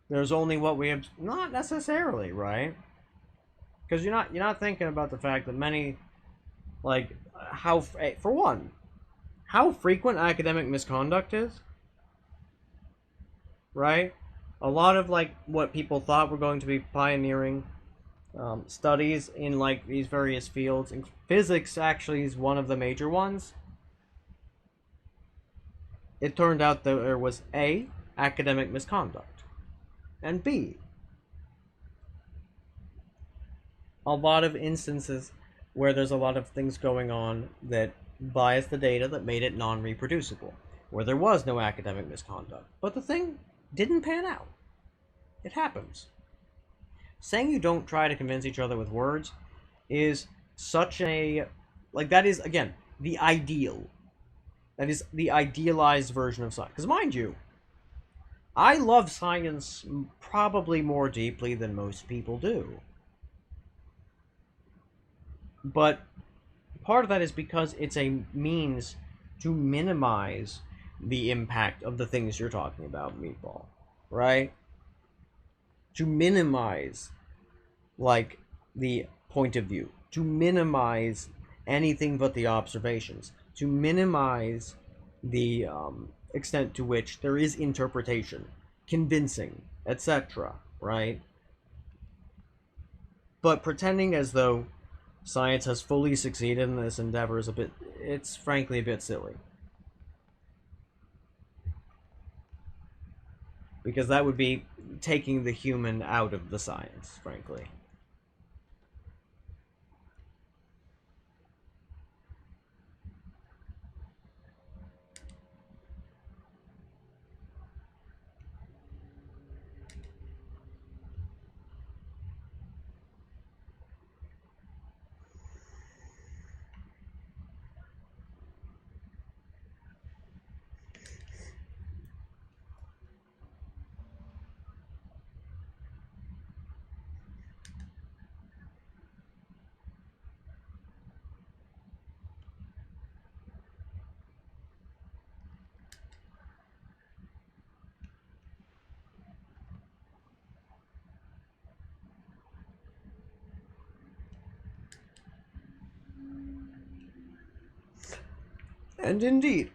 There's only what we have... Not necessarily, right? Because you're not thinking about the fact that many... Like, how... For one, how frequent academic misconduct is. Right? A lot of, like, what people thought were going to be pioneering studies in, like, these various fields. And physics, actually, is one of the major ones. It turned out that there was A, academic misconduct, and B, a lot of instances where there's a lot of things going on that biased the data that made it non-reproducible, where there was no academic misconduct. But the thing didn't pan out. It happens. Saying you don't try to convince each other with words is such a... Like, that is, again, the ideal. That is the idealized version of science. Because mind you, I love science probably more deeply than most people do. But part of that is because it's a means to minimize the impact of the things you're talking about, Meatball. Right? To minimize, like, the point of view. To minimize anything but the observations. To minimize the extent to which there is interpretation, convincing, etc., right? But pretending as though science has fully succeeded in this endeavor is it's frankly a bit silly. Because that would be taking the human out of the science, frankly. And indeed,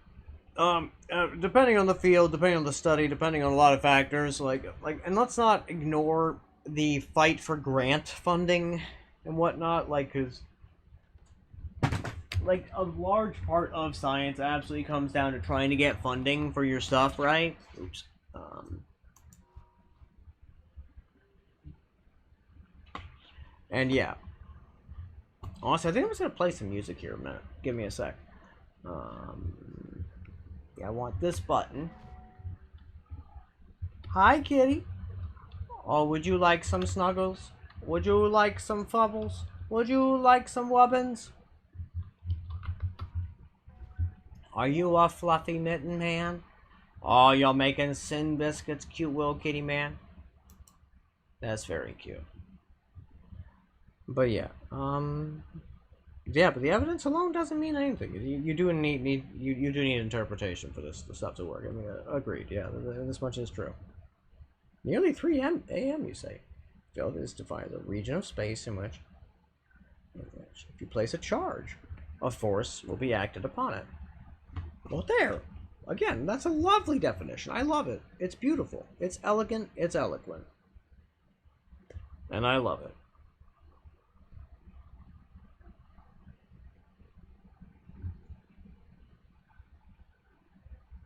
depending on the field, depending on the study, depending on a lot of factors, and let's not ignore the fight for grant funding and whatnot, because, a large part of science absolutely comes down to trying to get funding for your stuff, right? Oops. And yeah. Honestly, I think I'm just gonna play some music here a minute. Give me a sec. Yeah, I want this button. Hi, kitty. Oh, would you like some snuggles? Would you like some fubbles? Would you like some wubbins? Are you a fluffy mitten man? Oh, y'all making sin biscuits, cute little kitty man. That's very cute. But yeah, yeah, but the evidence alone doesn't mean anything. You do need you do need interpretation for this stuff to work. I mean, agreed. Yeah, this much is true. Nearly 3 a.m. You say. Field is defined as a region of space in which, if you place a charge, a force will be acted upon it. Well, there. Again, that's a lovely definition. I love it. It's beautiful. It's elegant. It's eloquent. And I love it.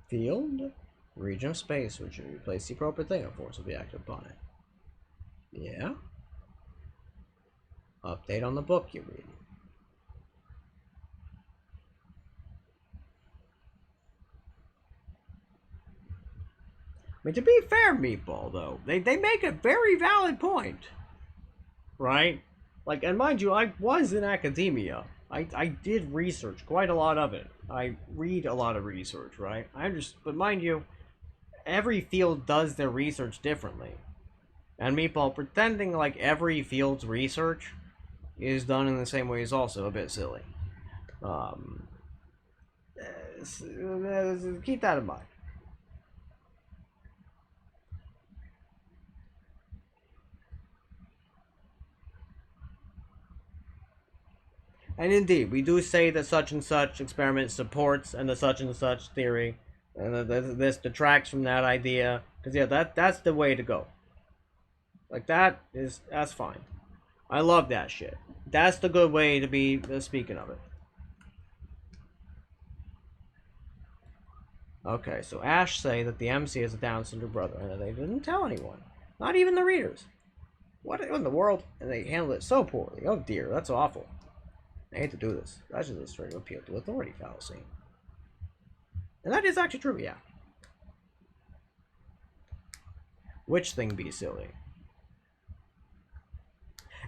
Field, region of space, which you place the appropriate thing, a force will be acted upon it. Yeah. Update on the book you read. I mean, to be fair, Meatball, though, they make a very valid point. Right? Like, and mind you, I was in academia. I did research, quite a lot of it. I read a lot of research, right? But mind you, every field does their research differently. And Meatball, pretending like every field's research is done in the same way is also a bit silly. Keep that in mind. And indeed, we do say that such and such experiment supports and the such and such theory, and this detracts from that idea. Because yeah, that's the way to go. Like that's fine. I love that shit. That's the good way to be speaking of it. Okay, so Ash say that the MC is a Down syndrome brother, and they didn't tell anyone, not even the readers. What in the world? And they handled it so poorly. Oh dear, that's awful. I hate to do this. That's just a straight appeal to authority fallacy. And that is actually true, yeah. Which thing be silly?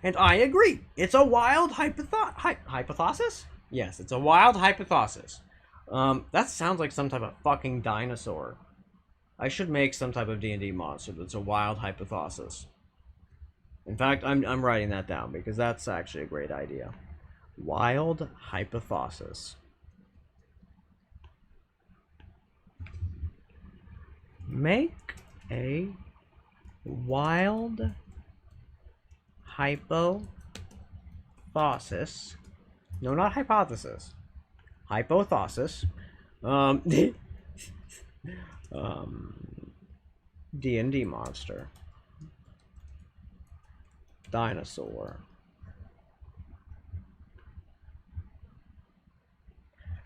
And I agree. It's a wild hypothesis? Yes, it's a wild hypothesis. That sounds like some type of fucking dinosaur. I should make some type of D&D monster that's a wild hypothesis. In fact, I'm writing that down because that's actually a great idea. Wild hypothesis. Make a wild hypothesis. No, not hypothesis. Hypothesis. D&D monster. Dinosaur.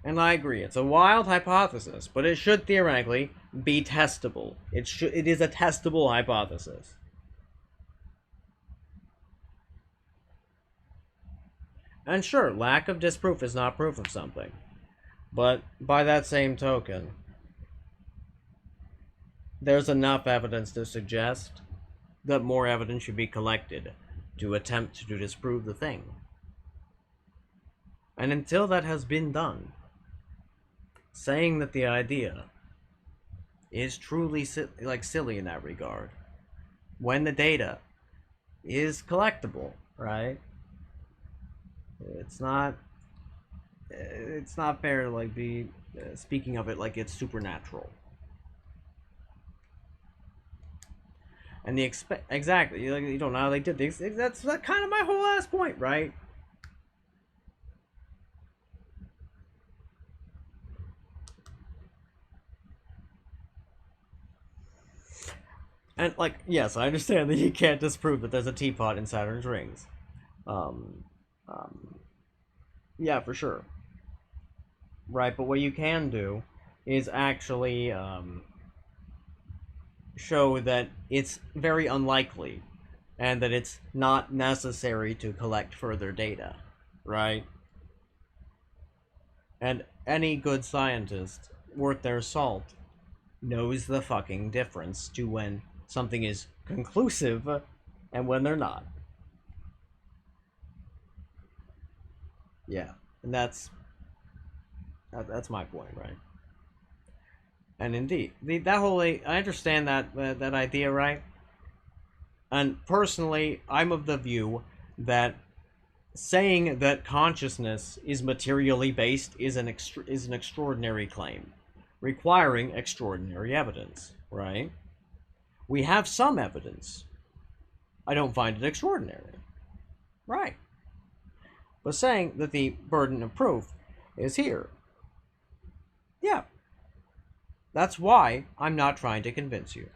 And I agree, it's a wild hypothesis, but it should theoretically be testable. It is a testable hypothesis. And sure, lack of disproof is not proof of something. But by that same token, there's enough evidence to suggest that more evidence should be collected to attempt to disprove the thing. And until that has been done, saying that the idea is truly silly in that regard, when the data is collectible, right? It's not fair to like be speaking of it like it's supernatural. And the exactly, you don't know how they did this. That's kind of my whole last point, right? And like, yes, I understand that you can't disprove that there's a teapot in Saturn's rings. Yeah, for sure. Right, but what you can do is actually show that it's very unlikely and that it's not necessary to collect further data, right? And any good scientist worth their salt knows the fucking difference to when something is conclusive and when they're not. Yeah, and that's my point, right? And indeed, that whole I understand that idea, right? And personally, I'm of the view that saying that consciousness is materially based is an extraordinary claim, requiring extraordinary evidence, right? We have some evidence. I don't find it extraordinary. Right. But saying that the burden of proof is here. Yeah. That's why I'm not trying to convince you.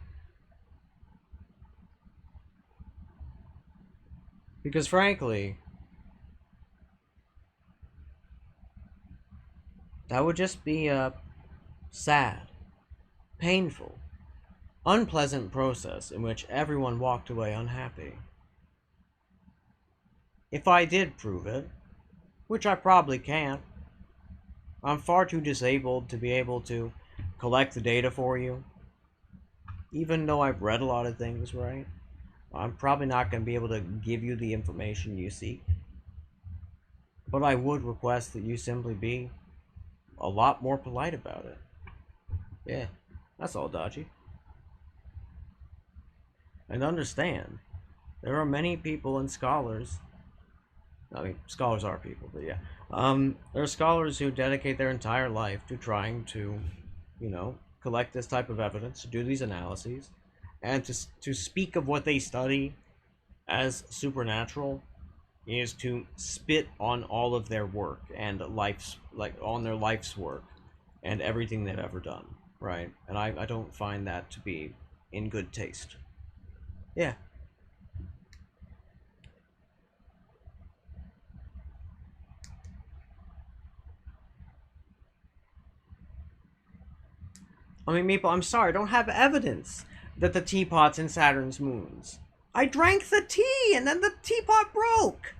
Because frankly, that would just be a sad, painful, unpleasant process in which everyone walked away unhappy. If I did prove it, which I probably can't, I'm far too disabled to be able to collect the data for you. Even though I've read a lot of things, right? I'm probably not going to be able to give you the information you seek. But I would request that you simply be a lot more polite about it. Yeah, that's all, Dodgy. And understand, there are many people and scholars. I mean, scholars are people, but yeah. There are scholars who dedicate their entire life to trying to, collect this type of evidence, to do these analyses, and to speak of what they study as supernatural is to spit on all of their work and on their life's work and everything they've ever done, right? And I don't find that to be in good taste. Yeah. I mean, Meeple, I'm sorry, I don't have evidence that the teapot's in Saturn's moons. I drank the tea, and then the teapot broke!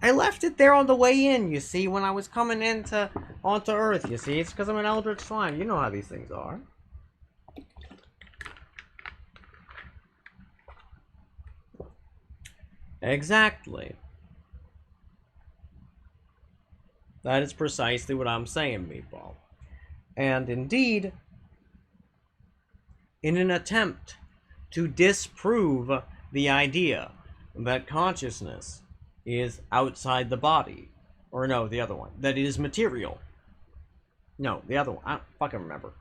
I left it there on the way in, you see, when I was coming onto Earth, you see? It's because I'm an Eldritch Slime. You know how these things are. Exactly. That is precisely what I'm saying, Meatball. And indeed, in an attempt to disprove the idea that consciousness is outside the body, or no, the other one, that it is material. No, the other one, I don't fucking remember.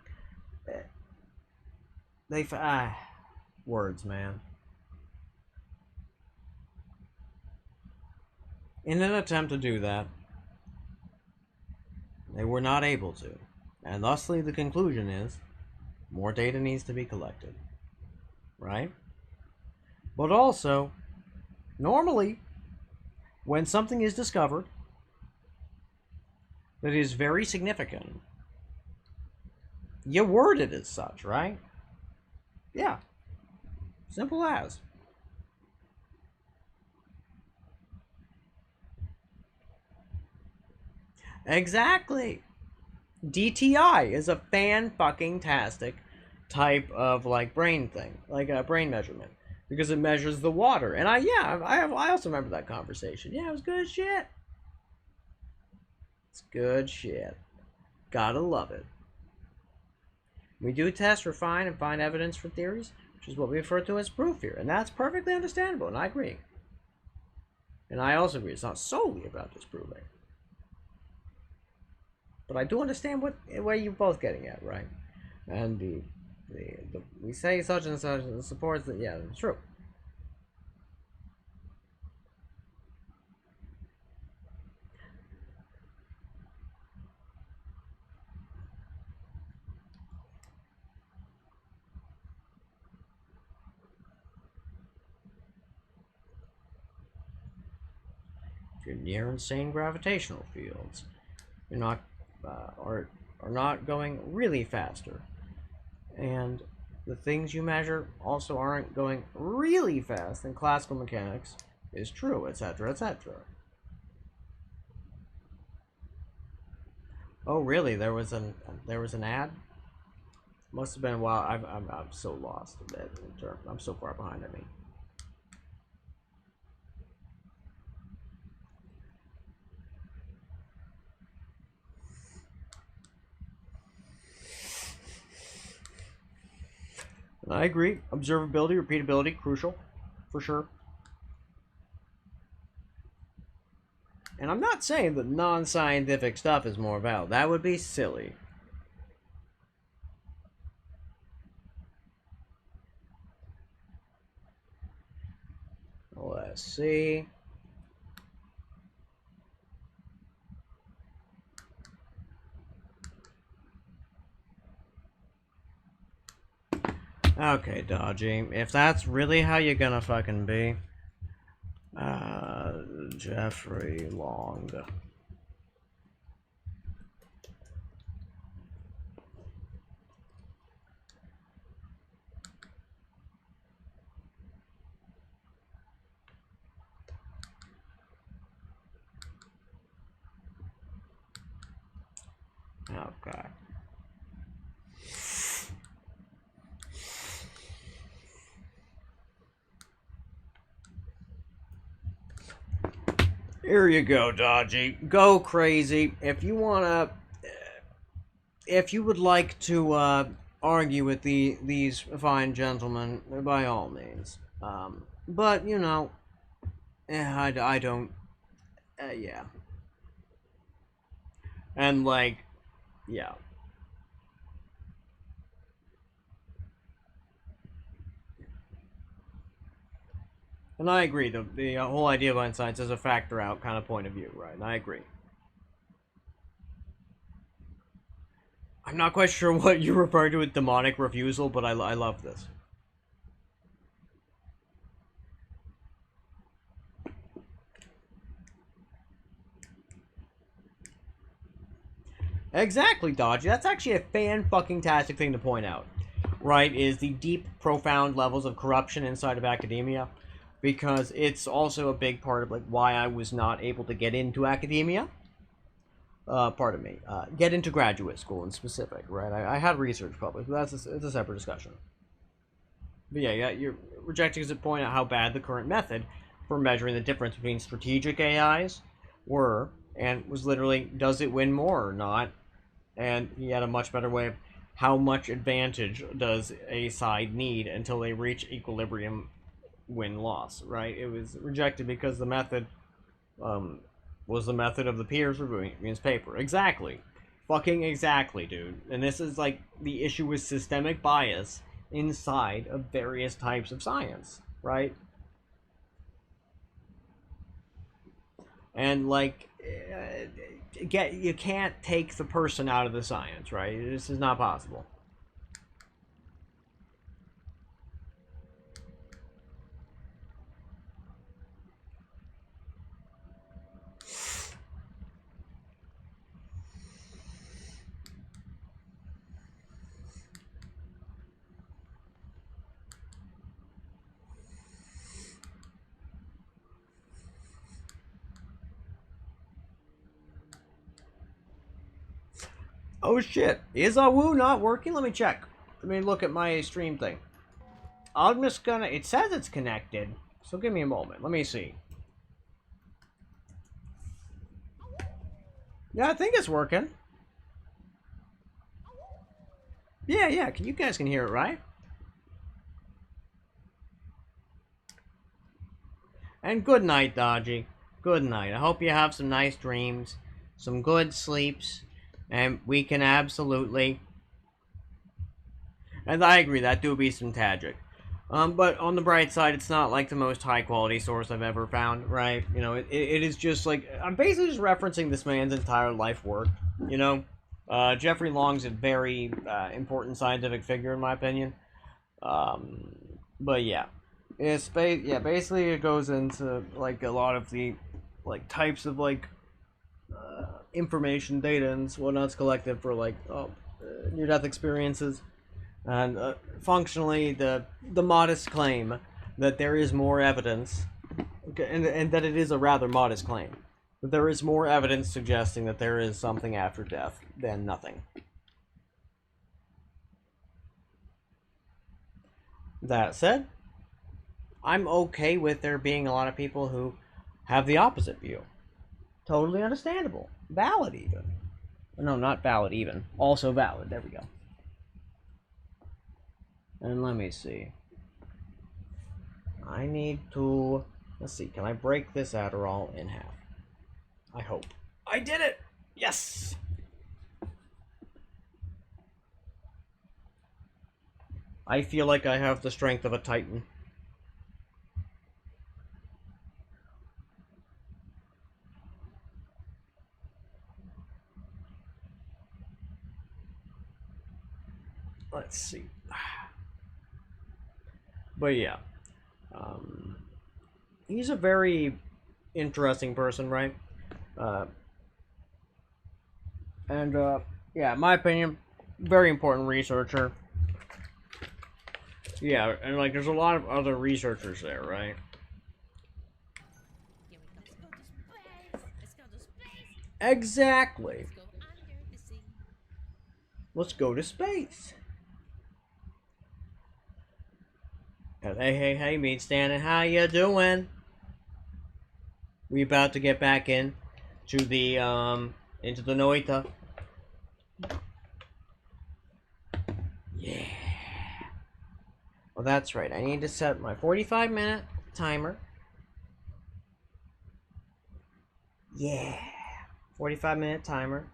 Words, man. In an attempt to do that, they were not able to, and thusly the conclusion is more data needs to be collected, right? But also, normally, when something is discovered that is very significant, you word it as such, right? Yeah. Simple as. Exactly. DTI is a fan-fucking-tastic type of brain thing, like a brain measurement, because it measures the water. And I also remember that conversation. Yeah, it was good shit. It's good shit. Gotta love it. We do test, refine, and find evidence for theories, which is what we refer to as proof here, and that's perfectly understandable, and I agree. And I also agree it's not solely about disproving. But I do understand where you're both getting at, right? And we say such and such and supports that, yeah, it's true. If you're near insane gravitational fields, you're not are not going really faster, and the things you measure also aren't going really fast, then classical mechanics is true, etc., etc. Oh, really? There was an ad? Must have been a while. I'm so lost a bit in terms. I'm so far behind. I mean. I agree. Observability, repeatability, crucial, for sure. And I'm not saying that non-scientific stuff is more valid. That would be silly. Let's see. Okay, Dodgy. If that's really how you're gonna fucking be. Jeffrey Long. Okay. Here you go, Dodgy. Go crazy. If you wanna, if you would like to argue with these fine gentlemen, by all means. But you know, I don't. Yeah. And like, yeah. And I agree, the whole idea behind science is a factor out kind of point of view, right? And I agree. I'm not quite sure what you refer to with demonic refusal, but I love this. Exactly, Dodgy. That's actually a fan-fucking-tastic thing to point out, right? Is the deep, profound levels of corruption inside of academia. Because it's also a big part of like why I was not able to get into academia. Pardon me. Get into graduate school in specific, right? I had research published, but it's a separate discussion. But yeah, you're rejecting to point out how bad the current method for measuring the difference between strategic AIs were, and was literally, does it win more or not? And he had a much better way of how much advantage does a side need until they reach equilibrium win-loss, right? It was rejected because the method was the method of the peers reviewing against paper. Exactly. Fucking exactly, dude. And this is like the issue with systemic bias inside of various types of science, right? And like, you can't take the person out of the science, right? This is not possible. Oh shit, is Awu not working? Let me check. Let me look at my stream thing. I'm just gonna, it says it's connected, so give me a moment. Let me see. Yeah, I think it's working. Yeah, you guys can hear it, right? And good night, Dodgy. Good night. I hope you have some nice dreams, some good sleeps, and we can absolutely... And I agree, that do be some tragic. But on the bright side, it's not like the most high-quality source I've ever found, right? You know, it is just like... I'm basically just referencing this man's entire life work, you know? Jeffrey Long's a very important scientific figure, in my opinion. But yeah. Basically it goes into, like, a lot of the, like, types of, like, information, data, and whatnot's collected for, like, near-death experiences. And functionally, the modest claim that there is more evidence, and that it is a rather modest claim, that there is more evidence suggesting that there is something after death than nothing. That said, I'm okay with there being a lot of people who have the opposite view. Totally understandable. Valid, even. No, not valid, even. Also valid. There we go. And let me see. I need to... Let's see, can I break this Adderall in half? I hope. I did it! Yes! I feel like I have the strength of a Titan. Let's see. But yeah. He's a very interesting person, right? Yeah, in my opinion, very important researcher. Yeah, and like there's a lot of other researchers there, right? Here we go. Let's go to space. Exactly. Let's go under the sea. Let's go to space. Hey, meat standing, how you doing? We about to get back in to the into the Noita. Yeah. Well, that's right. I need to set my 45-minute timer. Yeah. 45-minute timer.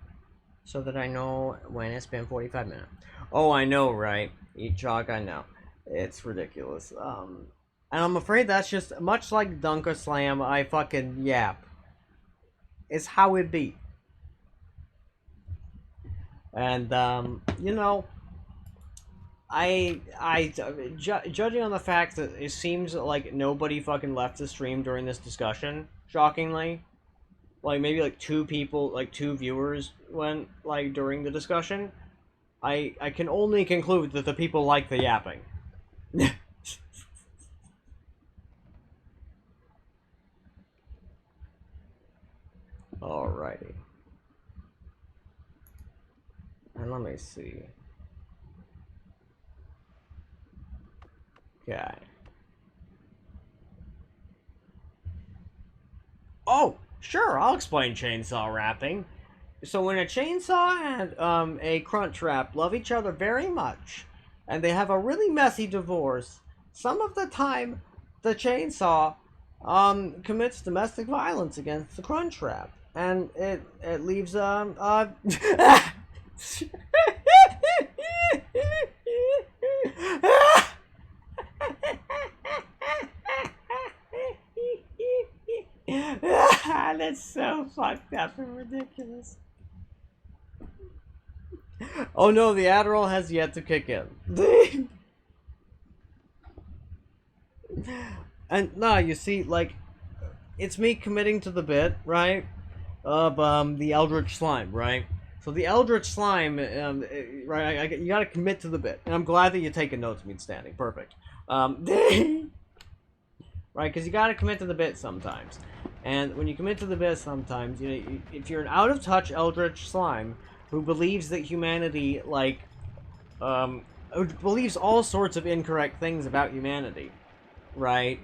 So that I know when it's been 45 minutes. Oh, I know, right? Eat chalk, I know. It's ridiculous. And I'm afraid that's just much like Dunker Slam, I fucking yap. It's how it be. And, you know, judging on the fact that it seems like nobody fucking left the stream during this discussion, shockingly. Like, maybe, like, 2 people, like, 2 viewers went, like, during the discussion. I can only conclude that the people like the yapping. Alrighty. And let me see. Okay. Oh, sure, I'll explain chainsaw wrapping. So when a chainsaw and a crunch wrap love each other very much, and they have a really messy divorce, some of the time the chainsaw commits domestic violence against the crunch wrap, and it leaves That's so fucked up and ridiculous. Oh no, the Adderall has yet to kick in. And no, you see, like, it's me committing to the bit, right? Of the Eldritch Slime, right? So the Eldritch Slime, right? You gotta commit to the bit, and I'm glad that you're taking notes, Meat Standing. Perfect. Right? Because you gotta commit to the bit sometimes, and when you commit to the bit sometimes, you know, if you're an out of touch Eldritch Slime who believes that humanity, like, believes all sorts of incorrect things about humanity, right?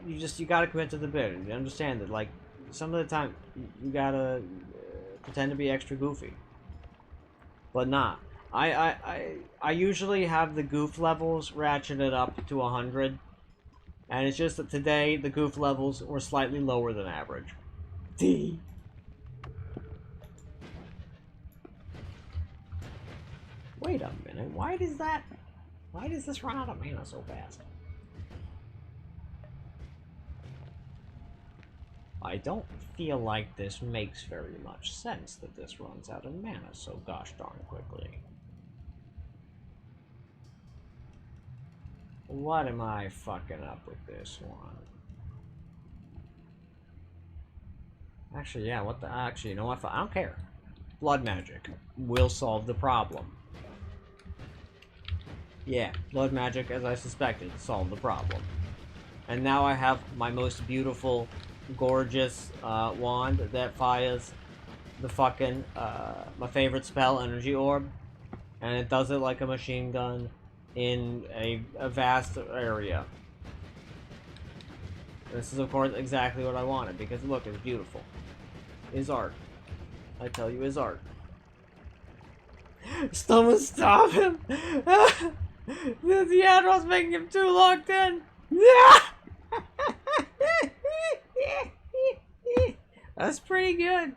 You gotta commit to the bit and understand that, like, some of the time you gotta pretend to be extra goofy, but not. I usually have the goof levels ratcheted up to 100, and it's just that today the goof levels were slightly lower than average. D. Wait a minute, why does this run out of mana so fast? I don't feel like this makes very much sense that this runs out of mana so gosh darn quickly. What am I fucking up with this one? Actually, yeah, actually, you know what? I don't care. Blood magic will solve the problem. Yeah, blood magic, as I suspected, solved the problem. And now I have my most beautiful, gorgeous wand that fires the fucking, my favorite spell, Energy Orb. And it does it like a machine gun in a vast area. This is, of course, exactly what I wanted, because look, it's beautiful. It's art. I tell you, it's art. Someone stop him! The admiral's making him too locked in. Yeah. That's pretty good.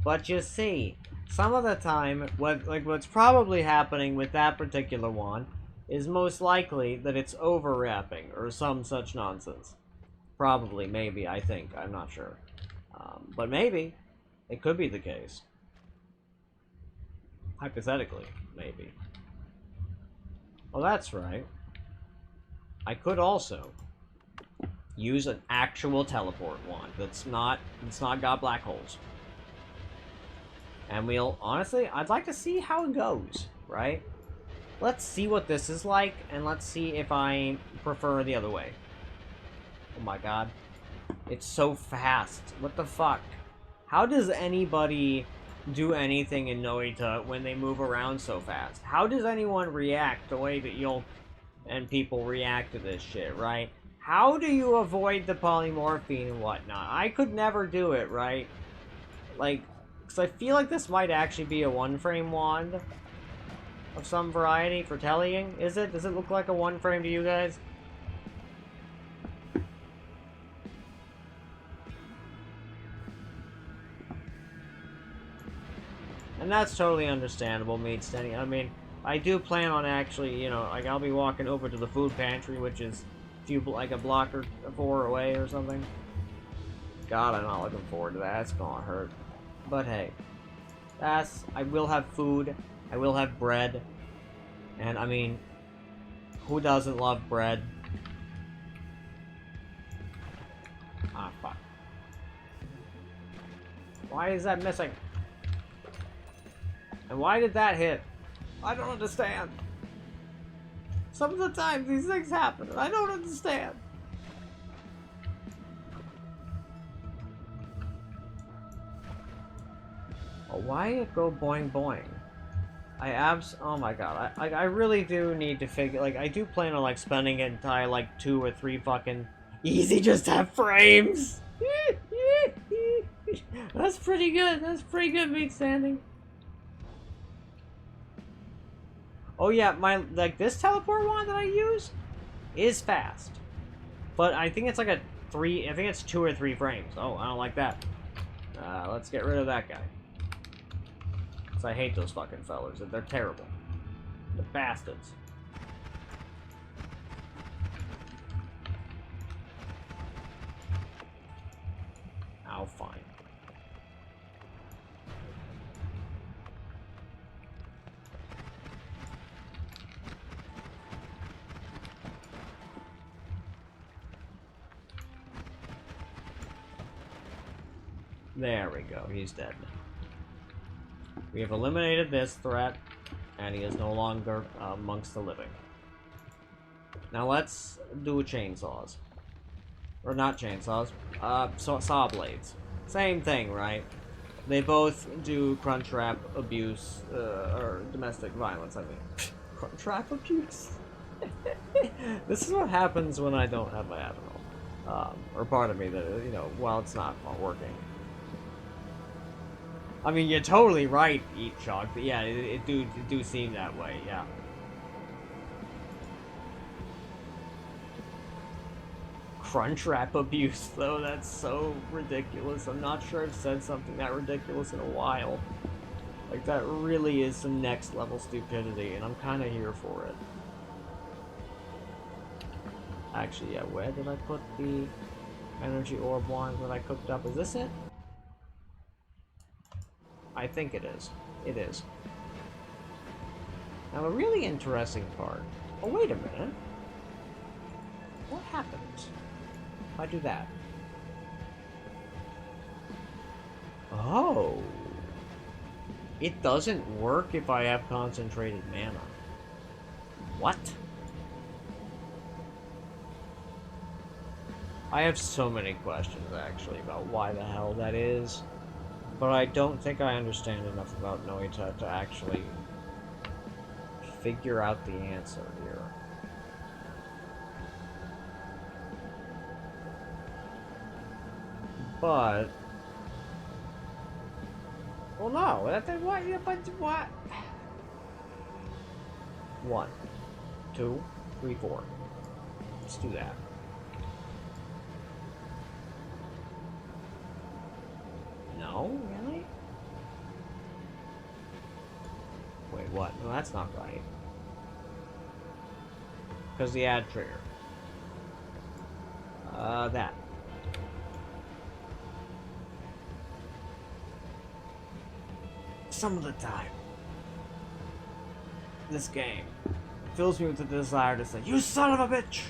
But you see, some of the time, what's probably happening with that particular one is most likely that it's overwrapping or some such nonsense. Probably, maybe, I think. I'm not sure. But maybe. It could be the case. Hypothetically, maybe. Well, that's right. I could also use an actual teleport wand that's not got black holes. And we'll, honestly, I'd like to see how it goes, right? Let's see what this is like, and let's see if I prefer the other way. Oh my god. It's so fast. What the fuck? How does anybody do anything in Noita when they move around so fast? How does anyone react the way that you'll and people react to this shit, right? How do you avoid the polymorphine and whatnot? I could never do it, right? Like, because I feel like this might actually be a one-frame wand of some variety for tellying. Is it? Does it look like a one-frame to you guys? And that's totally understandable, me extending. I mean, I do plan on actually, you know, like I'll be walking over to the food pantry, which is like a block or 4 away or something. God, I'm not looking forward to that. That's gonna hurt. But hey, I will have food. I will have bread. And I mean, who doesn't love bread? Ah, fuck. Why is that missing? And why did that hit? I don't understand. Some of the time these things happen, and I don't understand. Oh, why did it go boing boing? Oh my god, I really do need to figure, like, I do plan on, like, spending an entire, like, 2 or 3 fucking easy just have frames! That's pretty good, meat standing. Oh yeah, this teleport wand that I use is fast. But I think it's like I think it's 2 or 3 frames. Oh, I don't like that. Let's get rid of that guy. Because I hate those fucking fellers. They're terrible. The bastards. Oh, fine. There we go, he's dead. We have eliminated this threat, and he is no longer amongst the living. Now let's do chainsaws. Or not chainsaws, saw blades. Same thing, right? They both do crunch wrap abuse, or domestic violence, I mean. Crunch wrap abuse? This is what happens when I don't have my Admiral. Or part of me that, you know, while it's not working. I mean, you're totally right, Eat Chalk, but yeah, it do seem that way, yeah. Crunchwrap abuse, though, that's so ridiculous. I'm not sure I've said something that ridiculous in a while. Like, that really is some next level stupidity, and I'm kind of here for it. Actually, yeah, where did I put the energy orb wand that I cooked up? Is this it? I think it is. It is. Now, a really interesting part. Oh, wait a minute. What happens if I do that? Oh. It doesn't work if I have concentrated mana. What? I have so many questions, actually, about why the hell that is. But I don't think I understand enough about Noita to actually figure out the answer here. But... well, no, but what? 1, 2, 3, 4. Let's do that. No, really? Wait, what? No, that's not right. Because the ad trigger. That. Some of the time, this game fills me with the desire to say, "You son of a bitch!"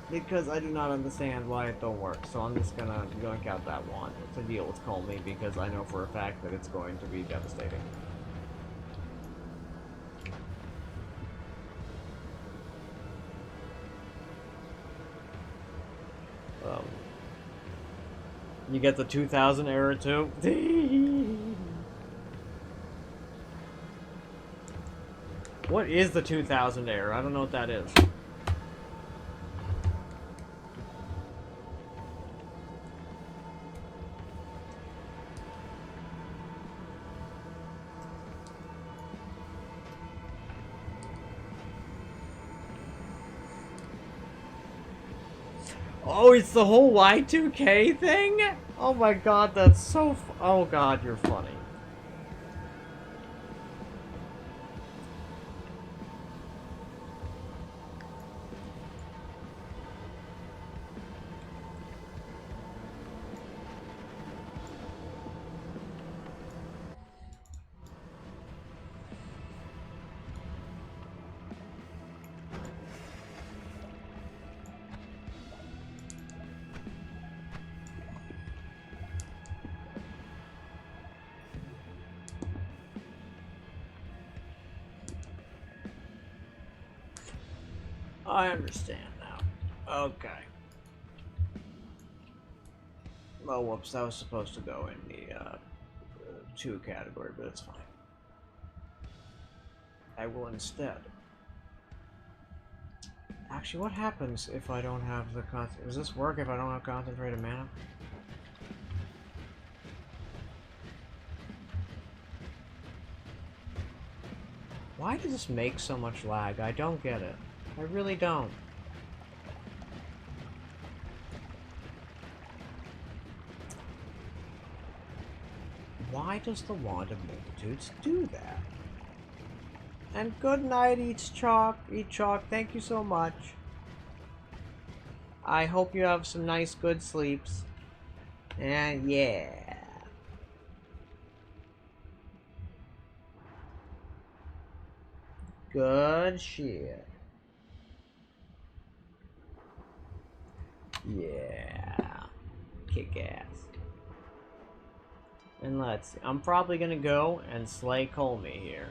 Because I do not understand why it don't work, so I'm just gonna yoink out that one to deal with Call Me, because I know for a fact that it's going to be devastating. You get the 2000 error too? What is the 2000 error? I don't know what that is. Oh, it's the whole Y2K thing? Oh my god, that's so oh god, you're funny. I understand now. Okay. Oh, whoops, that was supposed to go in the 2 category, but it's fine. I will instead. Actually, what happens if I don't have the does this work if I don't have concentrated mana? Why does this make so much lag? I don't get it. I really don't. Why does the Wand of Multitudes do that? And good night, Eat Chalk. Thank you so much. I hope you have some nice, good sleeps. And yeah. Good shit. Yeah. Kick ass. And let's see. I'm probably gonna go and slay Colmy here.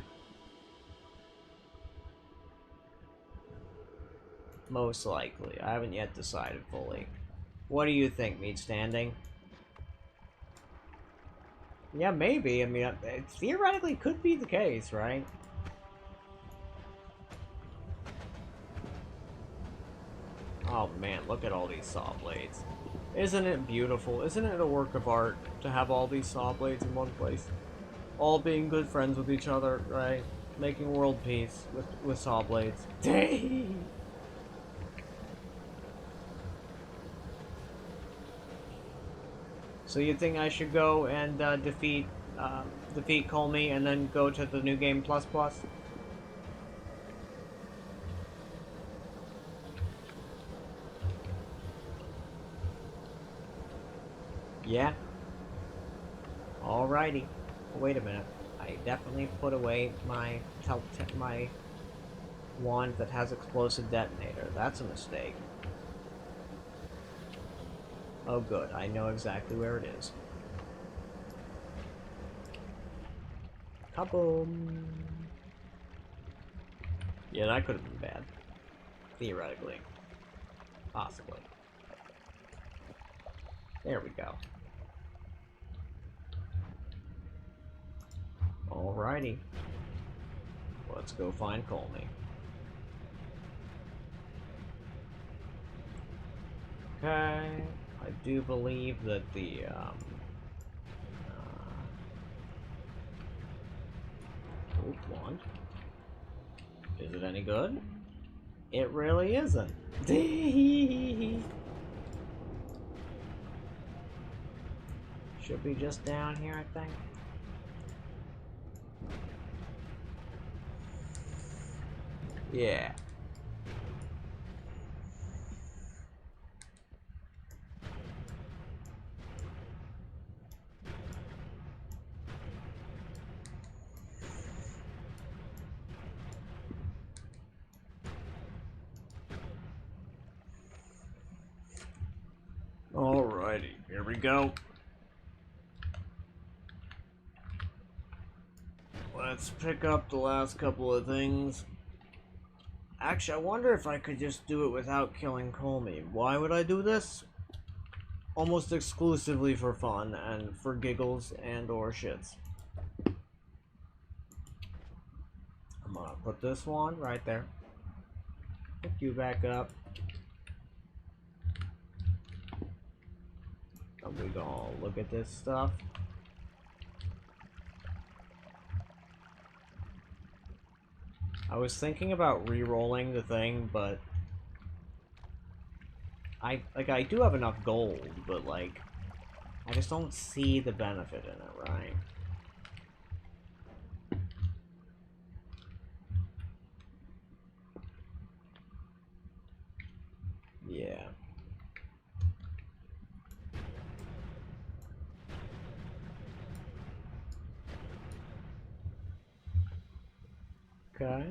Most likely. I haven't yet decided fully. What do you think, Meat Standing? Yeah, maybe. I mean, it theoretically could be the case, right? Oh man, look at all these Sawblades. Isn't it beautiful? Isn't it a work of art to have all these Sawblades in one place? All being good friends with each other, right? Making world peace with Sawblades. Dang! So you think I should go and defeat Colmy and then go to the New Game Plus Plus? Yeah. Alrighty. Wait a minute. I definitely put away my wand that has explosive detonator. That's a mistake. Oh good, I know exactly where it is. Kaboom! Yeah, that could have been bad. Theoretically. Possibly. There we go. Alrighty. Let's go find Colmy. Okay. I do believe that the, wand Is it any good? It really isn't. Should be just down here, I think. Yeah. Alrighty, here we go. Let's pick up the last couple of things. Actually, I wonder if I could just do it without killing Colmy. Why would I do this? Almost exclusively for fun and for giggles and or shits. I'm gonna put this one right there. Pick you back up. And we gonna look at this stuff. I was thinking about re-rolling the thing, but I do have enough gold, but like I just don't see the benefit in it, right? Yeah. Okay.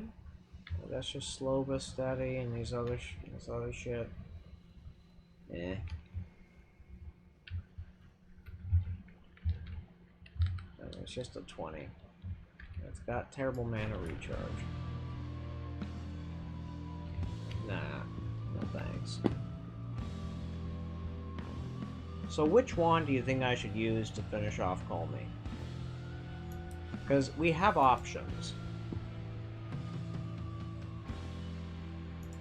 Well, that's just slow but steady, and this other shit. Eh. And it's just a 20. It's got terrible mana recharge. Nah, no thanks. So which wand do you think I should use to finish off Colmy? Because we have options.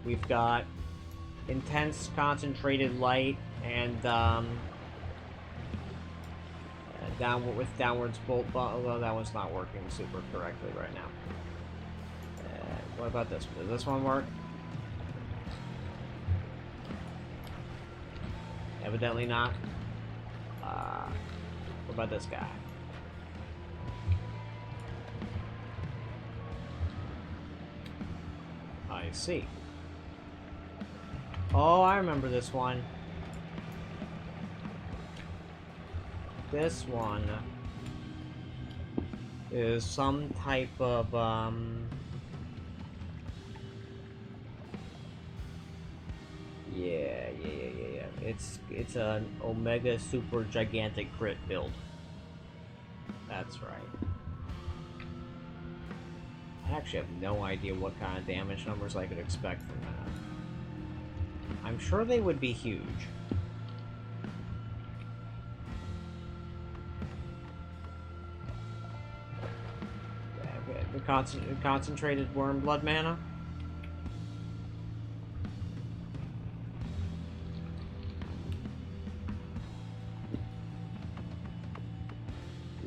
We've got intense concentrated light and downwards bolt, although that one's not working super correctly right now. What about this one? Does this one work? Evidently not. What about this guy? I see. Oh, I remember this one. This one is some type of, yeah. It's an Omega Super Gigantic Crit build. That's right. I actually have no idea what kind of damage numbers I could expect from that. I'm sure they would be huge. The concentrated worm blood mana.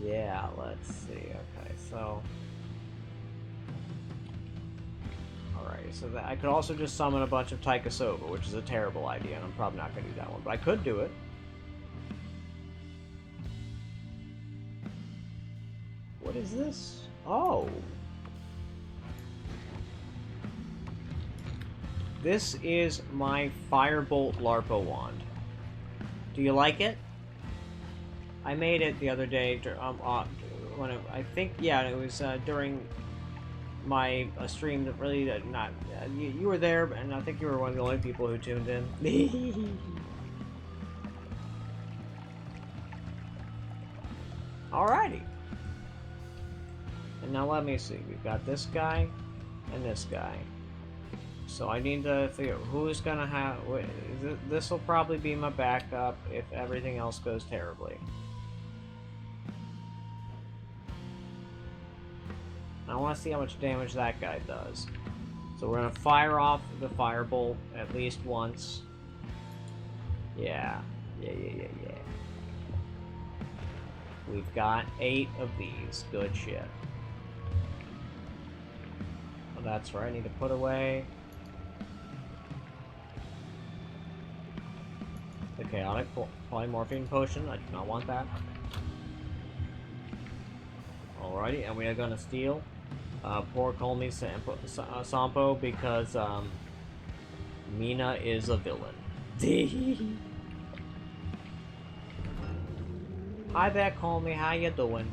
Yeah, let's see. Okay, so. Alright, so that I could also just summon a bunch of Taikasova, which is a terrible idea, and I'm probably not going to do that one, but I could do it. What is this? Oh! This is my Firebolt Larpo wand. Do you like it? I made it the other day, when I think, yeah, it was during my stream that really not you were there, and I think you were one of the only people who tuned in. Alrighty. And now let me see. We've got this guy and this guy. So I need to figure out who's gonna have. This will probably be my backup if everything else goes terribly. I want to see how much damage that guy does. So we're gonna fire off the firebolt at least once. Yeah. We've got 8 of these. Good shit. that's right. I need to put away the chaotic polymorphine potion. I do not want that. Alrighty, and we are gonna steal poor Colmy Sampo because Mina is a villain. Hi there, Colmy. How you doing?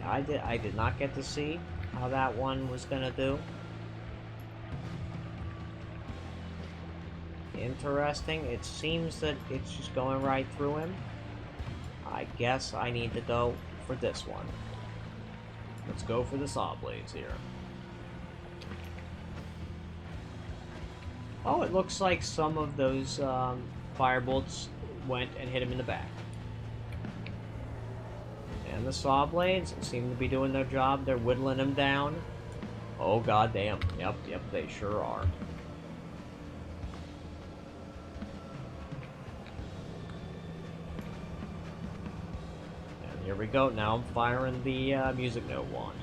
I did not get to see how that one was gonna do. Interesting. It seems that it's just going right through him. I guess I need to go for this one. Let's go for the Sawblades here. Oh, it looks like some of those firebolts went and hit him in the back. And the Sawblades seem to be doing their job. They're whittling him down. Oh, goddamn. Yep, they sure are. And here we go. Now I'm firing the music note wand.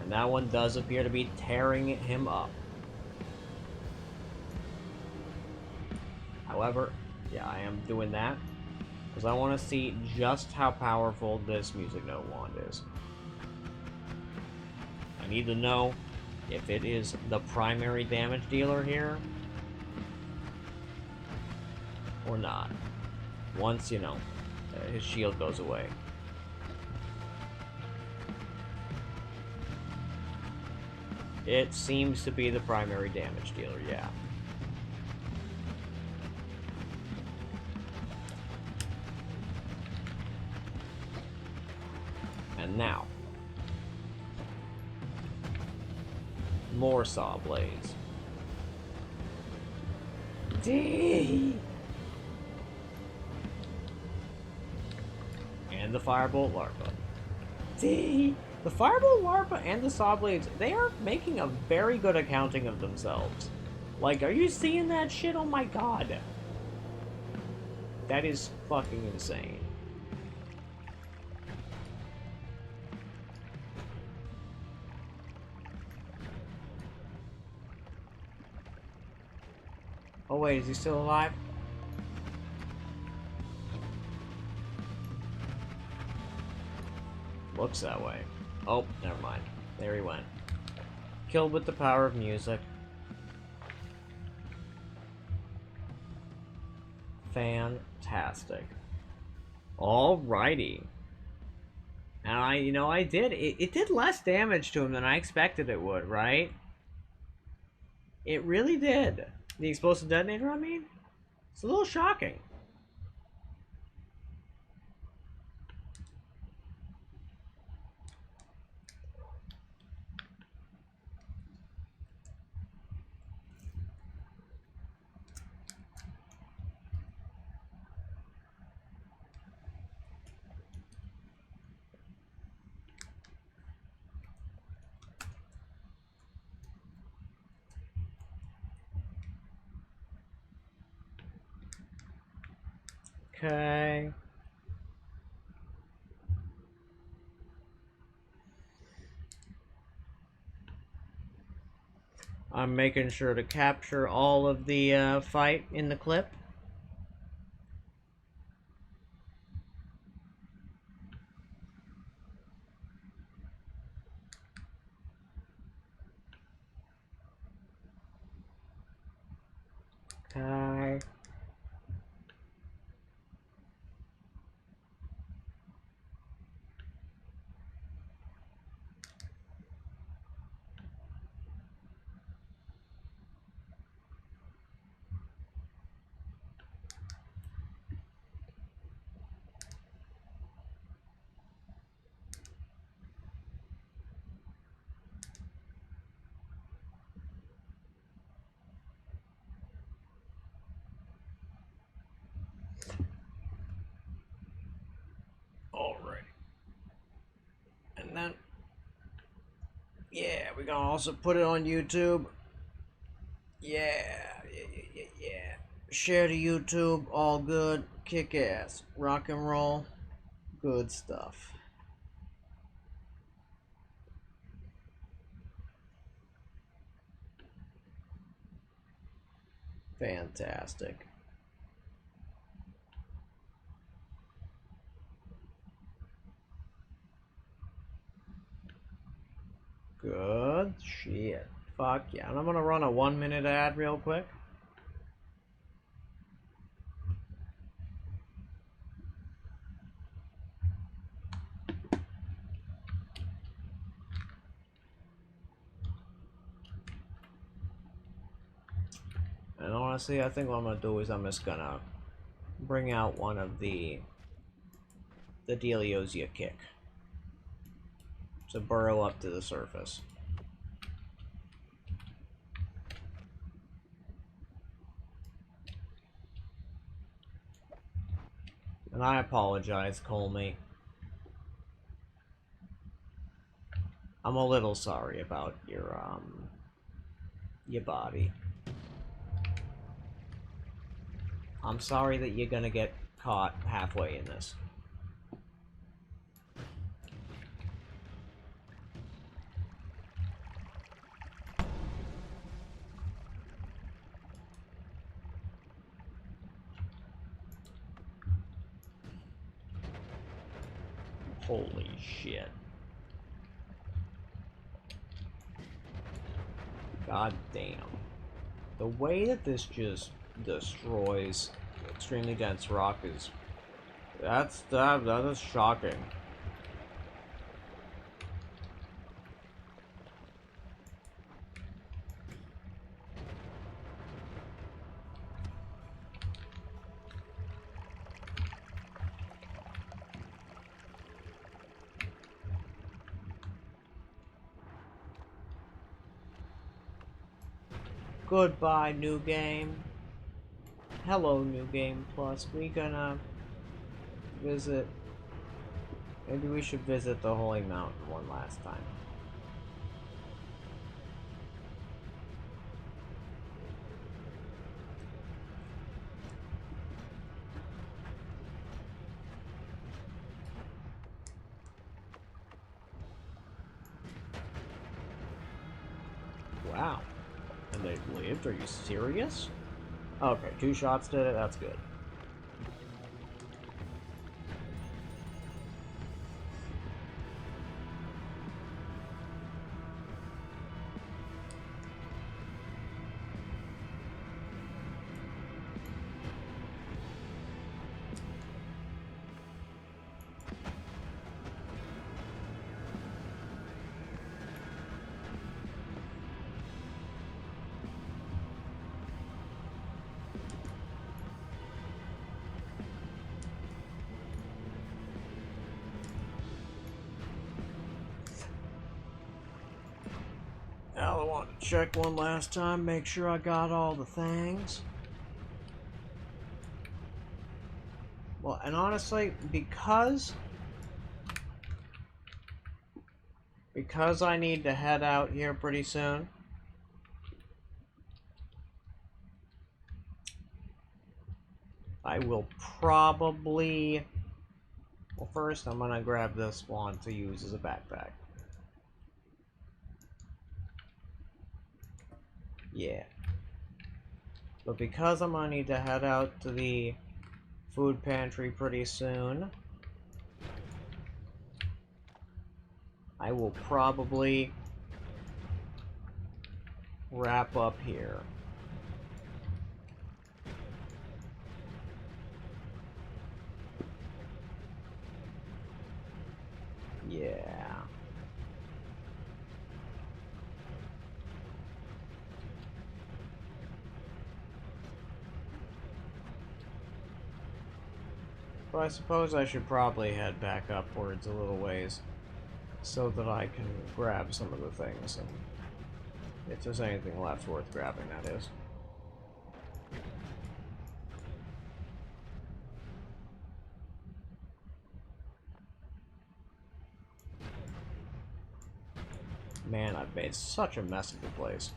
And that one does appear to be tearing him up. However, yeah, I am doing that because I want to see just how powerful this music note wand is. I need to know if it is the primary damage dealer here or not. Once, you know, his shield goes away. It seems to be the primary damage dealer, yeah. And now, more Sawblades. D. And the Firebolt Larva. D. The Firebolt Larva and the Sawblades, they are making a very good accounting of themselves. Like, are you seeing that shit? Oh my god. That is fucking insane. Oh wait, is he still alive? Looks that way. Oh, never mind. There he went. Killed with the power of music. Fantastic. Alrighty. And I did. It did less damage to him than I expected it would, right? It really did. The explosive detonator, I mean? It's a little shocking. Okay. I'm making sure to capture all of the fight in the clip. Okay. Alright. And then, yeah, we're gonna also put it on YouTube. Yeah. Share to YouTube, all good, kick ass, rock and roll, good stuff. Fantastic. Good shit. Fuck yeah. And I'm gonna run a 1-minute ad real quick. And honestly, I think what I'm gonna do is I'm just gonna bring out one of the dealios you kick to burrow up to the surface. And I apologize, Colmy. I'm a little sorry about your body. I'm sorry that you're gonna get caught halfway in this. Holy shit. God damn. The way that this just destroys extremely dense rock is... that is shocking. Goodbye, new game. Hello, new game plus. We gonna visit... maybe we should visit the Holy Mountain one last time. Wow. And they lived? Are you serious? Okay, 2 shots did it. That's good. Now I want to check one last time, make sure I got all the things. Well, and honestly, because I need to head out here pretty soon, I will probably... well, first I'm gonna grab this one to use as a backpack. Yeah. But because I'm gonna need to head out to the food pantry pretty soon, I will probably wrap up here. Yeah. But I suppose I should probably head back upwards a little ways so that I can grab some of the things, and if there's anything left worth grabbing, that is. Man, I've made such a mess of the place.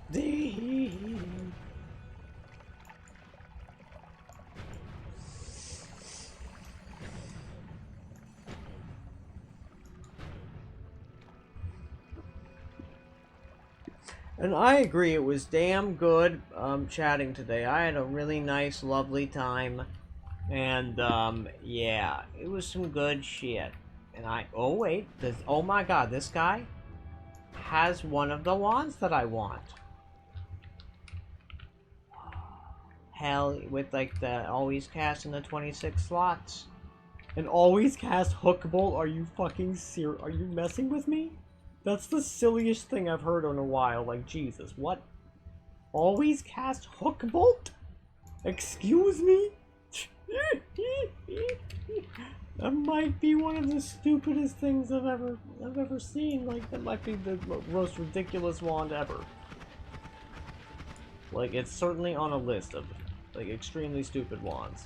And I agree, it was damn good chatting today. I had a really nice, lovely time. And, yeah, it was some good shit. And oh wait, oh my god, this guy has one of the wands that I want. Hell, with like the always cast in the 26 slots. And always cast hook bolt? Are you fucking serious? Are you messing with me? That's the silliest thing I've heard in a while. Like, Jesus, what? Always cast hook bolt? Excuse me? That might be one of the stupidest things I've ever seen. Like, that might be the most ridiculous wand ever. Like, it's certainly on a list of, like, extremely stupid wands.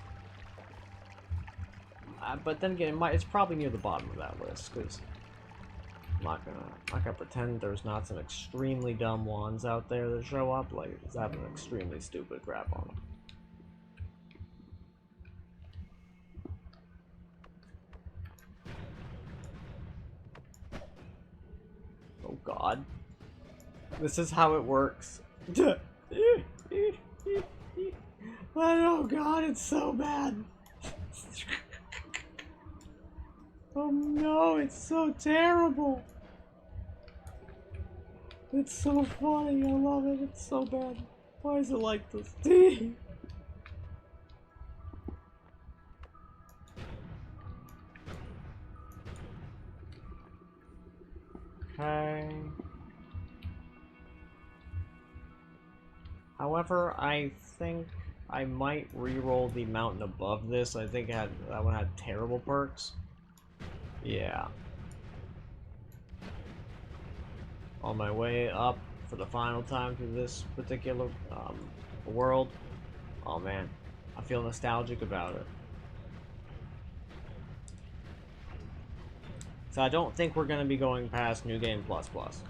But then again, it's probably near the bottom of that list, because I'm not gonna pretend there's not some extremely dumb wands out there that show up. Like, it's having an extremely stupid crap on them. Oh god. This is how it works. Oh god, it's so bad. Oh no, it's so terrible. It's so funny, I love it, it's so bad. Why is it like this? Okay. However, I think I might re-roll the mountain above this. I think that one had terrible perks. Yeah. On my way up for the final time through this particular world. Oh man, I feel nostalgic about it. So I don't think we're going to be going past New Game Plus Plus.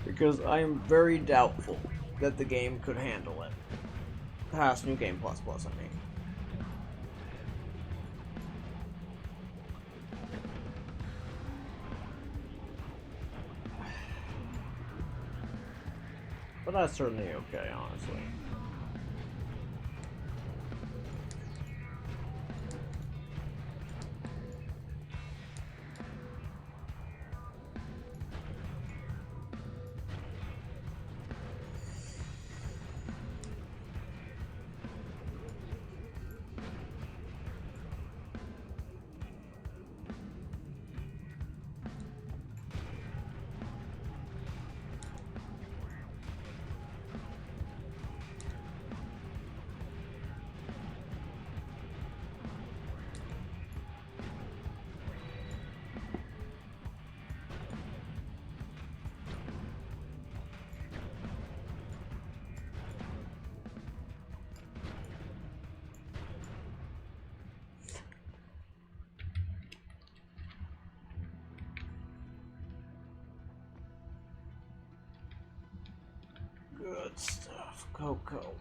Because I am very doubtful that the game could handle it. Past New Game Plus Plus, I mean. But that's certainly okay, honestly. Good stuff, Coco.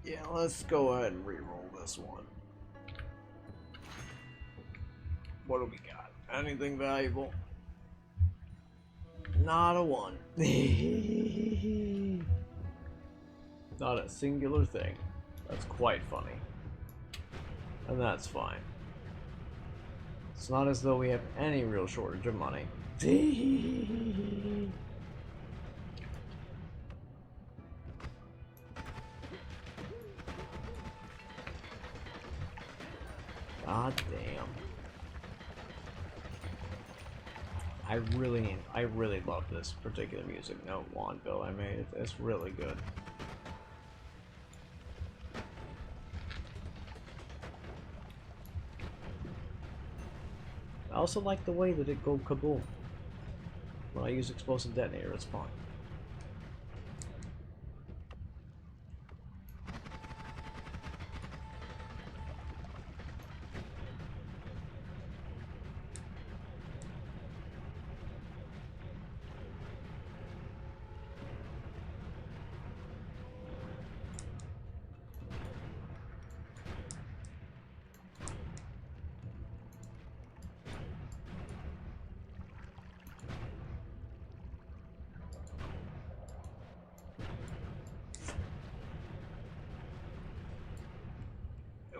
Yeah, let's go ahead and re-roll this one. What do we got? Anything valuable? Not a one. Not a singular thing. That's quite funny. And that's fine. It's not as though we have any real shortage of money. God damn. I really love this particular music note wand build I made. It's really good. also like the way that it go kaboom. When I use explosive detonator, it's fun.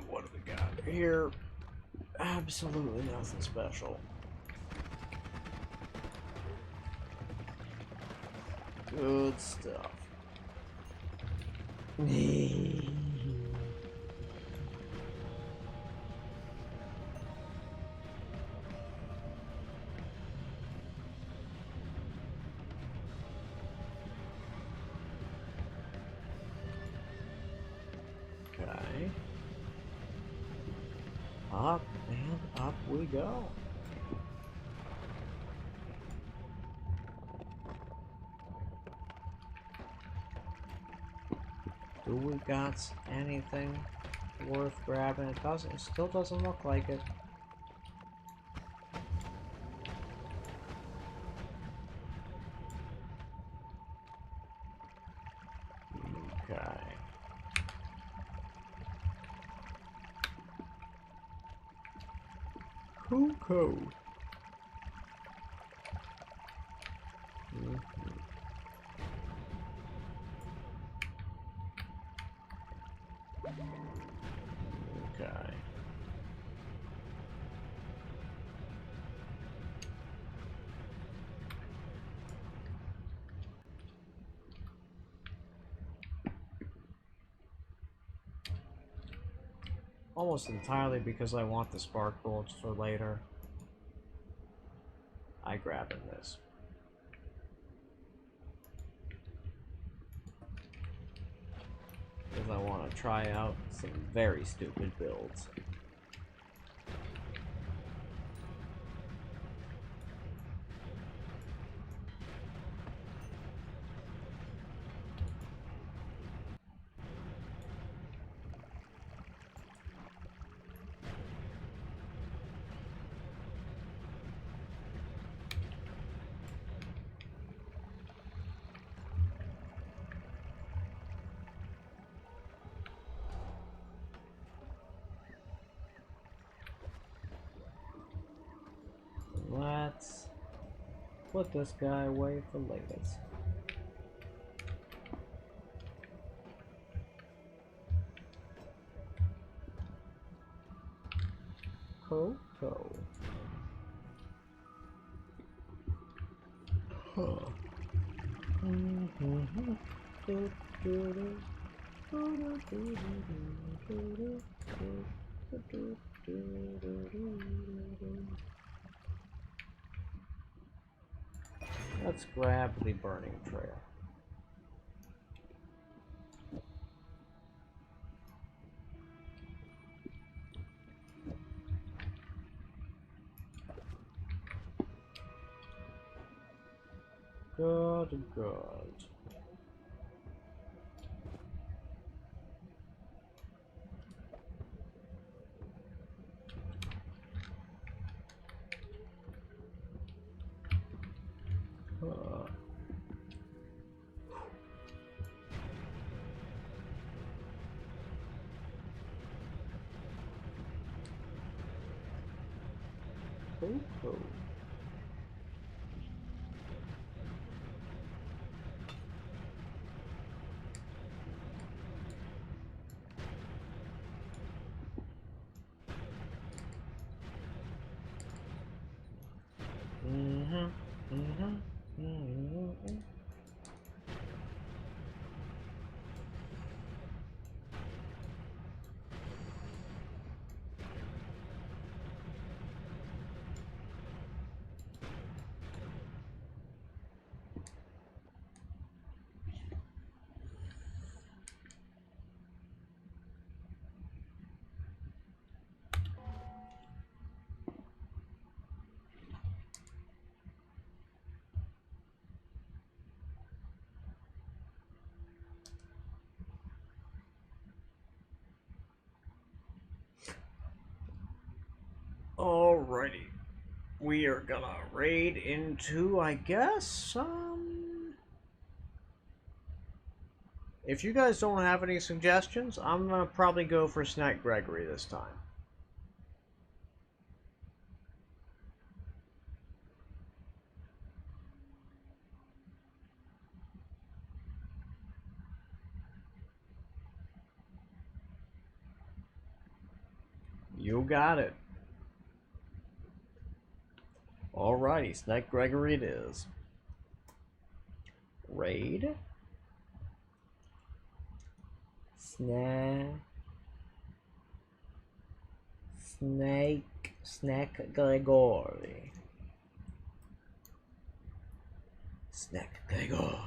What do we got here? Absolutely nothing special. Good stuff. Okay. Up and up we go. Do we got anything worth grabbing? It doesn't. It still doesn't look like it. Okay. Coco. Okay. Almost entirely because I want the spark bullets for later. I grabbing this. Because I want to try out some very stupid builds. Let's put this guy away for latest. Coco. Huh. Let's grab the burning trail. Good, good. Cool. Alrighty. We are gonna raid into, I guess, if you guys don't have any suggestions, I'm gonna probably go for Snack Gregory this time. You got it. Alrighty, Snack Gregory it is. Raid. Snack Gregory. Snack Gregory.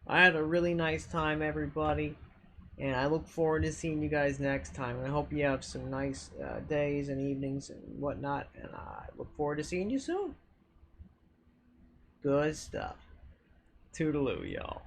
I had a really nice time, everybody. And I look forward to seeing you guys next time. And I hope you have some nice days and evenings and whatnot. And I look forward to seeing you soon. Good stuff. Toodaloo, y'all.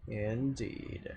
Indeed.